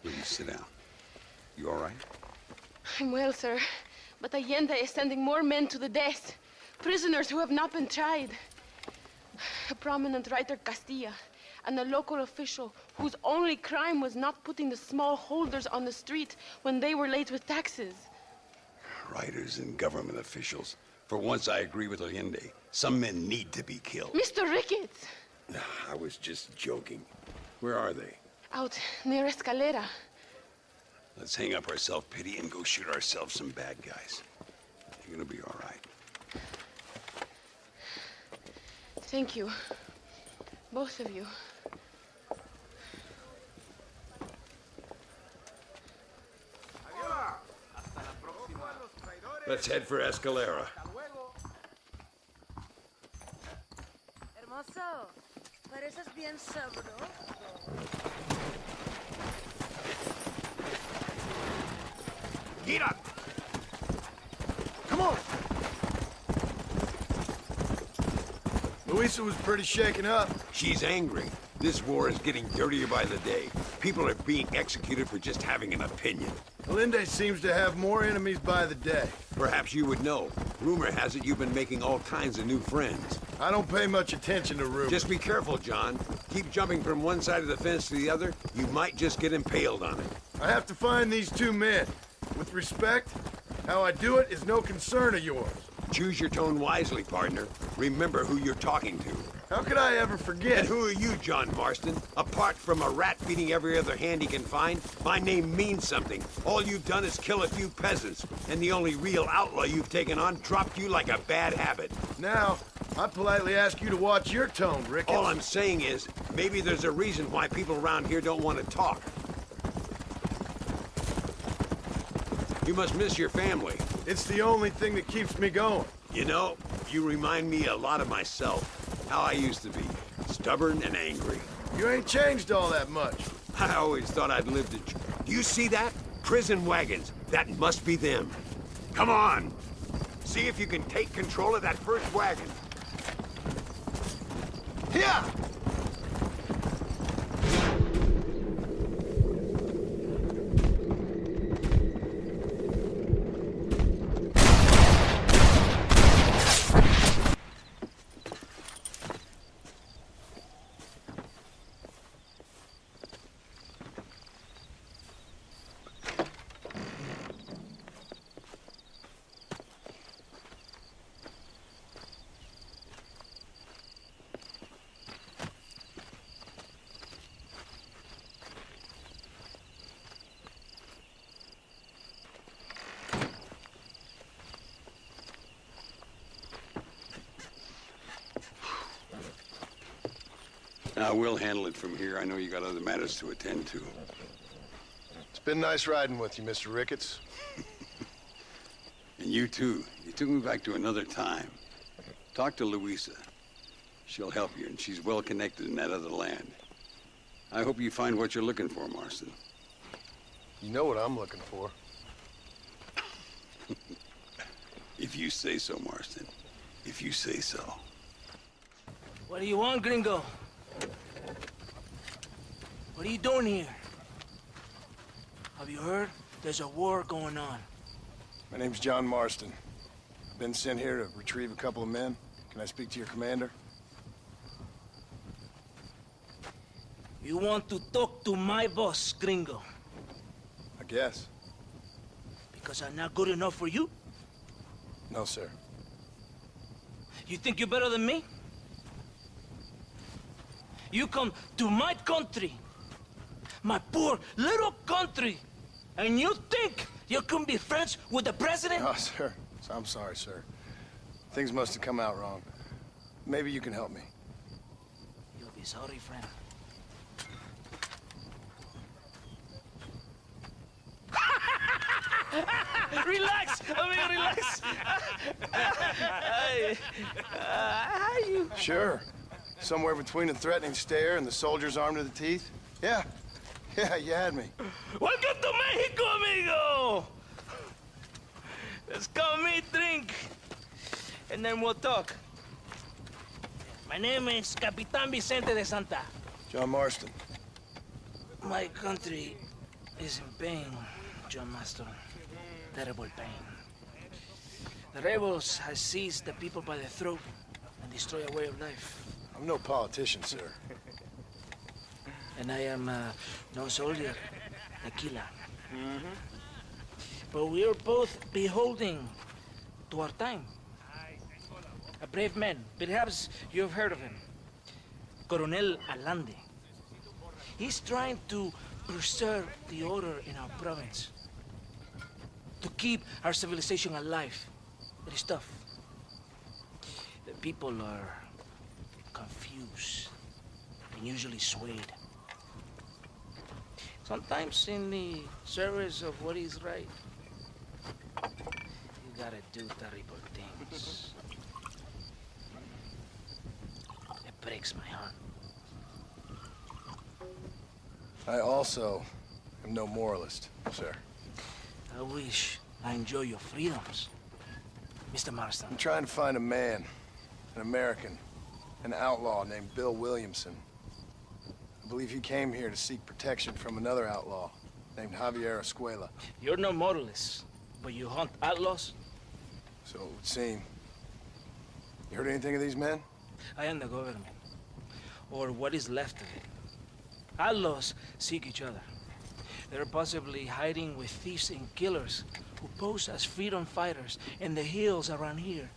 Will you sit down? You all right? I'm well, sir. But Allende is sending more men to the death. Prisoners who have not been tried. A prominent writer, Castilla, and a local official whose only crime was not putting the small holders on the street when they were late with taxes. Writers and government officials. For once, I agree with Allende. Some men need to be killed. Mr. Ricketts! I was just joking. Where are they? Out near Escalera. Let's hang up our self-pity and go shoot ourselves some bad guys. You're gonna be all right. Thank you. Both of you. Let's head for Escalera. Hermoso, pareces bien sabroso. Get up! Come on! Luisa was pretty shaken up. She's angry. This war is getting dirtier by the day. People are being executed for just having an opinion. Allende seems to have more enemies by the day. Perhaps you would know. Rumor has it you've been making all kinds of new friends. I don't pay much attention to rumors. Just be careful, John. Keep jumping from one side of the fence to the other. You might just get impaled on it. I have to find these two men. With respect, how I do it is no concern of yours. Choose your tone wisely, partner. Remember who you're talking to. How could I ever forget? And who are you, John Marston? Apart from a rat feeding every other hand he can find, my name means something. All you've done is kill a few peasants, and the only real outlaw you've taken on dropped you like a bad habit. Now, I politely ask you to watch your tone, Ricketts. All I'm saying is, maybe there's a reason why people around here don't want to talk. You must miss your family. It's the only thing that keeps me going. You know, you remind me a lot of myself. How I used to be. Stubborn and angry. You ain't changed all that much. I always thought I'd lived to... Do you see that? Prison wagons. That must be them. Come on! See if you can take control of that first wagon. Yeah! Now, we'll handle it from here. I know you got other matters to attend to. It's been nice riding with you, Mr. Ricketts. And you too. You took me back to another time. Talk to Luisa. She'll help you, and she's well connected in that other land. I hope you find what you're looking for, Marston. You know what I'm looking for. If you say so, Marston. If you say so. What do you want, gringo? What are you doing here? Have you heard? There's a war going on. My name's John Marston. Been sent here to retrieve a couple of men. Can I speak to your commander? You want to talk to my boss, gringo? I guess. Because I'm not good enough for you? No, sir. You think you're better than me? You come to my country, my poor little country, and you think you can be friends with the president? No, sir. I'm sorry, sir. Things must have come out wrong. Maybe you can help me. You'll be sorry, friend. Relax, amigo, relax. How you? Sure. Somewhere between a threatening stare and the soldiers armed to the teeth? Yeah. Yeah, you had me. Welcome to Mexico, amigo! Let's come meet, drink, and then we'll talk. My name is Capitan Vicente de Santa. John Marston. My country is in pain, John Marston. Terrible pain. The rebels has seized the people by the throat and destroy a way of life. I'm no politician, sir. And I am no soldier, tequila. But we are both beholding to our time. A brave man, perhaps you have heard of him. Coronel Allende. He's trying to preserve the order in our province. To keep our civilization alive. It is tough. The people are confused and usually swayed. Sometimes in the service of what is right, you gotta do terrible things. It breaks my heart. I also am no moralist, sir. I wish I enjoy your freedoms, Mr. Marston. I'm trying to find a man, an American, an outlaw named Bill Williamson. I believe he came here to seek protection from another outlaw named Javier Escuela. You're no moralist, but you hunt outlaws? So it would seem. You heard anything of these men? I am the government, or what is left of it. Outlaws seek each other. They're possibly hiding with thieves and killers who pose as freedom fighters in the hills around here.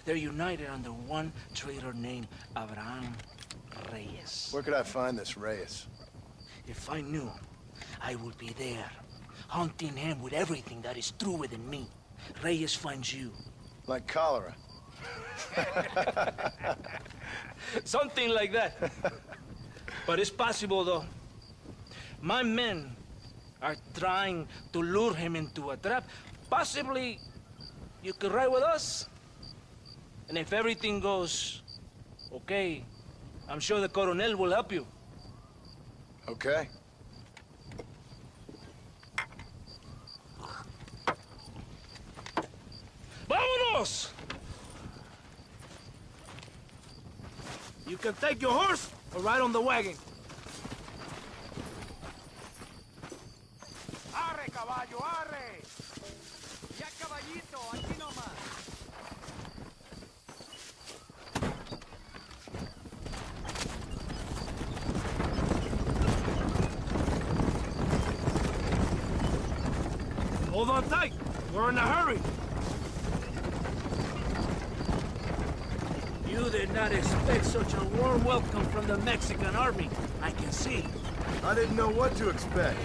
They're united under one traitor named Abraham Reyes. Where could I find this Reyes? If I knew, I would be there, hunting him with everything that is true within me. Reyes finds you. Like cholera. Something like that. But it's possible, though. My men are trying to lure him into a trap. Possibly, you could ride with us. And if everything goes okay, I'm sure the Coronel will help you. Okay. Vámonos! You can take your horse or ride on the wagon. Arre, caballo, arre. Ya, caballito, aquí nomás. Hold on tight. We're in a hurry. You did not expect such a warm welcome from the Mexican army. I can see. I didn't know what to expect.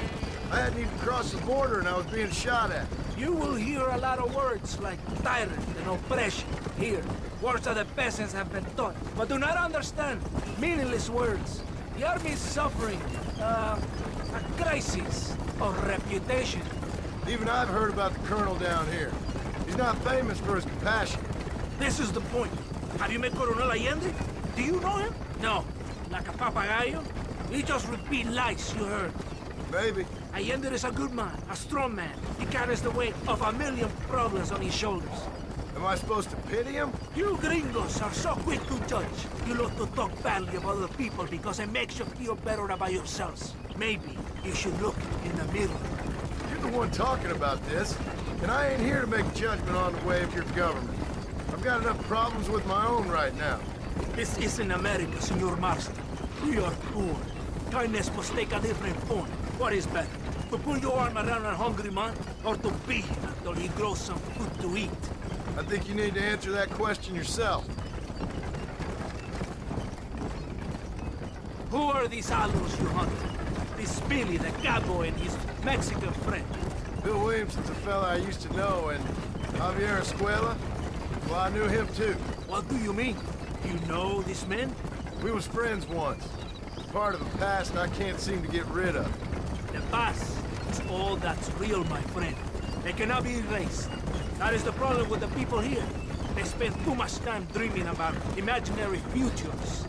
I hadn't even crossed the border and I was being shot at. You will hear a lot of words like tyrant and oppression here. Words that the peasants have been taught, but do not understand. Meaningless words. The army is suffering a crisis of reputation. Even I've heard about the colonel down here. He's not famous for his compassion. This is the point. Have you met Coronel Allende? Do you know him? No. Like a papagayo? He just repeat lies you heard. Maybe. Allende is a good man, a strong man. He carries the weight of a million problems on his shoulders. Am I supposed to pity him? You gringos are so quick to judge. You love to talk badly about other people because it makes you feel better about yourselves. Maybe you should look in the mirror. You're the one talking about this, and I ain't here to make a judgment on the way of your government. I've got enough problems with my own right now. This isn't America, Senor Marston. We are poor. Kindness must take a different form. What is better? To put your arm around a hungry man, or to beat him until he grows some food to eat? I think you need to answer that question yourself. Who are these outlaws you hunt? This Billy, the cowboy, and his Mexican friend. Bill Williamson's a fella I used to know, and Javier Escuela, well, I knew him too. What do you mean? You know these men? We was friends once. Part of the past I can't seem to get rid of. The past is all that's real, my friend. It cannot be erased. That is the problem with the people here. They spend too much time dreaming about imaginary futures.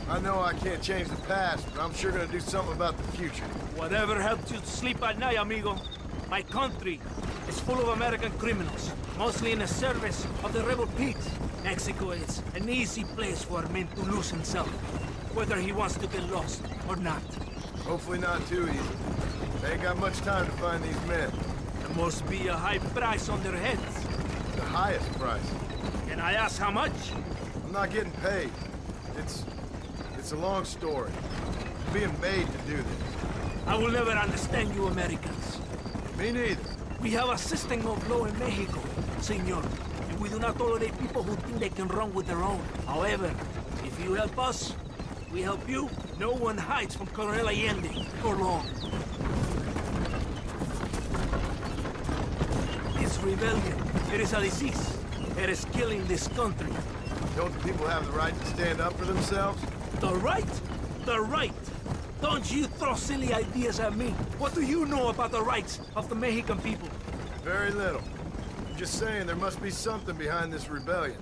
I know I can't change the past, but I'm sure gonna do something about the future. Whatever helps you sleep at night, amigo. My country is full of American criminals, mostly in the service of the rebel pigs. Mexico is an easy place for a man to lose himself, whether he wants to get lost or not. Hopefully not too easy. They ain't got much time to find these men. There must be a high price on their heads. The highest price. And I ask how much? I'm not getting paid. It's a long story. I'm being made to do this. I will never understand you Americans. Me neither. We have a system of law in Mexico, senor. And we do not tolerate people who think they can run with their own. However, if you help us, we help you. No one hides from Colonel Allende for long. This rebellion, it is a disease. It is killing this country. Don't the people have the right to stand up for themselves? The right? The right. Don't you throw silly ideas at me. What do you know about the rights of the Mexican people? Very little. I'm just saying there must be something behind this rebellion.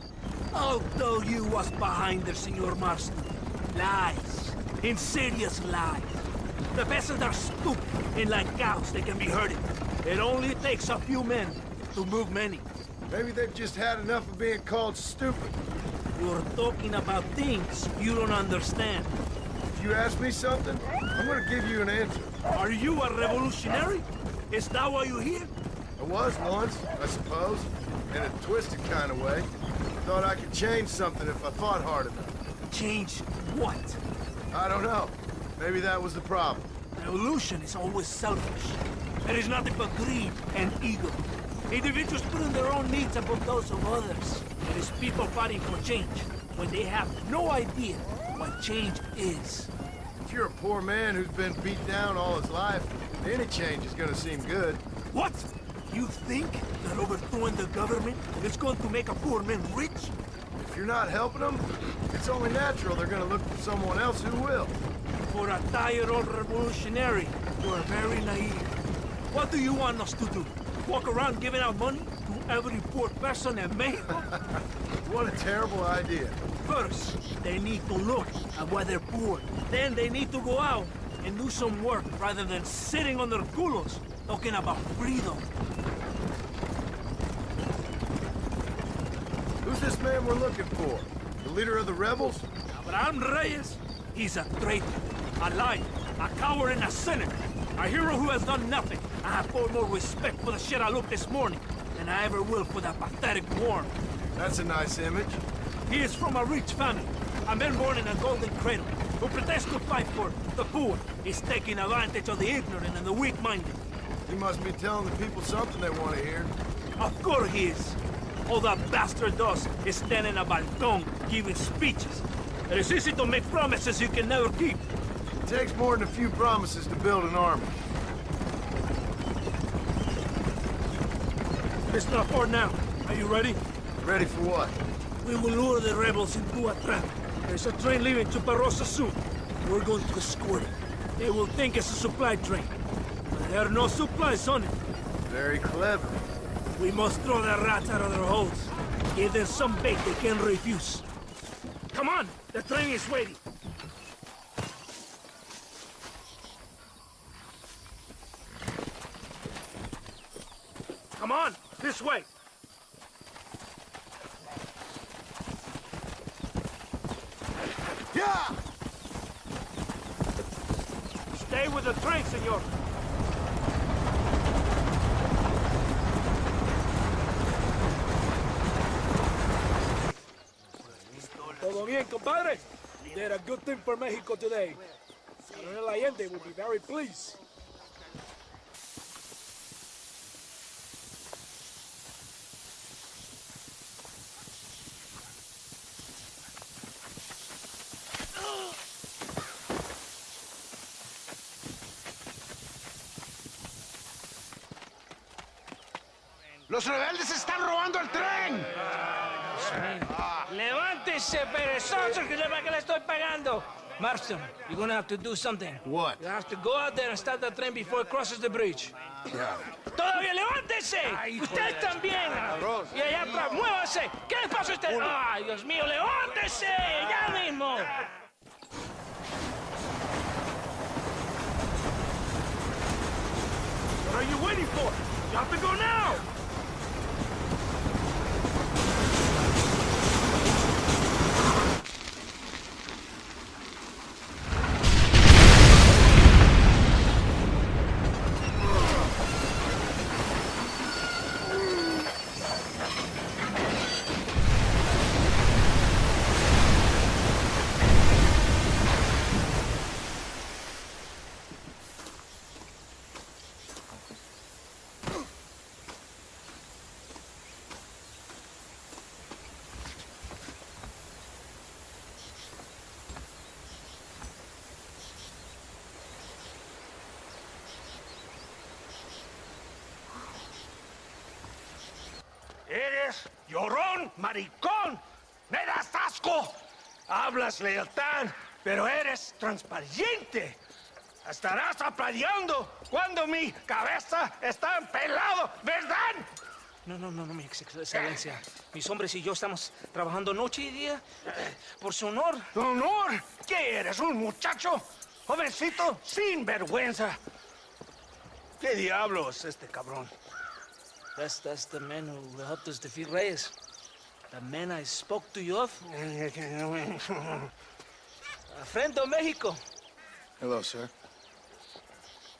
I'll tell you what's behind there, Senor Marston. Lies. Insidious lies. The peasants are stupid, and like cows, they can be herded. It only takes a few men to move many. Maybe they've just had enough of being called stupid. You're talking about things you don't understand. If you ask me something, I'm gonna give you an answer. Are you a revolutionary? Is that why you're here? I was once, I suppose. In a twisted kind of way. Thought I could change something if I thought hard enough. Change what? I don't know. Maybe that was the problem. Revolution is always selfish. It is nothing but greed and ego. Individuals putting their own needs above those of others. It is people fighting for change when they have no idea what change is. If you're a poor man who's been beat down all his life, any change is gonna seem good. What? You think that overthrowing the government is going to make a poor man rich? If you're not helping them, it's only natural they're gonna look for someone else who will. For a tired old revolutionary, you are very naive. What do you want us to do? Walk around giving out money to every poor person in Mexico? What a terrible idea. First, they need to look at why they're poor. Then they need to go out and do some work rather than sitting on their culos talking about freedom. Who's this man we're looking for? The leader of the rebels? Abraham Reyes? He's a traitor, a liar, a coward, and a cynic. A hero who has done nothing. I have far more respect for the shit I looked this morning than I ever will for that pathetic worm. That's a nice image. He is from a rich family, a man born in a golden cradle, who pretends to fight for the poor. He's taking advantage of the ignorant and the weak-minded. He must be telling the people something they want to hear. Of course he is. All that bastard does is stand in a balcony giving speeches. It is easy to make promises you can never keep. It takes more than a few promises to build an army. It's not far now. Are you ready? Ready for what? We will lure the rebels into a trap. There's a train leaving to Barrosa soon. We're going to escort it. They will think it's a supply train. But there are no supplies on it. Very clever. We must throw the rats out of their holes. Give them some bait they can refuse. Come on! The train is waiting. Come on! This way! Yeah! Stay with the train, senor. Todo bien, compadre? You did a good thing for Mexico today. Colonel Allende will be very pleased. ¡Los rebeldes están robando el tren! ¡Levántese, perezoso, que para qué le estoy pagando! Marston, you're gonna have to do something. What? You have to go out there and stop the train before it crosses the bridge. Yeah. ¡Todavía levántese! ¡Usted también! Y allá atrás, muévase. ¿Qué les pasa a usted? ¡Ay, Dios mío, levántese! ¡Ya mismo! What are you waiting for? You have to go now! Eres llorón, maricón. Me das asco. Hablas lealtad, pero eres transparente. Estarás aplaudiendo cuando mi cabeza está pelado, ¿verdad? No, mi excelencia. Mis hombres y yo estamos trabajando noche y día por su honor. ¿Honor? ¿Qué eres, un muchacho? Jovencito, sin vergüenza. ¿Qué diablos este cabrón? That's the man who helped us defeat Reyes. The man I spoke to you of. A friend of Mexico. Hello, sir.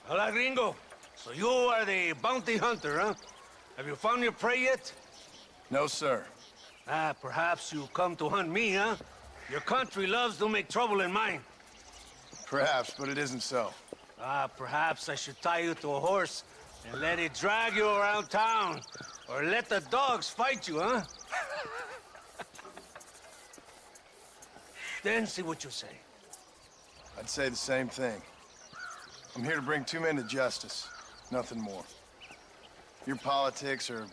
Hola, gringo. So you are the bounty hunter, huh? Have you found your prey yet? No, sir. Perhaps you come to hunt me, huh? Your country loves to make trouble in mine. Perhaps, but it isn't so. Perhaps I should tie you to a horse and let it drag you around town. Or let the dogs fight you, huh? Then see what you say. I'd say the same thing. I'm here to bring two men to justice, nothing more. Your politics or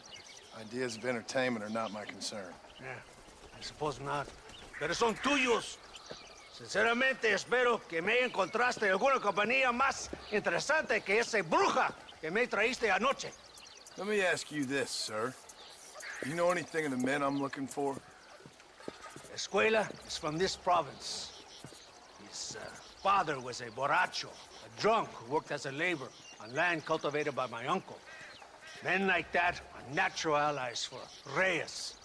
ideas of entertainment are not my concern. Yeah, I suppose not. Pero son tuyos. Sinceramente, espero que me encontraste alguna compañía más interesante que esa bruja que me traíste anoche. Let me ask you this, sir. Do you know anything of the men I'm looking for? Escuela is from this province. His father was a borracho, a drunk who worked as a laborer on land cultivated by my uncle. Men like that are natural allies for Reyes.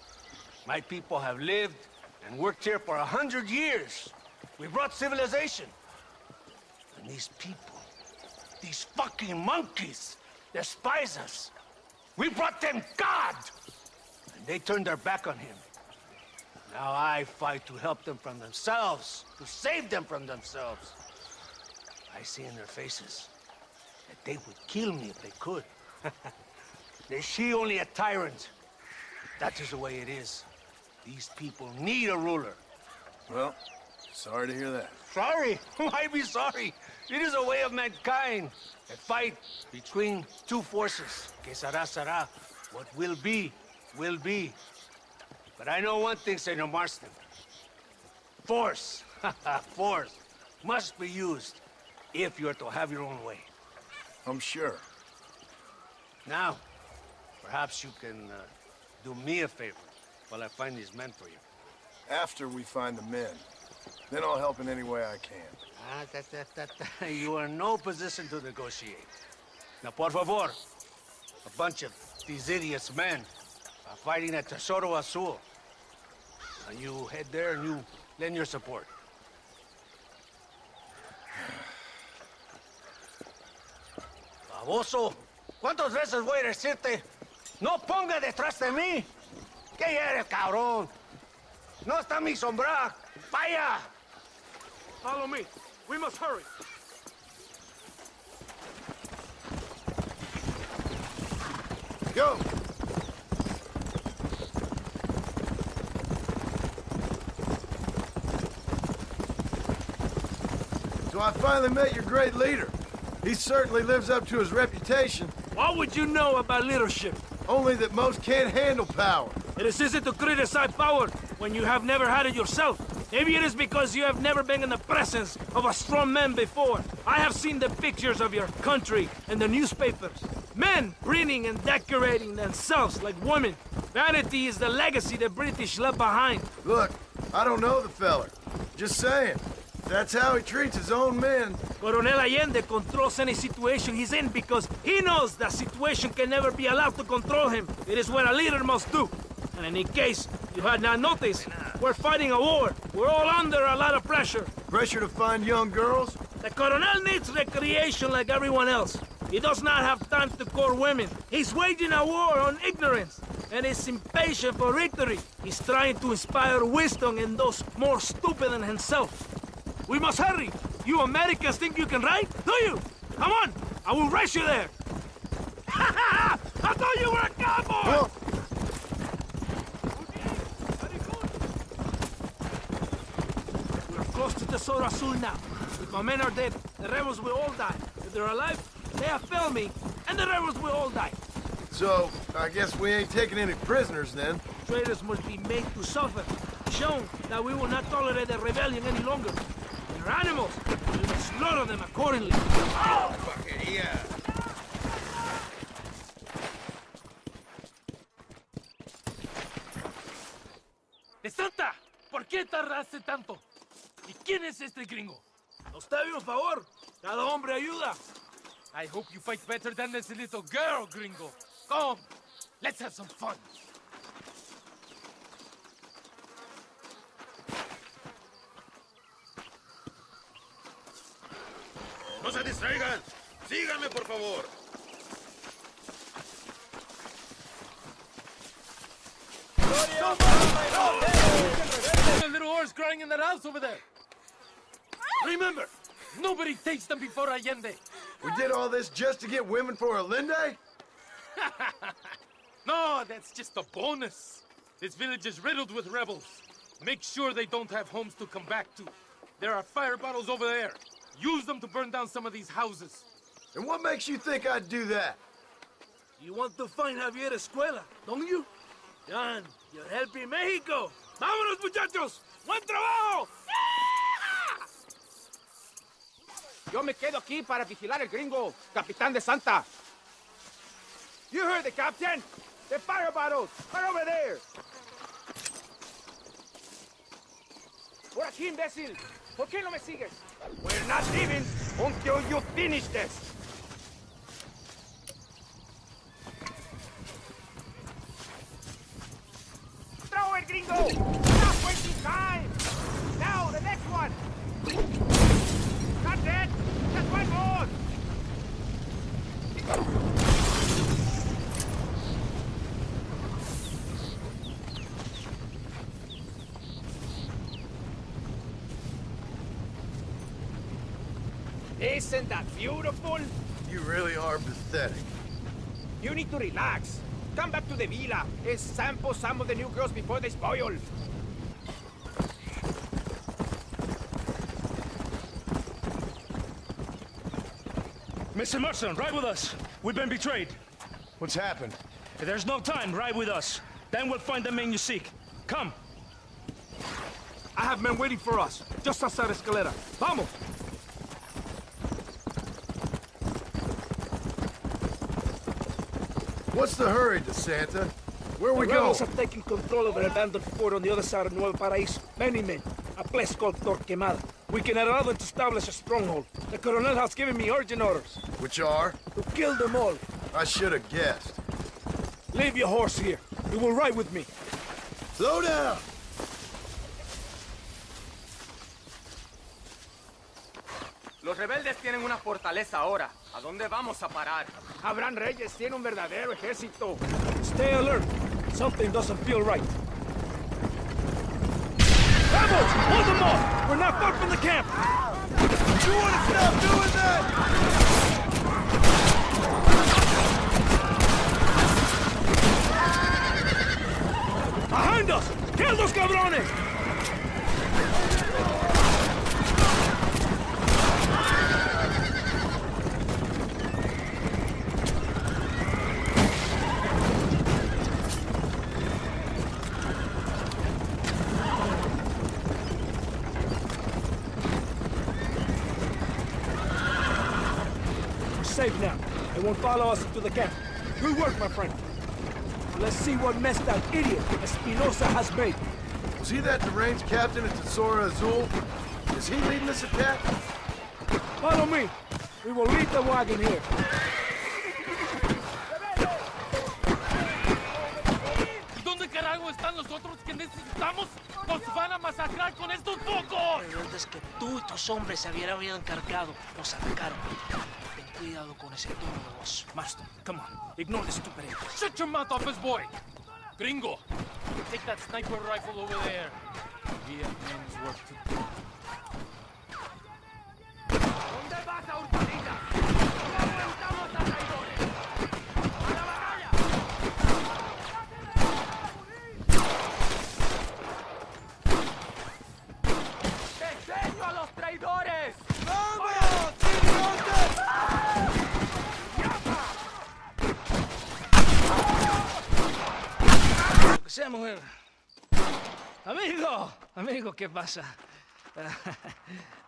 My people have lived and worked here for 100 years. We brought civilization. And these people, these fucking monkeys, despise us. We brought them God! And they turned their back on him. Now I fight to help them from themselves, to save them from themselves. I see in their faces that they would kill me if they could. They see only a tyrant. That is the way it is. These people need a ruler. Well, sorry to hear that. Sorry? Why be sorry? It is a way of mankind. A fight between two forces. Que será, será. What will be, will be. But I know one thing, Senor Marston. Force, force, must be used if you're to have your own way. I'm sure. Now, perhaps you can do me a favor while I find these men for you. After we find the men, then I'll help in any way I can. You are in no position to negotiate. Now, por favor, a bunch of these idiots men are fighting at Tesoro Azul. And you head there and you lend your support. Baboso, ¿cuántas veces voy a decirte? No ponga detrás de mí. ¿Qué eres, cabrón? No está mi sombra. Vaya. Follow me. We must hurry. Go! So I finally met your great leader. He certainly lives up to his reputation. What would you know about leadership? Only that most can't handle power. It is easy to criticize power when you have never had it yourself. Maybe it is because you have never been in the presence of a strong man before. I have seen the pictures of your country in the newspapers. Men preening and decorating themselves like women. Vanity is the legacy the British left behind. Look, I don't know the feller. Just saying. That's how he treats his own men. Coronel Allende controls any situation he's in because he knows that situation can never be allowed to control him. It is what a leader must do. And in case you had not noticed, we're fighting a war. We're all under a lot of pressure. Pressure to find young girls? The Coronel needs recreation like everyone else. He does not have time to court women. He's waging a war on ignorance and is impatient for victory. He's trying to inspire wisdom in those more stupid than himself. We must hurry. You Americans think you can ride? Do you? Come on, I will race you there. I thought you were a cowboy! Well, we're close to Tesoro Azul now. If my men are dead, the rebels will all die. If they're alive, they have failed me, and the rebels will all die. So, I guess we ain't taking any prisoners then. Traitors must be made to suffer, shown that we will not tolerate the rebellion any longer. They're animals. We will slaughter them accordingly. Oh! ¡De Santa! ¿Por qué tardaste tanto? ¿Y quién es este gringo? Nos debe un favor. Cada hombre ayuda. I hope you fight better than this little girl, gringo. Come, let's have some fun. ¡No se distraigan! ¡Síganme, por favor! The little horse crying in that house over there. Remember, nobody takes them before Allende. We did all this just to get women for Allende? No, that's just a bonus. This village is riddled with rebels. Make sure they don't have homes to come back to. There are fire bottles over there. Use them to burn down some of these houses. And what makes you think I'd do that? You want to find Javier Escuela, don't you? John, you're helping Mexico. ¡Vámonos, muchachos! ¡Buen trabajo! Yo me quedo aquí para vigilar el gringo, Capitán de Santa. You heard the captain. The fire bottles are over there. Por aquí, imbécil. ¿Por qué no me sigues? We're not leaving until you finish this. Throw it, gringo! Stop wasting time! Now, the next one! That's it! Just one more! Isn't that beautiful? You really are pathetic. You need to relax. Come back to the villa and sample some of the new girls before they spoil. Mr. Marston, ride with us. We've been betrayed. What's happened? There's no time. Ride with us. Then we'll find the man you seek. Come. I have men waiting for us, just outside Escalera. Vamos! What's the hurry, DeSanta? Where we The go? rebels have taken control of an abandoned fort on the other side of Nuevo Paraíso. Many men. A place called Torquemada. We can allow them to establish a stronghold. The Colonel has given me urgent orders. Which are? To kill them all. I should have guessed. Leave your horse here. You will ride with me. Slow down! Los rebeldes tienen una fortaleza ahora. ¿A dónde vamos a parar? Abraham Reyes tiene un verdadero ejército. Stay alert. Something doesn't feel right. Rebels! Hold them off! We're not far from the camp! You want to stop doing that? Behind us! Kill those cabrones! Safe now. They won't follow us into the camp. Good work, my friend. Let's see what mess that idiot Espinosa has made. Was he that deranged captain at Tesoro Azul? Is he leading this attack? Follow me. We will leave the wagon here. ¿Dónde carajo están los otros que necesitamos? ¡Nos van a masacrar con estos pocos! Antes que tú y tus hombres se habían encargado, nos atacaron. Ten cuidado con ese tono de voz. Marston, come on. Ignore the stupid idiot. Shut your mouth off his boy! Gringo, take that sniper rifle over there. We have men's work to do. ¿Dónde vas a Urbanita? ¡No aguantamos a traidores! ¡A la batalla! ¡Te enseño a los traidores! ¡Vamos, idiotas! sea, mujer. Amigo, ¿qué pasa?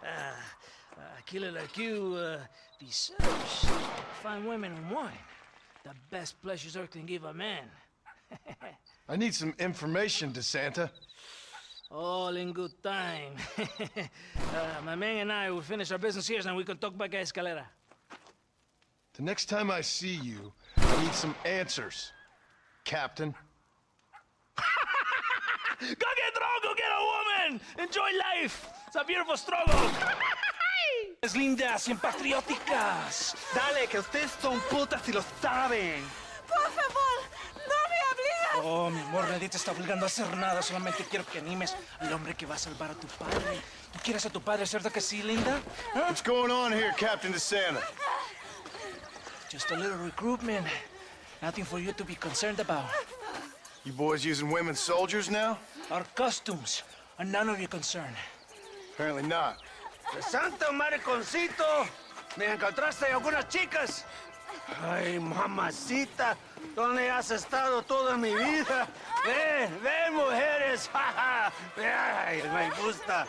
A killer like you deserves fine women and wine. The best pleasures Earth can give a man. I need some information, DeSanta. All in good time. My man and I will finish our business here and we can talk back at Escalera. The next time I see you, I need some answers, Captain. Go get drunk, go get a woman! Enjoy life! It's a beautiful struggle! Es lindas y patrióticas. Dale, que ustedes son putas y lo saben. Por favor, no me obligas. Oh, mi amor, nadie te está obligando a hacer nada. Solamente quiero que animes al hombre que va a salvar a tu padre. ¿Tú quieres a tu padre, cierto que sí, linda? ¿Ah? What's going on here, Captain DeSanta? Just a little recruitment. Nothing for you to be concerned about. You boys using women soldiers now? Our costumes are none of your concern. Apparently not. Santo mariconcito, ¿me encontraste algunas chicas? Ay, mamacita, ¿dónde has estado toda mi vida? Ven, mujeres, ay, me gusta.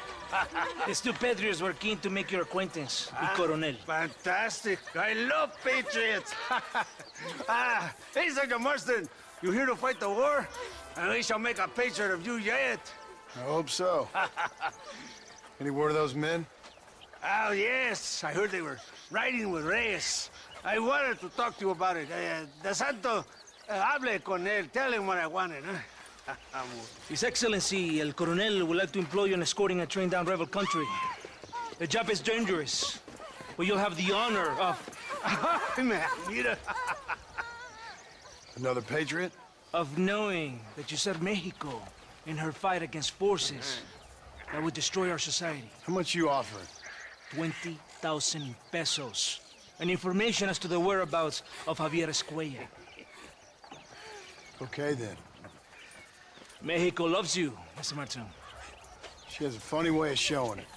These two patriots were keen to make your acquaintance, mi coronel. Fantastic, I love patriots. Hey, Sergeant Marston, you here to fight the war? And we shall make a patriot of you yet. I hope so. Any word of those men? Oh, yes. I heard they were riding with Reyes. I wanted to talk to you about it. De Santo, hable con él. Tell him what I wanted. His Excellency, El Coronel, would like to employ you in escorting a train down rebel country. The job is dangerous, but you'll have the honor of... Mira. Another patriot? Of knowing that you served Mexico in her fight against forces that would destroy our society. How much you offering? 20,000 pesos. And information as to the whereabouts of Javier Escuella. Okay, then. Mexico loves you, Mr. Martin. She has a funny way of showing it.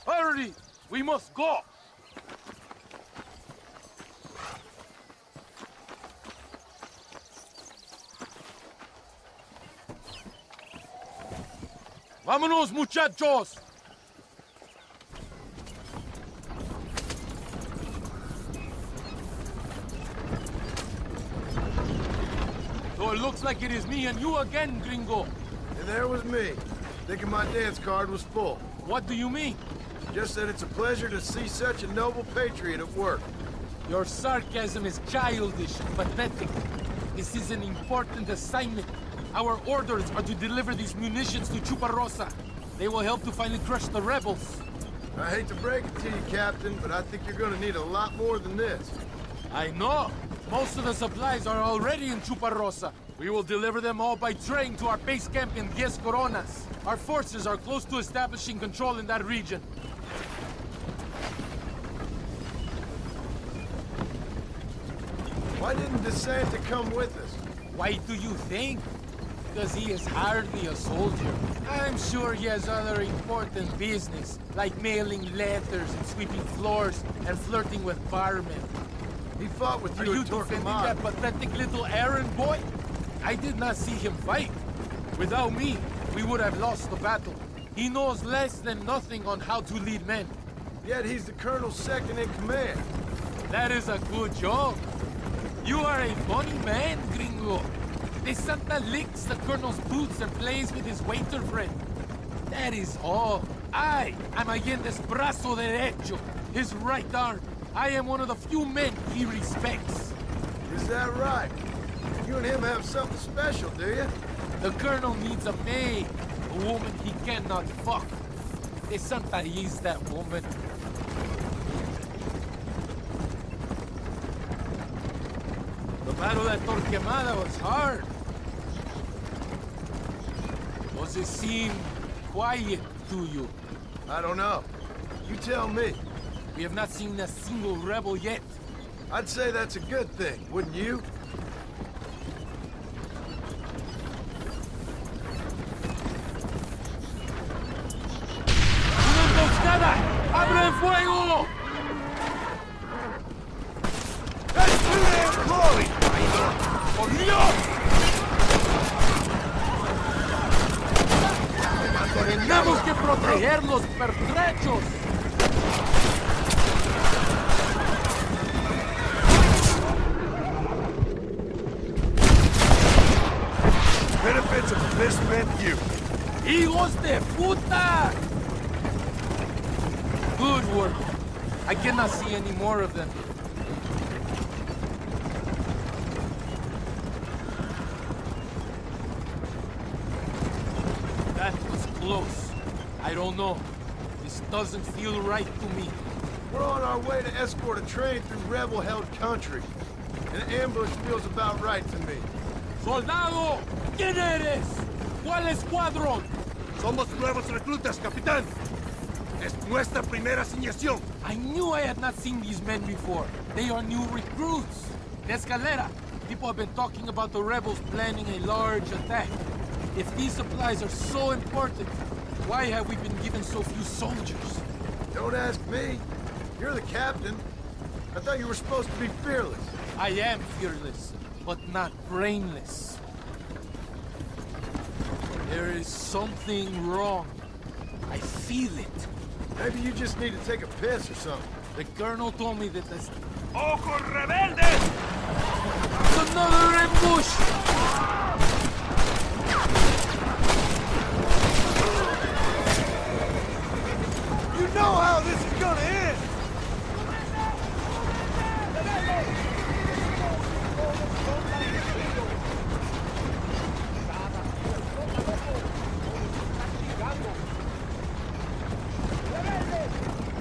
Hurry! We must go! Vámonos, muchachos! So it looks like it is me and you again, gringo. And there was me, thinking my dance card was full. What do you mean? Just that it's a pleasure to see such a noble patriot at work. Your sarcasm is childish and pathetic. This is an important assignment. Our orders are to deliver these munitions to Chuparosa. They will help to finally crush the rebels. I hate to break it to you, Captain, but I think you're gonna need a lot more than this. I know. Most of the supplies are already in Chuparosa. We will deliver them all by train to our base camp in Diez Coronas. Our forces are close to establishing control in that region. Why didn't DeSanta come with us? Why do you think? Because he is hardly a soldier. I'm sure he has other important business, like mailing letters and sweeping floors and flirting with barmen. He fought with Are you you at defending Torquemada. that pathetic little errand boy? I did not see him fight. Without me, we would have lost the battle. He knows less than nothing on how to lead men. Yet he's the colonel's second in command. That is a good job. You are a funny man, gringo. De Santa licks the colonel's boots and plays with his waiter friend. That is all. I am Allende's brazo derecho, his right arm. I am one of the few men he respects. Is that right? You and him have something special, do you? The colonel needs a maid, a woman he cannot fuck. De Santa is that woman. The battle at Torquemada was hard. Does it seem quiet to you? I don't know. You tell me. We have not seen a single rebel yet. I'd say that's a good thing, wouldn't you? ¡Una emboscada! ¡Abran fuego! pertrechos! Benefits of misspent youth. ¡Hijos de puta! Good work. I cannot see any more of them. That was close. I don't know. This doesn't feel right to me. We're on our way to escort a train through rebel-held country. An ambush feels about right to me. ¡Soldado! ¿Quién eres? ¿Cuál escuadrón? Somos nuevos reclutas, capitán. Es nuestra primera asignación. I knew I had not seen these men before. They are new recruits. De Escalera, people have been talking about the rebels planning a large attack. If these supplies are so important, why have we been given so few soldiers? Don't ask me. You're the captain. I thought you were supposed to be fearless. I am fearless, but not brainless. There is something wrong. I feel it. Maybe you just need to take a piss or something. The colonel told me that this... ¡Ojos rebeldes! It's another ambush! You know how this is gonna end!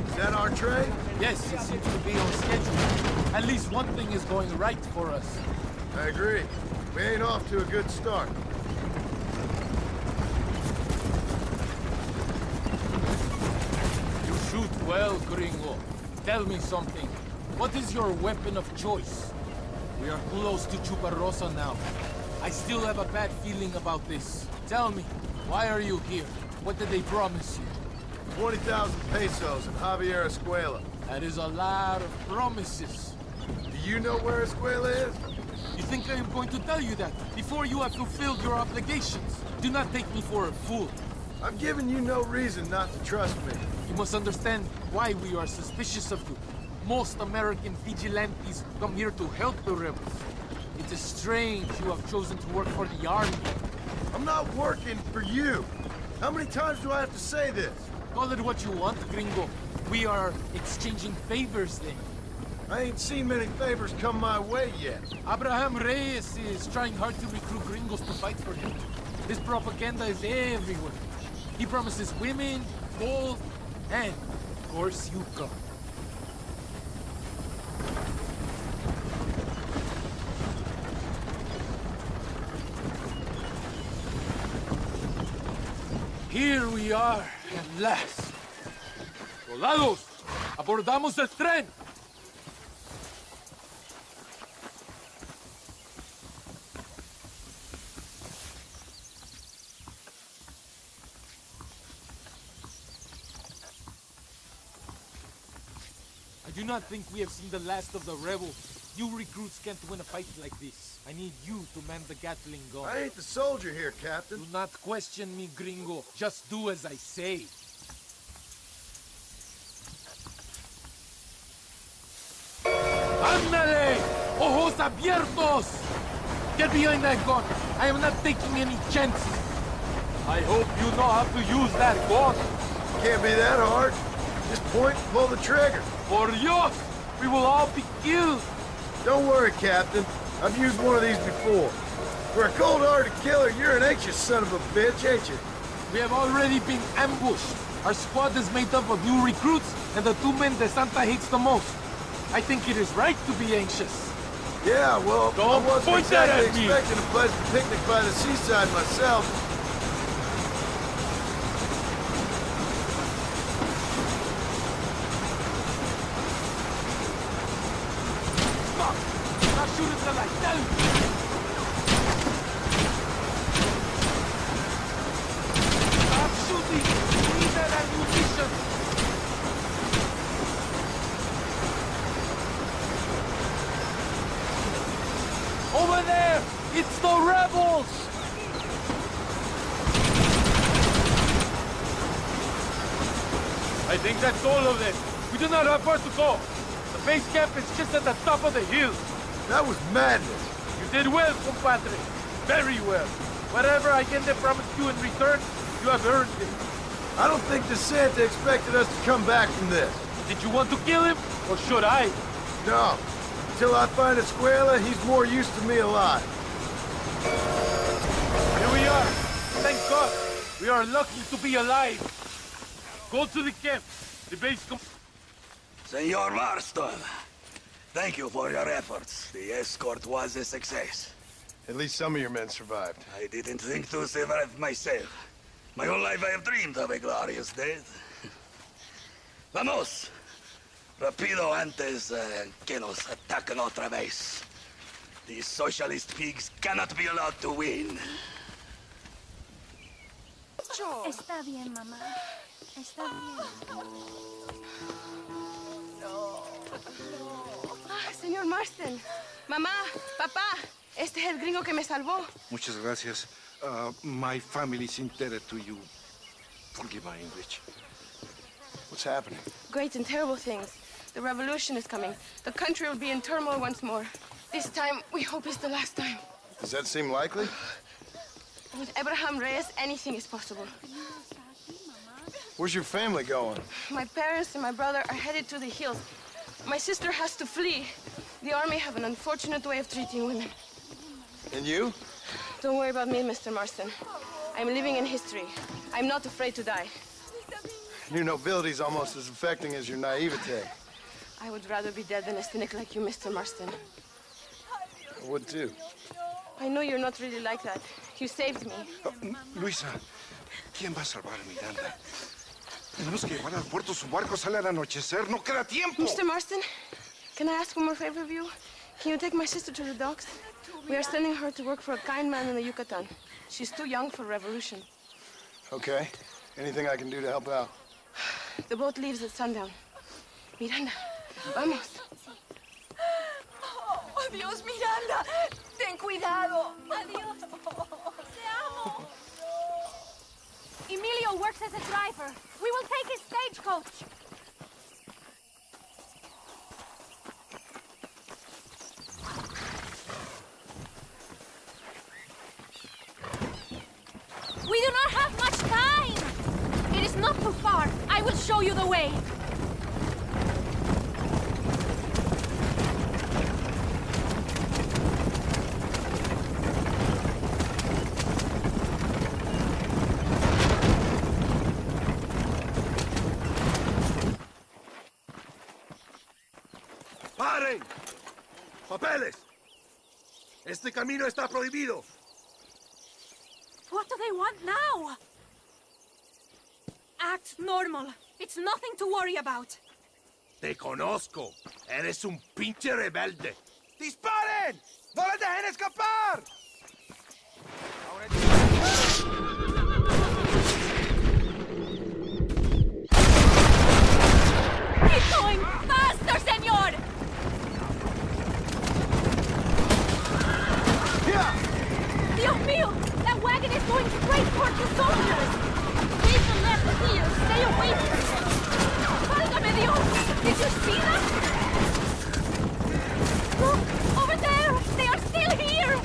Is that our train? Yes, it seems to be on schedule. At least one thing is going right for us. I agree. We ain't off to a good start. You shoot well, Gringo. Tell me something. What is your weapon of choice? We are close to Chuparosa now. I still have a bad feeling about this. Tell me, why are you here? What did they promise you? 20,000 pesos in Javier Escuela. That is a lot of promises. Do you know where Escuela is? You think I am going to tell you that before you have fulfilled your obligations? Do not take me for a fool. I'm giving you no reason not to trust me. You must understand why we are suspicious of you. Most American vigilantes come here to help the rebels. It is strange you have chosen to work for the army. I'm not working for you. How many times do I have to say this? Call it what you want, Gringo. We are exchanging favors then. I ain't seen many favors come my way yet. Abraham Reyes is trying hard to recruit gringos to fight for him. His propaganda is everywhere. He promises women, gold, and, of course, you come. Here we are, at last. Soldados, abordamos el tren. I do not think we have seen the last of the rebels. You recruits can't win a fight like this. I need you to man the Gatling gun. I ain't the soldier here, Captain. Do not question me, Gringo. Just do as I say. ¡Ándale! ¡Ojos abiertos! Get behind that gun. I am not taking any chances. I hope you know how to use that gun. Can't be that hard. Just point and pull the trigger. Por Dios! We will all be killed. Don't worry, Captain. I've used one of these before. For a cold-hearted killer, you're an anxious son of a bitch, ain't you? We have already been ambushed. Our squad is made up of new recruits and the two men that Santa hates the most. I think it is right to be anxious. Yeah, well, Don't I wasn't point that exactly at me. expecting a pleasant picnic by the seaside myself. Stop! Not shoot until I tell you. Stop shooting! We need that ammunition! Over there! It's the rebels! think that's all of this. We do not have far to go. The base camp is just at the top of the hill. That was madness. You did well, compadre. Very well. Whatever Allende promised you in return, you have earned it. I don't think DeSanta expected us to come back from this. Did you want to kill him, or should I? No. Until I find Escuela, he's more used to me alive. Here we are. Thank God. We are lucky to be alive. Go to the camp. The base... Senor Marston, thank you for your efforts. The escort was a success. At least some of your men survived. I didn't think to survive myself. My whole life I have dreamed of a glorious death. Vamos. Rapido antes que nos ataquen otra vez. These socialist pigs cannot be allowed to win. Está bien, mamá. Está bien. Señor Marston, mamá, papá, este es el gringo que me salvó. Muchas gracias. My family is indebted to you. Forgive my English. What's happening? Great and terrible things. The revolution is coming. The country will be in turmoil once more. This time, we hope it's the last time. Does that seem likely? With Abraham Reyes, anything is possible. Where's your family going? My parents and my brother are headed to the hills. My sister has to flee. The army have an unfortunate way of treating women. And you? Don't worry about me, Mr. Marston. I'm living in history. I'm not afraid to die. Your nobility's almost as affecting as your naivete. I would rather be dead than a cynic like you, Mr. Marston. I would too. I know you're not really like that. You saved me. Luisa, ¿quién va a salvar a Miranda? Tenemos que llevar al puerto. Su barco sale al anochecer. No queda tiempo. Mr. Marston, can I ask one more favor of you? Can you take my sister to the docks? We are sending her to work for a kind man in the Yucatan. She's too young for revolution. Okay. Anything I can do to help out? The boat leaves at sundown. Miranda, vamos. Oh, Dios, Miranda. Ten cuidado. Adiós. Te amo. Emilio works as a driver. We will take his stagecoach. We do not have much time. It is not too far. I will show you the way. ¡Paren! ¡Papeles! Este camino está prohibido. What do they want now? Act normal. It's nothing to worry about. Te conozco. Eres un pinche rebelde. ¡Disparen! ¡No les dejen escapar! Keep going! Faster, señor! Dios mío! That wagon is going straight towards the soldiers! Take the left here! Stay away from them! Válgame Dios! Did you see that? Look! Over there! They are still here!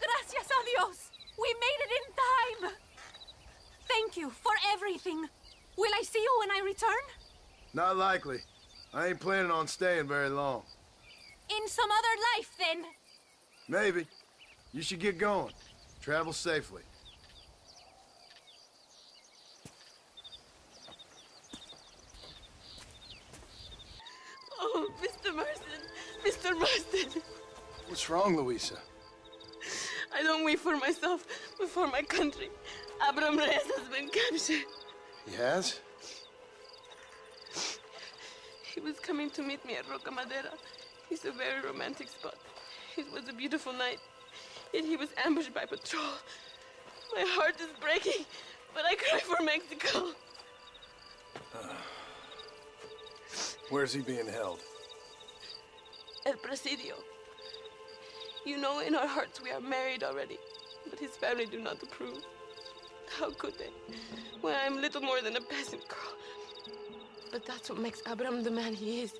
Gracias a Dios! We made it in time! Thank you for everything. Will I see you when I return? Not likely. I ain't planning on staying very long. In some other life, then. Maybe. You should get going. Travel safely. Oh, Mr. Marston. Mr. Marston. What's wrong, Louisa? I don't wait for myself, but for my country. Abraham Reyes has been captured. He has? He was coming to meet me at Roca Madera. It's a very romantic spot. It was a beautiful night, yet he was ambushed by patrol. My heart is breaking, but I cry for Mexico. Where's he being held? El Presidio. You know, in our hearts we are married already. But his family do not approve. How could they? When I'm little more than a peasant girl. But that's what makes Abraham the man he is.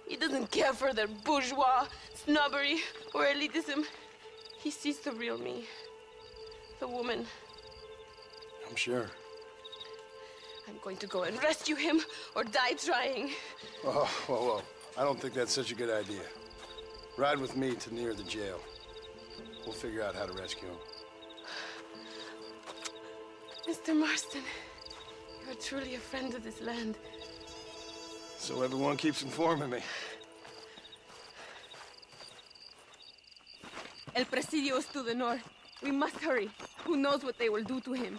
He doesn't care for their bourgeois, snobbery, or elitism. He sees the real me. The woman. I'm sure. I'm going to go and rescue him or die trying. Oh, whoa. I don't think that's such a good idea. Ride with me to near the jail. We'll figure out how to rescue him. Mr. Marston, you're truly a friend of this land. So everyone keeps informing me. El Presidio is to the north. We must hurry. Who knows what they will do to him?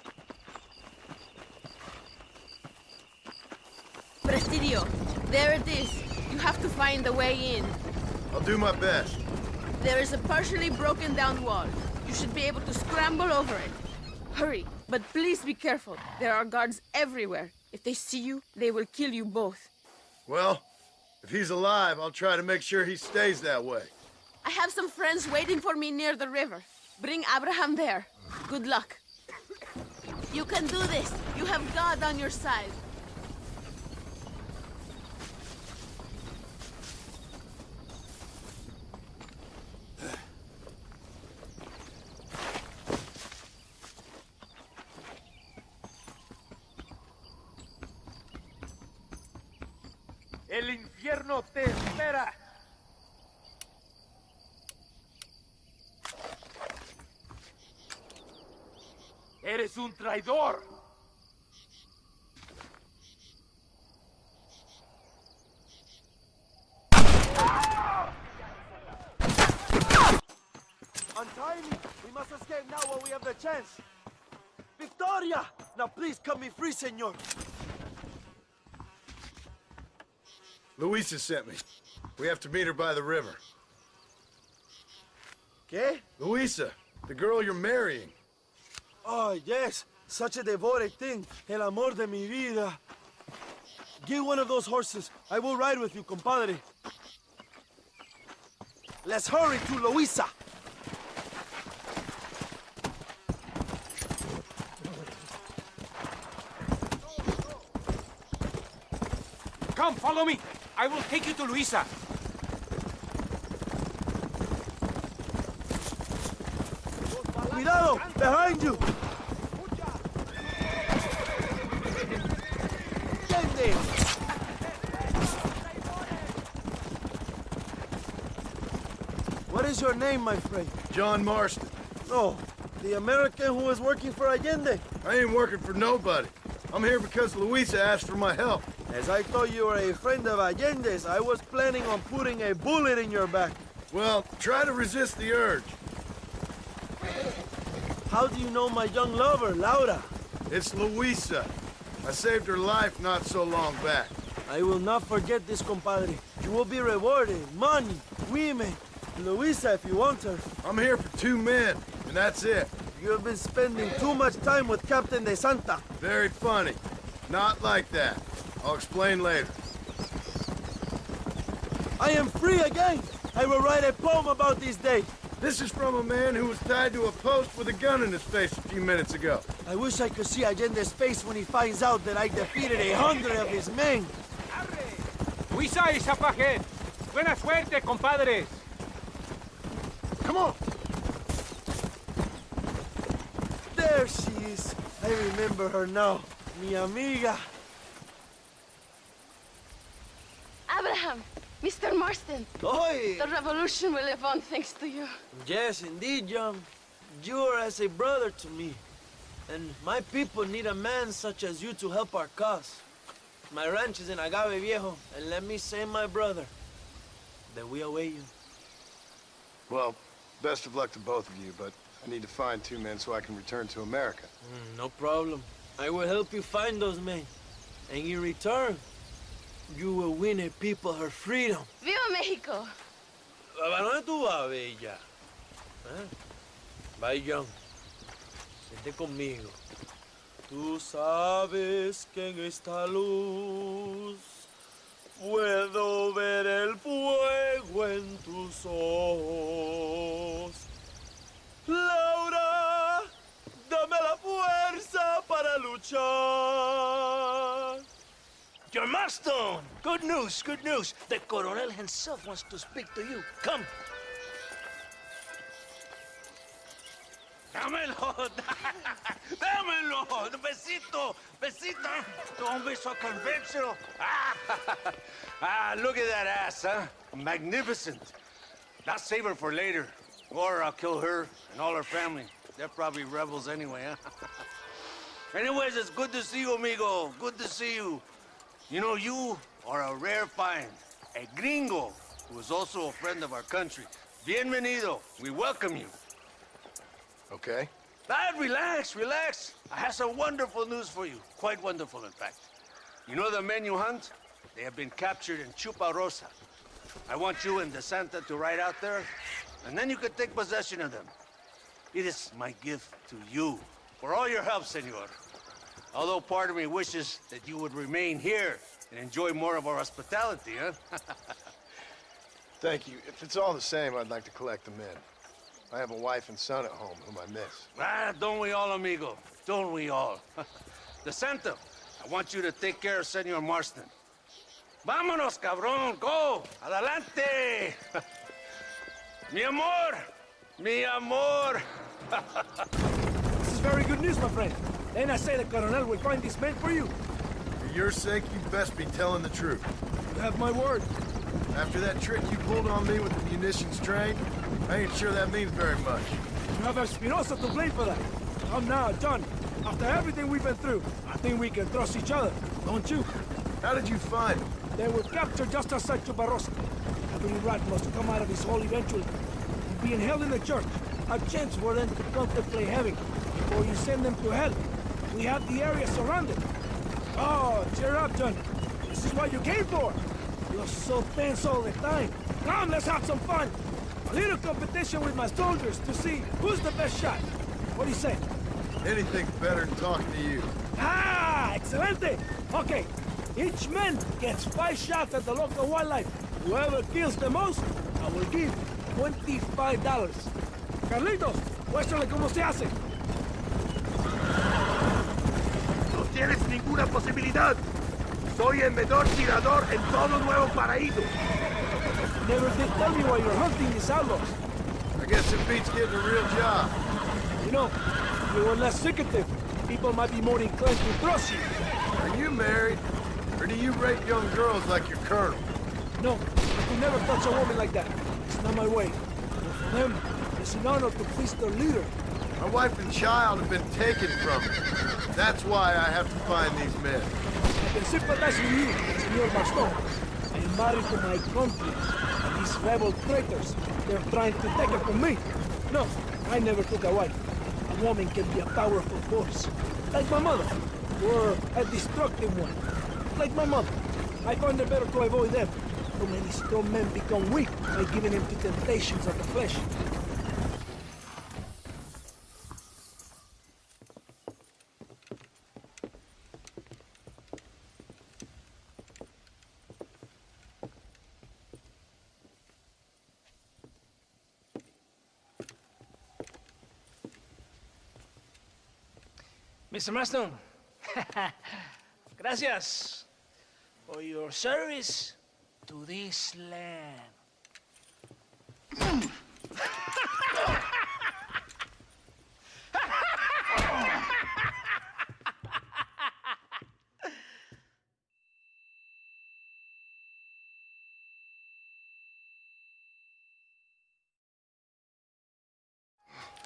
Presidio, there it is. You have to find the way in. I'll do my best. There is a partially broken down wall. You should be able to scramble over it. Hurry, but please be careful. There are guards everywhere. If they see you, they will kill you both. Well, if he's alive, I'll try to make sure he stays that way. I have some friends waiting for me near the river. Bring Abraham there. Good luck. You can do this. You have God on your side. El infierno te espera. Eres un traidor. Untie me. We must escape now while we have the chance. Victoria! Now please cut me free, senor. Luisa sent me. We have to meet her by the river. ¿Qué? Luisa, the girl you're marrying. Oh, yes. Such a devoted thing. El amor de mi vida. Give one of those horses. I will ride with you, compadre. Let's hurry to Luisa. Come, follow me. I will take you to Luisa. Cuidado! Behind you! Gente! What is your name, my friend? John Marston. No, the American who is working for Allende. I ain't working for nobody. I'm here because Luisa asked for my help. As I thought you were a friend of Allende's, I was planning on putting a bullet in your back. Well, try to resist the urge. How do you know my young lover, Laura? It's Luisa. I saved her life not so long back. I will not forget this, compadre. You will be rewarded. Money, women, Luisa if you want her. I'm here for 2 men, and that's it. You have been spending too much time with Captain de Santa. Very funny. Not like that. I'll explain later. I am free again. I will write a poem about this day. This is from a man who was tied to a post with a gun in his face a few minutes ago. I wish I could see Allende's face when he finds out that I defeated 100 of his men. Luisa is up ahead. Buena suerte, compadres. Come on. There she is. I remember her now. Mi amiga. Abraham, Mr. Marston. Oi! The revolution will live on thanks to you. Yes, indeed, John. You are as a brother to me. And my people need a man such as you to help our cause. My ranch is in Agave Viejo, and let me say, my brother, that we await you. Well, best of luck to both of you, but I need to find 2 men so I can return to America. No problem. I will help you find those men. And in return, you will win a people her freedom. Viva Mexico! ¿A dónde tú vas, bella? Bye, John. Vente conmigo. Tú sabes que en esta luz puedo ver el fuego en tus ojos. Laura, luchar. Your milestone! Good news, good news. The Coronel himself wants to speak to you. Come. Dámelo, dámelo, besito, besito. Don't be so conventional. Look at that ass, huh? Magnificent. Not save her for later, or I'll kill her and all her family. They're probably rebels anyway, huh? Anyways, it's good to see you, amigo. Good to see you. You know, you are a rare find. A gringo who is also a friend of our country. Bienvenido. We welcome you. Okay. Relax, relax. I have some wonderful news for you. Quite wonderful, in fact. You know the men you hunt? They have been captured in Chuparosa. I want you and the Santa to ride out there, and then you can take possession of them. It is my gift to you for all your help, senor. Although part of me wishes that you would remain here and enjoy more of our hospitality, huh? Thank you. If it's all the same, I'd like to collect them in. I have a wife and son at home whom I miss. Don't we all, amigo? Don't we all? The Santa, I want you to take care of Senor Marston. Vámonos, cabrón, go! Adelante! Mi amor! Mi amor! This is very good news, my friend. Then I say the Coronel will find these men for you. For your sake, you best be telling the truth. You have my word. After that trick you pulled on me with the munitions train, I ain't sure that means very much. You have Espinosa to blame for that. I'm now done. After everything we've been through, I think we can trust each other, don't you? How did you find them? They were captured just outside Chuparosa. Every rat must come out of his hole eventually. Being held in the church, a chance for them to contemplate heaven before you send them to hell. We have the area surrounded. Oh, cheer up, John. This is what you came for. You're so tense all the time. Come, let's have some fun. A little competition with my soldiers to see who's the best shot. What do you say? Anything's better than talking to you. Ah, excelente. Okay, each man gets 5 shots at the local wildlife. Whoever kills the most, I will give $25. Carlitos, muéstrale cómo se hace. No tienes ninguna posibilidad. Soy el mejor tirador en todo Nuevo Paraíso. Never did tell me why you're hunting these outlaws. I guess it beats getting a real job. You know, if you were less secretive, people might be more inclined to trust you. Are you married? Or do you rape young girls like your colonel? No, I could never touch a woman like that. It's not my way. But for them, it's an honor to please their leader. My wife and child have been taken from me. That's why I have to find these men. I can sympathize with you, Senor Baston. I am married to my country, and these rebel traitors, they're trying to take it from me. No, I never took a wife. A woman can be a powerful force, like my mother, or a destructive one, like my mother. I find it better to avoid them. Too many strong men become weak by giving in to temptations of the flesh. Mr. Marston, gracias for your service to this land.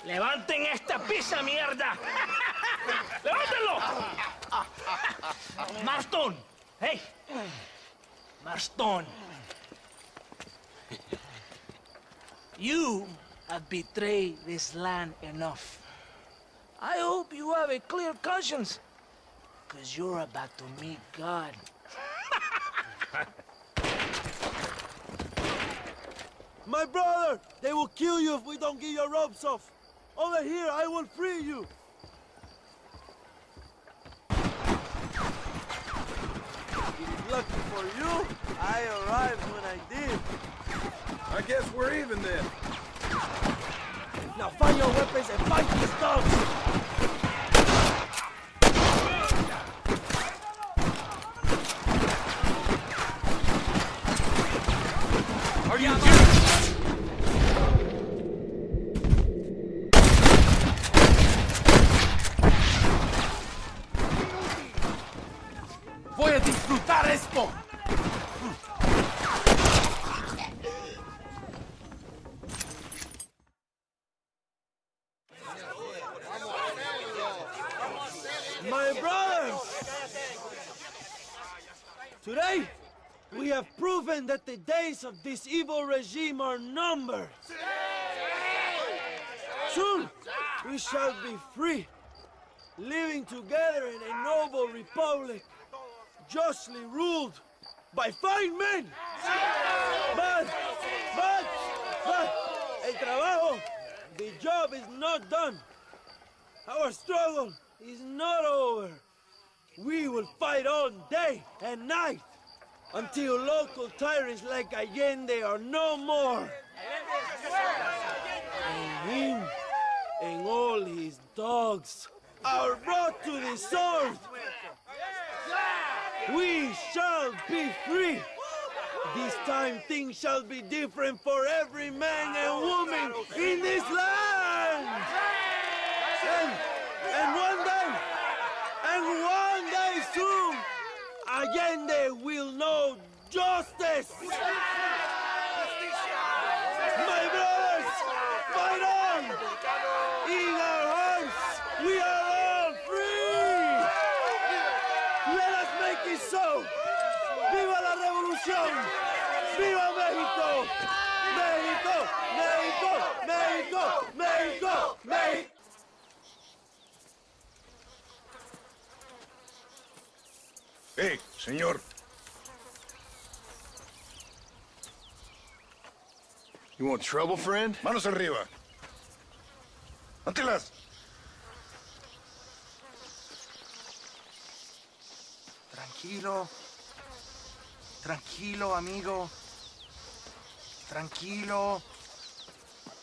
¡Levanten esta pizza, mierda! ¡Levántenlo! Marston! Hey! Marston! You have betrayed this land enough. I hope you have a clear conscience, because you're about to meet God. My brother! They will kill you if we don't get your ropes off. Over here, I will free you. Lucky for you, I arrived when I did. I guess we're even then. Now find your weapons and fight these dogs! Voy a disfrutar esto. My brothers! Today, we have proven that the days of this evil regime are numbered. Soon, we shall be free, living together in a noble republic, justly ruled by fine men. But, el trabajo, the job is not done. Our struggle is not over. We will fight all day and night until local tyrants like Allende are no more. And him and all his dogs are brought to the sword. We shall be free. This time things shall be different for every man and woman in this land. And one day soon, Allende will know justice. My brothers, fight on! In our hearts, we are all free! Let us make it so! ¡Viva la revolución! ¡Viva México! ¡México! ¡México! ¡México! ¡México! ¡México! Hey, señor. You want trouble, friend? Manos arriba. Antelas. Tranquilo. Tranquilo, amigo. Tranquilo.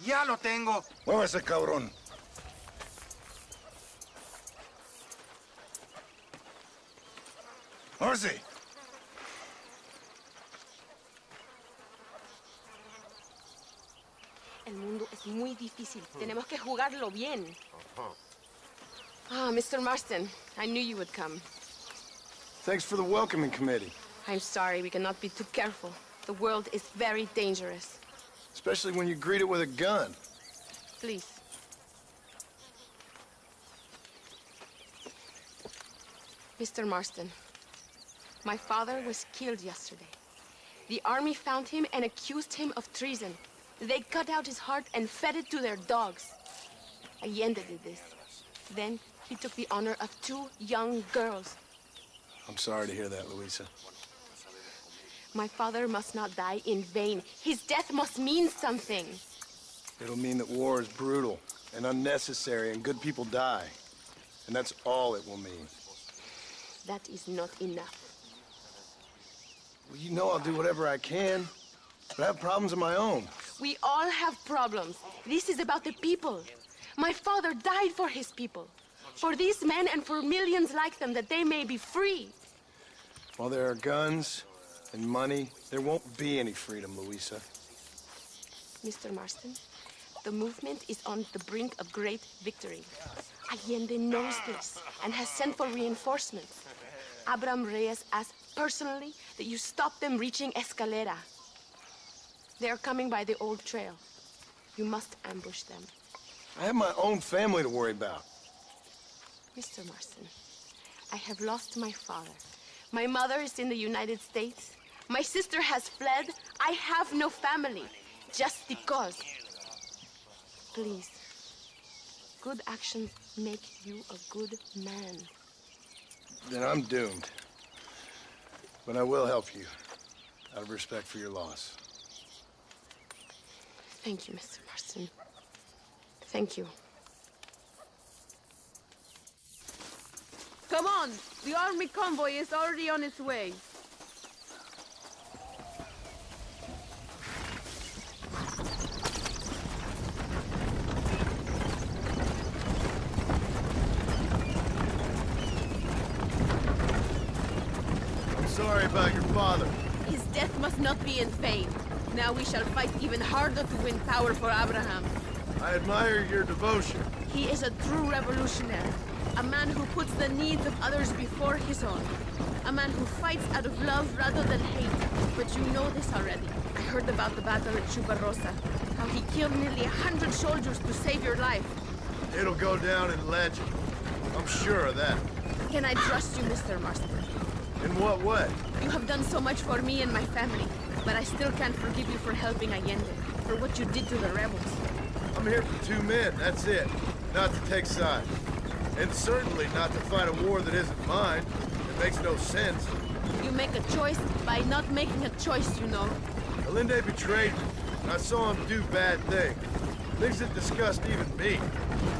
Ya lo tengo. Muévese, cabrón. Muévese. El mundo es muy difícil. Tenemos que jugarlo bien. Ah, Mr. Marston, I knew you would come. Thanks for the welcoming committee. I'm sorry, we cannot be too careful. The world is very dangerous. Especially when you greet it with a gun. Please. Mr. Marston, my father was killed yesterday. The army found him and accused him of treason. They cut out his heart and fed it to their dogs. Allende did this. Then he took the honor of 2 young girls. I'm sorry to hear that, Luisa. My father must not die in vain. His death must mean something. It'll mean that war is brutal and unnecessary and good people die. And that's all it will mean. That is not enough. Well, you know I'll do whatever I can, but I have problems of my own. We all have problems. This is about the people. My father died for his people. For these men and for millions like them, that they may be free. While there are guns and money, there won't be any freedom, Luisa. Mr. Marston, the movement is on the brink of great victory. Allende knows this and has sent for reinforcements. Abraham Reyes asked personally that you stop them reaching Escalera. They are coming by the old trail. You must ambush them. I have my own family to worry about. Mr. Marston, I have lost my father. My mother is in the United States. My sister has fled. I have no family. Just because. Please. Good actions make you a good man. Then I'm doomed. But I will help you, out of respect for your loss. Thank you, Mr. Marston. Thank you. Come on! The army convoy is already on its way. I'm sorry about your father. His death must not be in vain. Now we shall fight even harder to win power for Abraham. I admire your devotion. He is a true revolutionary. A man who puts the needs of others before his own. A man who fights out of love rather than hate. But you know this already. I heard about the battle at Chuparosa. How he killed nearly 100 soldiers to save your life. It'll go down in legend. I'm sure of that. Can I trust you, Mr. Marston? In what way? You have done so much for me and my family, but I still can't forgive you for helping Allende, for what you did to the rebels. I'm here for 2 men, that's it. Not to take sides. And certainly not to fight a war that isn't mine. It makes no sense. You make a choice by not making a choice, you know. Allende betrayed me. I saw him do bad things. Things that disgust even me.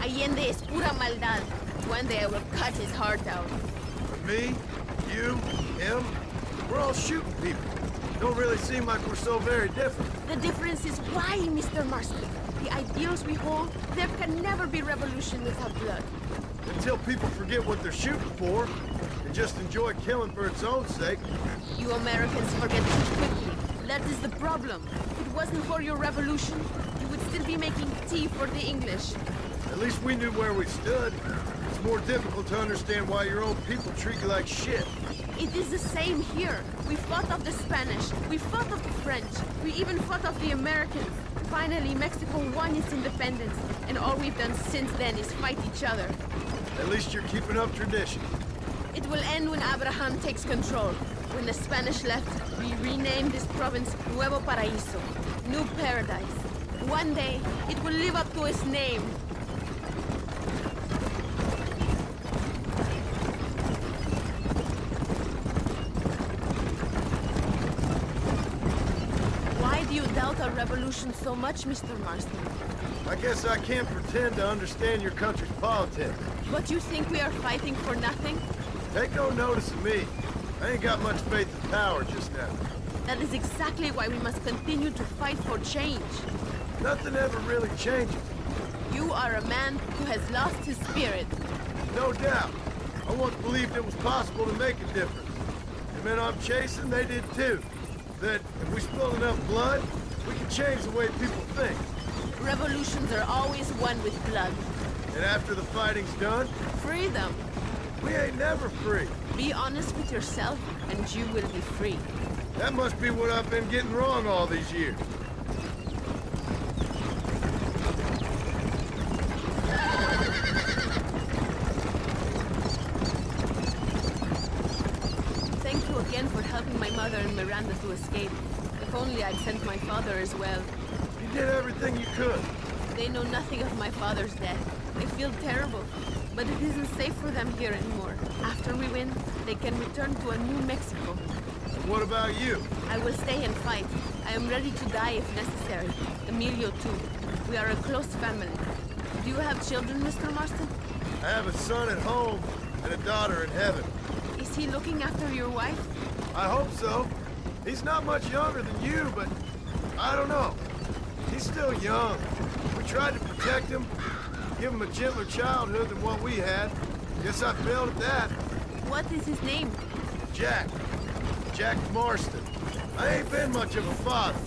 Allende es pura maldad. One day I will cut his heart out. But me, you, him, we're all shooting people. Don't really seem like we're so very different. The difference is why, Mr. Marston. The ideals we hold, there can never be revolution without blood. Until people forget what they're shooting for, and just enjoy killing for its own sake. You Americans forget too quickly. That is the problem. If it wasn't for your revolution, you would still be making tea for the English. At least we knew where we stood. It's more difficult to understand why your own people treat you like shit. It is the same here. We fought off the Spanish, we fought off the French, we even fought off the Americans. Finally, Mexico won its independence, and all we've done since then is fight each other. At least you're keeping up tradition. It will end when Abraham takes control. When the Spanish left, we renamed this province Nuevo Paraíso, New Paradise. One day, it will live up to its name. Why do you doubt our revolution so much, Mr. Marston? I guess I can't pretend to understand your country's politics. But you think we are fighting for nothing? Take no notice of me. I ain't got much faith in power just now. That is exactly why we must continue to fight for change. Nothing ever really changes. You are a man who has lost his spirit. No doubt. I once believed it was possible to make a difference. The men I'm chasing, they did too. That if we spill enough blood, we can change the way people think. Revolutions are always won with blood. And after the fighting's done? Freedom. We ain't never free. Be honest with yourself, and you will be free. That must be what I've been getting wrong all these years. Thank you again for helping my mother and Miranda to escape. If only I'd sent my father as well. You did everything you could. They know nothing of my father's death. They feel terrible. But it isn't safe for them here anymore. After we win, they can return to a new Mexico. And what about you? I will stay and fight. I am ready to die if necessary. Emilio too. We are a close family. Do you have children, Mr. Marston? I have a son at home and a daughter in heaven. Is he looking after your wife? I hope so. He's not much younger than you, but I don't know. He's still young. We tried to protect him, give him a gentler childhood than what we had. Guess I failed at that. What is his name? Jack. Jack Marston. I ain't been much of a father.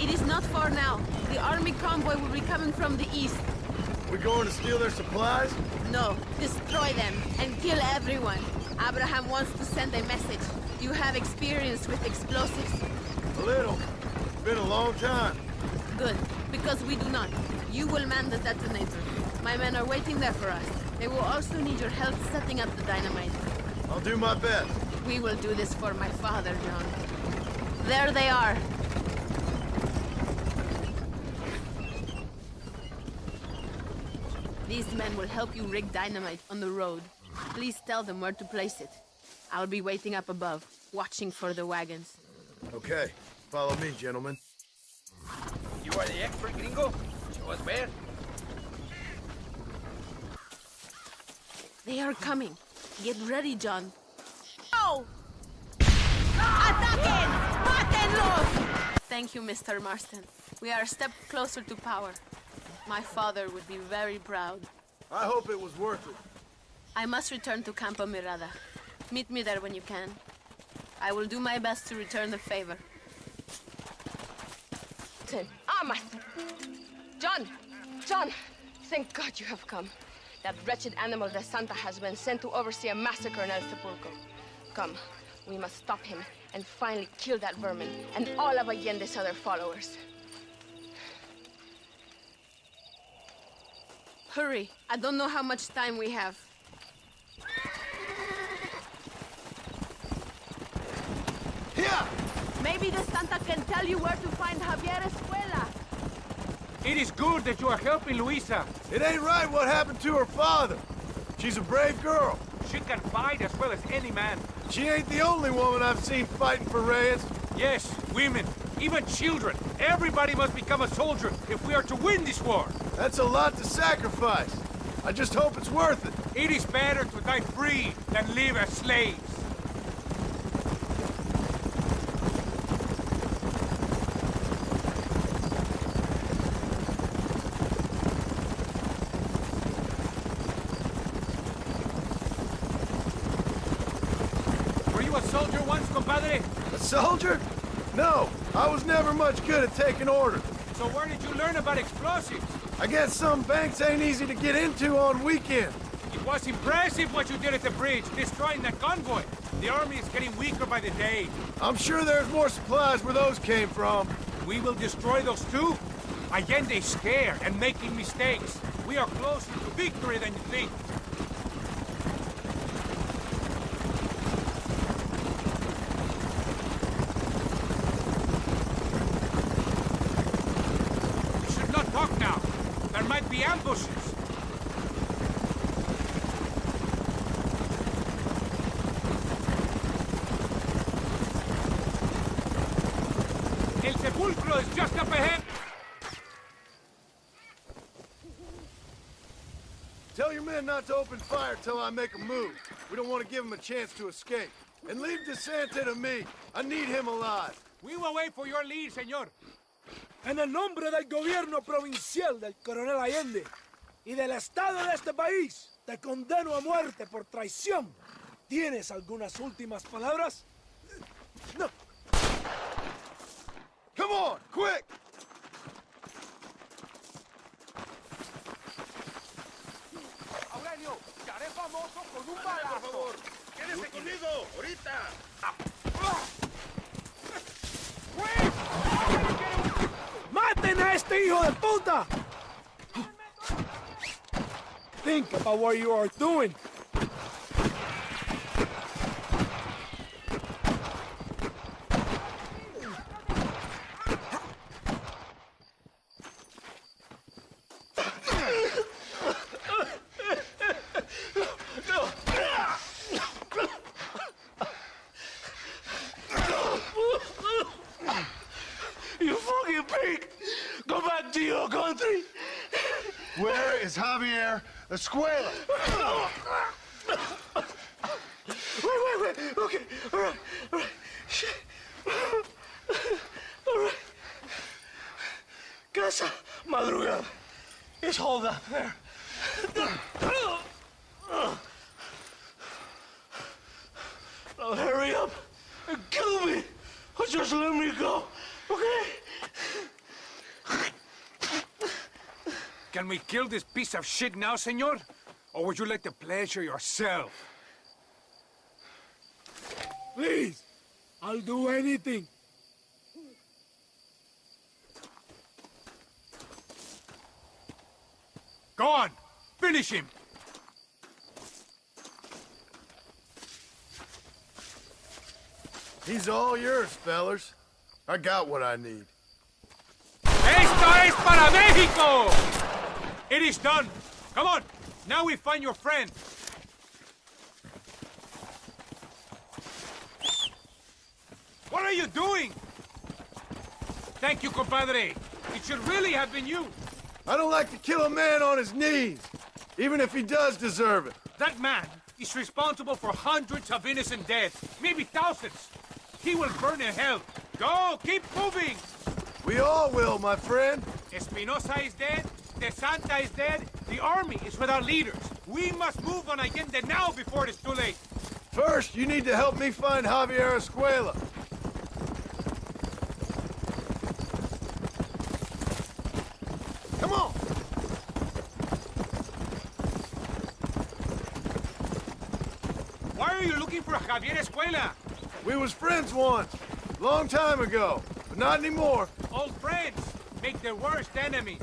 It is not far now. The army convoy will be coming from the east. We going to steal their supplies? No, destroy them and kill everyone. Abraham wants to send a message. You have experience with explosives? A little. It's been a long time. Good, because we do not. You will man the detonator. My men are waiting there for us. They will also need your help setting up the dynamite. I'll do my best. We will do this for my father, John. There they are. These men will help you rig dynamite on the road. Please tell them where to place it. I'll be waiting up above, watching for the wagons. Okay. Follow me, gentlemen. You are the expert, gringo? Show us where. They are coming. Get ready, John. Oh! Ataquen! Mátenlos! Thank you, Mr. Marston. We are a step closer to power. My father would be very proud. I hope it was worth it. I must return to Campo Mirada. Meet me there when you can. I will do my best to return the favor. Vamos! John, thank God you have come. That wretched animal de Santa has been sent to oversee a massacre in El Sepulcro. Come, we must stop him and finally kill that vermin and all of Allende's other followers. Hurry, I don't know how much time we have. Here! Maybe the Santa can tell you where to find Javier Escuela. It is good that you are helping Luisa. It ain't right what happened to her father. She's a brave girl. She can fight as well as any man. She ain't the only woman I've seen fighting for Reyes. Yes, women, even children. Everybody must become a soldier if we are to win this war. That's a lot to sacrifice. I just hope it's worth it. It is better to die free than live as slaves. A soldier? No, I was never much good at taking orders. So where did you learn about explosives? I guess some banks ain't easy to get into on weekends. It was impressive what you did at the bridge, destroying that convoy. The army is getting weaker by the day. I'm sure there's more supplies where those came from. We will destroy those too. Allende is scared and making mistakes. We are closer to victory than you think. The ambushes. El Sepulcro is just up ahead. Tell your men not to open fire till I make a move. We don't want to give them a chance to escape. And leave DeSanta to me. I need him alive. We will wait for your lead, señor. En el nombre del gobierno provincial del coronel Allende y del Estado de este país, te condeno a muerte por traición. ¿Tienes algunas últimas palabras? No. Come on, quick! Aurelio, te haré famoso con un balazo. Por favor, quédese conmigo, ahorita. ¡Maten a este hijo de puta! Think about what you are doing. Where is Javier Escuela? Wait. Okay, all right. Shit. All right. Casa Madrugada. It's hold up there. Now hurry up and kill me, or just let me go, okay? Can we kill this piece of shit now, senor? Or would you like to pleasure yourself? Please, I'll do anything. Go on, finish him. He's all yours, fellers. I got what I need. ¡Esto es para México! It is done. Come on. Now we find your friend. What are you doing? Thank you, compadre. It should really have been you. I don't like to kill a man on his knees, even if he does deserve it. That man is responsible for hundreds of innocent deaths, maybe thousands. He will burn in hell. Go, keep moving. We all will, my friend. Espinosa is dead. De Santa is dead. The army is without leaders. We must move on Allende now before it is too late. First, you need to help me find Javier Escuela. are you looking for Javier Escuela? We was friends once, long time ago, but not anymore. Old friends make their worst enemies.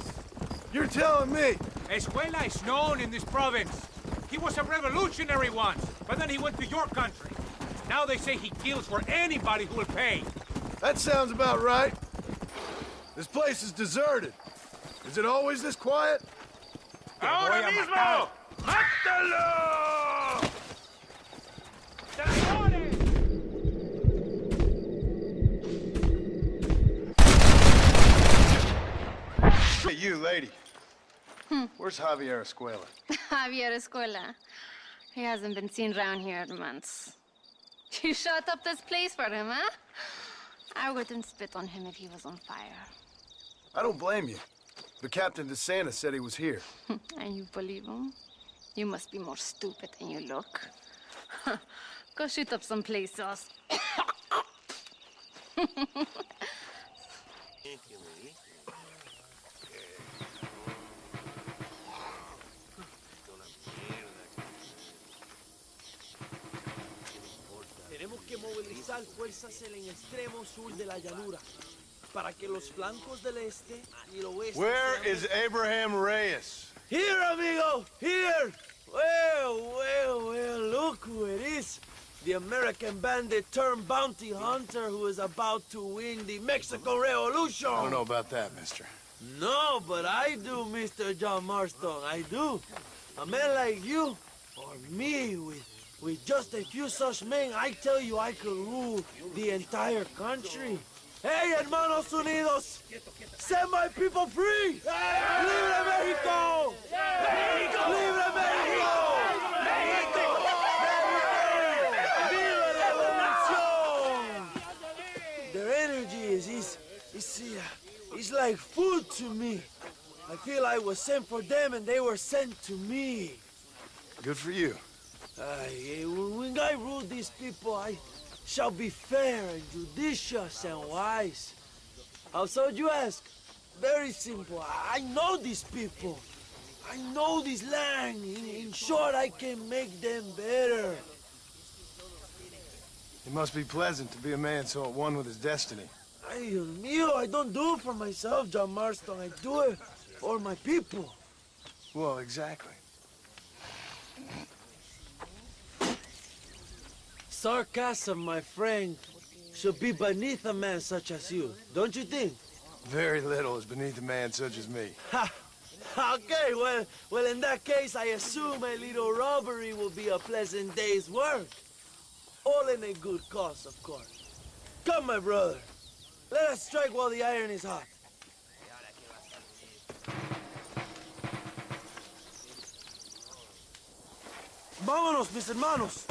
You're telling me? Escuela is known in this province. He was a revolutionary once, but then he went to your country. Now they say he kills for anybody who will pay. That sounds about right. This place is deserted. Is it always this quiet? ¡Ahora mismo! ¡Mátalo! Hey, you, lady. Where's Javier Escuela? Javier Escuela. He hasn't been seen around here in months. You shut up this place for him, huh? I wouldn't spit on him if he was on fire. I don't blame you. But Captain DeSantis said he was here. And you believe him? You must be more stupid than you look. Go shoot up someplace else. Tenemos que movilizar fuerzas en el extremo sur de la llanura para que los flancos del este y el oeste. Where is Abraham Reyes? Here, amigo, here. Well, look who it is. The American bandit turned bounty hunter who is about to win the Mexican Revolution. I don't know about that, mister. No, but I do, Mr. John Marston, I do. A man like you, or me, with just a few such men, I tell you I could rule the entire country. Hey, hermanos unidos, set my people free! Hey! ¡Libre México! ¡México! ¡Libre México! ¡México! ¡Viva la revolución! Their energy is like food to me. I feel I was sent for them and they were sent to me. Good for you. When I rule these people, I shall be fair and judicious and wise. How so, you ask? Very simple. I know these people. I know this land. In short, I can make them better. It must be pleasant to be a man so at one with his destiny. Ay, Dios mío, I don't do it for myself, John Marston. I do it for my people. Well, exactly. Sarcasm, my friend, should be beneath a man such as you, don't you think? Very little is beneath a man such as me. Ha! Okay, well, in that case, I assume a little robbery will be a pleasant day's work. All in a good cause, of course. Come, my brother. Let us strike while the iron is hot. Vámonos, mis hermanos.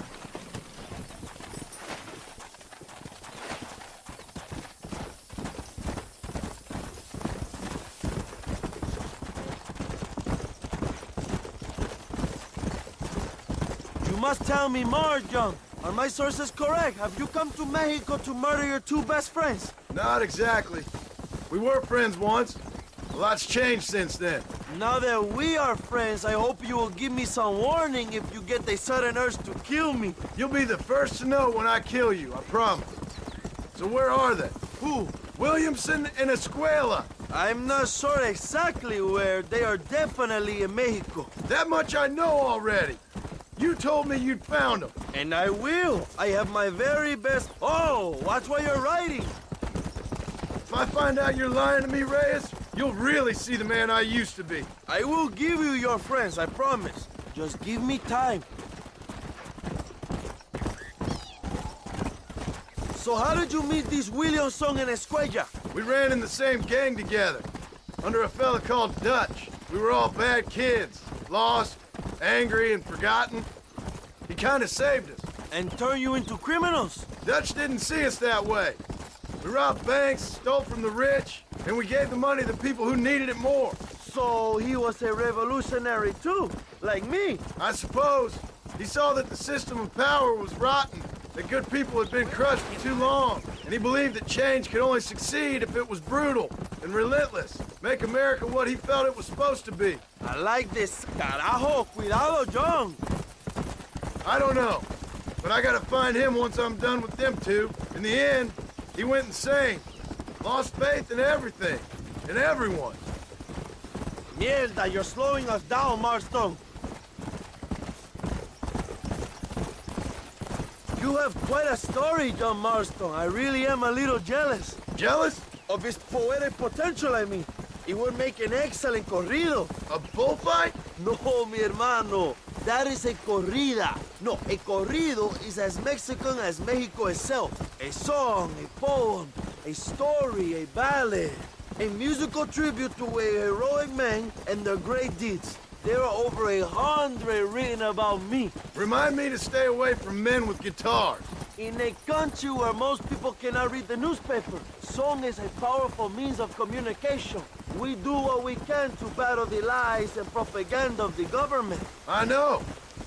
You must tell me more, John. Are my sources correct? Have you come to Mexico to murder your two best friends? Not exactly. We were friends once. A lot's changed since then. Now that we are friends, I hope you will give me some warning if you get a sudden urge to kill me. You'll be the first to know when I kill you, I promise. So where are they? Who? Williamson and Escuela. I'm not sure exactly where. They are definitely in Mexico. That much I know already. You told me you'd found them. And I will. I have my very best... Oh, watch what you're writing. If I find out you're lying to me, Reyes, you'll really see the man I used to be. I will give you your friends, I promise. Just give me time. So how did you meet these Williamson and Escuella? We ran in the same gang together, under a fella called Dutch. We were all bad kids, lost, angry, and forgotten. He kind of saved us. And turned you into criminals? Dutch didn't see us that way. We robbed banks, stole from the rich, and we gave the money to people who needed it more. So he was a revolutionary too, like me? I suppose. He saw that the system of power was rotten, that good people had been crushed for too long, and he believed that change could only succeed if it was brutal and relentless, make America what he felt it was supposed to be. I like this. Carajo, cuidado, John. I don't know. but I gotta find him once I'm done with them two. In the end, he went insane. Lost faith in everything. And everyone. Mierda, you're slowing us down, Marston. You have quite a story, John Marston. I really am a little jealous. Jealous? Of his poetic potential, I mean. It would make an excellent corrido. A bullfight? No, mi hermano. That is a corrida. No, a corrido is as Mexican as Mexico itself. A song, a poem, a story, a ballad. A musical tribute to a heroic man and their great deeds. There are over 100 written about me. Remind me to stay away from men with guitars. In a country where most people cannot read the newspaper, song is a powerful means of communication. We do what we can to battle the lies and propaganda of the government. I know.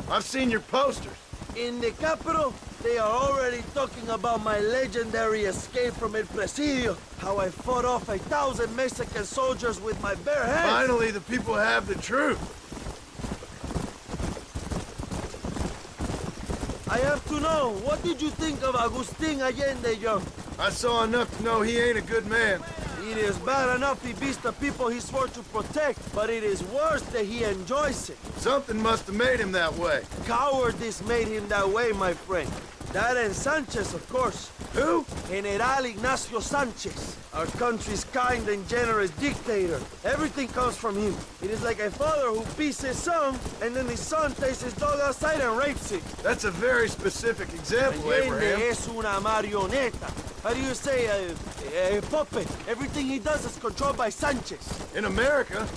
I've seen your posters. In the capital, they are already talking about my legendary escape from El Presidio. How I fought off 1,000 Mexican soldiers with my bare hands. Finally, the people have the truth. I have to know, what did you think of Agustin Allende, John? I saw enough to know he ain't a good man. It is bad enough he beats the people he swore to protect, but it is worse that he enjoys it. Something must have made him that way. Cowardice made him that way, my friend. That and Sanchez, of course. Who? General Ignacio Sanchez, our country's kind and generous dictator. Everything comes from him. It is like a father who beats his son, and then his son takes his dog outside and rapes it. That's a very specific example, Abraham. Allende es una marioneta. How do you say, a puppet? Everything he does is controlled by Sanchez. In America,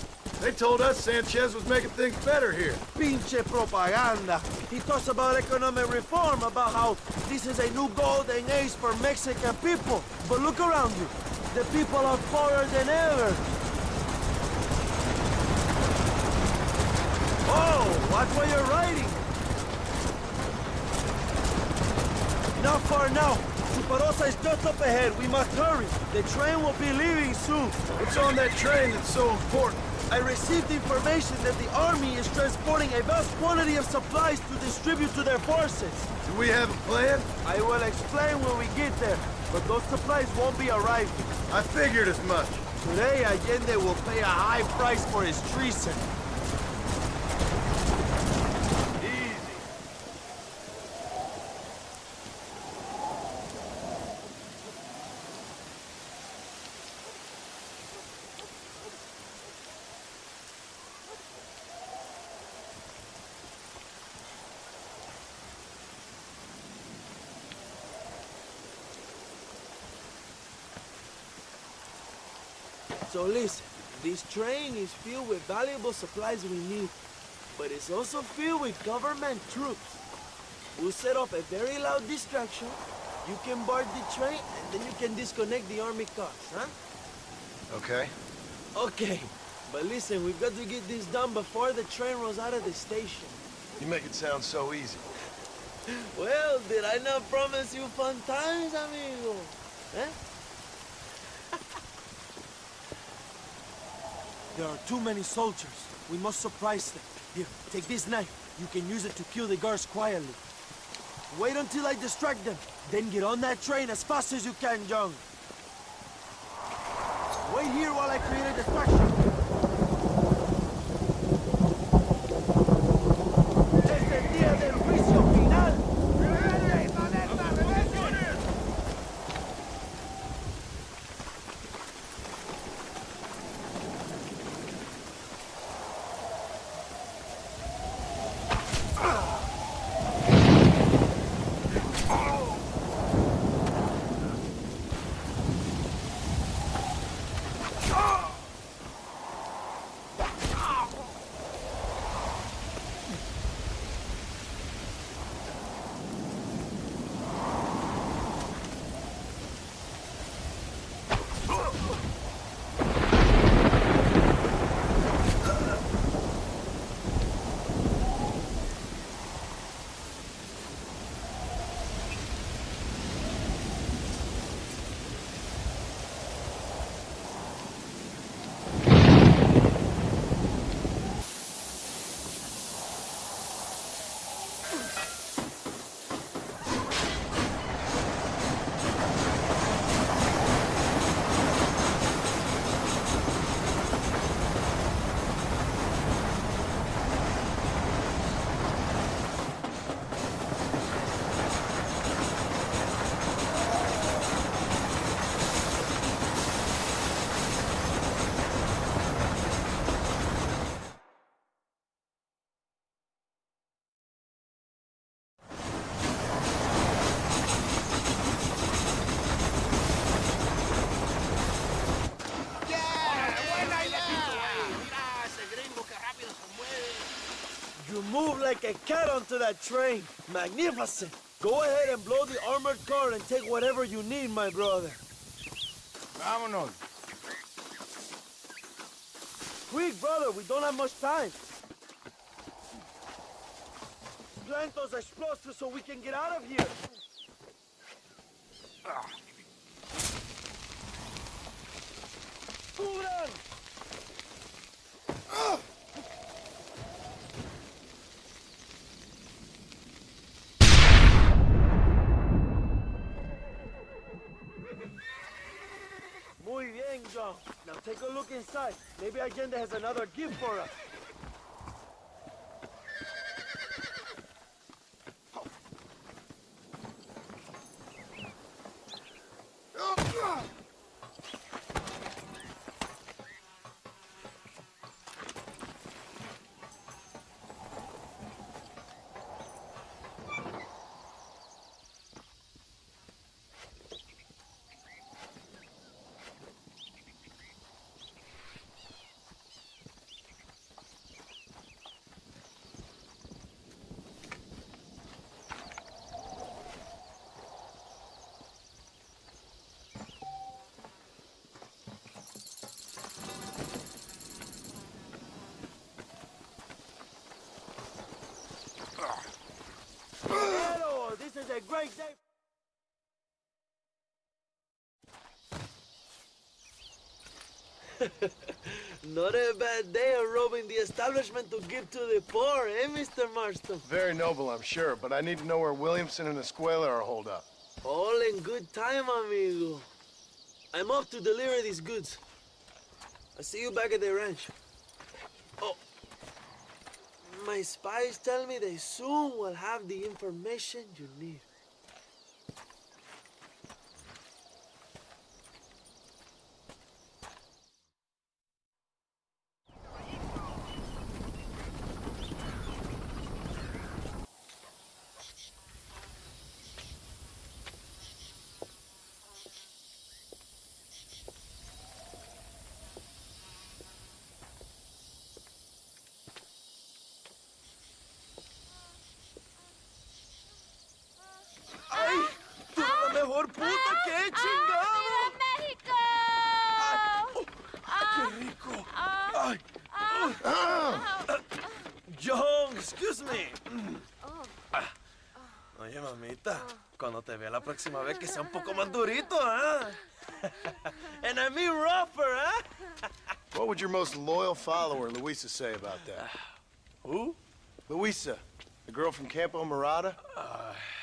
they told us Sanchez was making things better here. Pinche propaganda. He talks about economic reform, about how this is a new golden age for Mexican people. But look around you. The people are poorer than ever. Oh, watch where you're riding. Not far now. Chuparosa is just up ahead. We must hurry. The train will be leaving soon. What's on that train that's so important? I received information that the army is transporting a vast quantity of supplies to distribute to their forces. Do we have a plan? I will explain when we get there, but those supplies won't be arriving. I figured as much. Today, Allende will pay a high price for his treason. So listen, this train is filled with valuable supplies we need, but it's also filled with government troops. We'll set up a very loud distraction. You can board the train, and then you can disconnect the army cars, huh? Okay. Okay, but listen, we've got to get this done before the train rolls out of the station. You make it sound so easy. Well, did I not promise you fun times, amigo? Eh? There are too many soldiers. We must surprise them. Here, take this knife. You can use it to kill the guards quietly. Wait until I distract them. Then get on that train as fast as you can, John. Wait here while I create a distraction. Es el día del juicio final. You move like a cat onto that train. Magnificent. Go ahead and blow the armored car and take whatever you need, my brother. Vámonos. Quick, brother, we don't have much time. Plant those explosives so we can get out of here. ¡Cubran! Muy bien, John. Now take a look inside. Maybe Allende has another gift for us. This is a great day. Not a bad day of robbing the establishment to give to the poor, eh, Mr. Marston? Very noble, I'm sure, but I need to know where Williamson and Escuela are holed up. All in good time, amigo. I'm off to deliver these goods. I'll see you back at the ranch. Oh, my spies tell me they soon will have the information you need. ¡Por puta, qué chingado! ¡México! ¡Qué rico! ¡Ay! John, excuse me. Oye, mamita, cuando te vea la próxima vez que sea un poco más durito, ¿eh? And I mean rougher, ¿eh? What would your most loyal follower, Luisa, say about that? Who? Luisa, the girl from Campo Morada?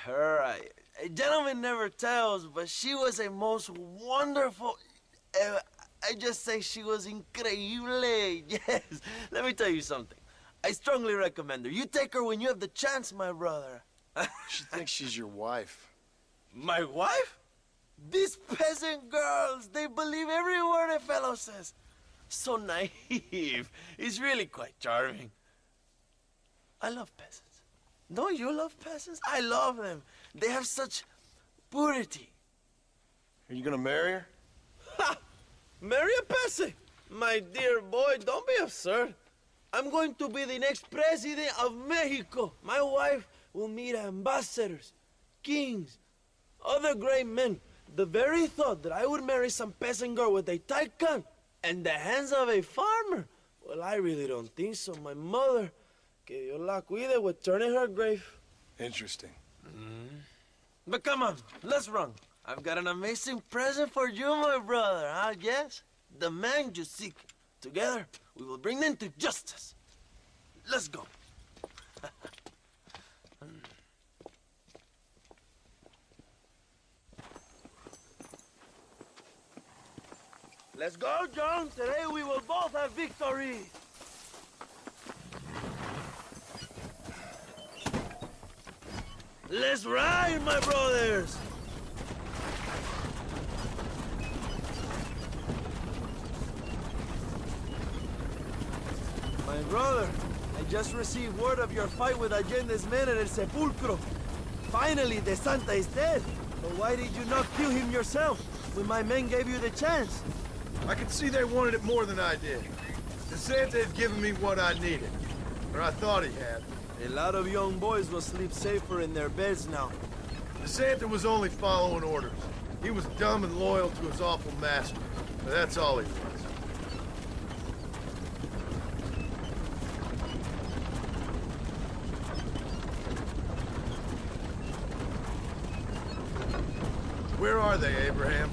Her, a gentleman never tells, but she was a most wonderful... I just say she was increíble. Yes. Let me tell you something. I strongly recommend her. You take her when you have the chance, my brother. She thinks she's your wife. My wife? These peasant girls, they believe every word a fellow says. So naive. It's really quite charming. I love peasants. Don't you love peasants? I love them. They have such purity. Are you gonna marry her? Ha! Marry a peasant? My dear boy, don't be absurd. I'm going to be the next president of Mexico. My wife will meet ambassadors, kings, other great men. The very thought that I would marry some peasant girl with a tight gun and the hands of a farmer, well, I really don't think so. My mother, que Dios la cuide, would turn in her grave. Interesting. But come on, let's run. I've got an amazing present for you, my brother, huh? Yes? The man you seek. Together, we will bring them to justice. Let's go. Let's go, John. Today we will both have victory. Let's ride, my brothers. My brother, I just received word of your fight with Allende's men at El Sepulcro. Finally, the Santa is dead. But why did you not kill him yourself when my men gave you the chance? I could see they wanted it more than I did. The Santa had given me what I needed. Or I thought he had. A lot of young boys will sleep safer in their beds now. The Santa was only following orders. He was dumb and loyal to his awful master. But that's all he was. Where are they, Abraham?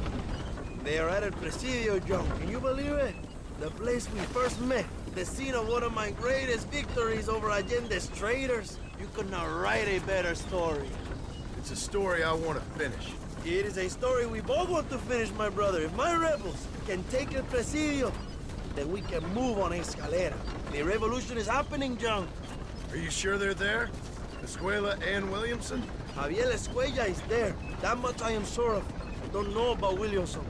They are at El Presidio, John. Can you believe it? The place we first met. The scene of one of my greatest victories over Allende's traitors. You could not write a better story. It's a story I want to finish. It is a story we both want to finish, my brother. If my rebels can take El Presidio, then we can move on Escalera. The revolution is happening, John. Are you sure they're there? Escuela and Williamson? Javier Escuella is there. That much I am sure of. I don't know about Williamson.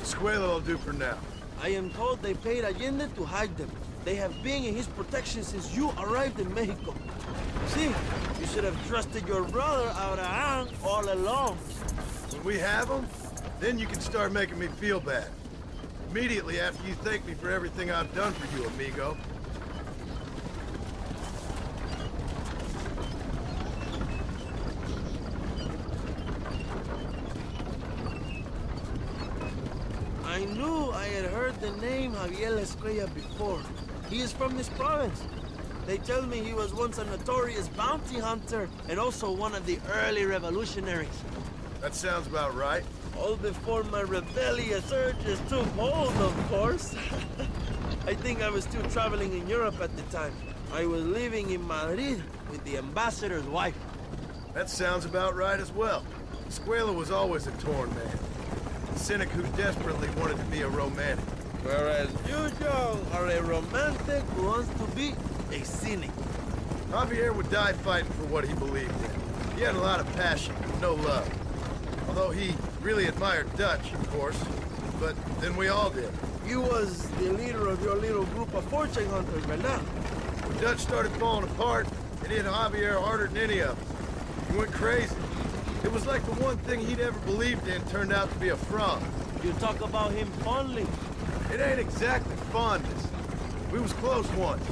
Escuela will do for now. I am told they paid Allende to hide them. They have been in his protection since you arrived in Mexico. See, you should have trusted your brother out of hand all along. When we have them, then you can start making me feel bad. Immediately after you thank me for everything I've done for you, amigo. I knew I had heard the name Javier Escuella before. He is from this province. They tell me he was once a notorious bounty hunter and also one of the early revolutionaries. That sounds about right. All before my rebellious urges took hold, of course. I think I was still traveling in Europe at the time. I was living in Madrid with the ambassador's wife. That sounds about right as well. Escuela was always a torn man. A cynic who desperately wanted to be a romantic. Whereas you, Joe, are a romantic who wants to be a cynic. Javier would die fighting for what he believed in. He had a lot of passion, no love. Although he really admired Dutch, of course. But then we all did. You was the leader of your little group of fortune hunters, ¿verdad? When Dutch started falling apart, it hit Javier harder than any of them. He went crazy. It was like the one thing he'd ever believed in turned out to be a fraud. You talk about him fondly. It ain't exactly fondness. We was close once.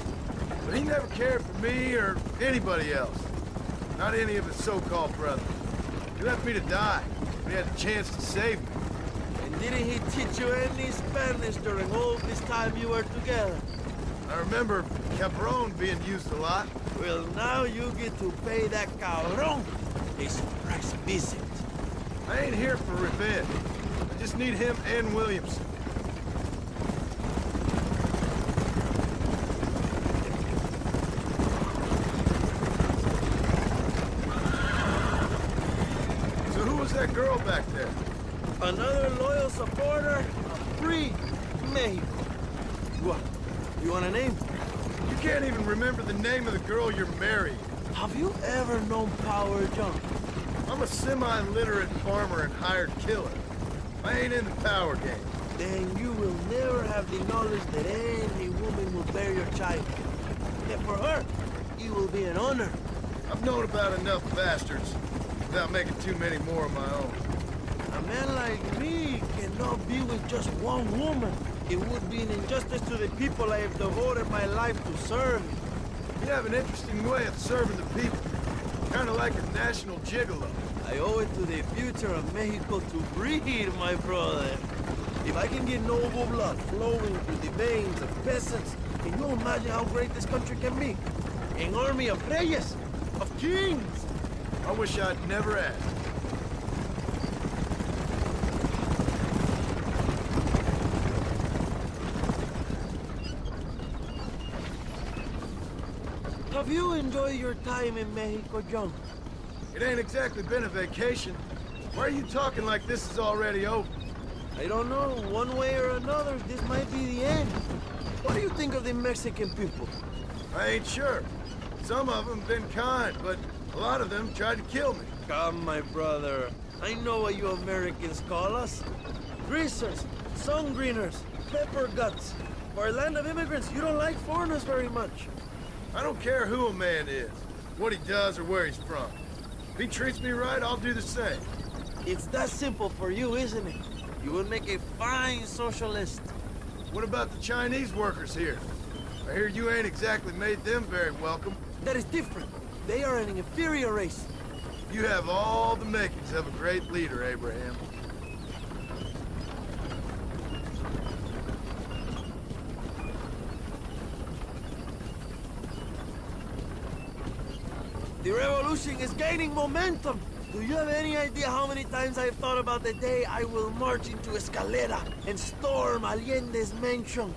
But he never cared for me or anybody else. Not any of his so-called brothers. He left me to die, but he had the chance to save me. And didn't he teach you any Spanish during all this time you were together? I remember cabron being used a lot. Well, now you get to pay that cabron a surprise visit. I ain't here for revenge. I just need him and Williamson. So who was that girl back there? Another loyal supporter of free Mexico. What? You want a name? You can't even remember the name of the girl you're marrying. Have you ever known power, John? I'm a semi-literate farmer and hired killer. I ain't in the power game. Then you will never have the knowledge that any woman will bear your child. And for her, it will be an honor. I've known about enough bastards without making too many more of my own. A man like me cannot be with just one woman. It would be an injustice to the people I have devoted my life to serve. You have an interesting way of serving the people. Kind of like a national gigolo. I owe it to the future of Mexico to breed, my brother. If I can get noble blood flowing through the veins of peasants, can you imagine how great this country can be? An army of reyes, of kings. I wish I'd never asked. Have you enjoyed your time in Mexico, John? It ain't exactly been a vacation. Why are you talking like this is already over? I don't know. One way or another, this might be the end. What do you think of the Mexican people? I ain't sure. Some of them been kind, but a lot of them tried to kill me. Come, my brother. I know what you Americans call us. Greasers, sun greeners, pepper guts. For a land of immigrants, you don't like foreigners very much. I don't care who a man is, what he does, or where he's from. If he treats me right, I'll do the same. It's that simple for you, isn't it? You would make a fine socialist. What about the Chinese workers here? I hear you ain't exactly made them very welcome. That is different. They are an inferior race. You have all the makings of a great leader, Abraham. The revolution is gaining momentum. Do you have any idea how many times I've thought about the day I will march into Escalera and storm Allende's mansion?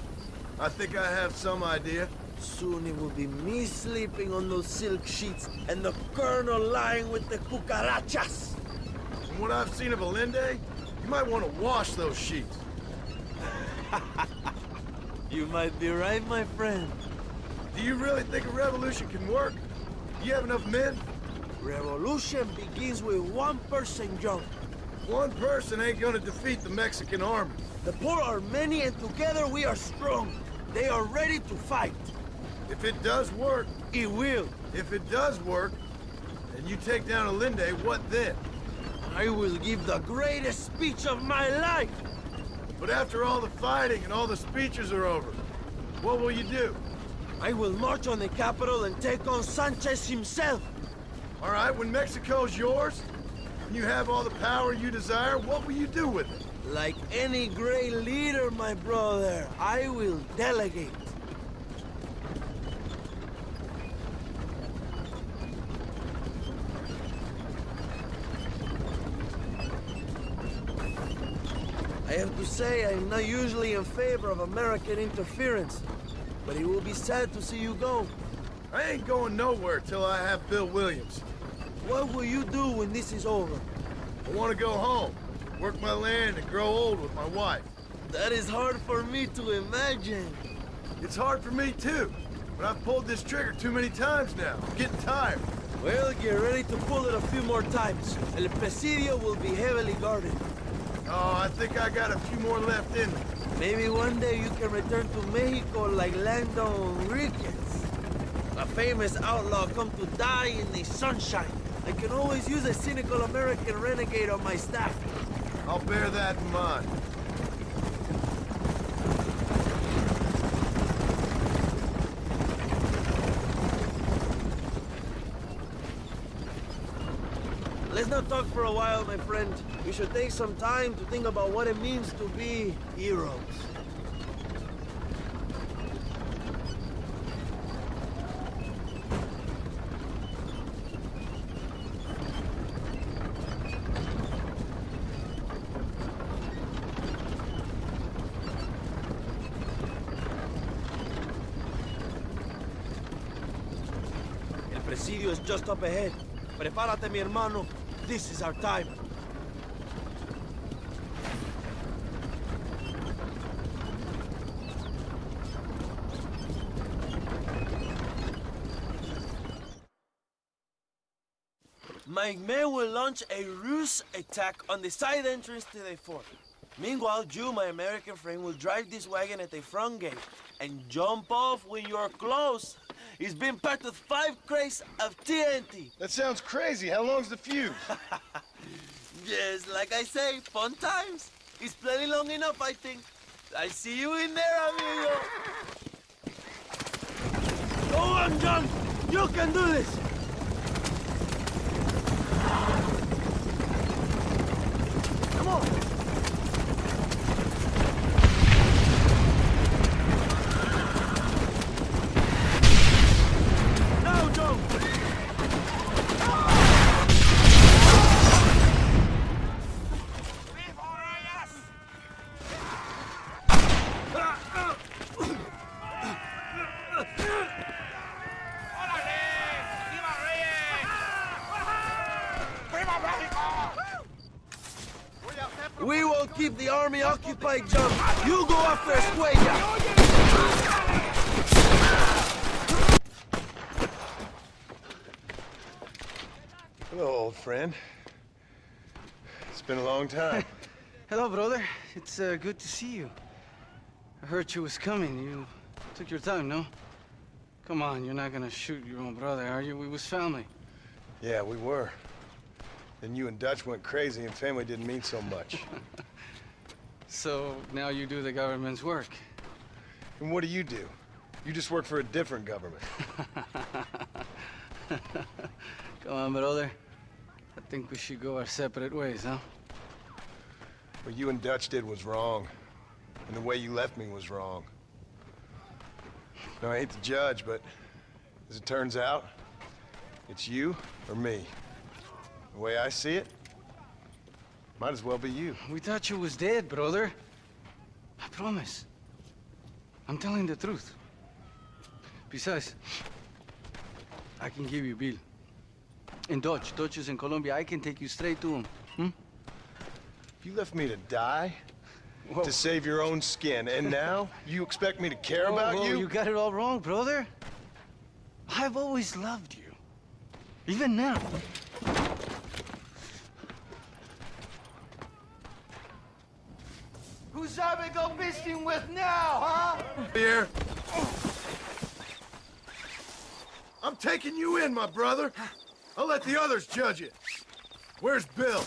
I think I have some idea. Soon it will be me sleeping on those silk sheets and the colonel lying with the cucarachas. From what I've seen of Allende, you might want to wash those sheets. You might be right, my friend. Do you really think a revolution can work? Do you have enough men? Revolution begins with one person, John. One person ain't gonna defeat the Mexican army. The poor are many and together we are strong. They are ready to fight. If it does work... It will. If it does work, and you take down Allende, what then? I will give the greatest speech of my life. But after all the fighting and all the speeches are over, what will you do? I will march on the capital and take on Sanchez himself. All right, when Mexico's yours, and you have all the power you desire, what will you do with it? Like any great leader, my brother, I will delegate. I have to say, I'm not usually in favor of American interference, but it will be sad to see you go. I ain't going nowhere till I have Bill Williams. What will you do when this is over? I want to go home, work my land, and grow old with my wife. That is hard for me to imagine. It's hard for me, too. But I've pulled this trigger too many times now. I'm getting tired. Well, get ready to pull it a few more times. El Presidio will be heavily guarded. Oh, I think I got a few more left in me. Maybe one day you can return to Mexico like Lando Enriquez. A famous outlaw come to die in the sunshine. I can always use a cynical American renegade on my staff. I'll bear that in mind. Let's not talk for a while, my friend. We should take some time to think about what it means to be heroes. El Presidio is just up ahead. Prepárate, mi hermano. This is our time. My men will launch a ruse attack on the side entrance to the fort. Meanwhile, you, my American friend, will drive this wagon at the front gate and jump off when you're close. It's been packed with 5 crates of TNT. That sounds crazy. How long's the fuse? Yes, like I say, fun times. It's plenty long enough, I think. I see you in there, amigo. Go on, John. You can do this. Come on. Now, John. We will keep the army occupied, John. You go after Escuella. Hello, old friend. It's been a long time. Hello, brother. It's good to see you. I heard you was coming. You took your time, no? Come on, you're not gonna shoot your own brother, are you? We was family. Yeah, we were. Then you and Dutch went crazy and family didn't mean so much. So now you do the government's work. And what do? You just work for a different government. Come on, brother. I think we should go our separate ways, huh? What you and Dutch did was wrong. And the way you left me was wrong. Now, I hate to judge, but as it turns out, it's you or me. The way I see it, might as well be you. We thought you was dead, brother. I promise. I'm telling the truth. Besides, I can give you Bill. And Dutch is in Colombia. I can take you straight to him. Hmm? You left me to die? Whoa. To save your own skin, and now you expect me to care about you? You got it all wrong, brother. I've always loved you. Even now. Who's I go fishing with now, huh? Here. I'm taking you in, my brother. I'll let the others judge it. Where's Bill?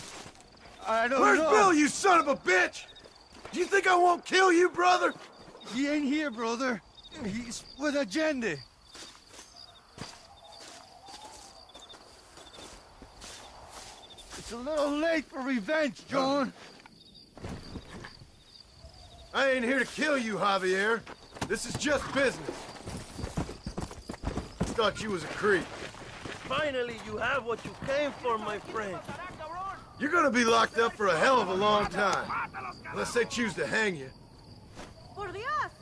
I don't know. Where's Bill, you son of a bitch? Do you think I won't kill you, brother? He ain't here, brother. He's with Agenda. It's a little late for revenge, John. I ain't here to kill you, Javier. This is just business. Thought you was a creep. Finally, you have what you came for, my friend. You're gonna be locked up for a hell of a long time. Unless they choose to hang you. Por Dios!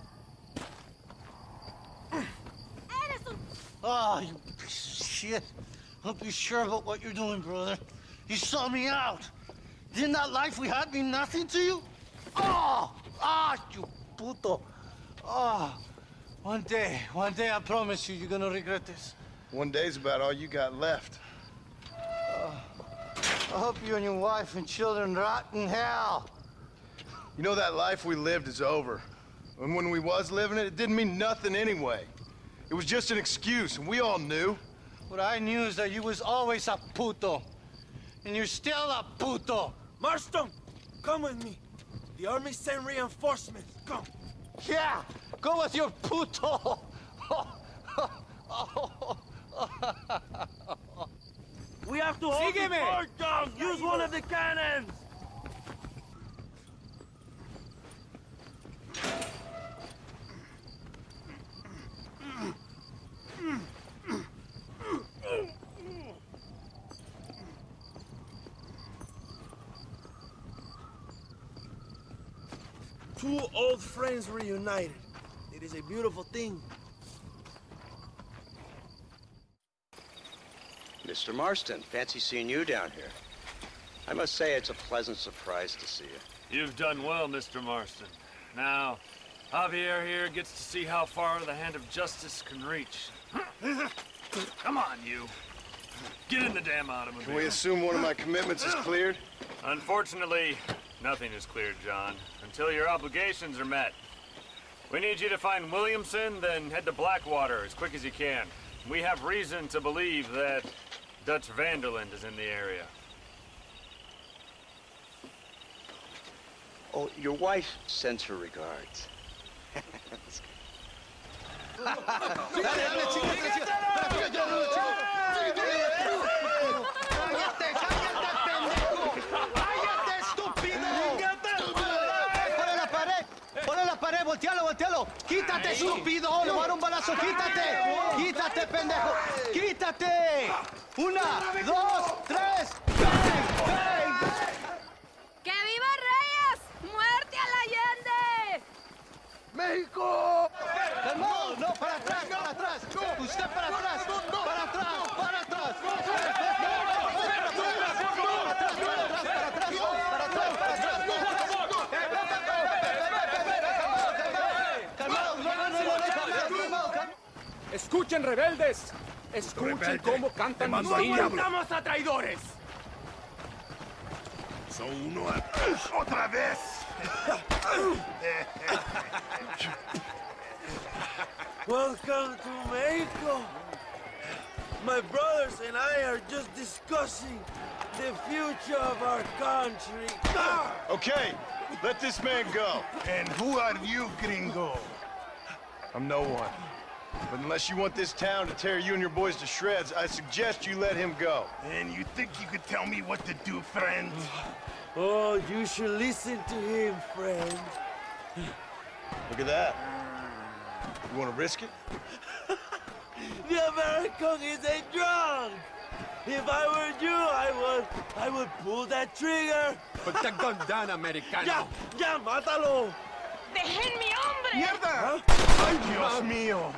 Oh, you piece of shit. Don't be sure about what you're doing, brother. You saw me out. Didn't that life we had mean nothing to you? Oh! Ah, you puto. Oh. One day, I promise you, you're gonna regret this. One day's about all you got left. I hope you and your wife and children rot in hell. You know, that life we lived is over. And when we was living it, it didn't mean nothing anyway. It was just an excuse, and we all knew. What I knew is that you was always a puto. And you're still a puto. Marston, come with me. The army sent reinforcements. Come. Yeah, go with your puto. We have to hold the fort down. Use one of the cannons. Two old friends reunited. It is a beautiful thing. Mr. Marston, fancy seeing you down here. I must say it's a pleasant surprise to see you. You've done well, Mr. Marston. Now, Javier here gets to see how far the hand of justice can reach. Come on, you. Get in the damn automobile. Can we assume one of my commitments is cleared? Unfortunately, nothing is cleared, John, until your obligations are met. We need you to find Williamson, then head to Blackwater as quick as you can. We have reason to believe that Dutch Vanderland is in the area. Oh, your wife sends her regards. Voltealo. Quítate, estúpido. Le voy a dar un balazo. Quítate. Quítate, pendejo. Quítate. 1, 2, 3. ¡Bang! ¡Que viva Reyes! ¡Muerte a la Allende! ¡México! ¡Calmado! No, para atrás. Usted para atrás. Para atrás. Escuchen, rebeldes. Escuchen cómo cantan mis oídos. ¡Aguantamos a traidores! Son uno otra vez. Welcome to Mexico. My brothers and I are just discussing the future of our country. Okay, let this man go. And who are you, gringo? I'm no one. But unless you want this town to tear you and your boys to shreds, I suggest you let him go. And you think you could tell me what to do, friend? Oh, you should listen to him, friend. Look at that. You want to risk it? The American is a drunk. If I were you, I would pull that trigger. Put the gun down, Americano. Ya, mátalo. ¡Dejen mi hombre! ¡Mierda! ¡Ay, Dios mío!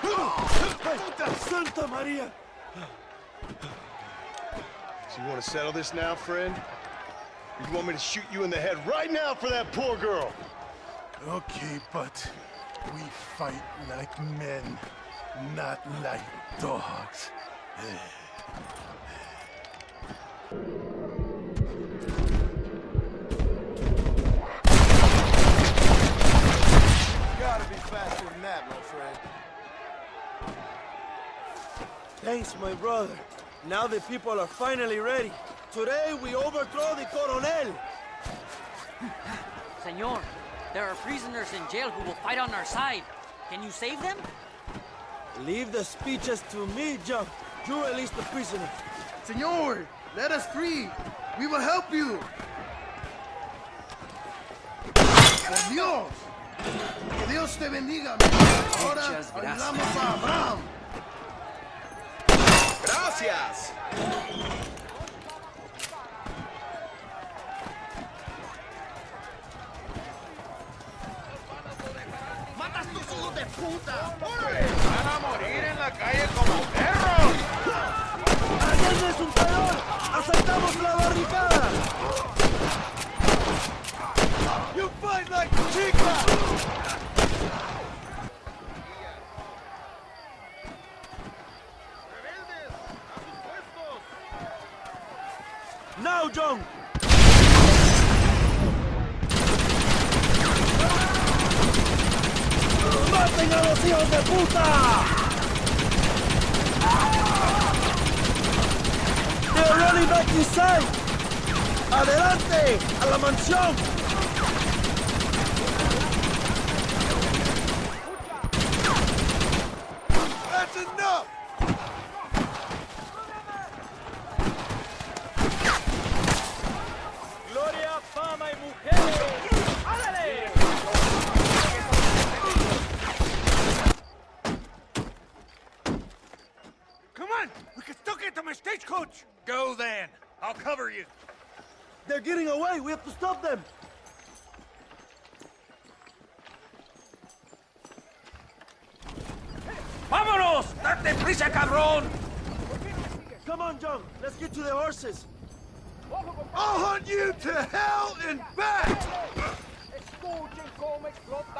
Puta Santa Maria! So you want to settle this now, friend? Or you want me to shoot you in the head right now for that poor girl? Okay, but we fight like men, not like dogs. Gotta be faster than that, my friend. Thanks, my brother. Now the people are finally ready. Today we overthrow the Coronel. Senor, there are prisoners in jail who will fight on our side. Can you save them? Leave the speeches to me, John. You release the prisoner. Senor, let us free. We will help you. Por Dios. Que Dios te bendiga. Ahora ayudamos a Abraham. Gracias. ¡Matas tus hijos de puta! ¡Van a morir en la calle como perros! ¡Allende es un traidor! ¡Aceptamos la barricada! You fight like chica! Now, John! ¡Maten a los hijos de puta! They're running back inside! ¡Adelante! ¡A la mansión! That's enough! Gloria, fama y mujeres. ¡Ándale! Come on! We can still get to my stagecoach! Go then. I'll cover you. They're getting away! We have to stop them! ¡Vámonos! ¡Date prisa, cabrón! Come on, John! Let's get to the horses! I'll hunt you to hell and back!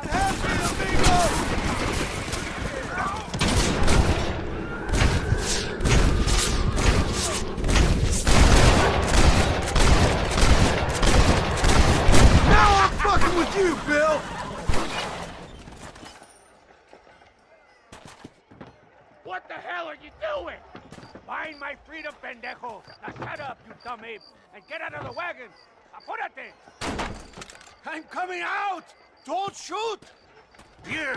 Happy amigo! Now I'm fucking with you, Bill! What the hell are you doing? Find my freedom, pendejo! Now shut up, you dumb ape, and get out of the wagon! Apúrate! I'm coming out! Don't shoot! Here,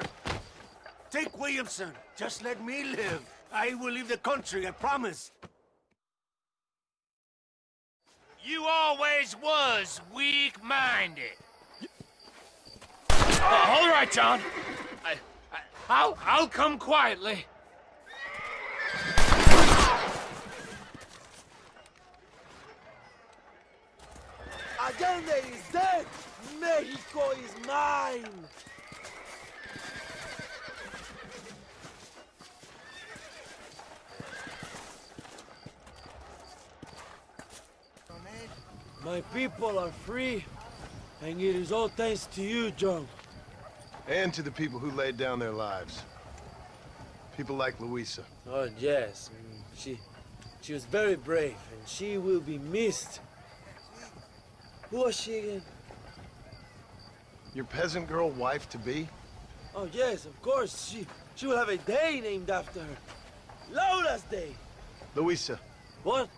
take Williamson. Just let me live. I will leave the country, I promise. You always was weak-minded. All right, John. I'll come quietly. Allende is dead! Mexico is mine! My people are free, and it is all thanks to you, John. And to the people who laid down their lives. People like Luisa. Oh, yes. She was very brave, and she will be missed. Who was she again? Your peasant girl wife-to-be? Oh, yes, of course. She will have a day named after her. Laura's Day. Luisa. What?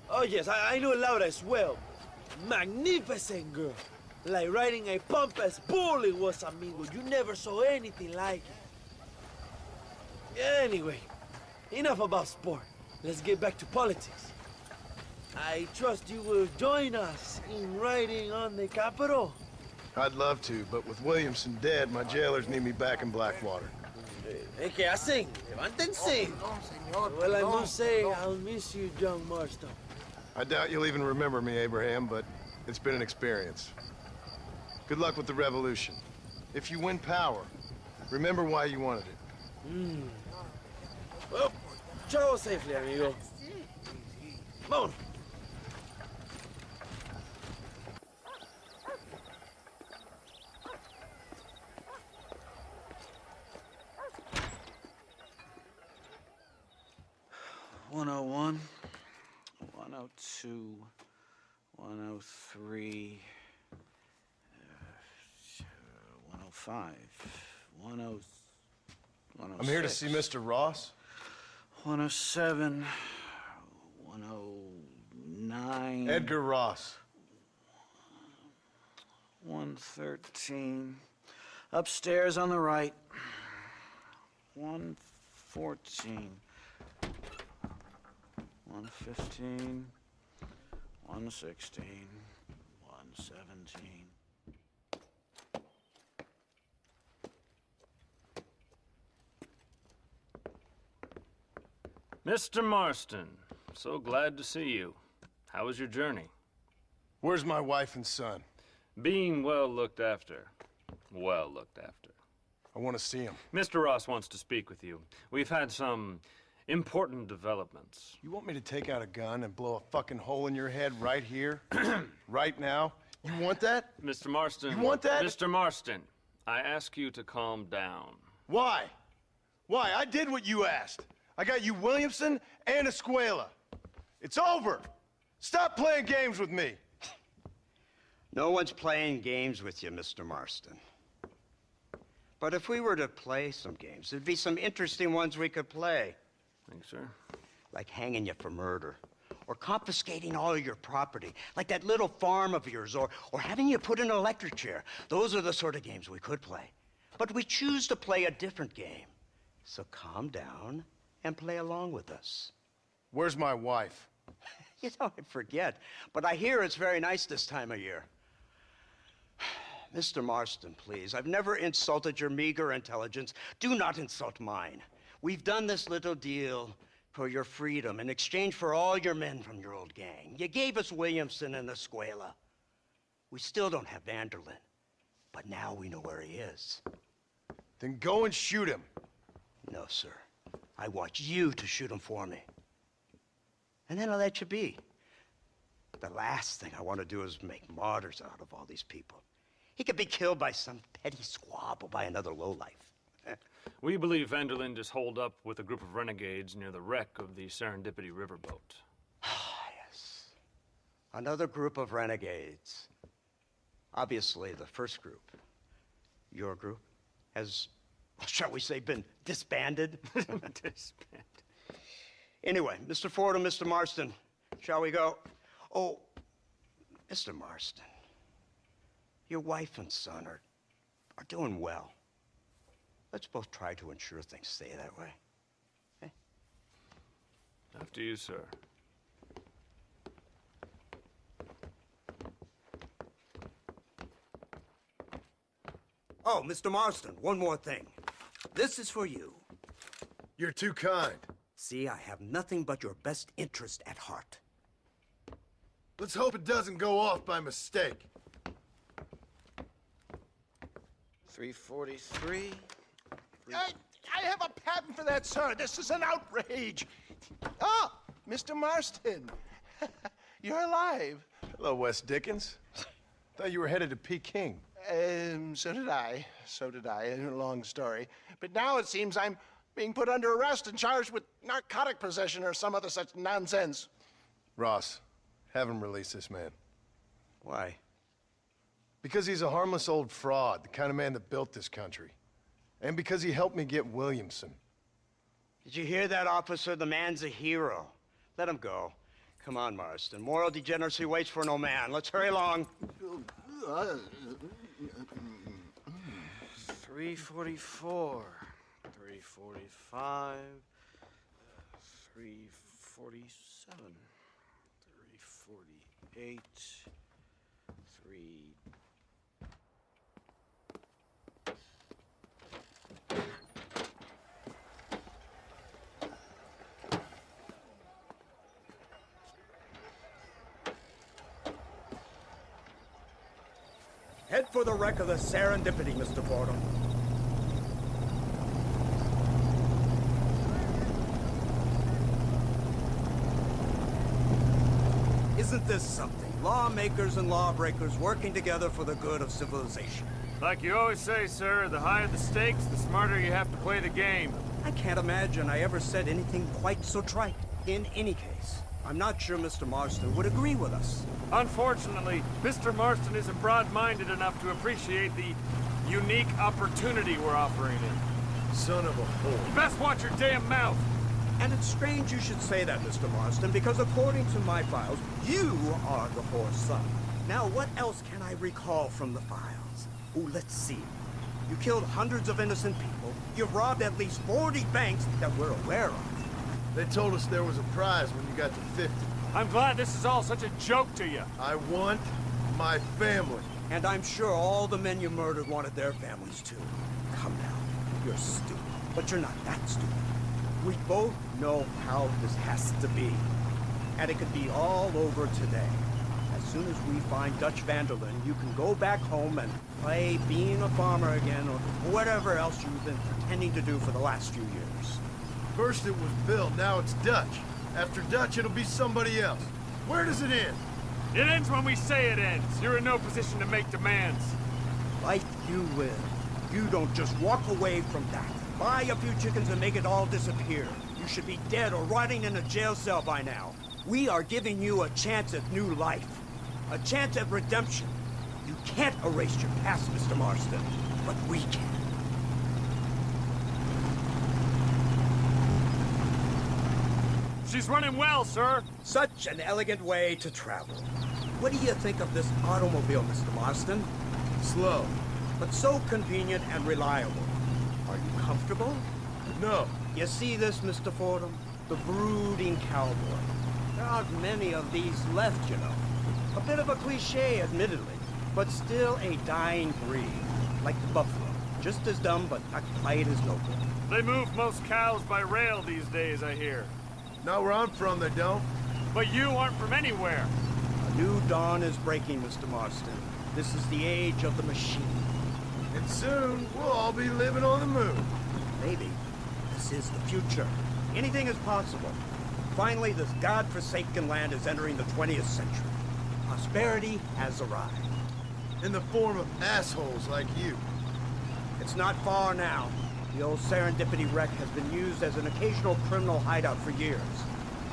Oh, yes, I know Laura as well. Magnificent girl. Like riding a pampas bull it was, amigo. You never saw anything like it. Anyway, enough about sport. Let's get back to politics. I trust you will join us in riding on the Capitol. I'd love to, but with Williamson dead, my jailers need me back in Blackwater. Hey, ¿qué hacen? Levántense. Well, I must say, I'll miss you, John Marston. I doubt you'll even remember me, Abraham, but it's been an experience. Good luck with the revolution. If you win power, remember why you wanted it. Well, travel safely, amigo. Come on. $101, $102, $103, $105, $106. I'm here to see Mr. Ross. $107, $109. Edgar Ross. $113. Upstairs on the right. $114. 115, 116, 117. Mr. Marston, so glad to see you. How was your journey? Where's my wife and son? Being well looked after. Well looked after. I want to see him. Mr. Ross wants to speak with you. We've had some important developments. You want me to take out a gun and blow a fucking hole in your head right here? Right now? You want that? Mr. Marston. You want that? Mr. Marston, I ask you to calm down. Why? Why? I did what you asked. I got you Williamson and Escuela. It's over. Stop playing games with me. No one's playing games with you, Mr. Marston. But if we were to play some games, there'd be some interesting ones we could play. Thanks, sir. Like hanging you for murder, or confiscating all of your property, like that little farm of yours, or having you put in an electric chair. Those are the sort of games we could play. But we choose to play a different game. So calm down and play along with us. Where's my wife? You know, I forget, but I hear it's very nice this time of year. Mr. Marston, please, I've never insulted your meager intelligence. Do not insult mine. We've done this little deal for your freedom in exchange for all your men from your old gang. You gave us Williamson and Escuela. We still don't have Vanderlyn, but now we know where he is. Then go and shoot him. No, sir. I want you to shoot him for me. And then I'll let you be. The last thing I want to do is make martyrs out of all these people. He could be killed by some petty squabble by another lowlife. We believe Vanderlyn is holed up with a group of renegades near the wreck of the Serendipity riverboat. Yes. Another group of renegades. Obviously, the first group, your group, has, shall we say, been disbanded? Disbanded. Anyway, Mr. Ford and Mr. Marston, shall we go? Oh, Mr. Marston, your wife and son are doing well. Let's both try to ensure things stay that way. Okay? After you, sir. Oh, Mr. Marston, one more thing. This is for you. You're too kind. See, I have nothing but your best interest at heart. Let's hope it doesn't go off by mistake. 343. I have a patent for that, sir. This is an outrage. Oh, Mr. Marston. You're alive. Hello, Wes Dickens. Thought you were headed to Peking. So did I. So did I. A long story. But now it seems I'm being put under arrest and charged with narcotic possession or some other such nonsense. Ross, have him release this man. Why? Because he's a harmless old fraud, the kind of man that built this country. And because he helped me get Williamson. Did you hear that, officer? The man's a hero. Let him go. Come on, Marston. Moral degeneracy waits for no man. Let's hurry along. 344, 345, 347, 348, 3... Head for the wreck of the Serendipity, Mr. Fordham. Isn't this something? Lawmakers and lawbreakers working together for the good of civilization. Like you always say, sir, the higher the stakes, the smarter you have to play the game. I can't imagine I ever said anything quite so trite. In any case, I'm not sure Mr. Marston would agree with us. Unfortunately, Mr. Marston isn't broad-minded enough to appreciate the unique opportunity we're offering him. Son of a whore. You best watch your damn mouth! And it's strange you should say that, Mr. Marston, because according to my files, you are the whore's son. Now, what else can I recall from the files? Oh, let's see. You killed hundreds of innocent people. You've robbed at least 40 banks that we're aware of. They told us there was a prize when you got to 50. I'm glad this is all such a joke to you. I want my family. And I'm sure all the men you murdered wanted their families too. Come now, you're stupid, but you're not that stupid. We both know how this has to be. And it could be all over today. As soon as we find Dutch Vanderlyn, you can go back home and play being a farmer again, or whatever else you've been pretending to do for the last few years. First it was Bill, now it's Dutch. After Dutch, it'll be somebody else. Where does it end? It ends when we say it ends. You're in no position to make demands. Life you live. You don't just walk away from that. Buy a few chickens and make it all disappear. You should be dead or rotting in a jail cell by now. We are giving you a chance at new life. A chance at redemption. You can't erase your past, Mr. Marston, but we can. She's running well, sir. Such an elegant way to travel. What do you think of this automobile, Mr. Marston? Slow. But so convenient and reliable. Are you comfortable? No. You see this, Mr. Fordham? The brooding cowboy. There aren't many of these left, you know. A bit of a cliche, admittedly, but still a dying breed. Like the buffalo. Just as dumb, but not quite as noble. They move most cows by rail these days, I hear. Not where I'm from, they don't. But you aren't from anywhere. A new dawn is breaking, Mr. Marston. This is the age of the machine. And soon, we'll all be living on the moon. Maybe. This is the future. Anything is possible. Finally, this godforsaken land is entering the 20th century. Prosperity has arrived. In the form of assholes like you. It's not far now. The old Serendipity wreck has been used as an occasional criminal hideout for years.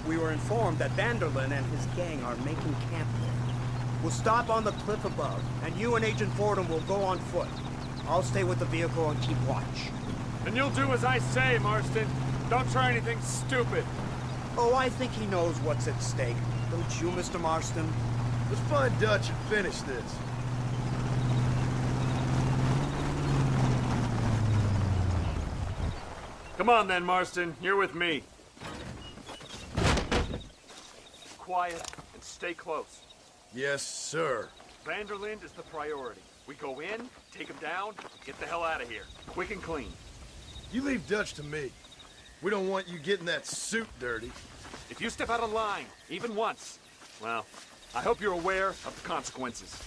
We were informed that Vanderlyn and his gang are making camp there. We'll stop on the cliff above, and you and Agent Fordham will go on foot. I'll stay with the vehicle and keep watch. And you'll do as I say, Marston. Don't try anything stupid. Oh, I think he knows what's at stake. Don't you, Mr. Marston? Let's find Dutch and finish this. Come on then, Marston. You're with me. Quiet and stay close. Yes, sir. Vanderlyn is the priority. We go in, take him down, get the hell out of here. Quick and clean. You leave Dutch to me. We don't want you getting that suit dirty. If you step out of line, even once, well, I hope you're aware of the consequences.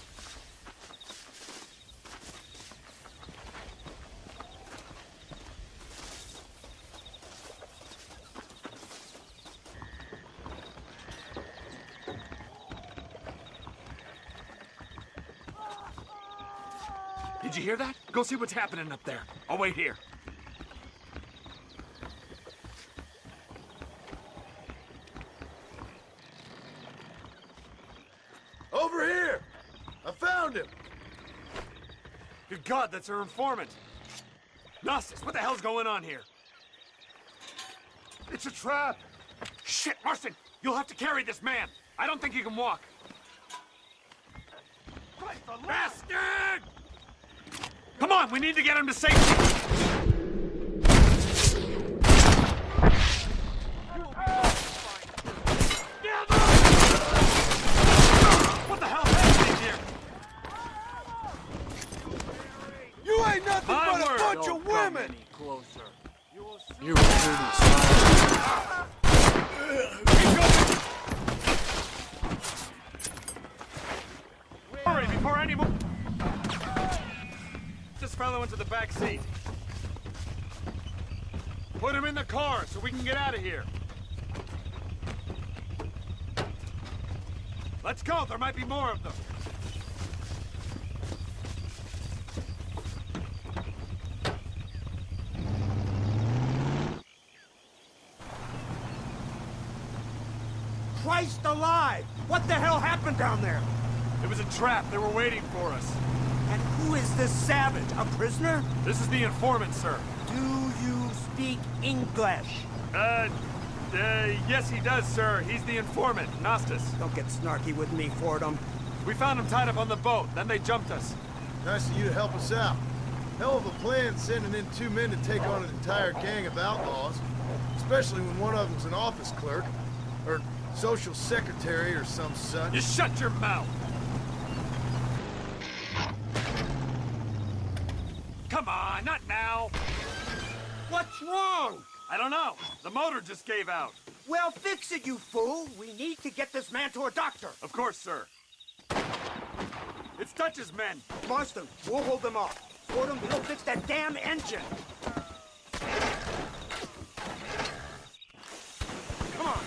Did you hear that? Go see what's happening up there. I'll wait here. Over here! I found him! Good God, that's our informant. Gnosis, what the hell's going on here? It's a trap! Shit, Marston! You'll have to carry this man! I don't think he can walk. Bastard! Come on, we need to get him to safety. What the hell's happening here? You ain't nothing My but word. a bunch of women! You were Hurry before any more. This fellow into the back seat. Put him in the car so we can get out of here. Let's go. There might be more of them. Christ alive! What the hell happened down there? It was a trap. They were waiting for us. And who is this savage? A prisoner? This is the informant, sir. Do you speak English? Yes, he does, sir. He's the informant, Nostus. Don't get snarky with me, Fordham. We found him tied up on the boat. Then they jumped us. Nice of you to help us out. Hell of a plan sending in 2 men to take on an entire gang of outlaws. Especially when one of them's an office clerk. Or social secretary or some such. You shut your mouth! Come on, not now! What's wrong? I don't know. The motor just gave out. Well, fix it, you fool! We need to get this man to a doctor! Of course, sir. It's Dutch's men. Marston, we'll hold them off. Fordham, we'll fix that damn engine! Come on!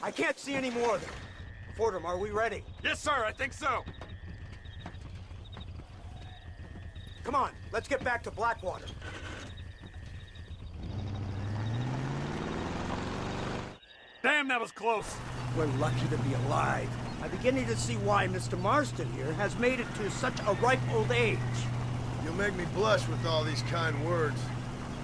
I can't see any more of them. Fordham, are we ready? Yes, sir, I think so. Come on, let's get back to Blackwater. Damn, that was close. We're lucky to be alive. I'm beginning to see why Mr. Marston here has made it to such a ripe old age. You'll make me blush with all these kind words.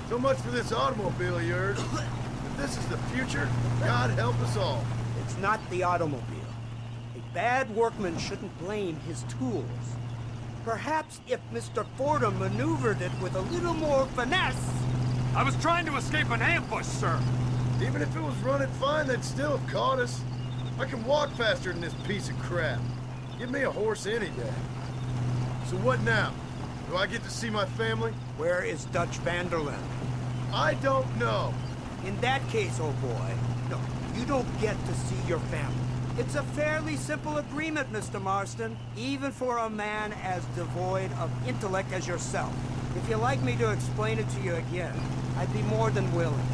So much for this automobile of yours. If this is the future, God help us all. It's not the automobile. A bad workman shouldn't blame his tools. Perhaps if Mr. Fordham maneuvered it with a little more finesse... I was trying to escape an ambush, sir. Even if it was running fine, they'd still have caught us. I can walk faster than this piece of crap. Give me a horse any day. So what now? Do I get to see my family? Where is Dutch Vanderlyn? I don't know. In that case, old boy, no, you don't get to see your family. It's a fairly simple agreement, Mr. Marston, even for a man as devoid of intellect as yourself. If you'd like me to explain it to you again, I'd be more than willing.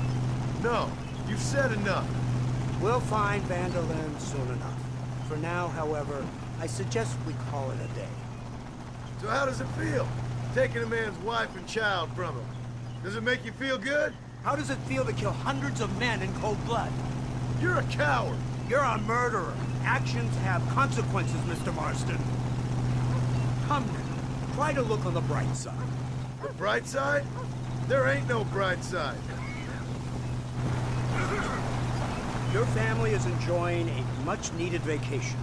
No, you've said enough. We'll find Vanderlyn soon enough. For now, however, I suggest we call it a day. So how does it feel, taking a man's wife and child from him? Does it make you feel good? How does it feel to kill hundreds of men in cold blood? You're a coward. You're a murderer. Actions have consequences, Mr. Marston. Come now, try to look on the bright side. The bright side? There ain't no bright side. Your family is enjoying a much-needed vacation,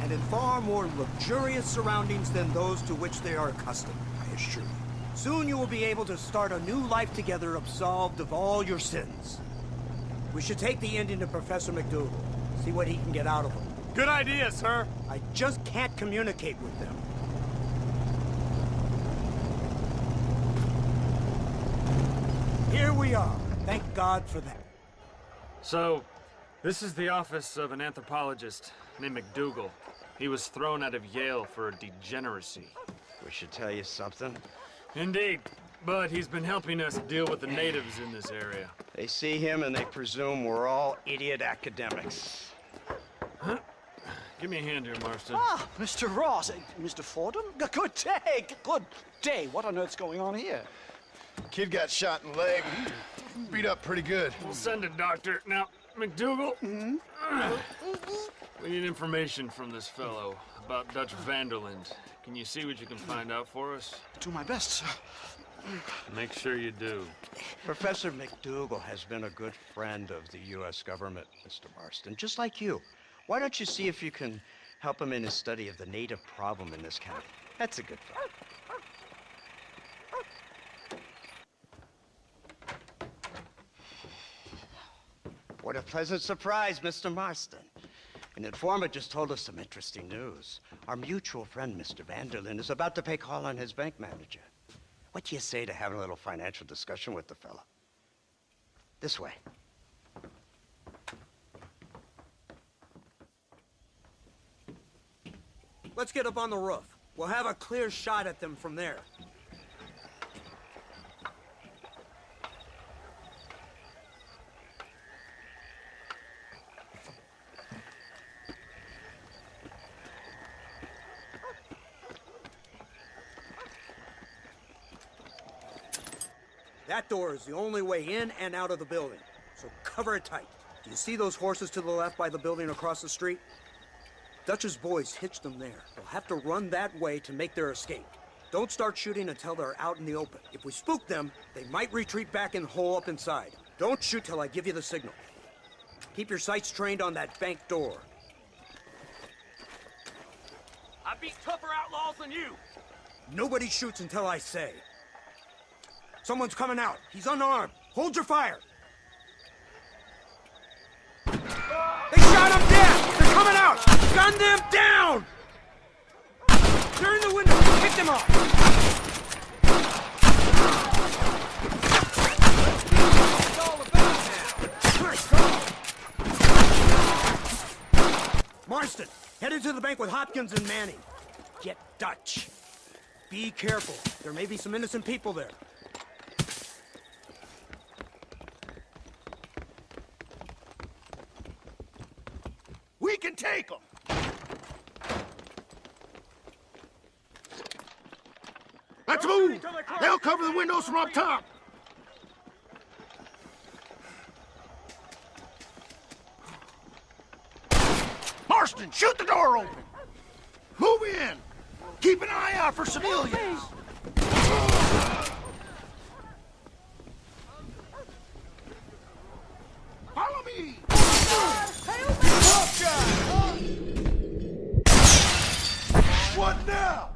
and in far more luxurious surroundings than those to which they are accustomed, I assure you. Soon you will be able to start a new life together, absolved of all your sins. We should take the Indian to Professor McDougal, see what he can get out of him. Good idea, sir. I just can't communicate with them. Here we are. Thank God for that. So, this is the office of an anthropologist named McDougal. He was thrown out of Yale for degeneracy. We should tell you something. Indeed, but he's been helping us deal with the natives in this area. They see him and they presume we're all idiot academics. Huh? Give me a hand here, Marston. Ah, Mr. Ross. Mr. Fordham? Good day. Good day. What on earth's going on here? Kid got shot in the leg. Beat up pretty good. We'll send a doctor. Now, McDougal, we need information from this fellow about Dutch Vanderland. Can you see what you can find out for us? Do my best, sir. Make sure you do. Professor McDougal has been a good friend of the U.S. government, Mr. Marston, just like you. Why don't you see if you can help him in his study of the native problem in this county? That's a good fellow. What a pleasant surprise, Mr. Marston. An informant just told us some interesting news. Our mutual friend, Mr. Vanderlyn, is about to pay call on his bank manager. What do you say to having a little financial discussion with the fella? This way. Let's get up on the roof. We'll have a clear shot at them from there. That door is the only way in and out of the building, so cover it tight. Do you see those horses to the left by the building across the street? Dutch's boys hitched them there. They'll have to run that way to make their escape. Don't start shooting until they're out in the open. If we spook them, they might retreat back and hole up inside. Don't shoot till I give you the signal. Keep your sights trained on that bank door. I beat tougher outlaws than you. Nobody shoots until I say. Someone's coming out. He's unarmed. Hold your fire. They shot him dead! They're coming out! Gun them down! They're in the window. Pick them off! It's all about now. Marston, headed to the bank with Hopkins and Manning. Get Dutch. Be careful. There may be some innocent people there. We can take them! Let's move! They'll cover the windows from up top! Marston, shoot the door open! Move in! Keep an eye out for civilians! Follow me! What now?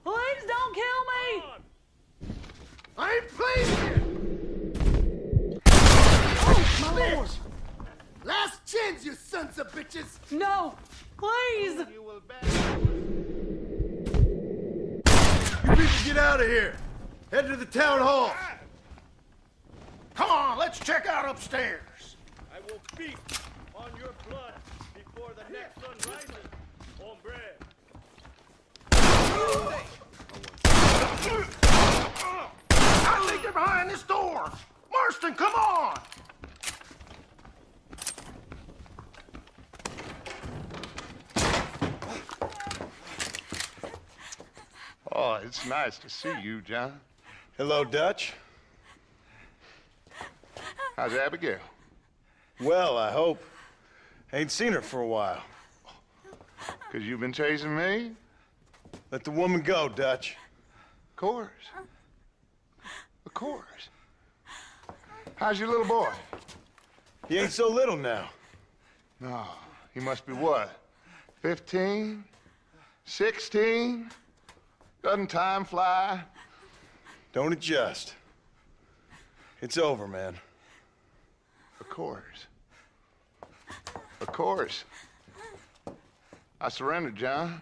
Please don't kill me! I ain't playing here! Oh, my lord! Last chance, you sons of bitches! No! Please! You people get out of here! Head to the town hall! Come on, let's check out upstairs! I will feast on your blood before the next sun rises, hombre. I think they're behind this door! Marston, come on! Oh, it's nice to see you, John. Hello, Dutch. How's Abigail? Well, I hope. Ain't seen her for a while. 'Cause you've been chasing me? Let the woman go, Dutch. Of course. Of course. How's your little boy? He ain't so little now. No, he must be what? 15? 16? Doesn't time fly? Don't adjust. It's over, man. Of course. Of course. I surrendered, John.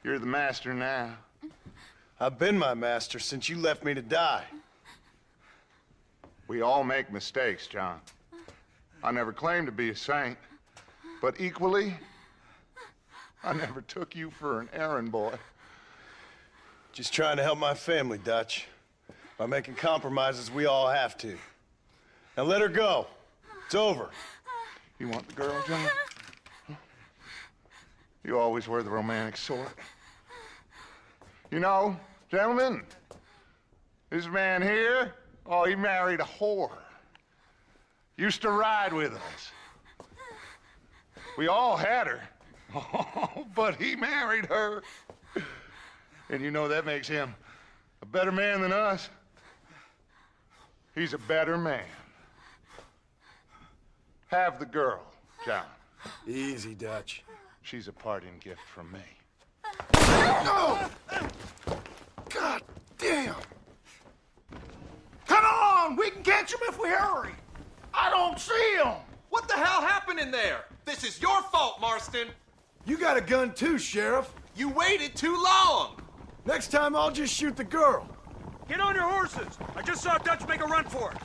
You're the master now. I've been my master since you left me to die. We all make mistakes, John. I never claimed to be a saint, but equally, I never took you for an errand boy. Just trying to help my family, Dutch. By making compromises we all have to. Now let her go. It's over. You want the girl, John? You always were the romantic sort. You know, gentlemen, This man here, oh, he married a whore. Used to ride with us. We all had her. Oh, but he married her. And you know that makes him a better man than us. He's a better man. Have the girl, John. Easy, Dutch. She's a parting gift from me. No! God damn! Come on! We can catch him if we hurry! I don't see him! What the hell happened in there? This is your fault, Marston. You got a gun too, Sheriff. You waited too long. Next time, I'll just shoot the girl. Get on your horses! I just saw Dutch make a run for it.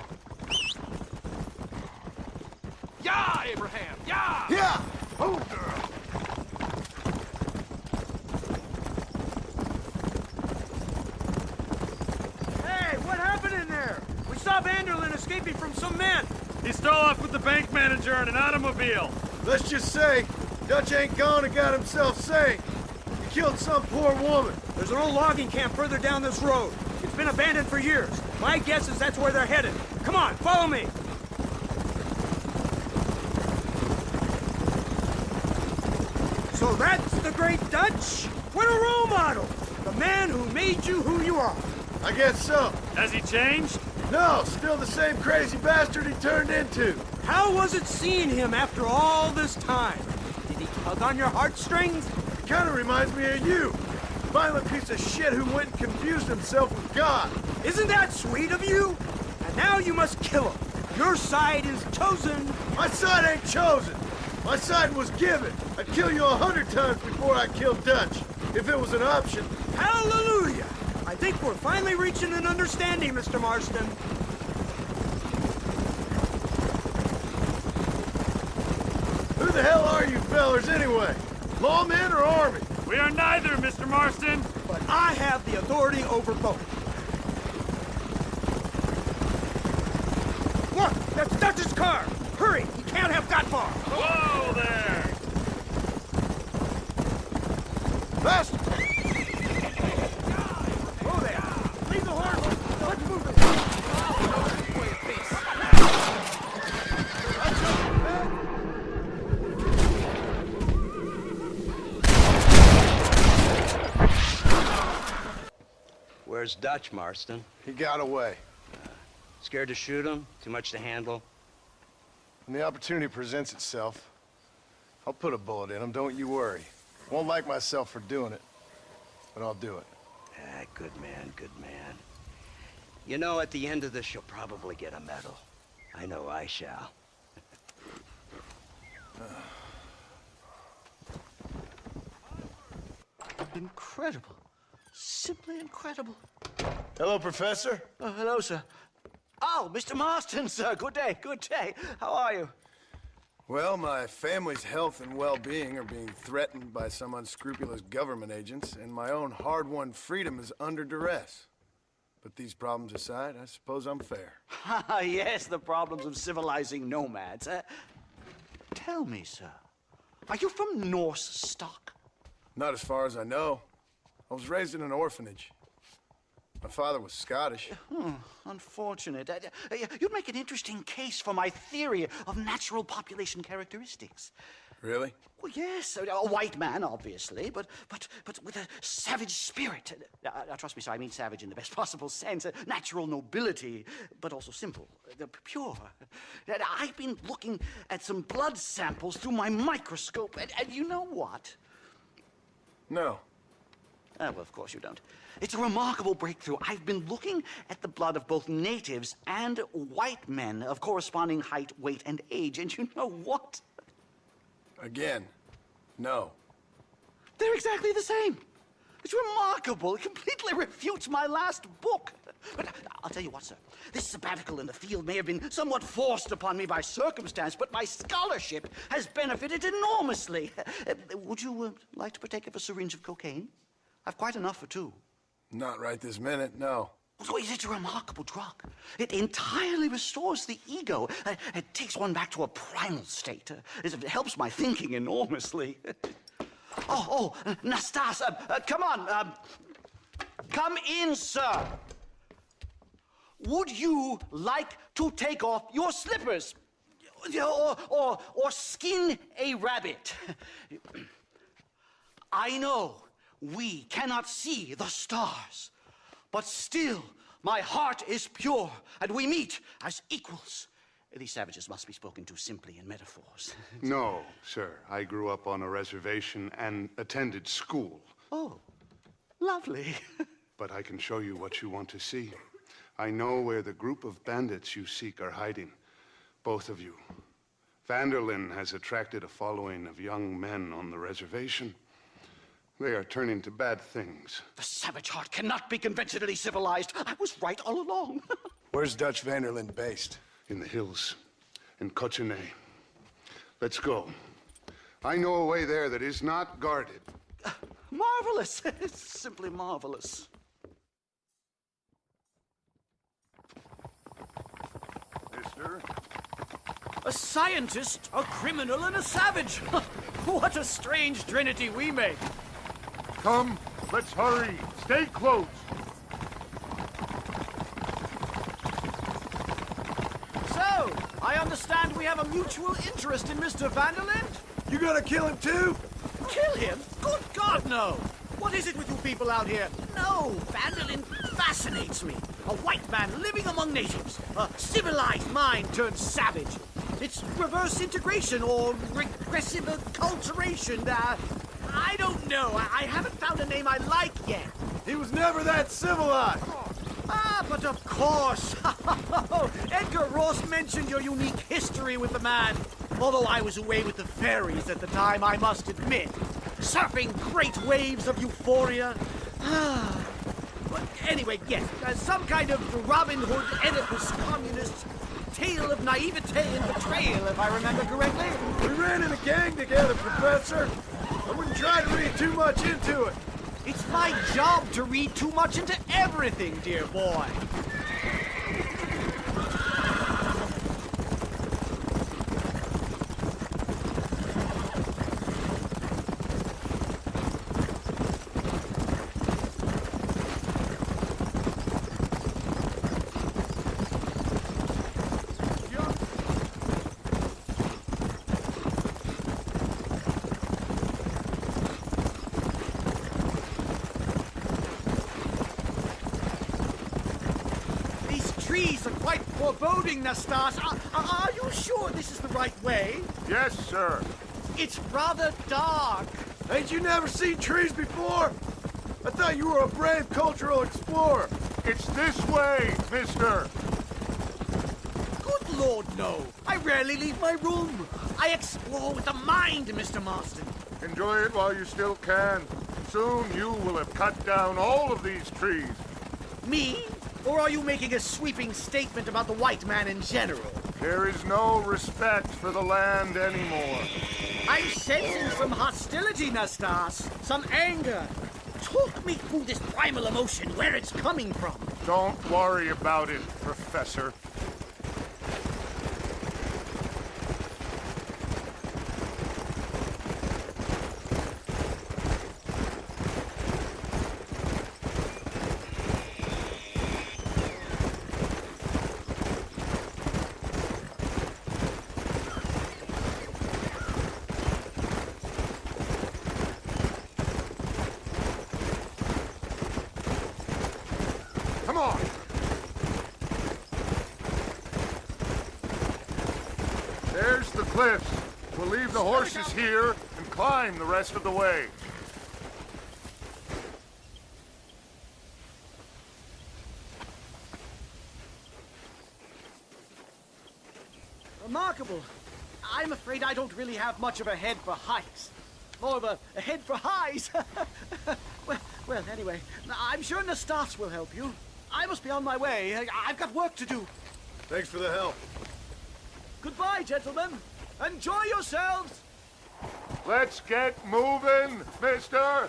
Yeah, Abraham, yeah! Yeah! Oh, girl! Hey, what happened in there? We saw Vanderlyn escaping from some men. He stole off with the bank manager in an automobile. Let's just say, Dutch ain't gone and got himself saved. He killed some poor woman. There's an old logging camp further down this road. It's been abandoned for years. My guess is that's where they're headed. Come on, follow me. So that's the great Dutch? What a role model! The man who made you who you are. I guess so. Has he changed? No, still the same crazy bastard he turned into. How was it seeing him after all this time? Did he tug on your heartstrings? It kind of reminds me of you. Violent piece of shit who went and confused himself with God. Isn't that sweet of you? And now you must kill him. Your side is chosen. My side ain't chosen. My side was given. I'd kill you 100 times before I killed Dutch, if it was an option. Hallelujah! I think we're finally reaching an understanding, Mr. Marston. Who the hell are you fellers anyway? Lawmen or army? We are neither, Mr. Marston. But I have the authority over both. Look, that's Dutch's car. Hurry, he can't have got far. Whoa there! Faster! Whoa there! Leave the horse! Let's move it! Where's Dutch, Marston? He got away. Scared to shoot him? Too much to handle? When the opportunity presents itself, I'll put a bullet in him, don't you worry. Won't like myself for doing it, but I'll do it. Ah, good man, good man. You know, at the end of this, you'll probably get a medal. I know I shall. Incredible. Simply incredible. Hello, Professor. Oh, hello, sir. Oh, Mr. Marston, sir. Good day, good day. How are you? Well, my family's health and well-being are being threatened by some unscrupulous government agents, and my own hard-won freedom is under duress. But these problems aside, I suppose I'm fair. Yes, the problems of civilizing nomads. Tell me, sir, are you from Norse stock? Not as far as I know. I was raised in an orphanage. My father was Scottish. Unfortunate. You'd make an interesting case for my theory of natural population characteristics. Really? Well, yes, a white man, obviously, but with a savage spirit. Trust me, sir, I mean savage in the best possible sense. Natural nobility, but also simple, pure. I've been looking at some blood samples through my microscope, and you know what? No. Well, of course you don't. It's a remarkable breakthrough. I've been looking at the blood of both natives and white men of corresponding height, weight, and age, and you know what? Again, no. They're exactly the same. It's remarkable. It completely refutes my last book. But I'll tell you what, sir. This sabbatical in the field may have been somewhat forced upon me by circumstance, but my scholarship has benefited enormously. Would you like to partake of a syringe of cocaine? I've quite enough for two. Not right this minute, no. So it's a remarkable drug. It entirely restores the ego. It takes one back to a primal state. It helps my thinking enormously. Nastas, come on. Come in, sir. would you like to take off your slippers? Or skin a rabbit? I know we cannot see the stars, but still my heart is pure, and we meet as equals. These savages must be spoken to simply in metaphors. No, sir. I grew up on a reservation and attended school. Oh, lovely. But I can show you what you want to see. I know where the group of bandits you seek are hiding. Both of you. Vanderlyn has attracted a following of young men on the reservation. They are turning to bad things. The savage heart cannot be conventionally civilized. I was right all along. Where's Dutch Vanderlyn based? In the hills, in Cochene. Let's go. I know a way there that is not guarded. Marvelous. It's simply marvelous. Mister? A scientist, a criminal, and a savage. What a strange trinity we make. Come, let's hurry. Stay close. So, I understand we have a mutual interest in Mr. Vanderlyn? You gonna kill him too? Kill him? Good God, no! What is it with you people out here? No, Vanderlyn fascinates me. A white man living among natives. A civilized mind turned savage. It's reverse integration or regressive acculturation. I don't know. I haven't found a name I like yet. He was never that civilized. Ah, but of course. Edgar Ross mentioned your unique history with the man. Although I was away with the fairies at the time, I must admit. Surfing great waves of euphoria. But anyway, yes, some kind of Robin Hood, Oedipus, communist tale of naivete and betrayal, if I remember correctly. We ran in a gang together, Professor. I wouldn't try to read too much into it. It's my job to read too much into everything, dear boy. Foreboding, Nastas. Are you sure this is the right way? Yes, sir. It's rather dark. Ain't you never seen trees before? I thought you were a brave cultural explorer. It's this way, mister. Good Lord, no. I rarely leave my room. I explore with the mind, Mr. Marston. Enjoy it while you still can. Soon you will have cut down all of these trees. Me? Or are you making a sweeping statement about the white man in general? There is no respect for the land anymore. I'm sensing some hostility, Nastas. Some anger. Talk me through this primal emotion, where it's coming from. Don't worry about it, Professor. We'll leave the horses here and climb the rest of the way. Remarkable. I'm afraid I don't really have much of a head for heights. More of a head for highs. well, anyway, I'm sure Nastas will help you. I must be on my way. I've got work to do. Thanks for the help. Goodbye, gentlemen. Enjoy yourselves! Let's get moving, mister!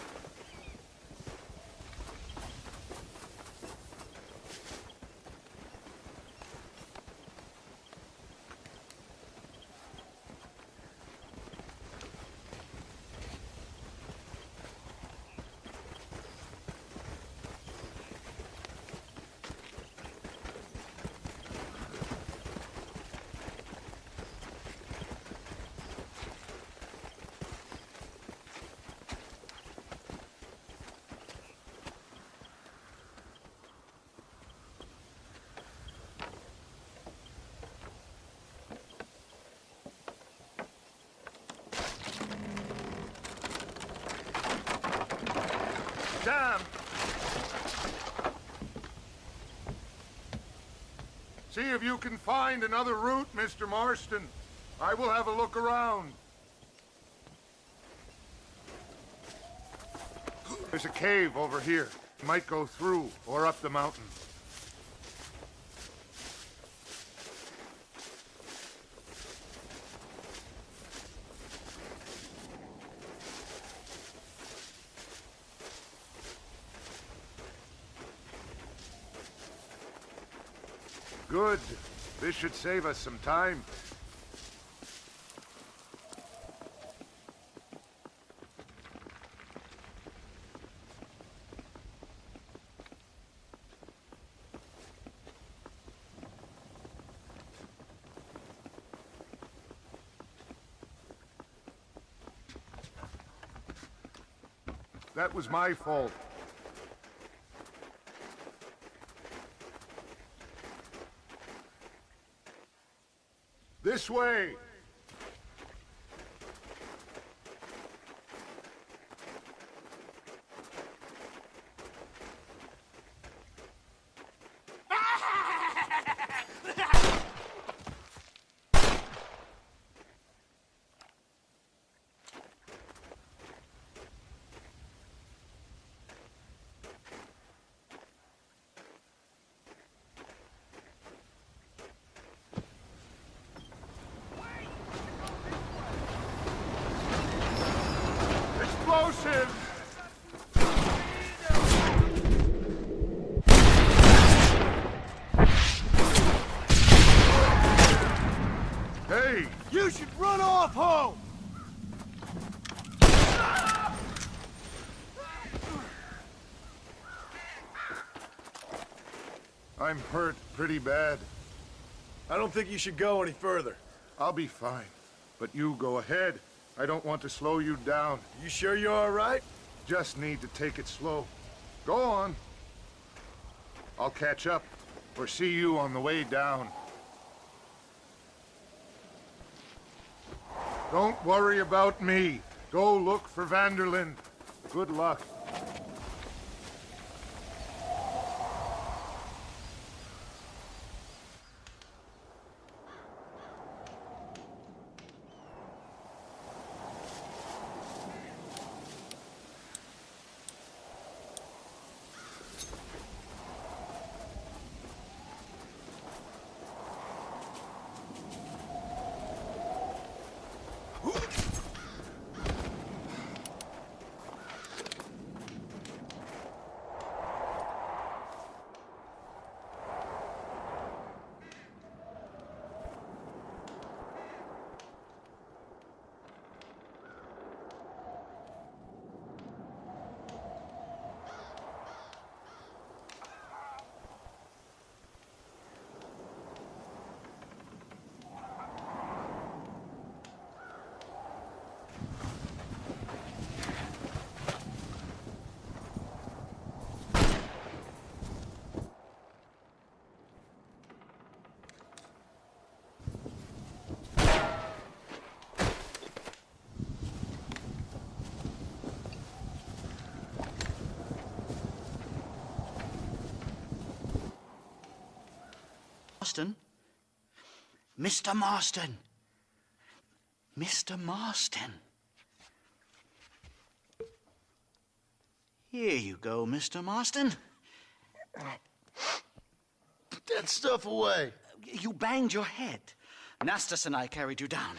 See if you can find another route, Mr. Marston. I will have a look around. There's a cave over here. You might go through or up the mountain. Good. This should save us some time. That was my fault. This way! Explosives! Hey! You should run off home! I'm hurt pretty bad. I don't think you should go any further. I'll be fine. But you go ahead. I don't want to slow you down. You sure you're all right? Just need to take it slow. Go on. I'll catch up or see you on the way down. Don't worry about me. Go look for Vanderlyn. Good luck. Marston? Mr. Marston! Mr. Marston! Here you go, Mr. Marston. Put that stuff away. You banged your head. Nastas and I carried you down.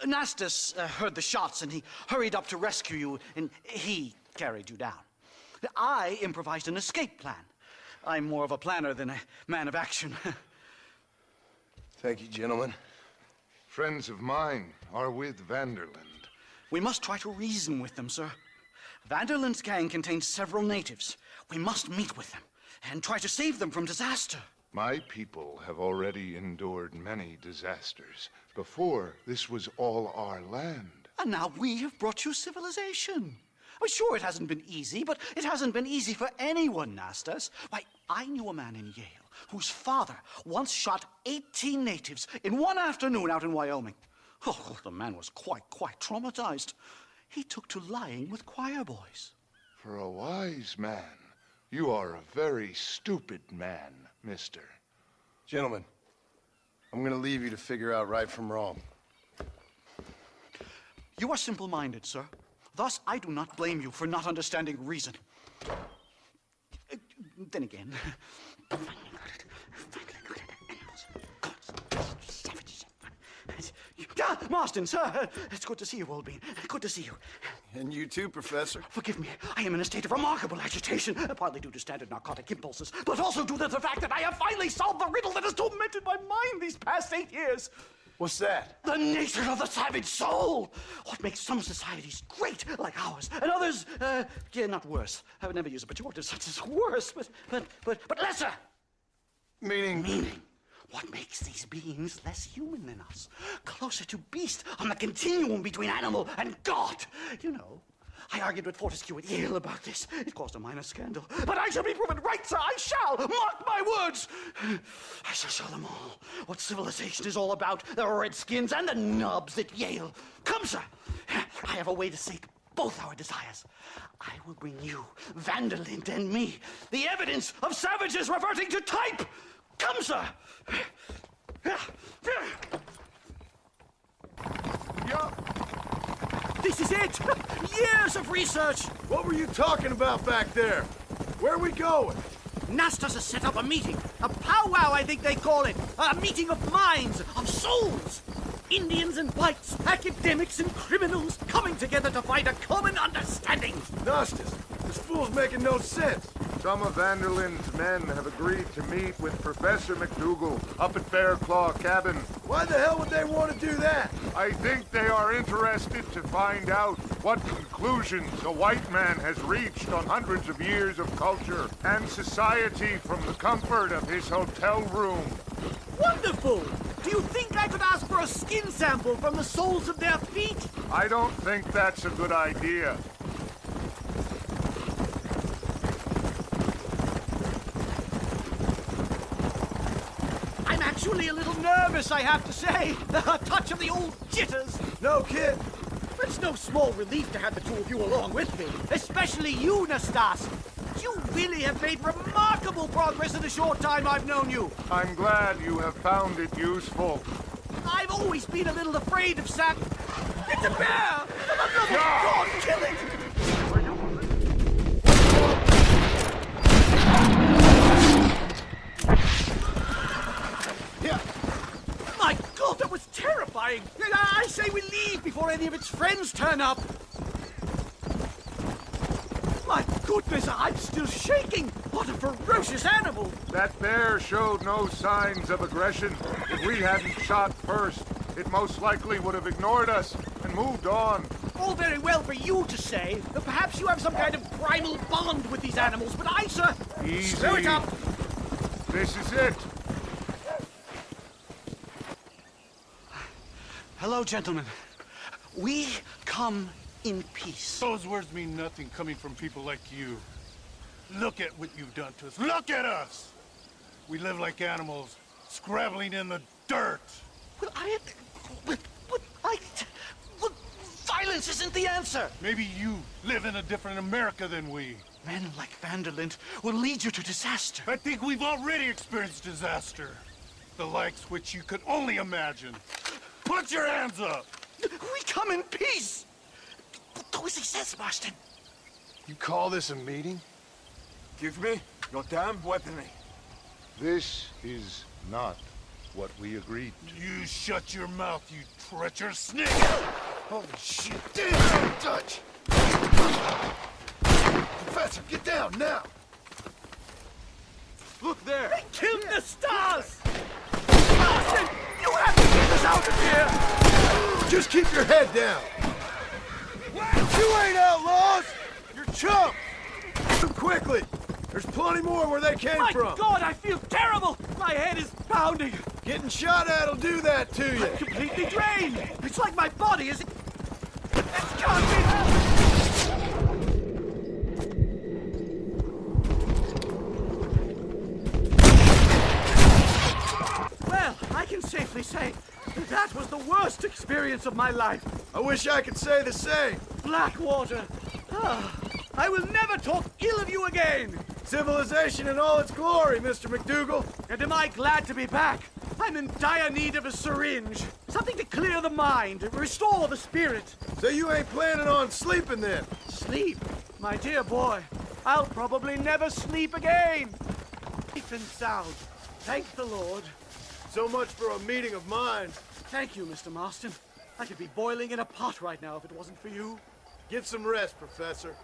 Nastas heard the shots and he hurried up to rescue you, and he carried you down. I improvised an escape plan. I'm more of a planner than a man of action. Thank you, gentlemen. Friends of mine are with Vanderlyn. We must try to reason with them, sir. Vanderlyn's gang contains several natives. We must meet with them and try to save them from disaster. My people have already endured many disasters. Before, this was all our land. And now we have brought you civilization. Well, sure, it hasn't been easy, but it hasn't been easy for anyone, Nastas. Why, I knew a man in Yale whose father once shot 18 natives in one afternoon out in Wyoming. Oh, the man was quite traumatized. He took to lying with choir boys. For a wise man, you are a very stupid man, mister. Gentlemen, I'm gonna leave you to figure out right from wrong. You are simple-minded, sir. Thus, I do not blame you for not understanding reason. Then again... Marston, sir! It's good to see you, old bean. Good to see you. And you too, Professor. Forgive me. I am in a state of remarkable agitation, partly due to standard narcotic impulses, but also due to the fact that I have finally solved the riddle that has tormented my mind these past 8 years. What's that? The nature of the savage soul. What makes some societies great, like ours, and others, not worse. I would never use a pejorative such as worse, but lesser. Meaning? What makes these beings less human than us? Closer to beast on the continuum between animal and God. You know, I argued with Fortescue at Yale about this. It caused a minor scandal. But I shall be proven right, sir. I shall. Mark my words. I shall show them all what civilization is all about. The redskins and the nubs at Yale. Come, sir. I have a way to sate both our desires. I will bring you, Vanderlint, and me, the evidence of savages reverting to type. Come, sir! This is it! Years of research! What were you talking about back there? Where are we going? Nastas has set up a meeting. A powwow, I think they call it. A meeting of minds, of souls. Indians and whites, academics and criminals coming together to find a common understanding. Nastas, this fool's making no sense. Some of Vanderlyn's men have agreed to meet with Professor McDougal up at Bear Claw Cabin. Why the hell would they want to do that? I think they are interested to find out what conclusions a white man has reached on hundreds of years of culture and society from the comfort of his hotel room. Wonderful! Do you think I could ask for a skin sample from the soles of their feet? I don't think that's a good idea. I'm actually a little nervous, I have to say. A touch of the old jitters. No kid. It's no small relief to have the two of you along with me, especially you, Nastas. You really have made remarkable progress in the short time I've known you. I'm glad you have found it useful. I've always been a little afraid of Sam. It's a bear! For the love of God, kill it! Yeah. My God, that was terrifying! I say we leave before any of its friends turn up. My goodness, I'm still shaking! What a ferocious animal! That bear showed no signs of aggression. If we hadn't shot first, it most likely would have ignored us and moved on. All very well for you to say. Perhaps you have some kind of primal bond with these animals, but I, sir... Easy. Slow it up! This is it. Hello, gentlemen. We come in peace. Those words mean nothing coming from people like you. Look at what you've done to us. Look at us! We live like animals, scrabbling in the dirt. Well, violence isn't the answer. Maybe you live in a different America than we. Men like Vanderlint will lead you to disaster. I think we've already experienced disaster. The likes which you could only imagine. Put your hands up! We come in peace! Do as he says, Marston. You call this a meeting? Give me your damn weaponry. This is not what we agreed to. You shut your mouth, you treacherous snake! Holy shit! Damn, don't touch! Professor, get down now! Look there! They killed the stars! Marston, you have to get us out of here! Just keep your head down! You ain't outlaws! You're chumps! Move quickly! There's plenty more where they came from! My God, I feel terrible! My head is pounding! Getting shot at'll do that to you! I'm completely drained! It's like my body is... It's can't be... Well, I can safely say that was the worst experience of my life. I wish I could say the same. Blackwater. I will never talk ill of you again. Civilization in all its glory, Mr. McDougal. And am I glad to be back? I'm in dire need of a syringe. Something to clear the mind, restore the spirit. So you ain't planning on sleeping then? Sleep? My dear boy, I'll probably never sleep again. Safe and sound. Thank the Lord. So much for a meeting of minds. Thank you, Mr. Marston. I could be boiling in a pot right now if it wasn't for you. Get some rest, Professor.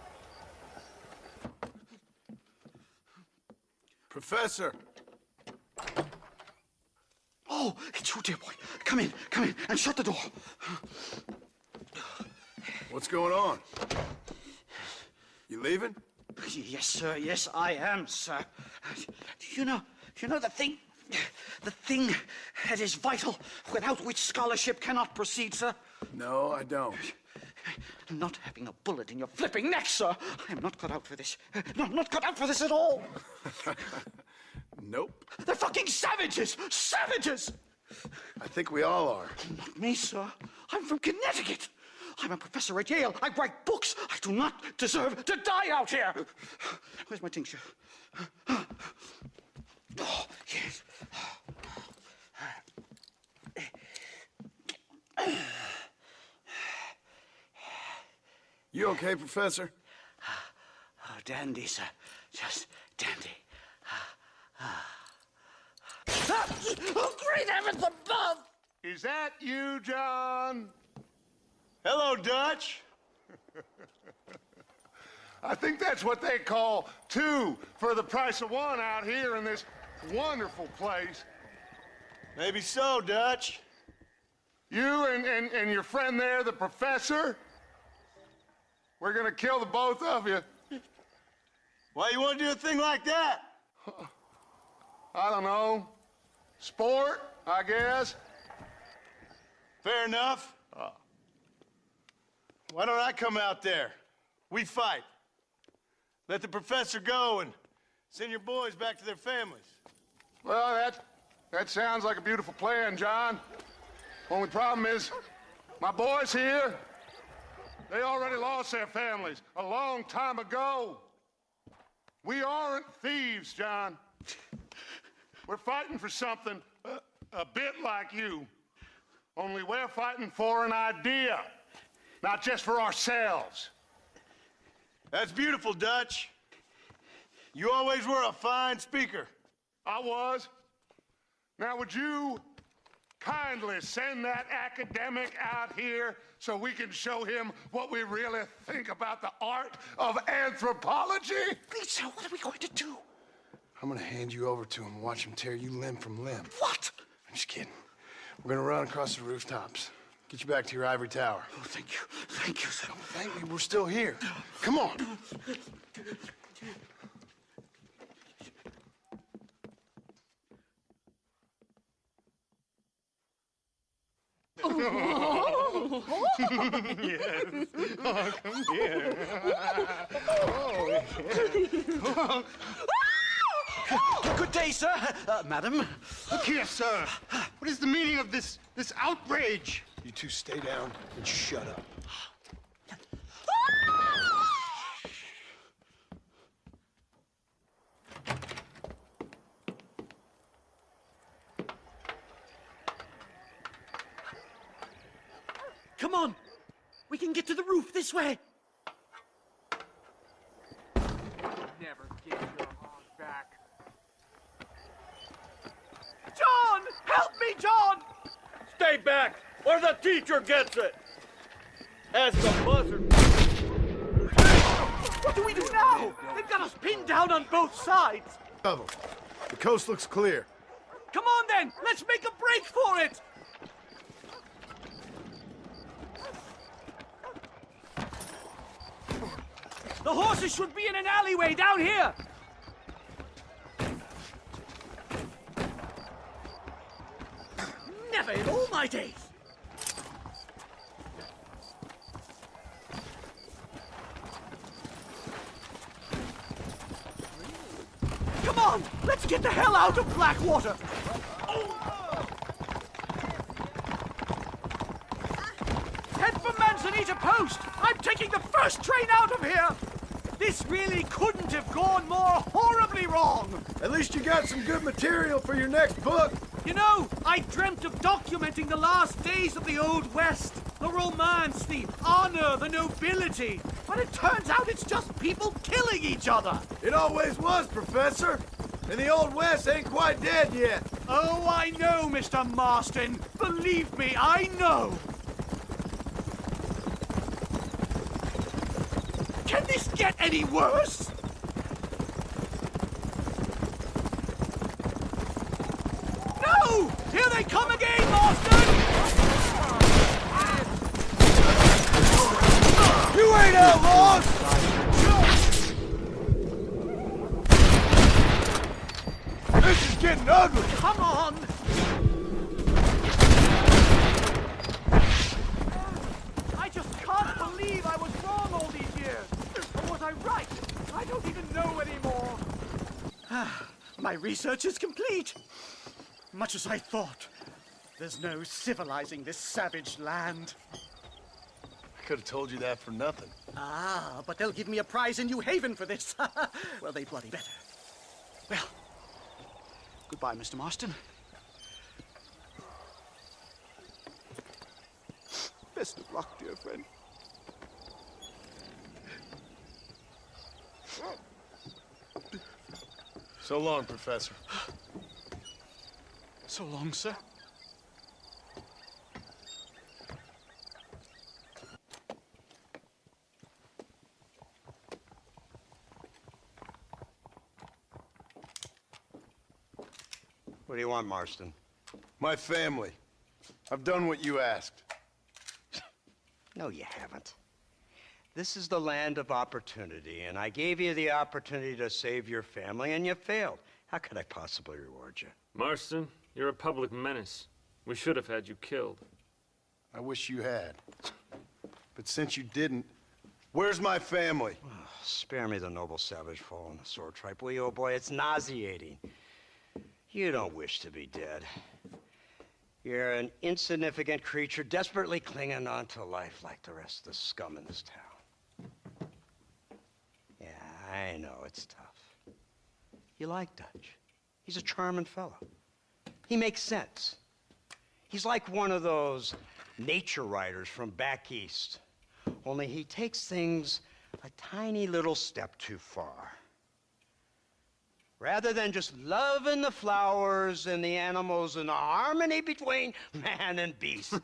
Professor! Oh, it's you, dear boy. Come in, and shut the door. What's going on? You leaving? Yes, sir. Yes, I am, sir. You know the thing that is vital, without which scholarship cannot proceed, sir? No, I don't. Not having a bullet in your flipping neck, sir. I am not cut out for this. No, I'm not cut out for this at all. Nope. They're fucking savages! Savages! I think we all are. Not me, sir. I'm from Connecticut. I'm a professor at Yale. I write books. I do not deserve to die out here. Where's my tincture? Oh, yes. You okay, Professor? Oh, dandy, sir. Just dandy. Oh, great heavens above! Is that you, John? Hello, Dutch. I think that's what they call two for the price of one out here in this wonderful place. Maybe so, Dutch. You and your friend there, the professor, we're gonna kill the both of you. Why you want to do a thing like that? I don't know. Sport, I guess. Fair enough. Why don't I come out there? We fight. Let the professor go and send your boys back to their families. Well, that sounds like a beautiful plan, John. Only problem is, my boys here, they already lost their families a long time ago. We aren't thieves, John. We're fighting for something a bit like you. Only we're fighting for an idea, not just for ourselves. That's beautiful, Dutch. You always were a fine speaker. I was. Now, would you kindly send that academic out here so we can show him what we really think about the art of anthropology? Lisa, what are we going to do? I'm gonna hand you over to him and watch him tear you limb from limb. What? I'm just kidding. We're gonna run across the rooftops. Get you back to your ivory tower. Oh, thank you. Thank you, sir. Don't thank me, we're still here. Come on. Oh. Yes. Oh, come here. Oh. Good day, sir. Madam. Look here, sir. What is the meaning of this outrage? You two stay down and shut up. Come on. We can get to the roof this way. Never get your hog back. John! Help me, John! Stay back, or the teacher gets it! As the buzzard... What do we do now? They've got us pinned down on both sides. Of them. The coast looks clear. Come on, then! Let's make a break for it! The horses should be in an alleyway down here! Never in all my days! Come on! Let's get the hell out of Blackwater! Head for Manzanita Post! I'm taking the first train out of here! This really couldn't have gone more horribly! wrong. At least you got some good material for your next book. You know, I dreamt of documenting the last days of the Old West. The romance, the honor, the nobility. But it turns out it's just people killing each other. It always was, Professor. And the Old West ain't quite dead yet. Oh, I know, Mr. Marston. Believe me, I know. Can this get any worse? No! Here they come again, Marston! You ain't outlaws! This is getting ugly! Come on! I just can't believe I was wrong all these years. Or was I right? I don't even know anymore. My research is complete. Much as I thought. There's no civilizing this savage land. I could have told you that for nothing. Ah, but they'll give me a prize in New Haven for this. Well, they bloody better. Well, goodbye, Mr. Marston. Best of luck, dear friend. So long, Professor. So long, sir. What do you want, Marston? My family. I've done what you asked. No, you haven't. This is the land of opportunity, and I gave you the opportunity to save your family, and you failed. How could I possibly reward you? Marston, you're a public menace. We should have had you killed. I wish you had. But since you didn't, where's my family? Oh, spare me the noble savage fall on the sword tripe, will you, old boy? It's nauseating. You don't wish to be dead. You're an insignificant creature desperately clinging on to life like the rest of the scum in this town. Yeah, I know it's tough. You like Dutch. He's a charming fellow. He makes sense. He's like one of those nature writers from back east. Only he takes things a tiny little step too far. Rather than just loving the flowers and the animals and the harmony between man and beast,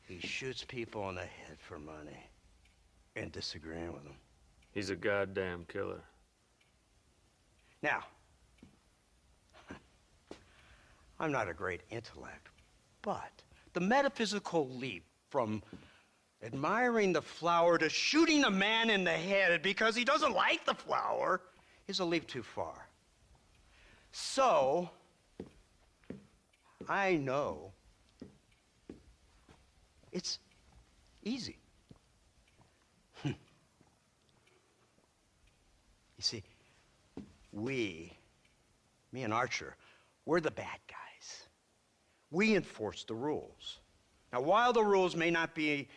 he shoots people in the head for money and disagreeing with them. He's a goddamn killer. Now, I'm not a great intellect, but the metaphysical leap from admiring the flower to shooting a man in the head because he doesn't like the flower is a leap too far. So, I know it's easy. You see, me and Archer, we're the bad guys. We enforce the rules. Now, while the rules may not be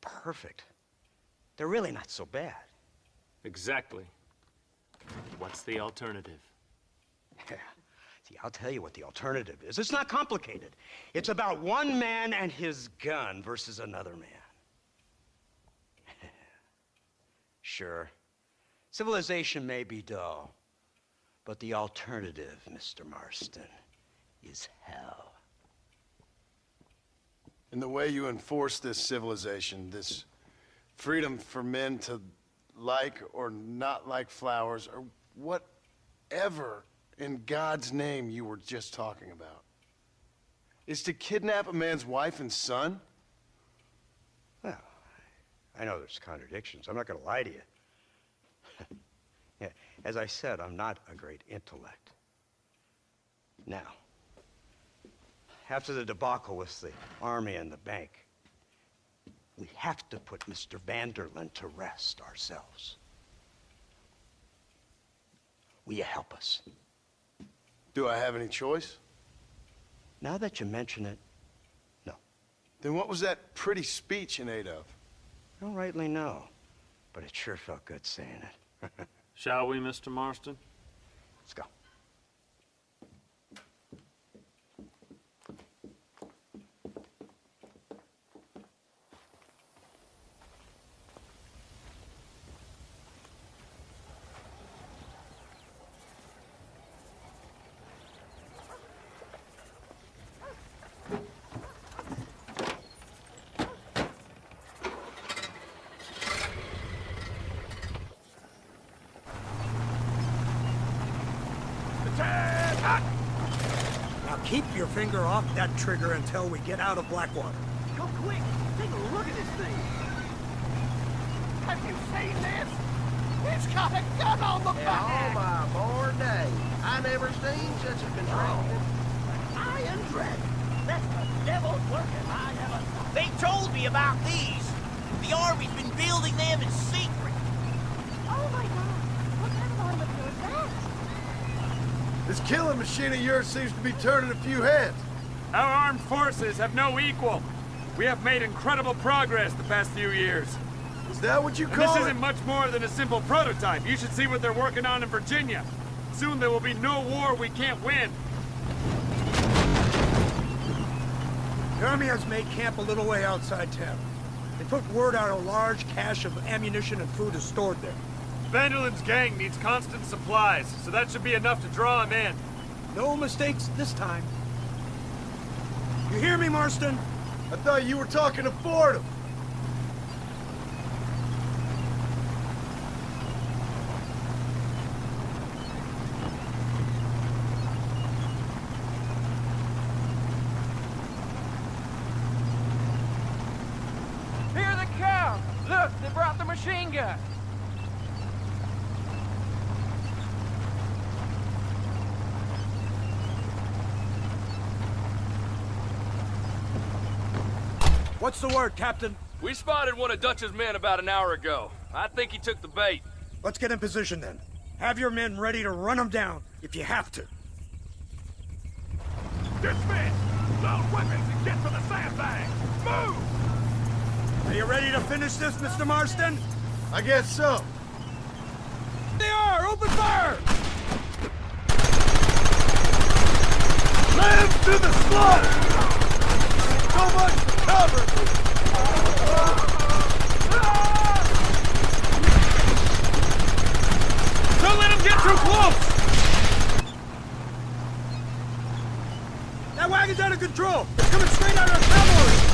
perfect, they're really not so bad. Exactly. What's the alternative? Yeah. See, I'll tell you what the alternative is. It's not complicated. It's about one man and his gun versus another man. Sure, civilization may be dull, but the alternative, Mr. Marston, is hell. And the way you enforce this civilization, this freedom for men to like or not like flowers, or whatever in God's name you were just talking about, is to kidnap a man's wife and son? Well, I know there's contradictions. I'm not going to lie to you. Yeah, as I said, I'm not a great intellect. Now, after the debacle with the army and the bank, we have to put Mr. Vanderlyn to rest ourselves. Will you help us? Do I have any choice? Now that you mention it, no. Then what was that pretty speech in aid of? I don't rightly know, but it sure felt good saying it. Shall we, Mr. Marston? Let's go. Now keep your finger off that trigger until we get out of Blackwater. Go quick! Take a look at this thing! Have you seen this? It's got a gun on the back! Oh, my born day. I never seen such a contraption. Iron Dragon! That's the devil's working. I never thought. They told me about these. The Army's been building them in secret. Oh my god! What kind of automobile is that? This killing machine of yours seems to be turning a few heads. Our armed forces have no equal. We have made incredible progress the past few years. Is that what you And call this it? isn't much more than a simple prototype. You should see what they're working on in Virginia. Soon there will be no war we can't win. The Army has made camp a little way outside town. They put word out a large cache of ammunition and food is stored there. Vanderland's gang needs constant supplies, so that should be enough to draw him in. No mistakes this time. You hear me, Marston? I thought you were talking to Fordham. Here they come! Look, they brought the machine gun! What's the word, Captain? We spotted one of Dutch's men about an hour ago. I think he took the bait. Let's get in position then. Have your men ready to run them down if you have to. Dismiss! Load weapons and get to the sandbag! Move! Are you ready to finish this, Mr. Marston? I guess so. They are! Open fire! Live to the slaughter! So much cover! Don't let him get too close! That wagon's out of control! It's coming straight out of our cavalry!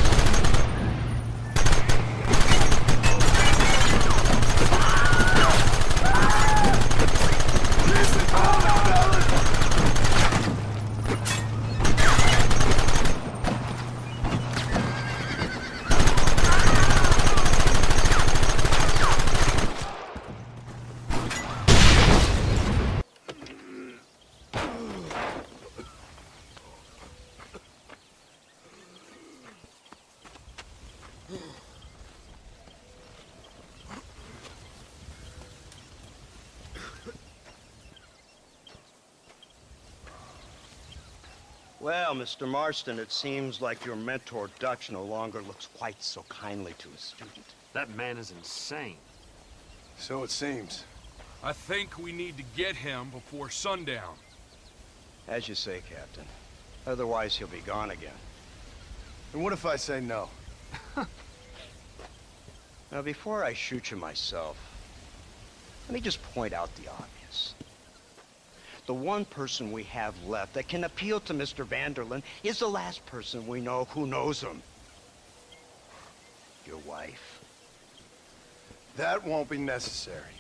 Well, Mr. Marston, it seems like your mentor Dutch no longer looks quite so kindly to his student. That man is insane. So it seems. I think we need to get him before sundown. As you say, Captain. Otherwise, he'll be gone again. And what if I say no? Now, before I shoot you myself, let me just point out the obvious. The one person we have left that can appeal to Mr. Vanderland is the last person we know who knows him. Your wife. That won't be necessary.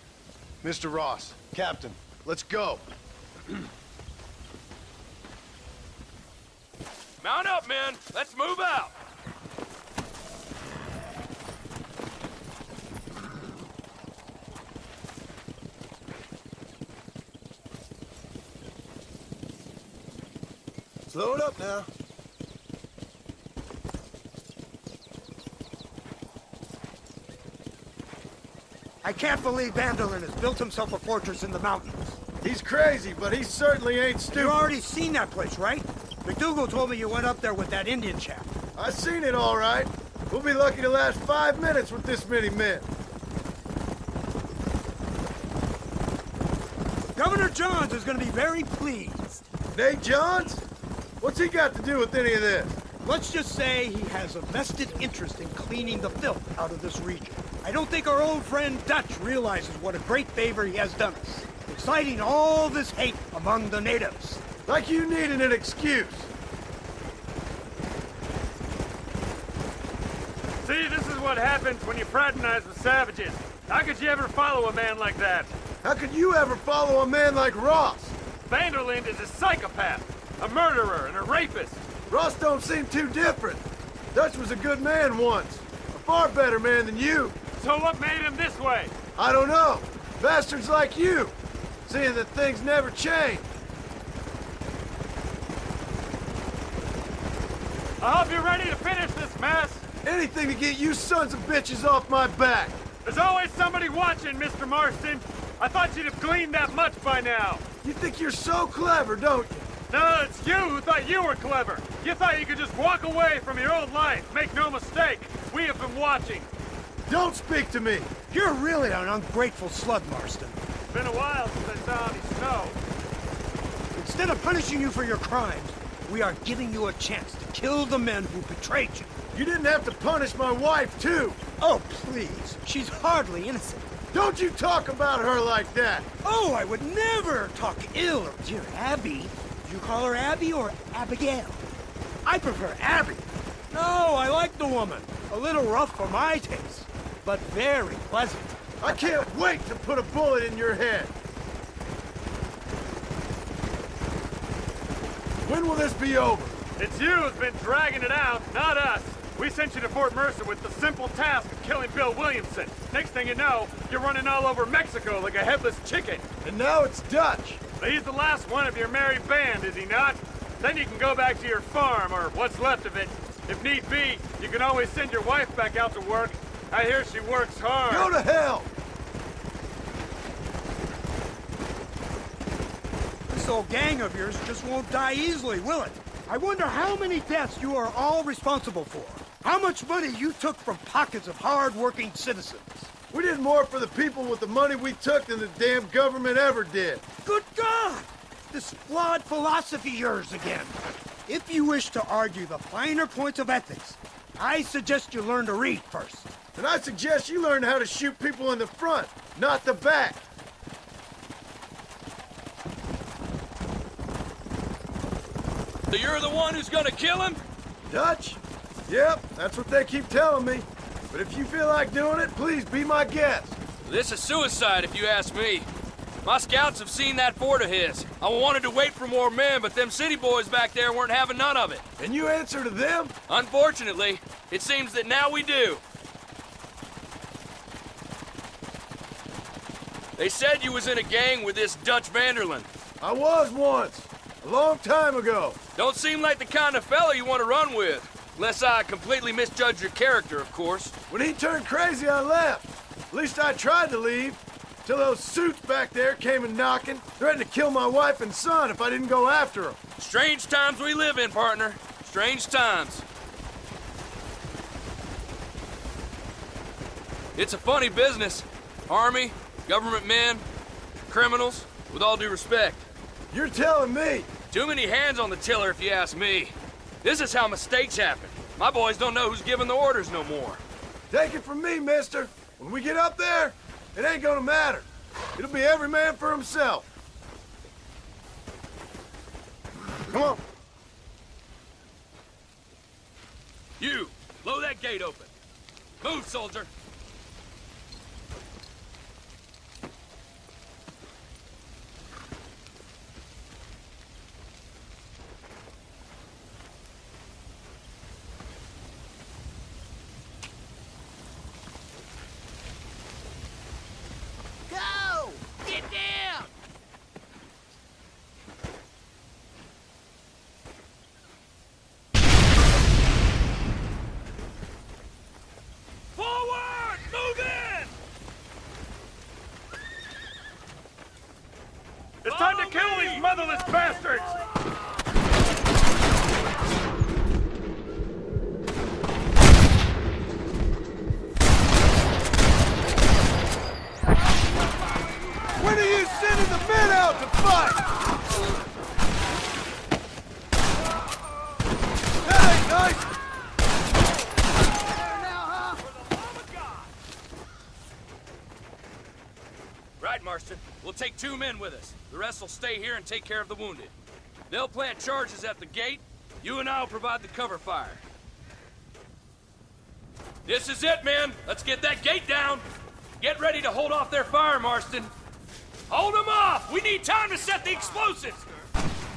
Mr. Ross, Captain, let's go. Mount up, men! Let's move out! Slow it up now. I can't believe Vanderland has built himself a fortress in the mountains. He's crazy, but he certainly ain't stupid. You've already seen that place, right? McDougal told me you went up there with that Indian chap. I seen it all right. We'll be lucky to last 5 minutes with this many men. Governor Johns is going to be very pleased. Nate Johns? What's he got to do with any of this? Let's just say he has a vested interest in cleaning the filth out of this region. I don't think our old friend Dutch realizes what a great favor he has done us, inciting all this hate among the natives. Like you needed an excuse. See, this is what happens when you fraternize with savages. How could you ever follow a man like that? How could you ever follow a man like Ross? Vanderland is a psychopath, a murderer, and a rapist. Ross don't seem too different. Dutch was a good man once. A far better man than you. So what made him this way? I don't know. Bastards like you. Seeing that things never change. I hope you're ready to finish this mess. Anything to get you sons of bitches off my back. There's always somebody watching, Mr. Marston. I thought you'd have gleaned that much by now. You think you're so clever, don't you? No, it's you who thought you were clever. You thought you could just walk away from your old life. Make no mistake, we have been watching. Don't speak to me. You're really an ungrateful slug, Marston. It's been a while since I saw any snow. Instead of punishing you for your crimes, we are giving you a chance to kill the men who betrayed you. You didn't have to punish my wife, too. Oh, please. She's hardly innocent. Don't you talk about her like that. Oh, I would never talk ill of dear Abby. Do you call her Abby or Abigail? I prefer Abby. No, I like the woman. A little rough for my taste, but very pleasant. I can't wait to put a bullet in your head. When will this be over? It's you who's been dragging it out, not us. We sent you to Fort Mercer with the simple task of killing Bill Williamson. Next thing you know, you're running all over Mexico like a headless chicken. And now it's Dutch. But he's the last one of your merry band, is he not? Then you can go back to your farm, or what's left of it. If need be, you can always send your wife back out to work. I hear she works hard. Go to hell! This old gang of yours just won't die easily, will it? I wonder how many deaths you are all responsible for. How much money you took from pockets of hard-working citizens. We did more for the people with the money we took than the damn government ever did. Good God! This flawed philosophy of yours again. If you wish to argue the finer points of ethics, I suggest you learn to read first. And I suggest you learn how to shoot people in the front, not the back. So you're the one who's gonna kill him? Dutch? Yep, that's what they keep telling me. But if you feel like doing it, please be my guest. This is suicide, if you ask me. My scouts have seen that fort of his. I wanted to wait for more men, but them city boys back there weren't having none of it. And you answer to them? Unfortunately, it seems that now we do. They said you was in a gang with this Dutch Vanderland. I was once. A long time ago. Don't seem like the kind of fella you want to run with. Unless I completely misjudge your character, of course. When he turned crazy, I left. At least I tried to leave. Till those suits back there came and knocking, threatened to kill my wife and son if I didn't go after them. Strange times we live in, partner. Strange times. It's a funny business. Army, government men, criminals, with all due respect. You're telling me? Too many hands on the tiller, if you ask me. This is how mistakes happen. My boys don't know who's giving the orders no more. Take it from me, mister. When we get up there, it ain't gonna matter. It'll be every man for himself. Come on. You, blow that gate open. Move, soldier. It's time to kill these motherless bastards! When are you sending the men out to fight! That ain't nice! Right, Marston. We'll take 2 men with us. The rest will stay here and take care of the wounded. They'll plant charges at the gate. You and I will provide the cover fire. This is it, men. Let's get that gate down. Get ready to hold off their fire, Marston. Hold them off! We need time to set the explosives!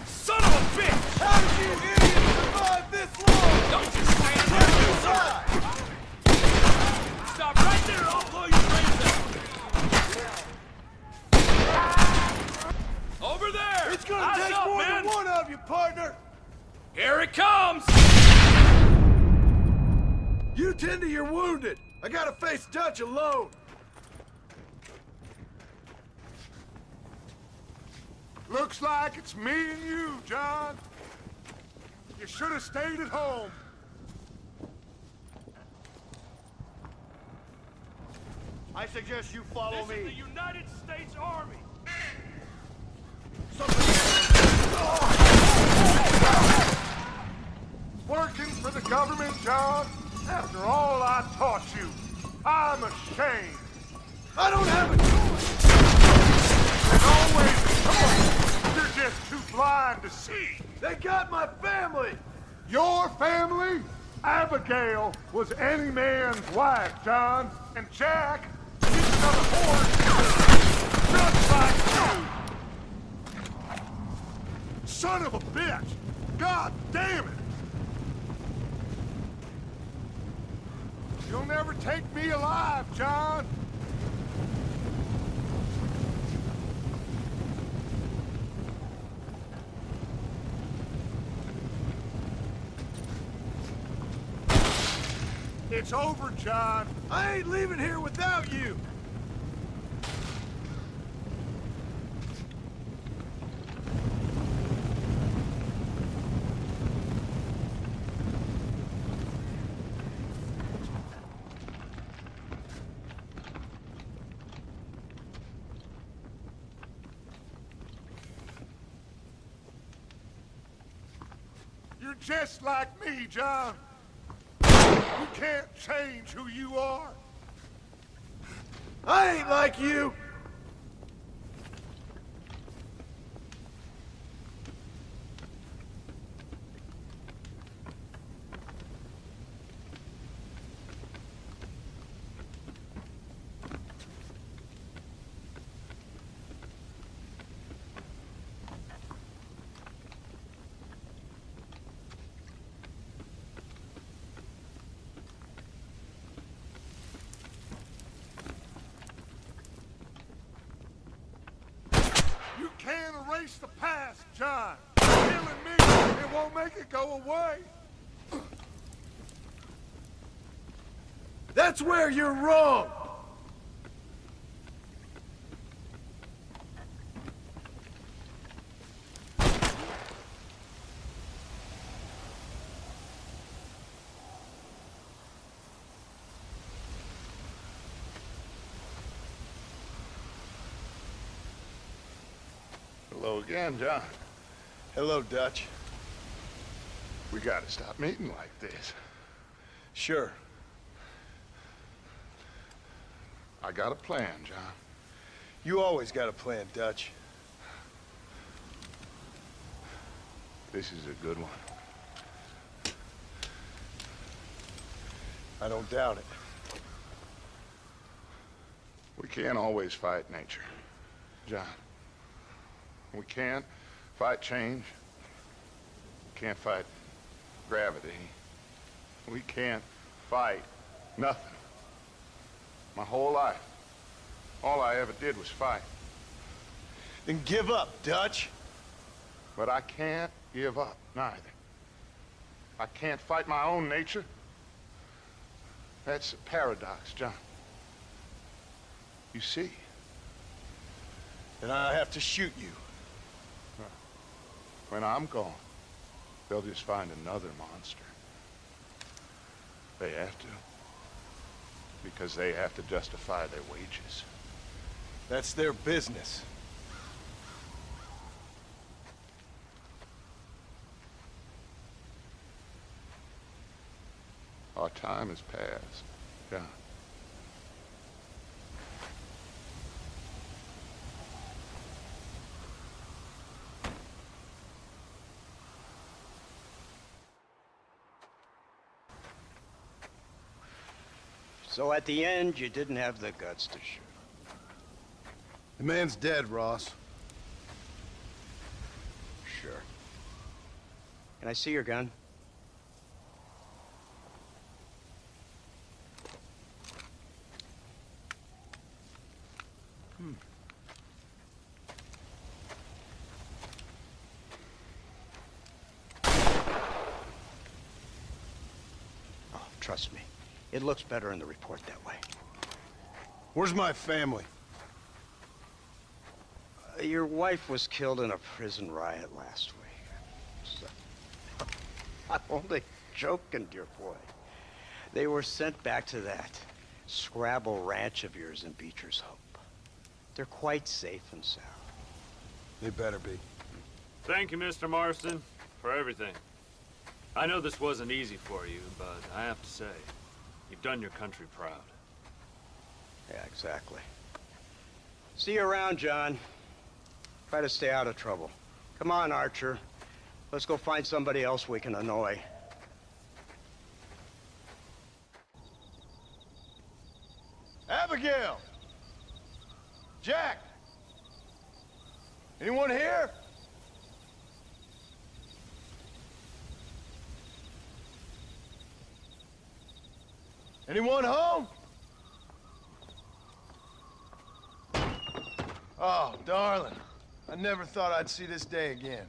Son of a bitch! How did you idiots survive this long? Don't just stand there and do something! Stop right there or I'll blow your brains out! Over there! It's gonna Eyes take up, more man. than one of you, partner! Here it comes! You tend to your wounded. I gotta face Dutch alone. Looks like it's me and you, John. You should have stayed at home. I suggest you follow me. This is the United States Army! Working for the government, John? After all I taught you, I'm ashamed. I don't have a choice. There's always a choice. You're just too blind to see. They got my family. Your family? Abigail was any man's wife, John. And Jack, he's got a horse just like you. Son of a bitch! God damn it! You'll never take me alive, John! It's over, John. I ain't leaving here without you. You're just like me, John. You can't change who you are. I ain't like you. You can't erase the past, John. Killing me, it won't make it go away. That's where you're wrong. Hello again, John. Hello, Dutch. We gotta stop meeting like this. Sure. I got a plan, John. You always got a plan, Dutch. This is a good one. I don't doubt it. We can't always fight nature, John. We can't fight change. We can't fight gravity. We can't fight nothing. My whole life, all I ever did was fight. Then give up, Dutch. But I can't give up, neither. I can't fight my own nature. That's a paradox, John. You see? Then I have to shoot you. When I'm gone, they'll just find another monster. They have to. Because they have to justify their wages. That's their business. Our time has passed, John. So at the end, you didn't have the guts to shoot. The man's dead, Ross. Sure. Can I see your gun? Oh, trust me. It looks better in the report that way. Where's my family? Your wife was killed in a prison riot last week. So, I'm only joking, dear boy. They were sent back to that Scrabble ranch of yours in Beecher's Hope. They're quite safe and sound. They better be. Thank you, Mr. Marston, for everything. I know this wasn't easy for you, but I have to say, you've done your country proud. Yeah, exactly. See you around, John. Try to stay out of trouble. Come on, Archer. Let's go find somebody else we can annoy. Abigail! Jack! Anyone here? Anyone home? Oh, darling. I never thought I'd see this day again.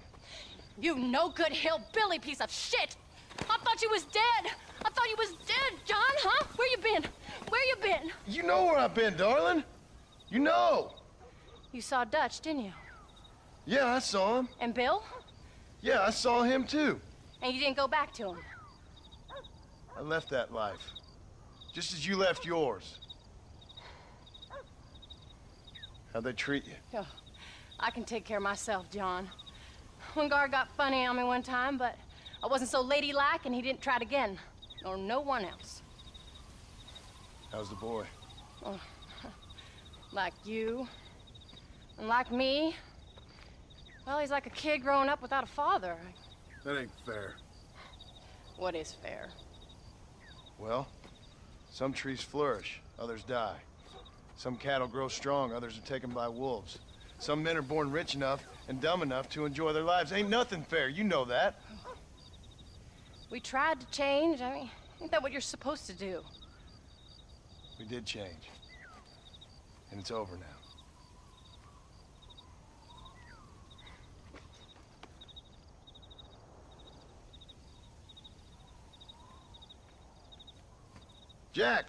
You no good hillbilly piece of shit! I thought you was dead! I thought you was dead, John, huh? Where you been? Where you been? You know where I've been, darling. You know. You saw Dutch, didn't you? Yeah, I saw him. And Bill? Yeah, I saw him too. And you didn't go back to him? I left that life. Just as you left yours. How'd they treat you? Oh, I can take care of myself, John. One guard got funny on me one time, but I wasn't so ladylike and he didn't try it again. Nor no one else. How's the boy? Oh, like you. And like me. Well, he's like a kid growing up without a father. That ain't fair. What is fair? Well, some trees flourish, others die. Some cattle grow strong, others are taken by wolves. Some men are born rich enough and dumb enough to enjoy their lives. Ain't nothing fair, you know that. We tried to change. I mean, ain't that what you're supposed to do? We did change. And it's over now. Jack!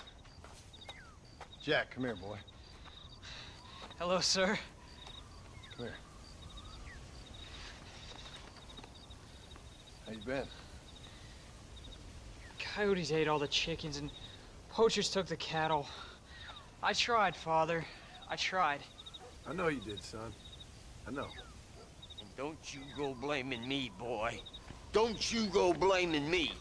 Jack, come here, boy. Hello, sir. Come here. How you been? Coyotes ate all the chickens and poachers took the cattle. I tried, Father. I tried. I know you did, son. I know. And don't you go blaming me, boy. Don't you go blaming me.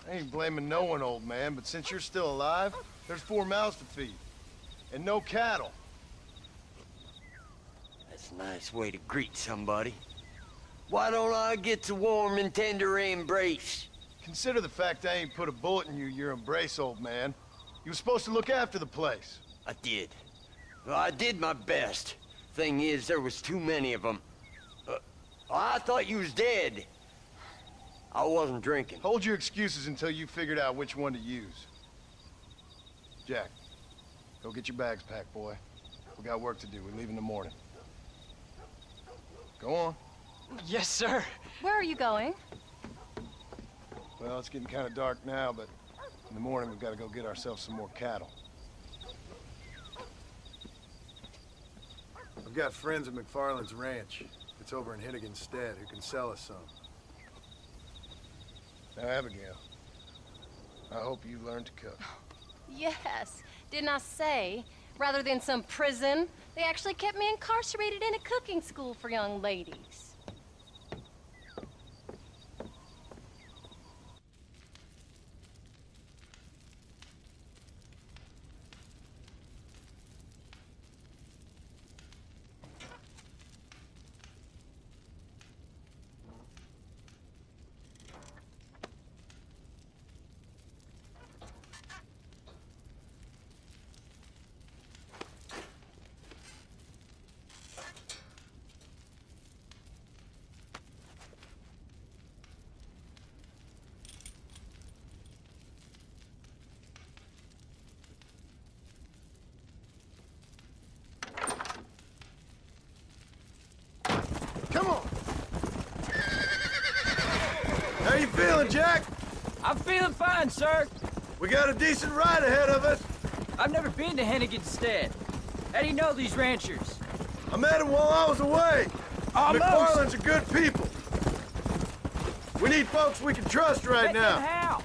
I ain't blaming no one, old man, but since you're still alive, there's 4 mouths to feed. And no cattle. That's a nice way to greet somebody. Why don't I get a warm and tender embrace? Consider the fact I ain't put a bullet in your embrace, old man. You were supposed to look after the place. I did. Well, I did my best. Thing is, there was too many of them. I thought you was dead. I wasn't drinking. Hold your excuses until you figured out which one to use. Jack, go get your bags packed, boy. We got work to do. We leave in the morning. Go on. Yes, sir. Where are you going? Well, it's getting kind of dark now, but in the morning we've got to go get ourselves some more cattle. I've got friends at McFarland's ranch. It's over in Hennigan's Stead who can sell us some. Now, Abigail, I hope you learned to cook. Yes. Didn't I say, rather than some prison, they actually kept me incarcerated in a cooking school for young ladies. Come on. How you feeling, Jack? I'm feeling fine, sir. We got a decent ride ahead of us. I've never been to Hennigan's Stead. How do you know these ranchers? I met them while I was away. Almost. McFarland's are good people. We need folks we can trust right now. How?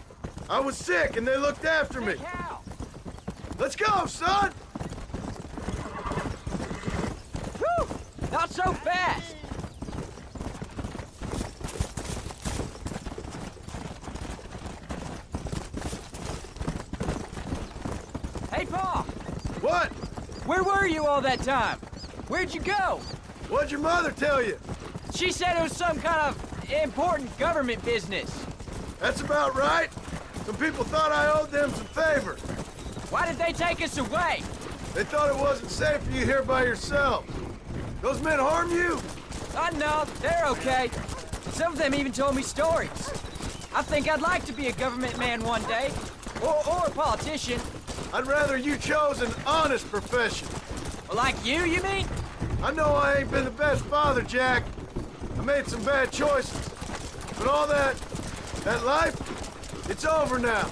I was sick and they looked after me. How? Let's go, son! Whew! Not so fast! Hey, Pa! What? Where were you all that time? Where'd you go? What'd your mother tell you? She said it was some kind of important government business. That's about right. Some people thought I owed them some favors. Why did they take us away? They thought it wasn't safe for you here by yourself. Those men harm you? No, they're okay. Some of them even told me stories. I think I'd like to be a government man one day. Or a politician. I'd rather you chose an honest profession. Like you mean? I know I ain't been the best father, Jack. I made some bad choices. But all that life, it's over now.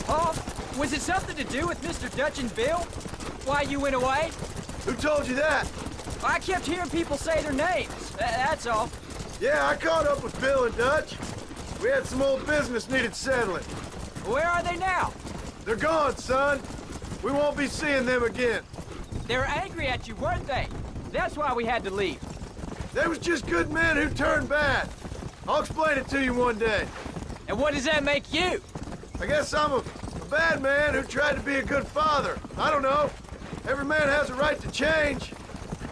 Oh, was it something to do with Mr. Dutch and Bill? Why you went away? Who told you that? I kept hearing people say their names. That's all. Yeah, I caught up with Bill and Dutch. We had some old business needed settling. Where are they now? They're gone, son. We won't be seeing them again. They were angry at you, weren't they? That's why we had to leave. They was just good men who turned bad. I'll explain it to you one day. And what does that make you? I guess I'm a bad man who tried to be a good father. I don't know. Every man has a right to change.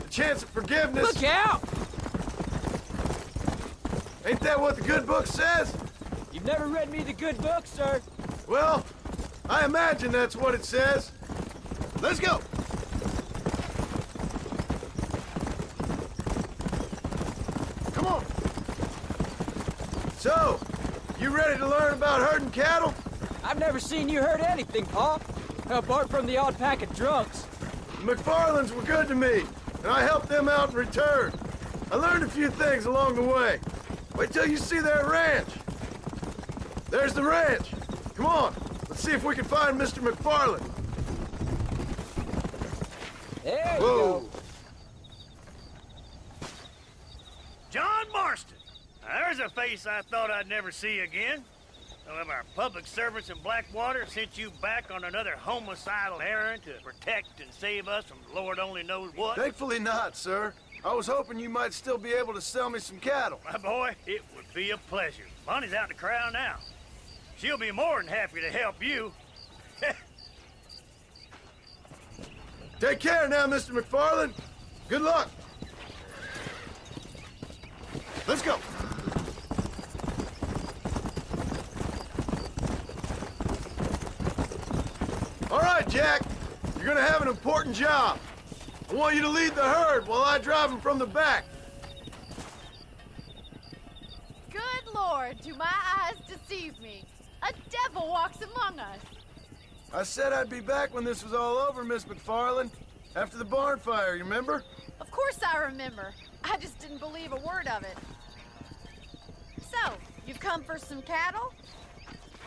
A chance of forgiveness. Look out! Ain't that what the good book says? You've never read me the good book, sir. Well, I imagine that's what it says. Let's go. Come on. So, you ready to learn about herding cattle? I've never seen you herd anything, Pa. Apart from the odd pack of drunks. The McFarlands were good to me, and I helped them out in return. I learned a few things along the way. Wait till you see their ranch. There's the ranch. Come on, let's see if we can find Mr. McFarland. There you go. John Marston. Now, there's a face I thought I'd never see again. Some of our public servants in Blackwater sent you back on another homicidal errand to protect and save us from Lord only knows what. Thankfully not, sir. I was hoping you might still be able to sell me some cattle. My boy, it would be a pleasure. Bonnie's out in the crowd now. She'll be more than happy to help you. Take care now, Mr. McFarland. Good luck. Let's go. All right, Jack. You're gonna have an important job. I want you to lead the herd while I drive them from the back. Good Lord, do my eyes deceive me? A devil walks among us. I said I'd be back when this was all over, Miss McFarland. After the barn fire, you remember? Of course I remember. I just didn't believe a word of it. So, you've come for some cattle?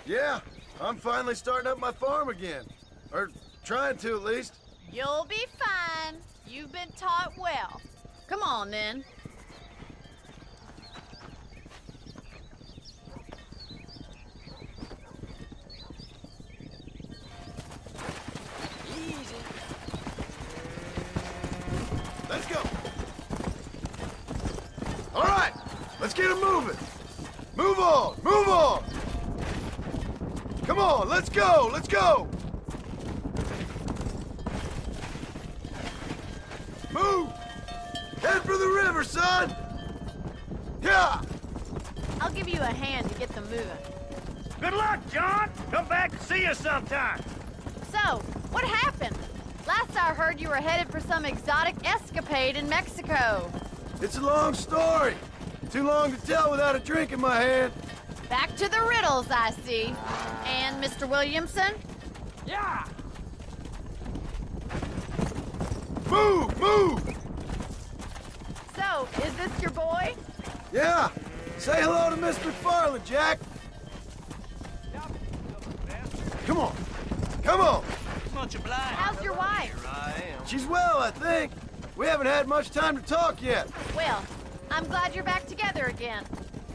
Yeah, I'm finally starting up my farm again. Or trying to, at least. You'll be fine. You've been taught well. Come on, then. Easy. Let's go. All right, let's get them moving. Move on, move on. Come on, let's go, let's go. Move! Head for the river, son! Yeah! I'll give you a hand to get them moving. Good luck, John! Come back and see us sometime. So, what happened? Last I heard you were headed for some exotic escapade in Mexico. It's a long story. Too long to tell without a drink in my hand. Back to the riddles, I see. And Mr. Williamson? Yeah! Move! Move! So, is this your boy? Yeah! Say hello to Miss McFarland, Jack! Come on! Come on! Much obliged. How's your wife? She's well, I think. We haven't had much time to talk yet. Well, I'm glad you're back together again.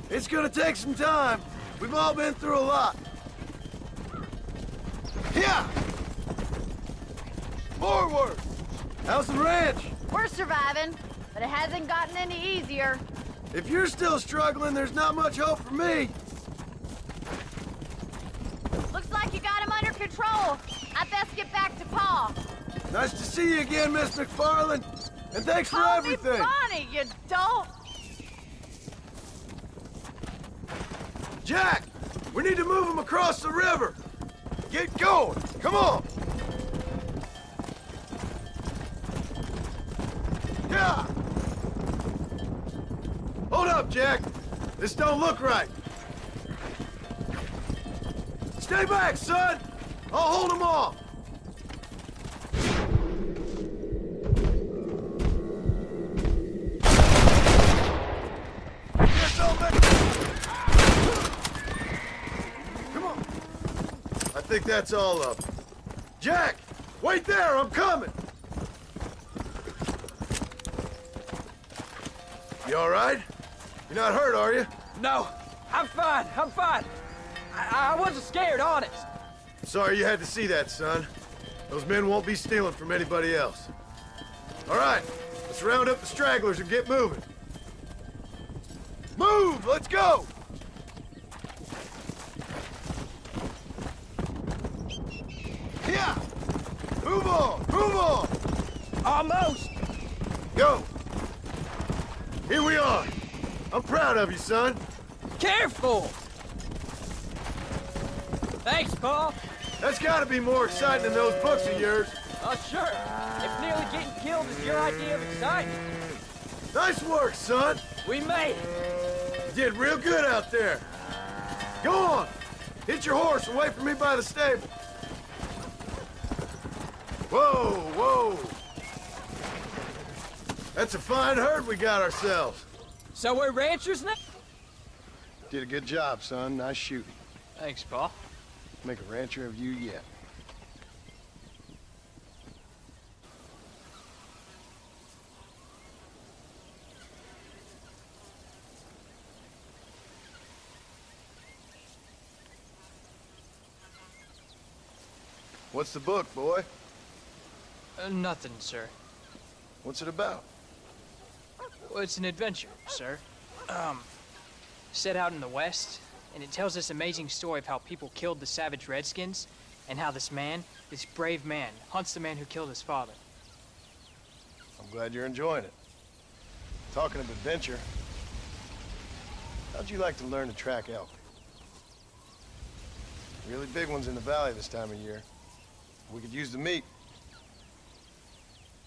It's gonna take some time. We've all been through a lot. Yeah! Forward! How's the ranch? We're surviving, but it hasn't gotten any easier. If you're still struggling, there's not much hope for me. Looks like you got him under control. I best get back to Pa. Nice to see you again, Miss McFarland. And thanks for Call everything. me Bonnie, you dope. Jack, we need to move him across the river. Get going. Come on. Yeah. Hold up, Jack. This don't look right. Stay back, son. I'll hold him off. Come on. I think that's all of them. Jack, wait there. I'm coming. You all right? You're not hurt, are you? No, I'm fine. I'm fine. I wasn't scared, honest. Sorry you had to see that, son. Those men won't be stealing from anybody else. All right, let's round up the stragglers and get moving. Move! Let's go! Yeah! Move on! Move on! Almost! Go! Here we are. I'm proud of you, son. Careful! Thanks, Paul. That's gotta be more exciting than those books of yours. Sure. If nearly getting killed is your idea of excitement. Nice work, son. We made it. You did real good out there. Go on. Hit your horse and wait for me by the stable. Whoa, whoa. That's a fine herd we got ourselves. So we're ranchers now? Did a good job, son. Nice shooting. Thanks, Pa. Make a rancher of you yet. What's the book, boy? Nothing, sir. What's it about? Well, it's an adventure, sir. Set out in the West, and it tells this amazing story of how people killed the savage Redskins, and how this man, this brave man, hunts the man who killed his father. I'm glad you're enjoying it. Talking of adventure, how'd you like to learn to track elk? Really big ones in the valley this time of year. We could use the meat.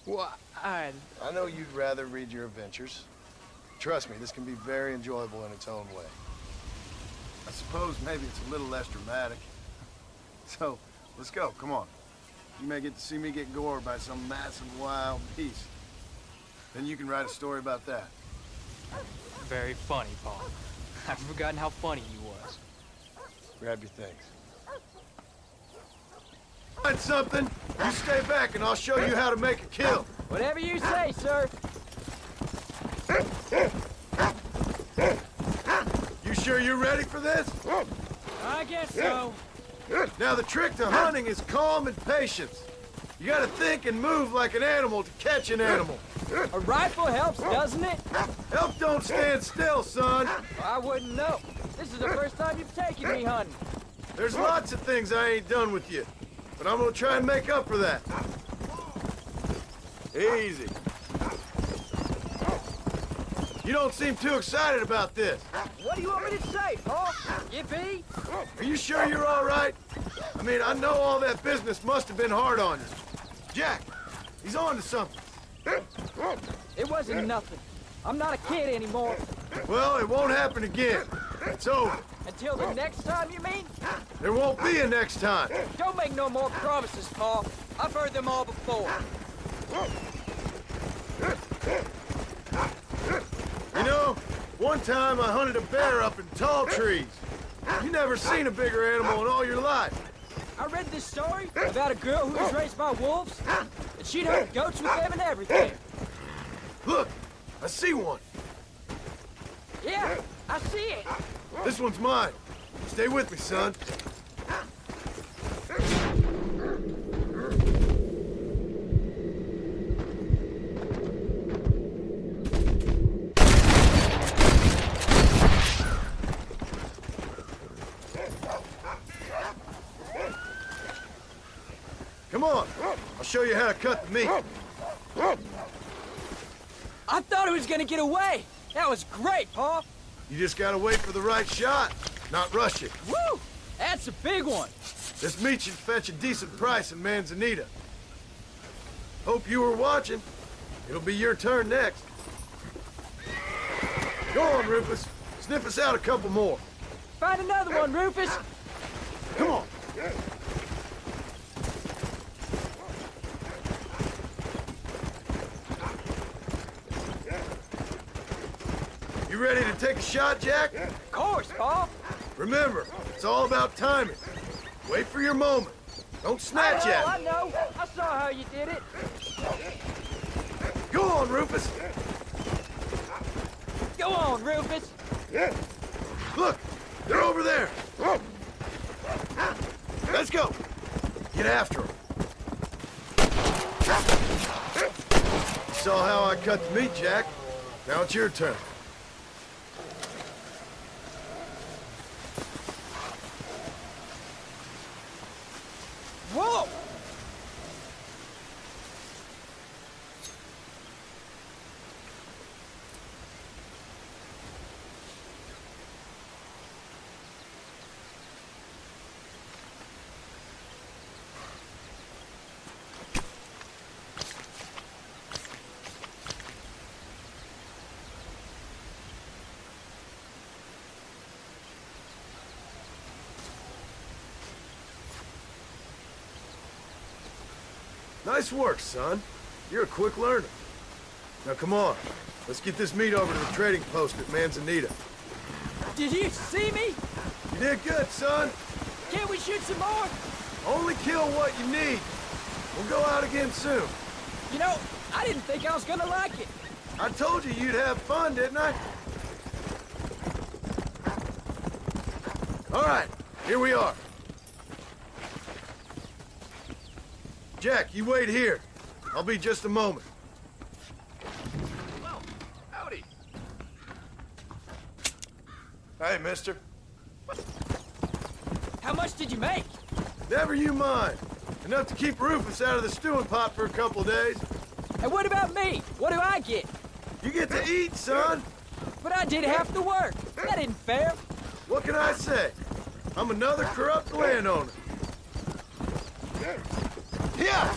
Well, I know you'd rather read your adventures. Trust me, this can be very enjoyable in its own way. I suppose maybe it's a little less dramatic. So, let's go, come on. You may get to see me get gored by some massive wild beast. Then you can write a story about that. Very funny, Paul. I've forgotten how funny you was. Grab your things. Find something, you stay back and I'll show you how to make a kill. Whatever you say, sir. You sure you're ready for this? I guess so. Now the trick to hunting is calm and patience. You gotta think and move like an animal to catch an animal. A rifle helps, doesn't it? Elk don't stand still, son. I wouldn't know. This is the first time you've taken me hunting. There's lots of things I ain't done with you, but I'm gonna try and make up for that. Easy. You don't seem too excited about this. What do you want me to say, Paul? Yippee? Are you sure you're all right? I mean, I know all that business must have been hard on you. Jack, he's on to something. It wasn't nothing. I'm not a kid anymore. Well, it won't happen again. It's over. Until the next time, you mean? There won't be a next time. Don't make no more promises, Paul. I've heard them all before. You know, one time I hunted a bear up in tall trees. You never seen a bigger animal in all your life. I read this story about a girl who was raised by wolves, and she'd hunt goats with them and everything. Look, I see one. Yeah, I see it. This one's mine. Stay with me, son. Come on, I'll show you how to cut the meat. I thought he was gonna get away. That was great, Paul. You just gotta wait for the right shot, not rush it. Woo! That's a big one. This meat should fetch a decent price in Manzanita. Hope you were watching. It'll be your turn next. Go on, Rufus. Sniff us out a couple more. Find another one, Rufus. Come on. You ready to take a shot, Jack? Of course, Paul. Remember, it's all about timing. Wait for your moment. Don't snatch at it. I know. I saw how you did it. Go on, Rufus. Go on, Rufus. Look, they're over there. Let's go. Get after them. You saw how I cut the meat, Jack. Now it's your turn. Whoa! Nice work, son. You're a quick learner. Now come on. Let's get this meat over to the trading post at Manzanita. Did you see me? You did good, son. Can't we shoot some more? Only kill what you need. We'll go out again soon. You know, I didn't think I was gonna like it. I told you you'd have fun, didn't I? All right, here we are. Jack, you wait here. I'll be just a moment. Well, howdy. Hey, mister. How much did you make? Never you mind. Enough to keep Rufus out of the stewing pot for a couple days. And what about me? What do I get? You get to eat, son. But I did half the work. That isn't fair. What can I say? I'm another corrupt landowner. Yeah.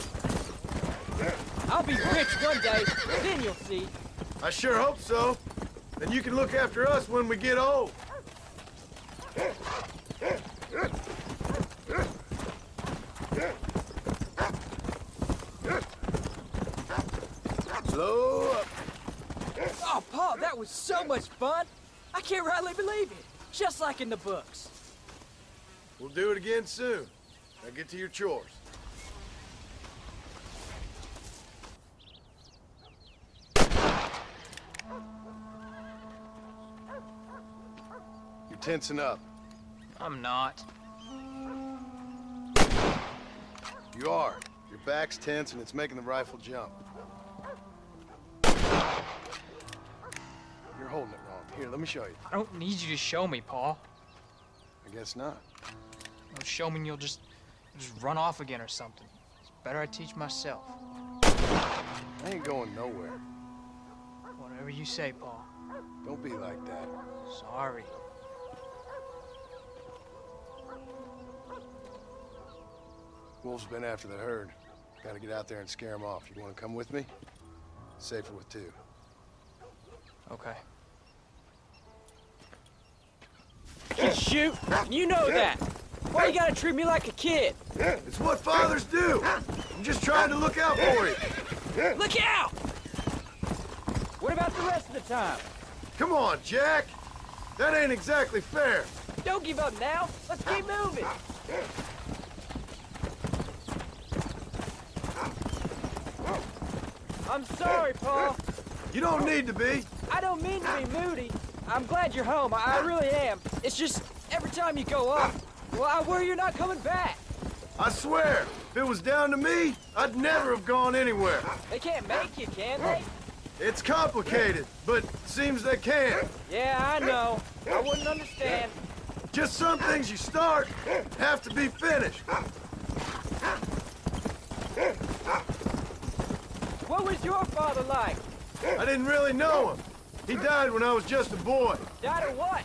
I'll be rich one day, then you'll see. I sure hope so. Then you can look after us when we get old. Slow up. Oh, Paul, that was so much fun. I can't rightly believe it. Just like in the books. We'll do it again soon. Now get to your chores. You're tensing up. I'm not. You are. Your back's tense and it's making the rifle jump. You're holding it wrong. Here, let me show you. I don't need you to show me, Paul. I guess not. No, show me and you'll just run off again or something. It's better I teach myself. I ain't going nowhere. Whatever you say, Paul. Don't be like that. Sorry. Wolves been after the herd. Gotta get out there and scare them off. You wanna come with me? Safer with two. can shoot, and you know that. Why you gotta treat me like a kid? It's what fathers do. I'm just trying to look out for you. Look out! What about the rest of the time? Come on, Jack. That ain't exactly fair. Don't give up now. Let's keep moving. I'm sorry, Paul. You don't need to be. I don't mean to be moody. I'm glad you're home. I really am. It's just every time you go off, well, I worry you're not coming back. I swear, if it was down to me, I'd never have gone anywhere. They can't make you, can they? It's complicated, but seems they can. Yeah, I know. I wouldn't understand. Just some things you start have to be finished. What was your father like? I didn't really know him. He died when I was just a boy. Died of what?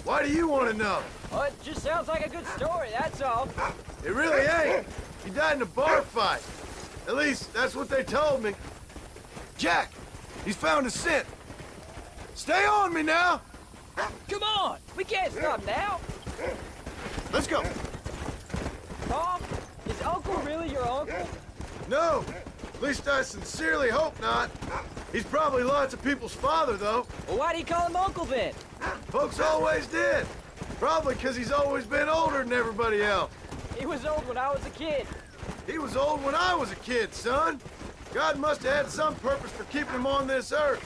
Why do you want to know? Oh, it just sounds like a good story, that's all. It really ain't. He died in a bar fight. At least, that's what they told me. Jack, he's found a scent. Stay on me now. Come on, we can't stop now. Let's go. Paul, is Uncle really your uncle? No, at least I sincerely hope not. He's probably lots of people's father, though. Well, why do you call him Uncle then? Folks always did. Probably because he's always been older than everybody else. He was old when I was a kid. He was old when I was a kid, son. God must have had some purpose for keeping him on this earth.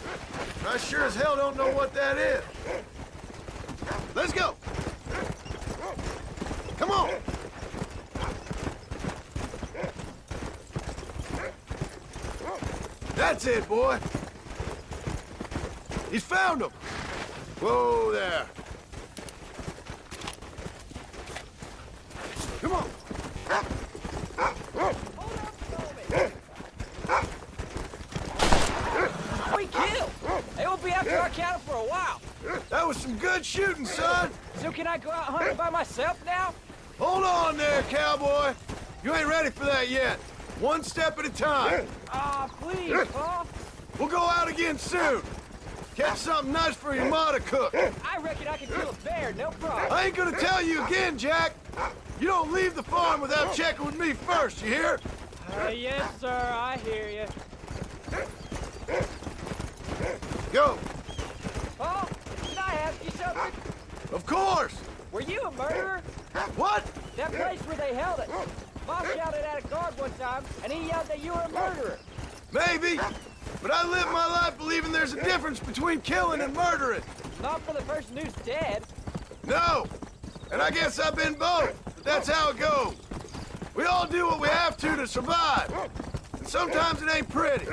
I sure as hell don't know what that is. Let's go. Come on. That's it, boy. He's found him. Whoa there. Come on. We killed. They won't be after our cattle for a while. That was some good shooting, son. So can I go out hunting by myself now? Hold on there, cowboy. You ain't ready for that yet. One step at a time. Ah, please, Paul. We'll go out again soon. Catch something nice for your ma to cook. I reckon I can kill a bear, no problem. I ain't gonna tell you again, Jack. You don't leave the farm without checking with me first, you hear? Yes, sir, I hear you. Go. Paul, can I ask you something? Of course. Were you a murderer? What? That place where they held it. Mom shouted at a guard one time, and he yelled that you were a murderer. Maybe. But I live my life believing there's a difference between killing and murdering. Not for the person who's dead. No. And I guess I've been both. But that's how it goes. We all do what we have to survive. And sometimes it ain't pretty.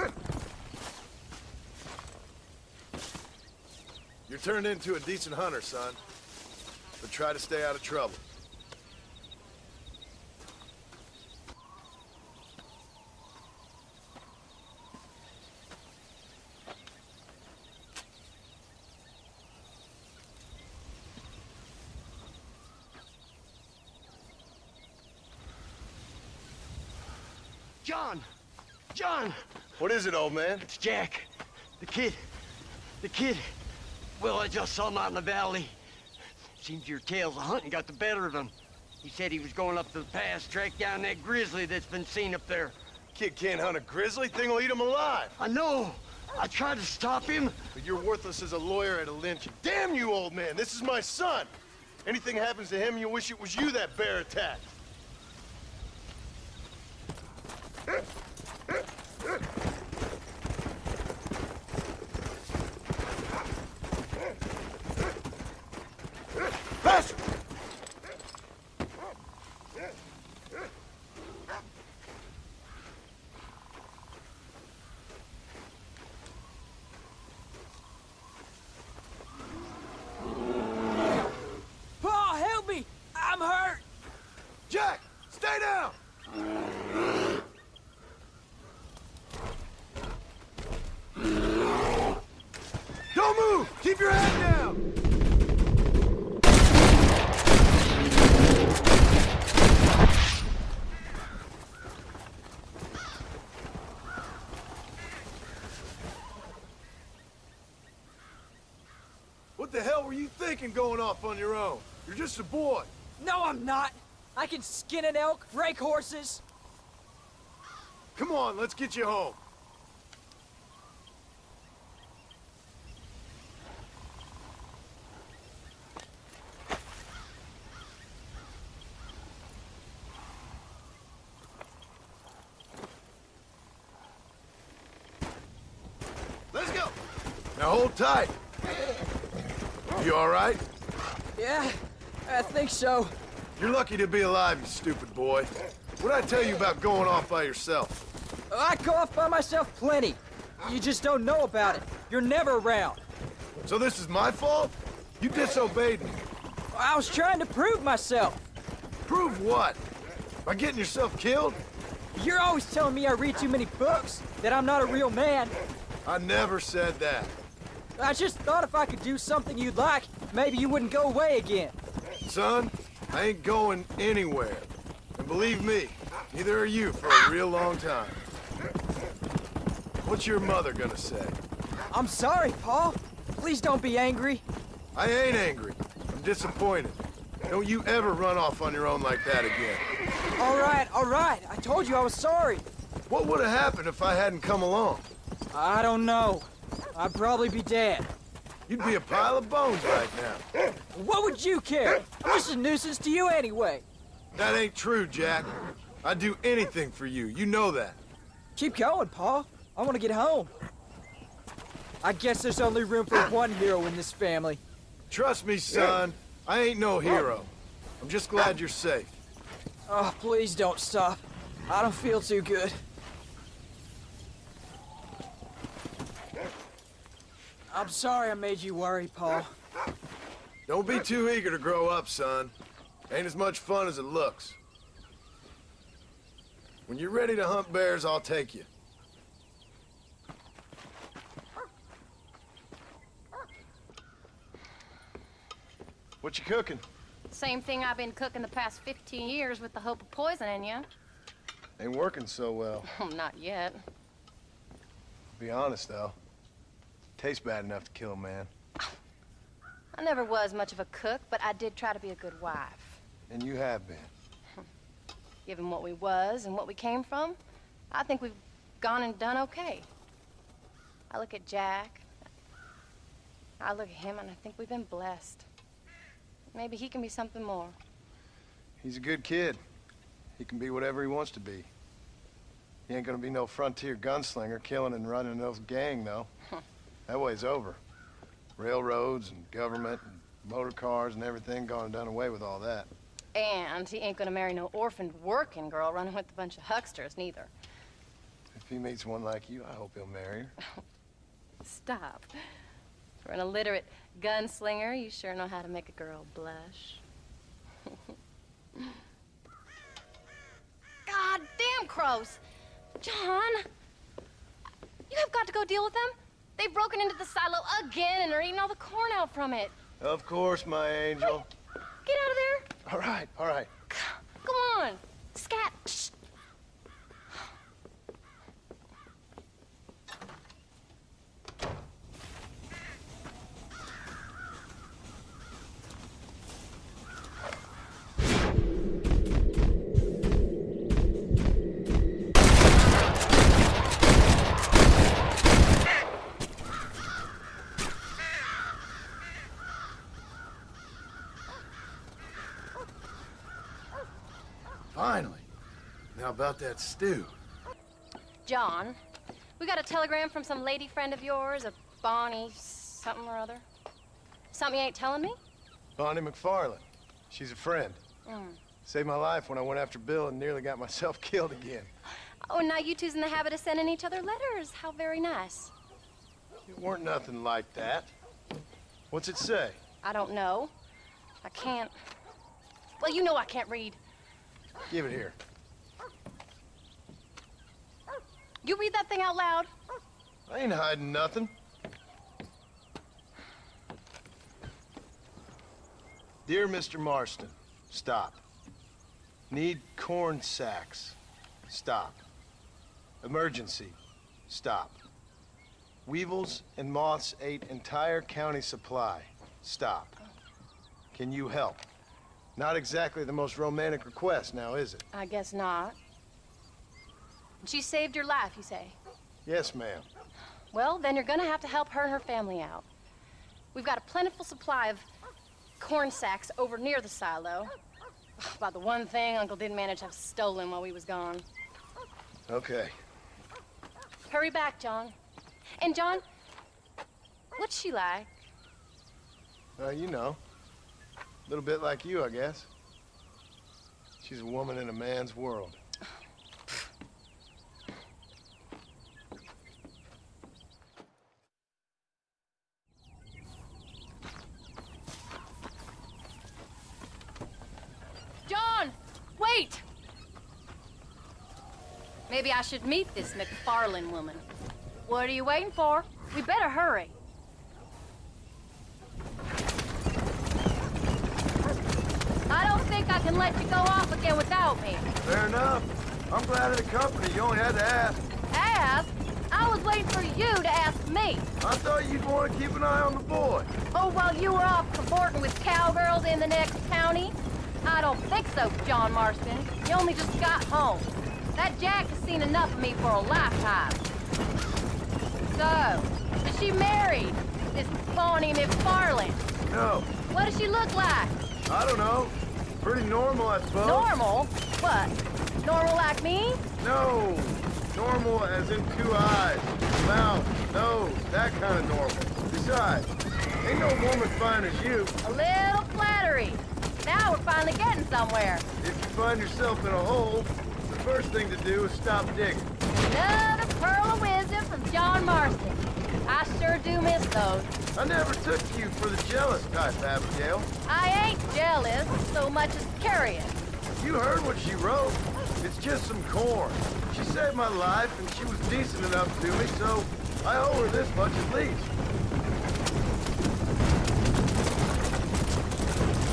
You're turned into a decent hunter, son. But try to stay out of trouble. John! John! What is it, old man? It's Jack. The kid. The kid. Well, I just saw him out in the valley. Seems your tales of hunting got the better of him. He said he was going up to the pass, track down that grizzly that's been seen up there. Kid can't hunt a grizzly. Thing will eat him alive. I know. I tried to stop him. But you're worthless as a lawyer at a lynching. Damn you, old man. This is my son. Anything happens to him, you'll wish it was you that bear attacked. Faster! Paul, help me! I'm hurt! Jack, stay down! Don't move! Keep your head down! What the hell were you thinking going off on your own? You're just a boy. No, I'm not. I can skin an elk, rake horses. Come on, let's get you home. Let's go. Now hold tight. You all right? Yeah, I think so. You're lucky to be alive, you stupid boy. What'd I tell you about going off by yourself? I go off by myself plenty. You just don't know about it. You're never around. So this is my fault? You disobeyed me. I was trying to prove myself. Prove what? By getting yourself killed? You're always telling me I read too many books, that I'm not a real man. I never said that. I just thought if I could do something you'd like, maybe you wouldn't go away again. Son, I ain't going anywhere. And believe me, neither are you for a real long time. What's your mother gonna say? I'm sorry, Paul. Please don't be angry. I ain't angry. I'm disappointed. Don't you ever run off on your own like that again. All right. I told you I was sorry. What would have happened if I hadn't come along? I don't know. I'd probably be dead. You'd be a pile of bones right now. What would you care? I'm just a nuisance to you anyway. That ain't true, Jack. I'd do anything for you. You know that. Keep going, Paul. I want to get home. I guess there's only room for one hero in this family. Trust me, son. I ain't no hero. I'm just glad you're safe. Oh, please don't stop. I don't feel too good. I'm sorry I made you worry, Paul. Don't be too eager to grow up, son. Ain't as much fun as it looks. When you're ready to hunt bears, I'll take you. What you cooking? Same thing I've been cooking the past 15 years with the hope of poisoning you. Ain't working so well. Not yet. Be honest, though. Tastes bad enough to kill a man. I never was much of a cook, but I did try to be a good wife. And you have been. Given what we was and what we came from, I think we've gone and done okay. I look at Jack. I look at him and I think we've been blessed. Maybe he can be something more. He's a good kid. He can be whatever he wants to be. He ain't gonna be no frontier gunslinger killing and running no gang, though. That way's over. Railroads and government and motor cars and everything gone and done away with all that. And he ain't gonna marry no orphaned working girl running with a bunch of hucksters, neither. If he meets one like you, I hope he'll marry her. Stop. For an illiterate gunslinger, you sure know how to make a girl blush. God damn crows! John! You have got to go deal with them. They've broken into the silo again and are eating all the corn out from it. Of course, my angel. Hey, get out of there. All right, all right. Go on. Scat. Shh. Finally. Now about that stew. John, we got a telegram from some lady friend of yours, a Bonnie something or other. Something you ain't telling me? Bonnie McFarland. She's a friend. Saved my life when I went after Bill and nearly got myself killed again. Oh, and now you two's in the habit of sending each other letters. How very nice. It weren't nothing like that. What's it say? I don't know. I can't. Well, you know I can't read. Give it here. You read that thing out loud. I ain't hiding nothing. Dear Mr. Marston, stop. Need corn sacks. Stop. Emergency. Stop. Weevils and moths ate entire county supply. Stop. Can you help? Not exactly the most romantic request, now is it? I guess not. She saved your life, you say? Yes, ma'am. Well, then you're gonna have to help her and her family out. We've got a plentiful supply of corn sacks over near the silo. About the one thing Uncle didn't manage to have stolen while we was gone. Okay. Hurry back, John. And John, what's she like? You know. A little bit like you, I guess. She's a woman in a man's world. John, wait! Maybe I should meet this McFarlane woman. What are you waiting for? We better hurry. I don't think I can let you go off again without me. Fair enough. I'm glad of the company. You only had to ask. Ask? I was waiting for you to ask me. I thought you'd want to keep an eye on the boy. Oh, while you were off cavorting with cowgirls in the next county? I don't think so, John Marston. You only just got home. That Jack has seen enough of me for a lifetime. So, is she married? This Bonnie McFarlane? No. What does she look like? I don't know. Pretty normal, I suppose. Normal? What? Normal like me? No. Normal as in 2 eyes, mouth, nose, that kind of normal. Besides, ain't no woman fine as you. A little flattery. Now we're finally getting somewhere. If you find yourself in a hole, the first thing to do is stop digging. Another pearl of wisdom from John Marston. I sure do miss those. I never took you for the jealous type, Abigail. I ain't jealous so much as curious. You heard what she wrote. It's just some corn. She saved my life, and she was decent enough to me, so I owe her this much at least.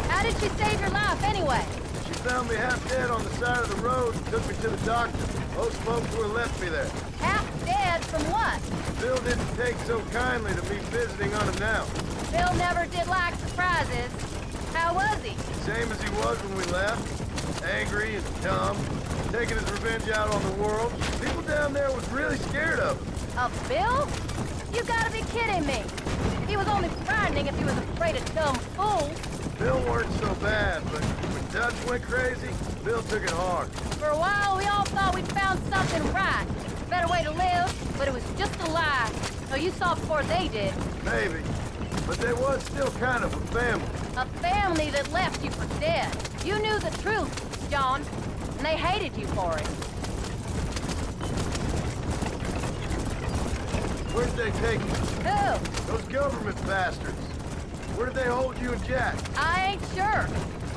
How did she save your life anyway? She found me half dead on the side of the road and took me to the doctor. Most folks would have left me there. Half dead from what? Bill didn't take so kindly to me visiting unannounced. Bill never did like surprises. How was he? Same as he was when we left. Angry and dumb, taking his revenge out on the world. People down there was really scared of him. Of Bill? You gotta be kidding me. He was only frightening if he was afraid of dumb fools. Bill weren't so bad, but when Dutch went crazy, Bill took it hard. For a while, we all thought we'd found something right. A better way to live, but it was just a lie. So you saw before they did. Maybe. But they was still kind of a family. A family that left you for dead. You knew the truth, John, and they hated you for it. Where'd they take you? Who? Those government bastards. Where did they hold you and Jack? I ain't sure.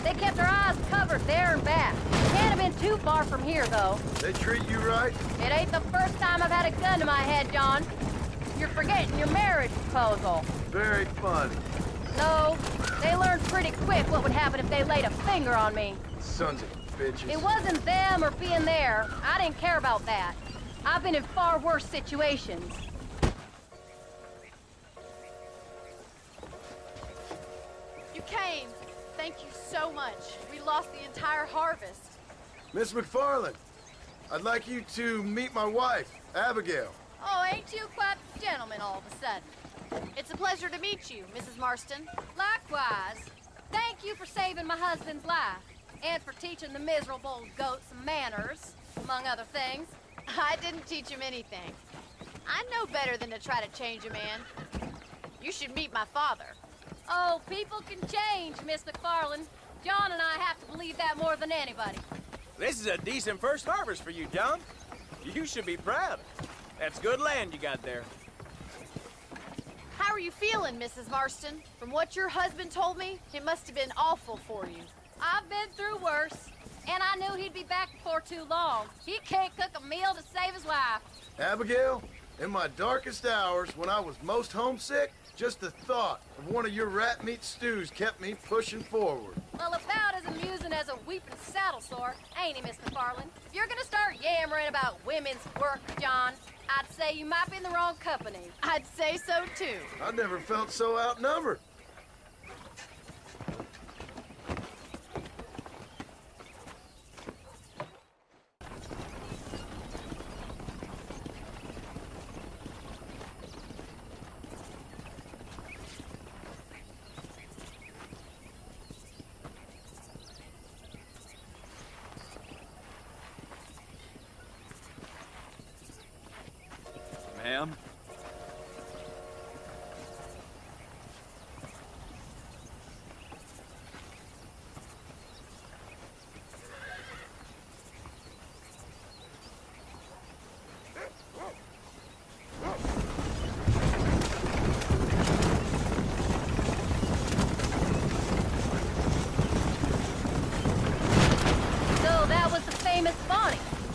They kept their eyes covered there and back. Can't have been too far from here, though. They treat you right? It ain't the first time I've had a gun to my head, John. You're forgetting your marriage proposal. Very funny. No, they learned pretty quick what would happen if they laid a finger on me. Sons of bitches. It wasn't them or being there. I didn't care about that. I've been in far worse situations. You came. Thank you so much. We lost the entire harvest. Miss McFarlane, I'd like you to meet my wife, Abigail. Oh, ain't you quite the gentleman all of a sudden? It's a pleasure to meet you, Mrs. Marston. Likewise. Thank you for saving my husband's life. And for teaching the miserable goat some manners, among other things. I didn't teach him anything. I know better than to try to change a man. You should meet my father. Oh, people can change, Miss McFarlane. John and I have to believe that more than anybody. This is a decent first harvest for you, John. You should be proud. That's good land you got there. How are you feeling, Mrs. Marston? From what your husband told me, it must have been awful for you. I've been through worse, and I knew he'd be back before too long. He can't cook a meal to save his wife. Abigail, in my darkest hours, when I was most homesick, just the thought of one of your rat meat stews kept me pushing forward. Well, about as amusing as a weeping saddle sore, ain't he, Miss McFarlane? If you're gonna start yammering about women's work, John, I'd say you might be in the wrong company. I'd say so, too. I never felt so outnumbered. Ma'am?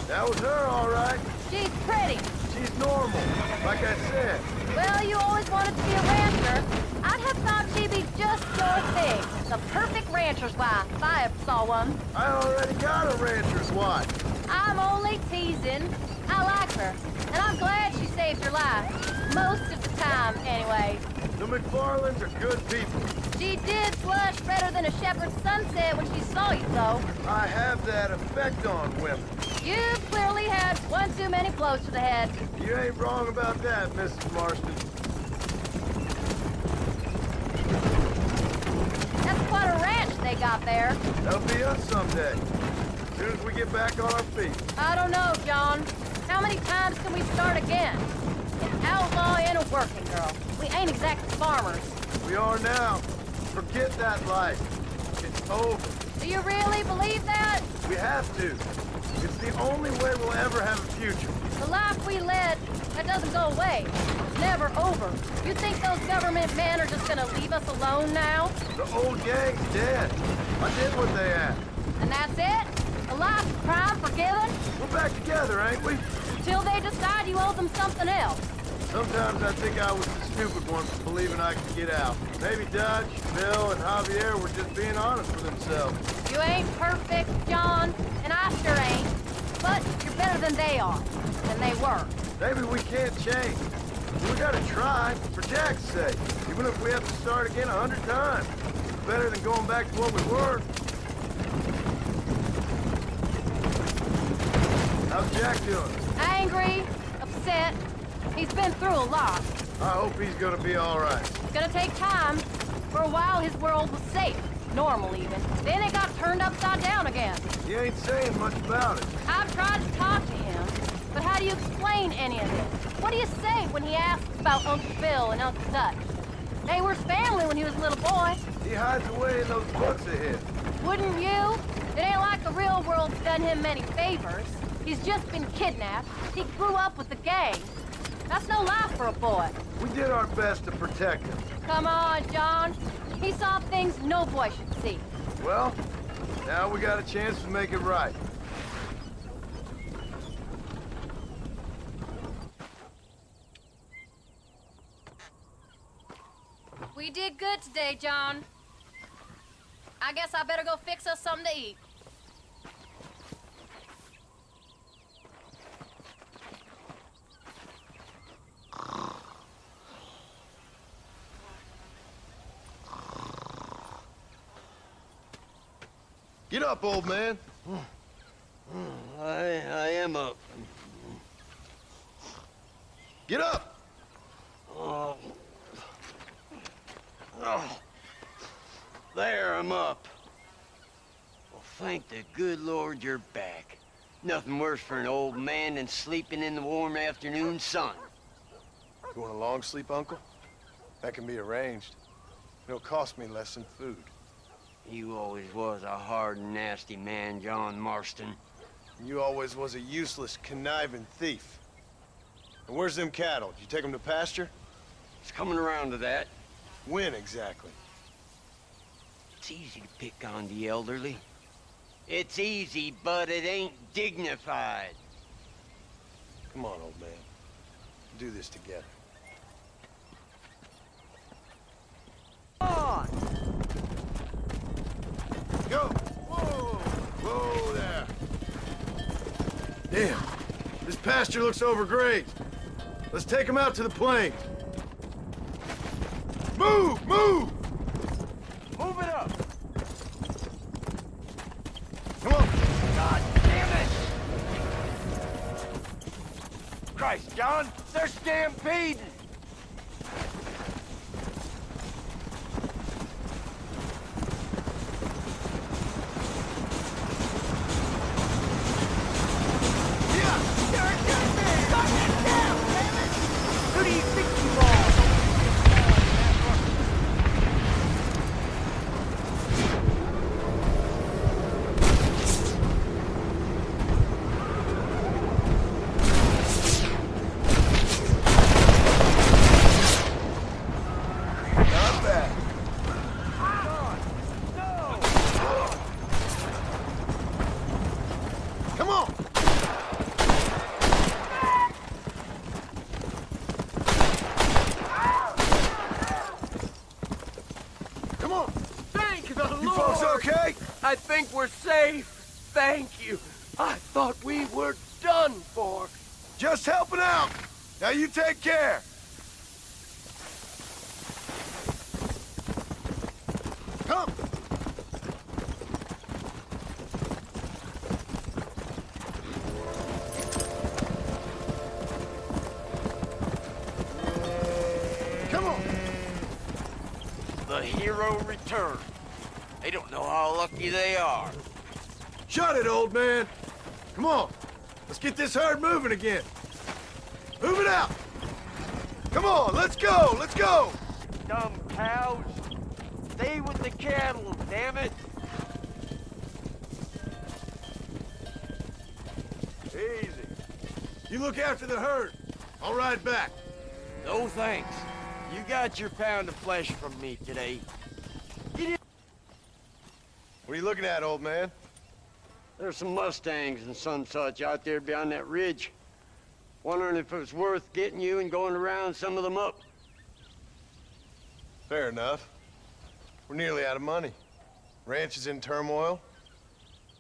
That was her, all right. She's pretty. She's normal, like I said. Well, you always wanted to be a rancher. I'd have thought she'd be just your thing. The perfect rancher's wife, if I ever saw one. I already got a rancher's wife. I'm only teasing. I like her, and I'm glad she saved your life. Most of the time, anyway. The McFarlands are good people. She did flush better than a shepherd's sunset when she saw you, though. I have that effect on women. You've clearly had one too many blows to the head. You ain't wrong about that, Mrs. Marston. That's quite a ranch they got there. That'll be us someday. As soon as we get back on our feet. I don't know, John. How many times can we start again? An outlaw and a working girl. We ain't exactly farmers. We are now. Forget that life. It's over. Do you really believe that? We have to. It's the only way we'll ever have a future. The life we led, that doesn't go away. It's never over. You think those government men are just gonna leave us alone now? The old gang's dead. I did what they asked. And that's it? A life of crime forgiven? We're back together, ain't we? Until they decide you owe them something else. Sometimes I think I was the stupid one for believing I could get out. Maybe Dutch, Bill, and Javier were just being honest with themselves. You ain't perfect, John, and I sure ain't. But you're better than they are. Than they were. Maybe we can't change. We gotta try, for Jack's sake. Even if we have to start again 100 times. It's better than going back to what we were. How's Jack doing? Angry, upset. He's been through a lot. I hope he's gonna be all right. It's gonna take time. For a while, his world was safe. Normal, even. Then it got turned upside down again. He ain't saying much about it. I've tried to talk to him, but how do you explain any of it? What do you say when he asks about Uncle Bill and Uncle Dutch? They were family when he was a little boy. He hides away in those books of his. Wouldn't you? It ain't like the real world's done him many favors. He's just been kidnapped. He grew up with the gang. That's no life for a boy. We did our best to protect him. Come on, John. He saw things no boy should see. Well, now we got a chance to make it right. We did good today, John. I guess I better go fix us something to eat. Get up, old man. I am up. Get up! Oh. There, I'm up. Well, thank the good Lord you're back. Nothing worse for an old man than sleeping in the warm afternoon sun. You want a long sleep, Uncle? That can be arranged. It'll cost me less than food. You always was a hard and nasty man, John Marston. You always was a useless, conniving thief. And where's them cattle? Did you take them to pasture? It's coming around to that. When exactly? It's easy to pick on the elderly. It's easy, but it ain't dignified. Come on, old man. Do this together. On! Go! Whoa! Whoa there! Damn! This pasture looks overgrazed. Let's take him out to the plains. Move! Move! Move it up! Come on! God damn it! Christ, John! They're stampeding! think we're safe. Thank you. I thought we were done for. Just helping out. Now you take care. Come. Come on. The hero returned. They don't know how lucky they are. Shut it, old man. Come on. Let's get this herd moving again. Move it out. Come on, let's go, let's go. Dumb cows. Stay with the cattle, damn it. Easy. You look after the herd. I'll ride back. No thanks. You got your pound of flesh from me today. What are you looking at, old man? There's some Mustangs and some such out there beyond that ridge. Wondering if it was worth getting you and going around some of them up. Fair enough. We're nearly out of money. Ranch is in turmoil.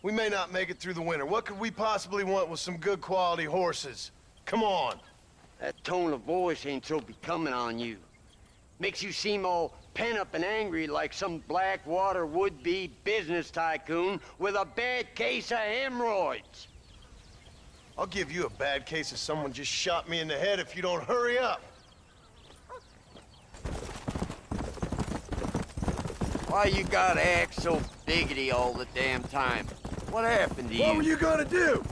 We may not make it through the winter. What could we possibly want with some good quality horses? Come on. That tone of voice ain't so becoming on you. Makes you seem all pent up and angry like some Blackwater would-be business tycoon with a bad case of hemorrhoids. I'll give you a bad case of someone just shot me in the head if you don't hurry up. Why you gotta act so biggity all the damn time? What happened to you? What were you gonna do?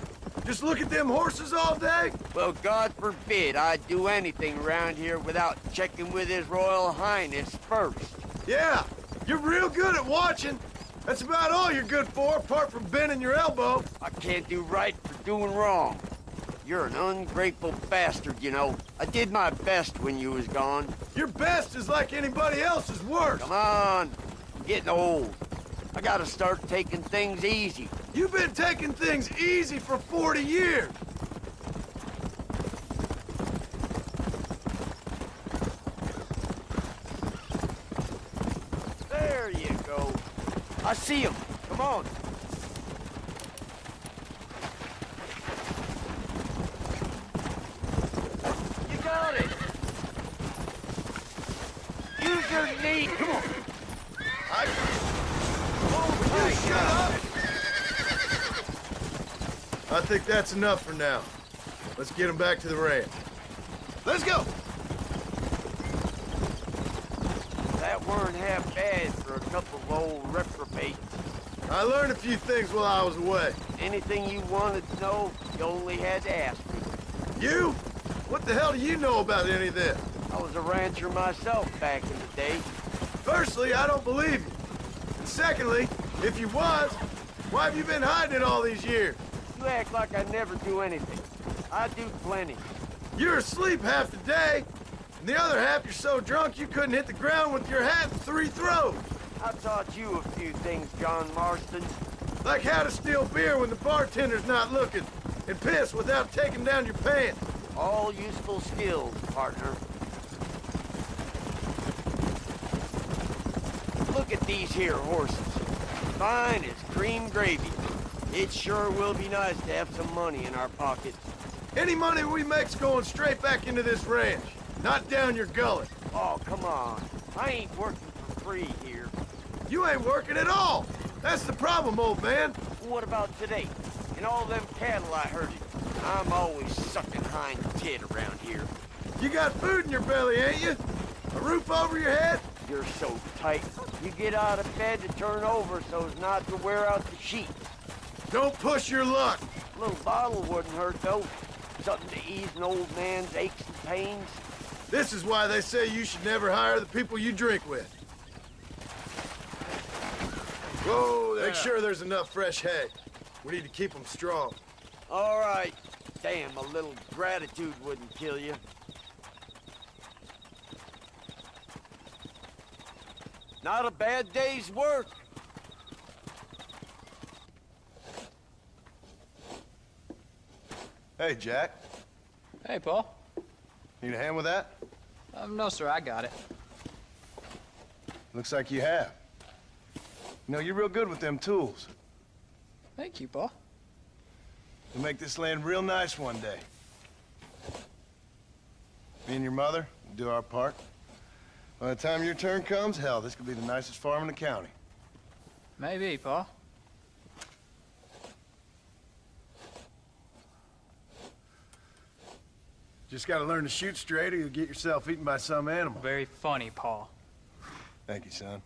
Just look at them horses all day? Well, God forbid I'd do anything around here without checking with His Royal Highness first. Yeah, you're real good at watching. That's about all you're good for, apart from bending your elbow. I can't do right for doing wrong. You're an ungrateful bastard, you know. I did my best when you was gone. Your best is like anybody else's worst. Come on. I'm getting old. I gotta start taking things easy. You've been taking things easy for 40 years. There you go. I see him. Come on. You got it. Use your knee. Come on. Shut up! I think that's enough for now. Let's get them back to the ranch. Let's go! That weren't half bad for a couple of old reprobates. I learned a few things while I was away. Anything you wanted to know, you only had to ask me. You? What the hell do you know about any of this? I was a rancher myself back in the day. Firstly, I don't believe you. And secondly, if you was, why have you been hiding it all these years? You act like I never do anything. I do plenty. You're asleep half the day, and the other half you're so drunk you couldn't hit the ground with your hat in 3 throws. I taught you a few things, John Marston. Like how to steal beer when the bartender's not looking, and piss without taking down your pants. All useful skills, partner. Look at these here horses. Fine as cream gravy. It sure will be nice to have some money in our pockets. Any money we make's going straight back into this ranch, not down your gullet. Oh, come on. I ain't working for free here. You ain't working at all. That's the problem, old man. What about today? And all them cattle I herded. I'm always sucking hind tit around here. You got food in your belly, ain't you? A roof over your head? You're so tight. You get out of bed to turn over so as not to wear out the sheets. Don't push your luck. A little bottle wouldn't hurt, though. Something to ease an old man's aches and pains. This is why they say you should never hire the people you drink with. Whoa there. Make sure there's enough fresh hay. We need to keep them strong. All right. Damn, a little gratitude wouldn't kill you. Not a bad day's work. Hey, Jack. Hey, Paul. Need a hand with that? No, sir, I got it. Looks like you have. You know, you're real good with them tools. Thank you, Pa. We'll make this land real nice one day. Me and your mother will do our part. By the time your turn comes, hell, this could be the nicest farm in the county. Maybe, Pa. Just gotta learn to shoot straight or you'll get yourself eaten by some animal. Very funny, Pa. Thank you, son.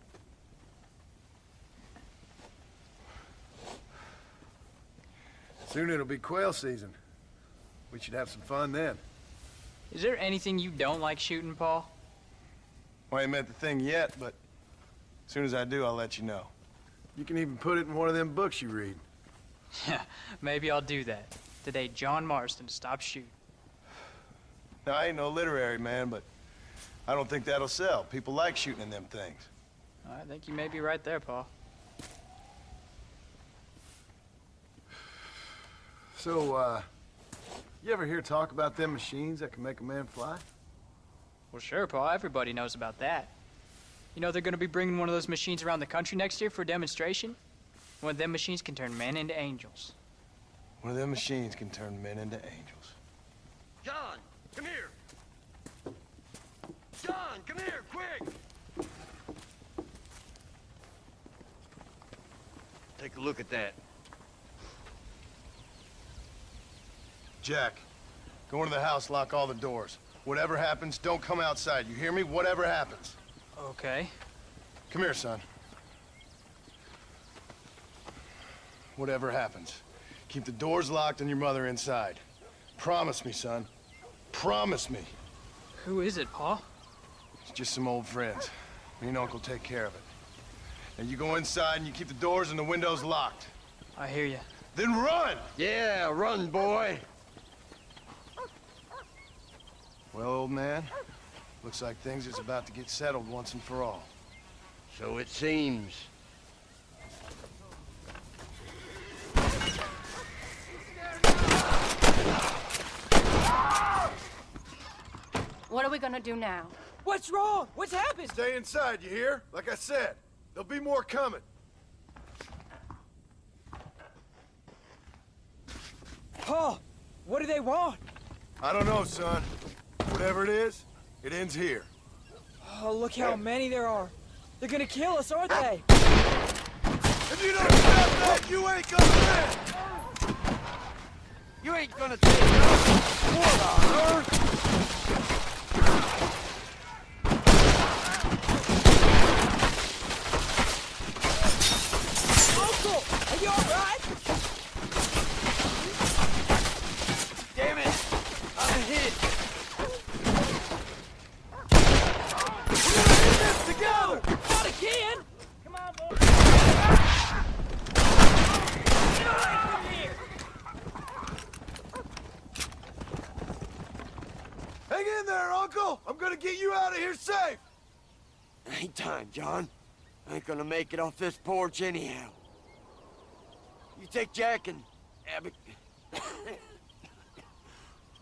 Soon it'll be quail season. We should have some fun then. Is there anything you don't like shooting, Pa? Well, I ain't met the thing yet, but as soon as I do, I'll let you know. You can even put it in one of them books you read. Yeah, maybe I'll do that. Today, John Marston stopped shooting. Now, I ain't no literary man, but I don't think that'll sell. People like shooting in them things. I think you may be right there, Pa. So, you ever hear talk about them machines that can make a man fly? Well, sure, Pa. Everybody knows about that. You know they're gonna be bringing one of those machines around the country next year for a demonstration? One of them machines can turn men into angels. One of them machines can turn men into angels. John, come here. John, come here, quick. Take a look at that. Jack, go into the house, lock all the doors. Whatever happens, don't come outside. You hear me? Whatever happens. Okay. Come here, son. Whatever happens, keep the doors locked and your mother inside. Promise me, son. Promise me. Who is it, Pa? It's just some old friends. Me and Uncle take care of it. Now you go inside and you keep the doors and the windows locked. I hear you. Then run! Yeah, run, boy. Well, old man, looks like things is about to get settled once and for all. So it seems. What are we gonna do now? What's wrong? What's happened? Stay inside, you hear? Like I said, there'll be more coming. Pa, what do they want? I don't know, son. Whatever it is, it ends here. Oh, look how many there are. They're gonna kill us, aren't they? If you don't stop that, you ain't gonna live! You ain't gonna take us. What on earth? Uncle, are you all right? Damn it! I'm hit. We're gonna do this together! Not again! Come on, boy! Get away from here! Hang in there, Uncle! I'm gonna get you out of here safe! Ain't time, John. I ain't gonna make it off this porch anyhow. You take Jack and Abby.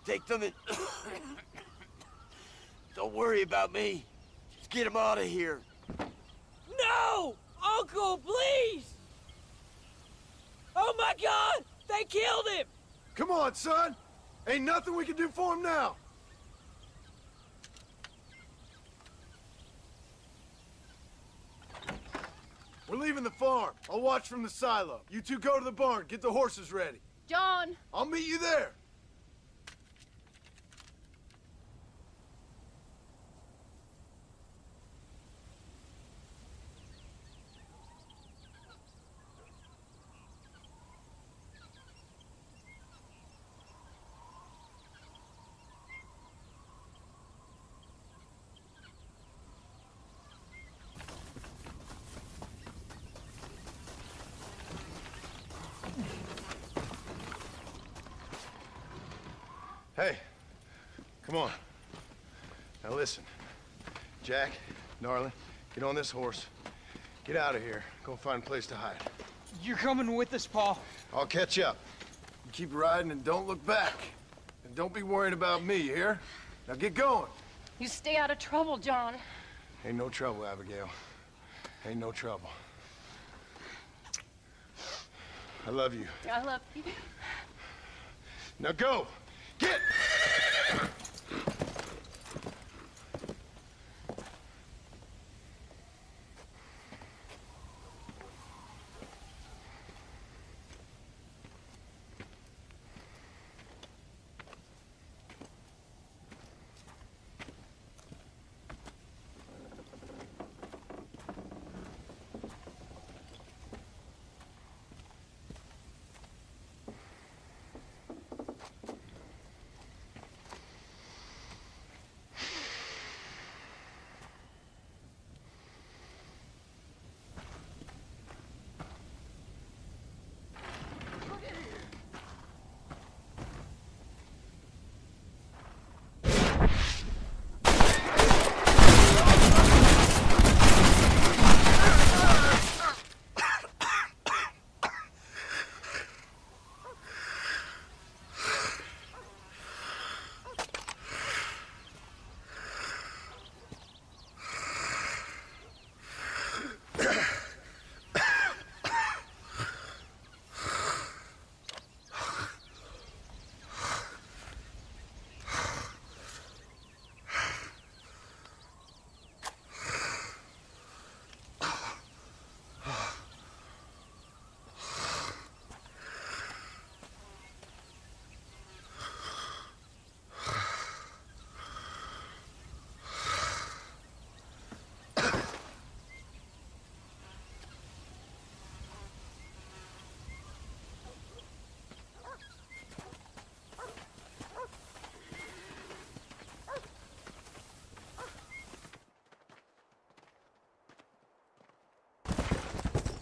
Take them and don't worry about me. Just get them out of here. No! Uncle, please! Oh my God! They killed him! Come on, son! Ain't nothing we can do for him now! We're leaving the farm. I'll watch from the silo. You two go to the barn, get the horses ready. John! I'll meet you there. Hey, come on. Now listen, Jack, darling, get on this horse. Get out of here. Go find a place to hide. You're coming with us, Pa. I'll catch up. You keep riding and don't look back. And don't be worrying about me, you hear? Now get going. You stay out of trouble, John. Ain't no trouble, Abigail. Ain't no trouble. I love you. I love you. Now go! Get!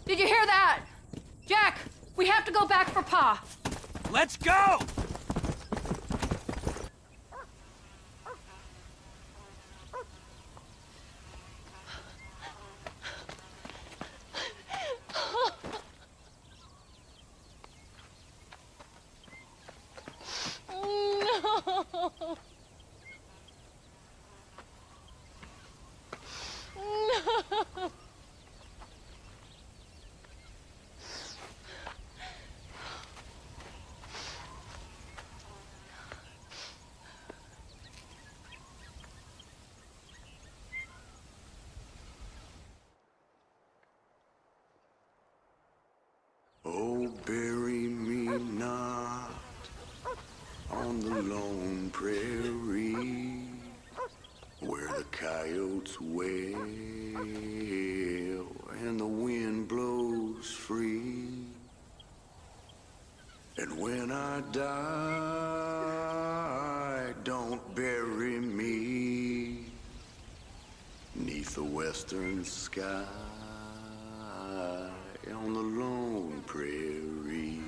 Did you hear that? Jack, we have to go back for Pa. Let's go! Oh, bury me not on the lone prairie where the coyotes wail and the wind blows free. And when I die, don't bury me 'neath the western sky on the lone prairie.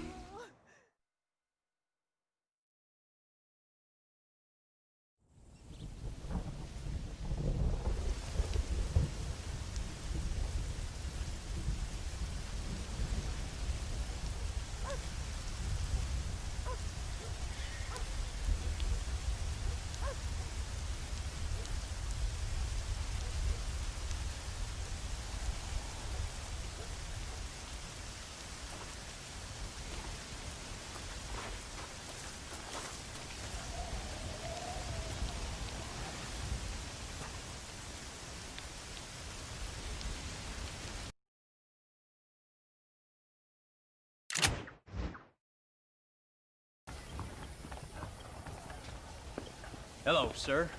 Hello, sir.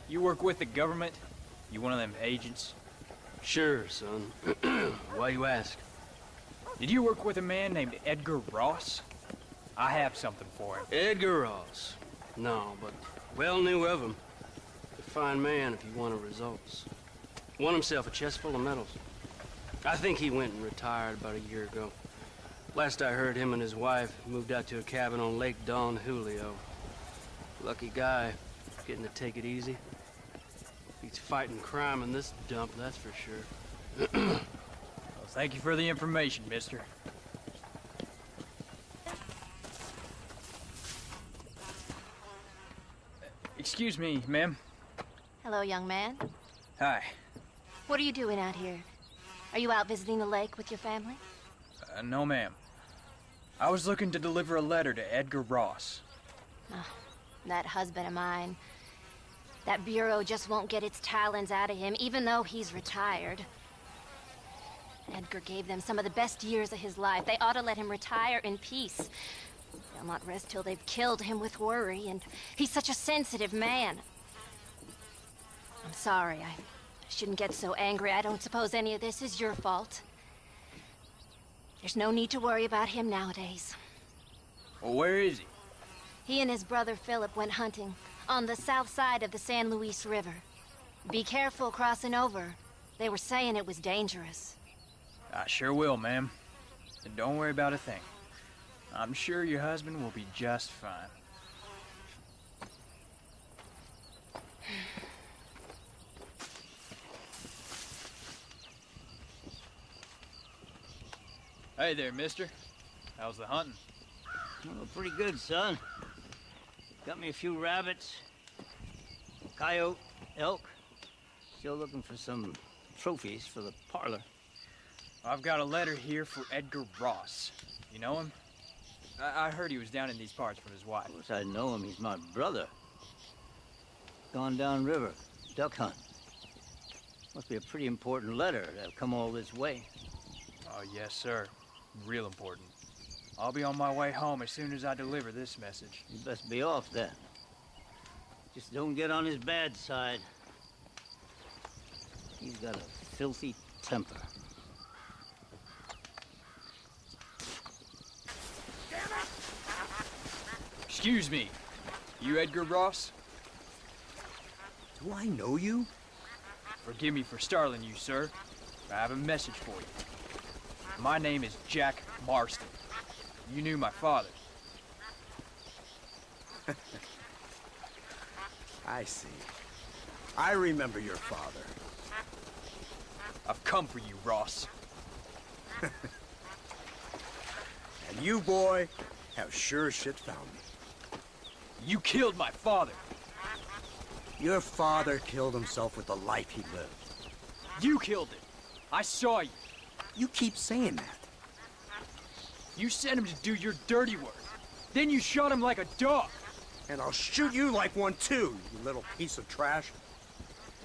You work with the government? You one of them agents? Sure, son. Why you ask? Did you work with a man named Edgar Ross? I have something for him. Edgar Ross? No, but well knew of him. A fine man if he wanted results. Won himself a chest full of medals. I think he went and retired about a year ago. Last I heard, him and his wife moved out to a cabin on Lake Don Julio. Lucky guy. Getting to take it easy. He's fighting crime in this dump, that's for sure. Well, thank you for the information, mister. Excuse me, ma'am. Hello, young man. Hi. What are you doing out here? Are you out visiting the lake with your family? No, ma'am. I was looking to deliver a letter to Edgar Ross. Oh, that husband of mine. That bureau just won't get its talons out of him, even though he's retired. Edgar gave them some of the best years of his life. They ought to let him retire in peace. They'll not rest till they've killed him with worry, and he's such a sensitive man. I'm sorry, I shouldn't get so angry. I don't suppose any of this is your fault. There's no need to worry about him nowadays. Well, where is he? He and his brother Philip went hunting on the south side of the San Luis River. Be careful crossing over. They were saying it was dangerous. I sure will, ma'am. And don't worry about a thing. I'm sure your husband will be just fine. Hey there, mister. How's the hunting? Oh, pretty good, son. Got me a few rabbits, coyote, elk. Still looking for some trophies for the parlor. I've got a letter here for Edgar Ross. You know him? I heard he was down in these parts with his wife. Of course I know him. He's my brother. Gone down river, duck hunt. Must be a pretty important letter to have come all this way. Oh, yes, sir. Real important. I'll be on my way home as soon as I deliver this message. You best be off then. Just don't get on his bad side. He's got a filthy temper. Excuse me. You Edgar Ross? Do I know you? Forgive me for startling you, sir. I have a message for you. My name is Jack Marston. You knew my father. I see. I remember your father. I've come for you, Ross. And you, boy, have sure as shit found me. You killed my father. Your father killed himself with the life he lived. You killed him. I saw you. You keep saying that. You sent him to do your dirty work. Then you shot him like a dog. And I'll shoot you like one too, you little piece of trash.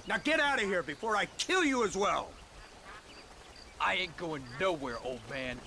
Now get out of here before I kill you as well. I ain't going nowhere, old man.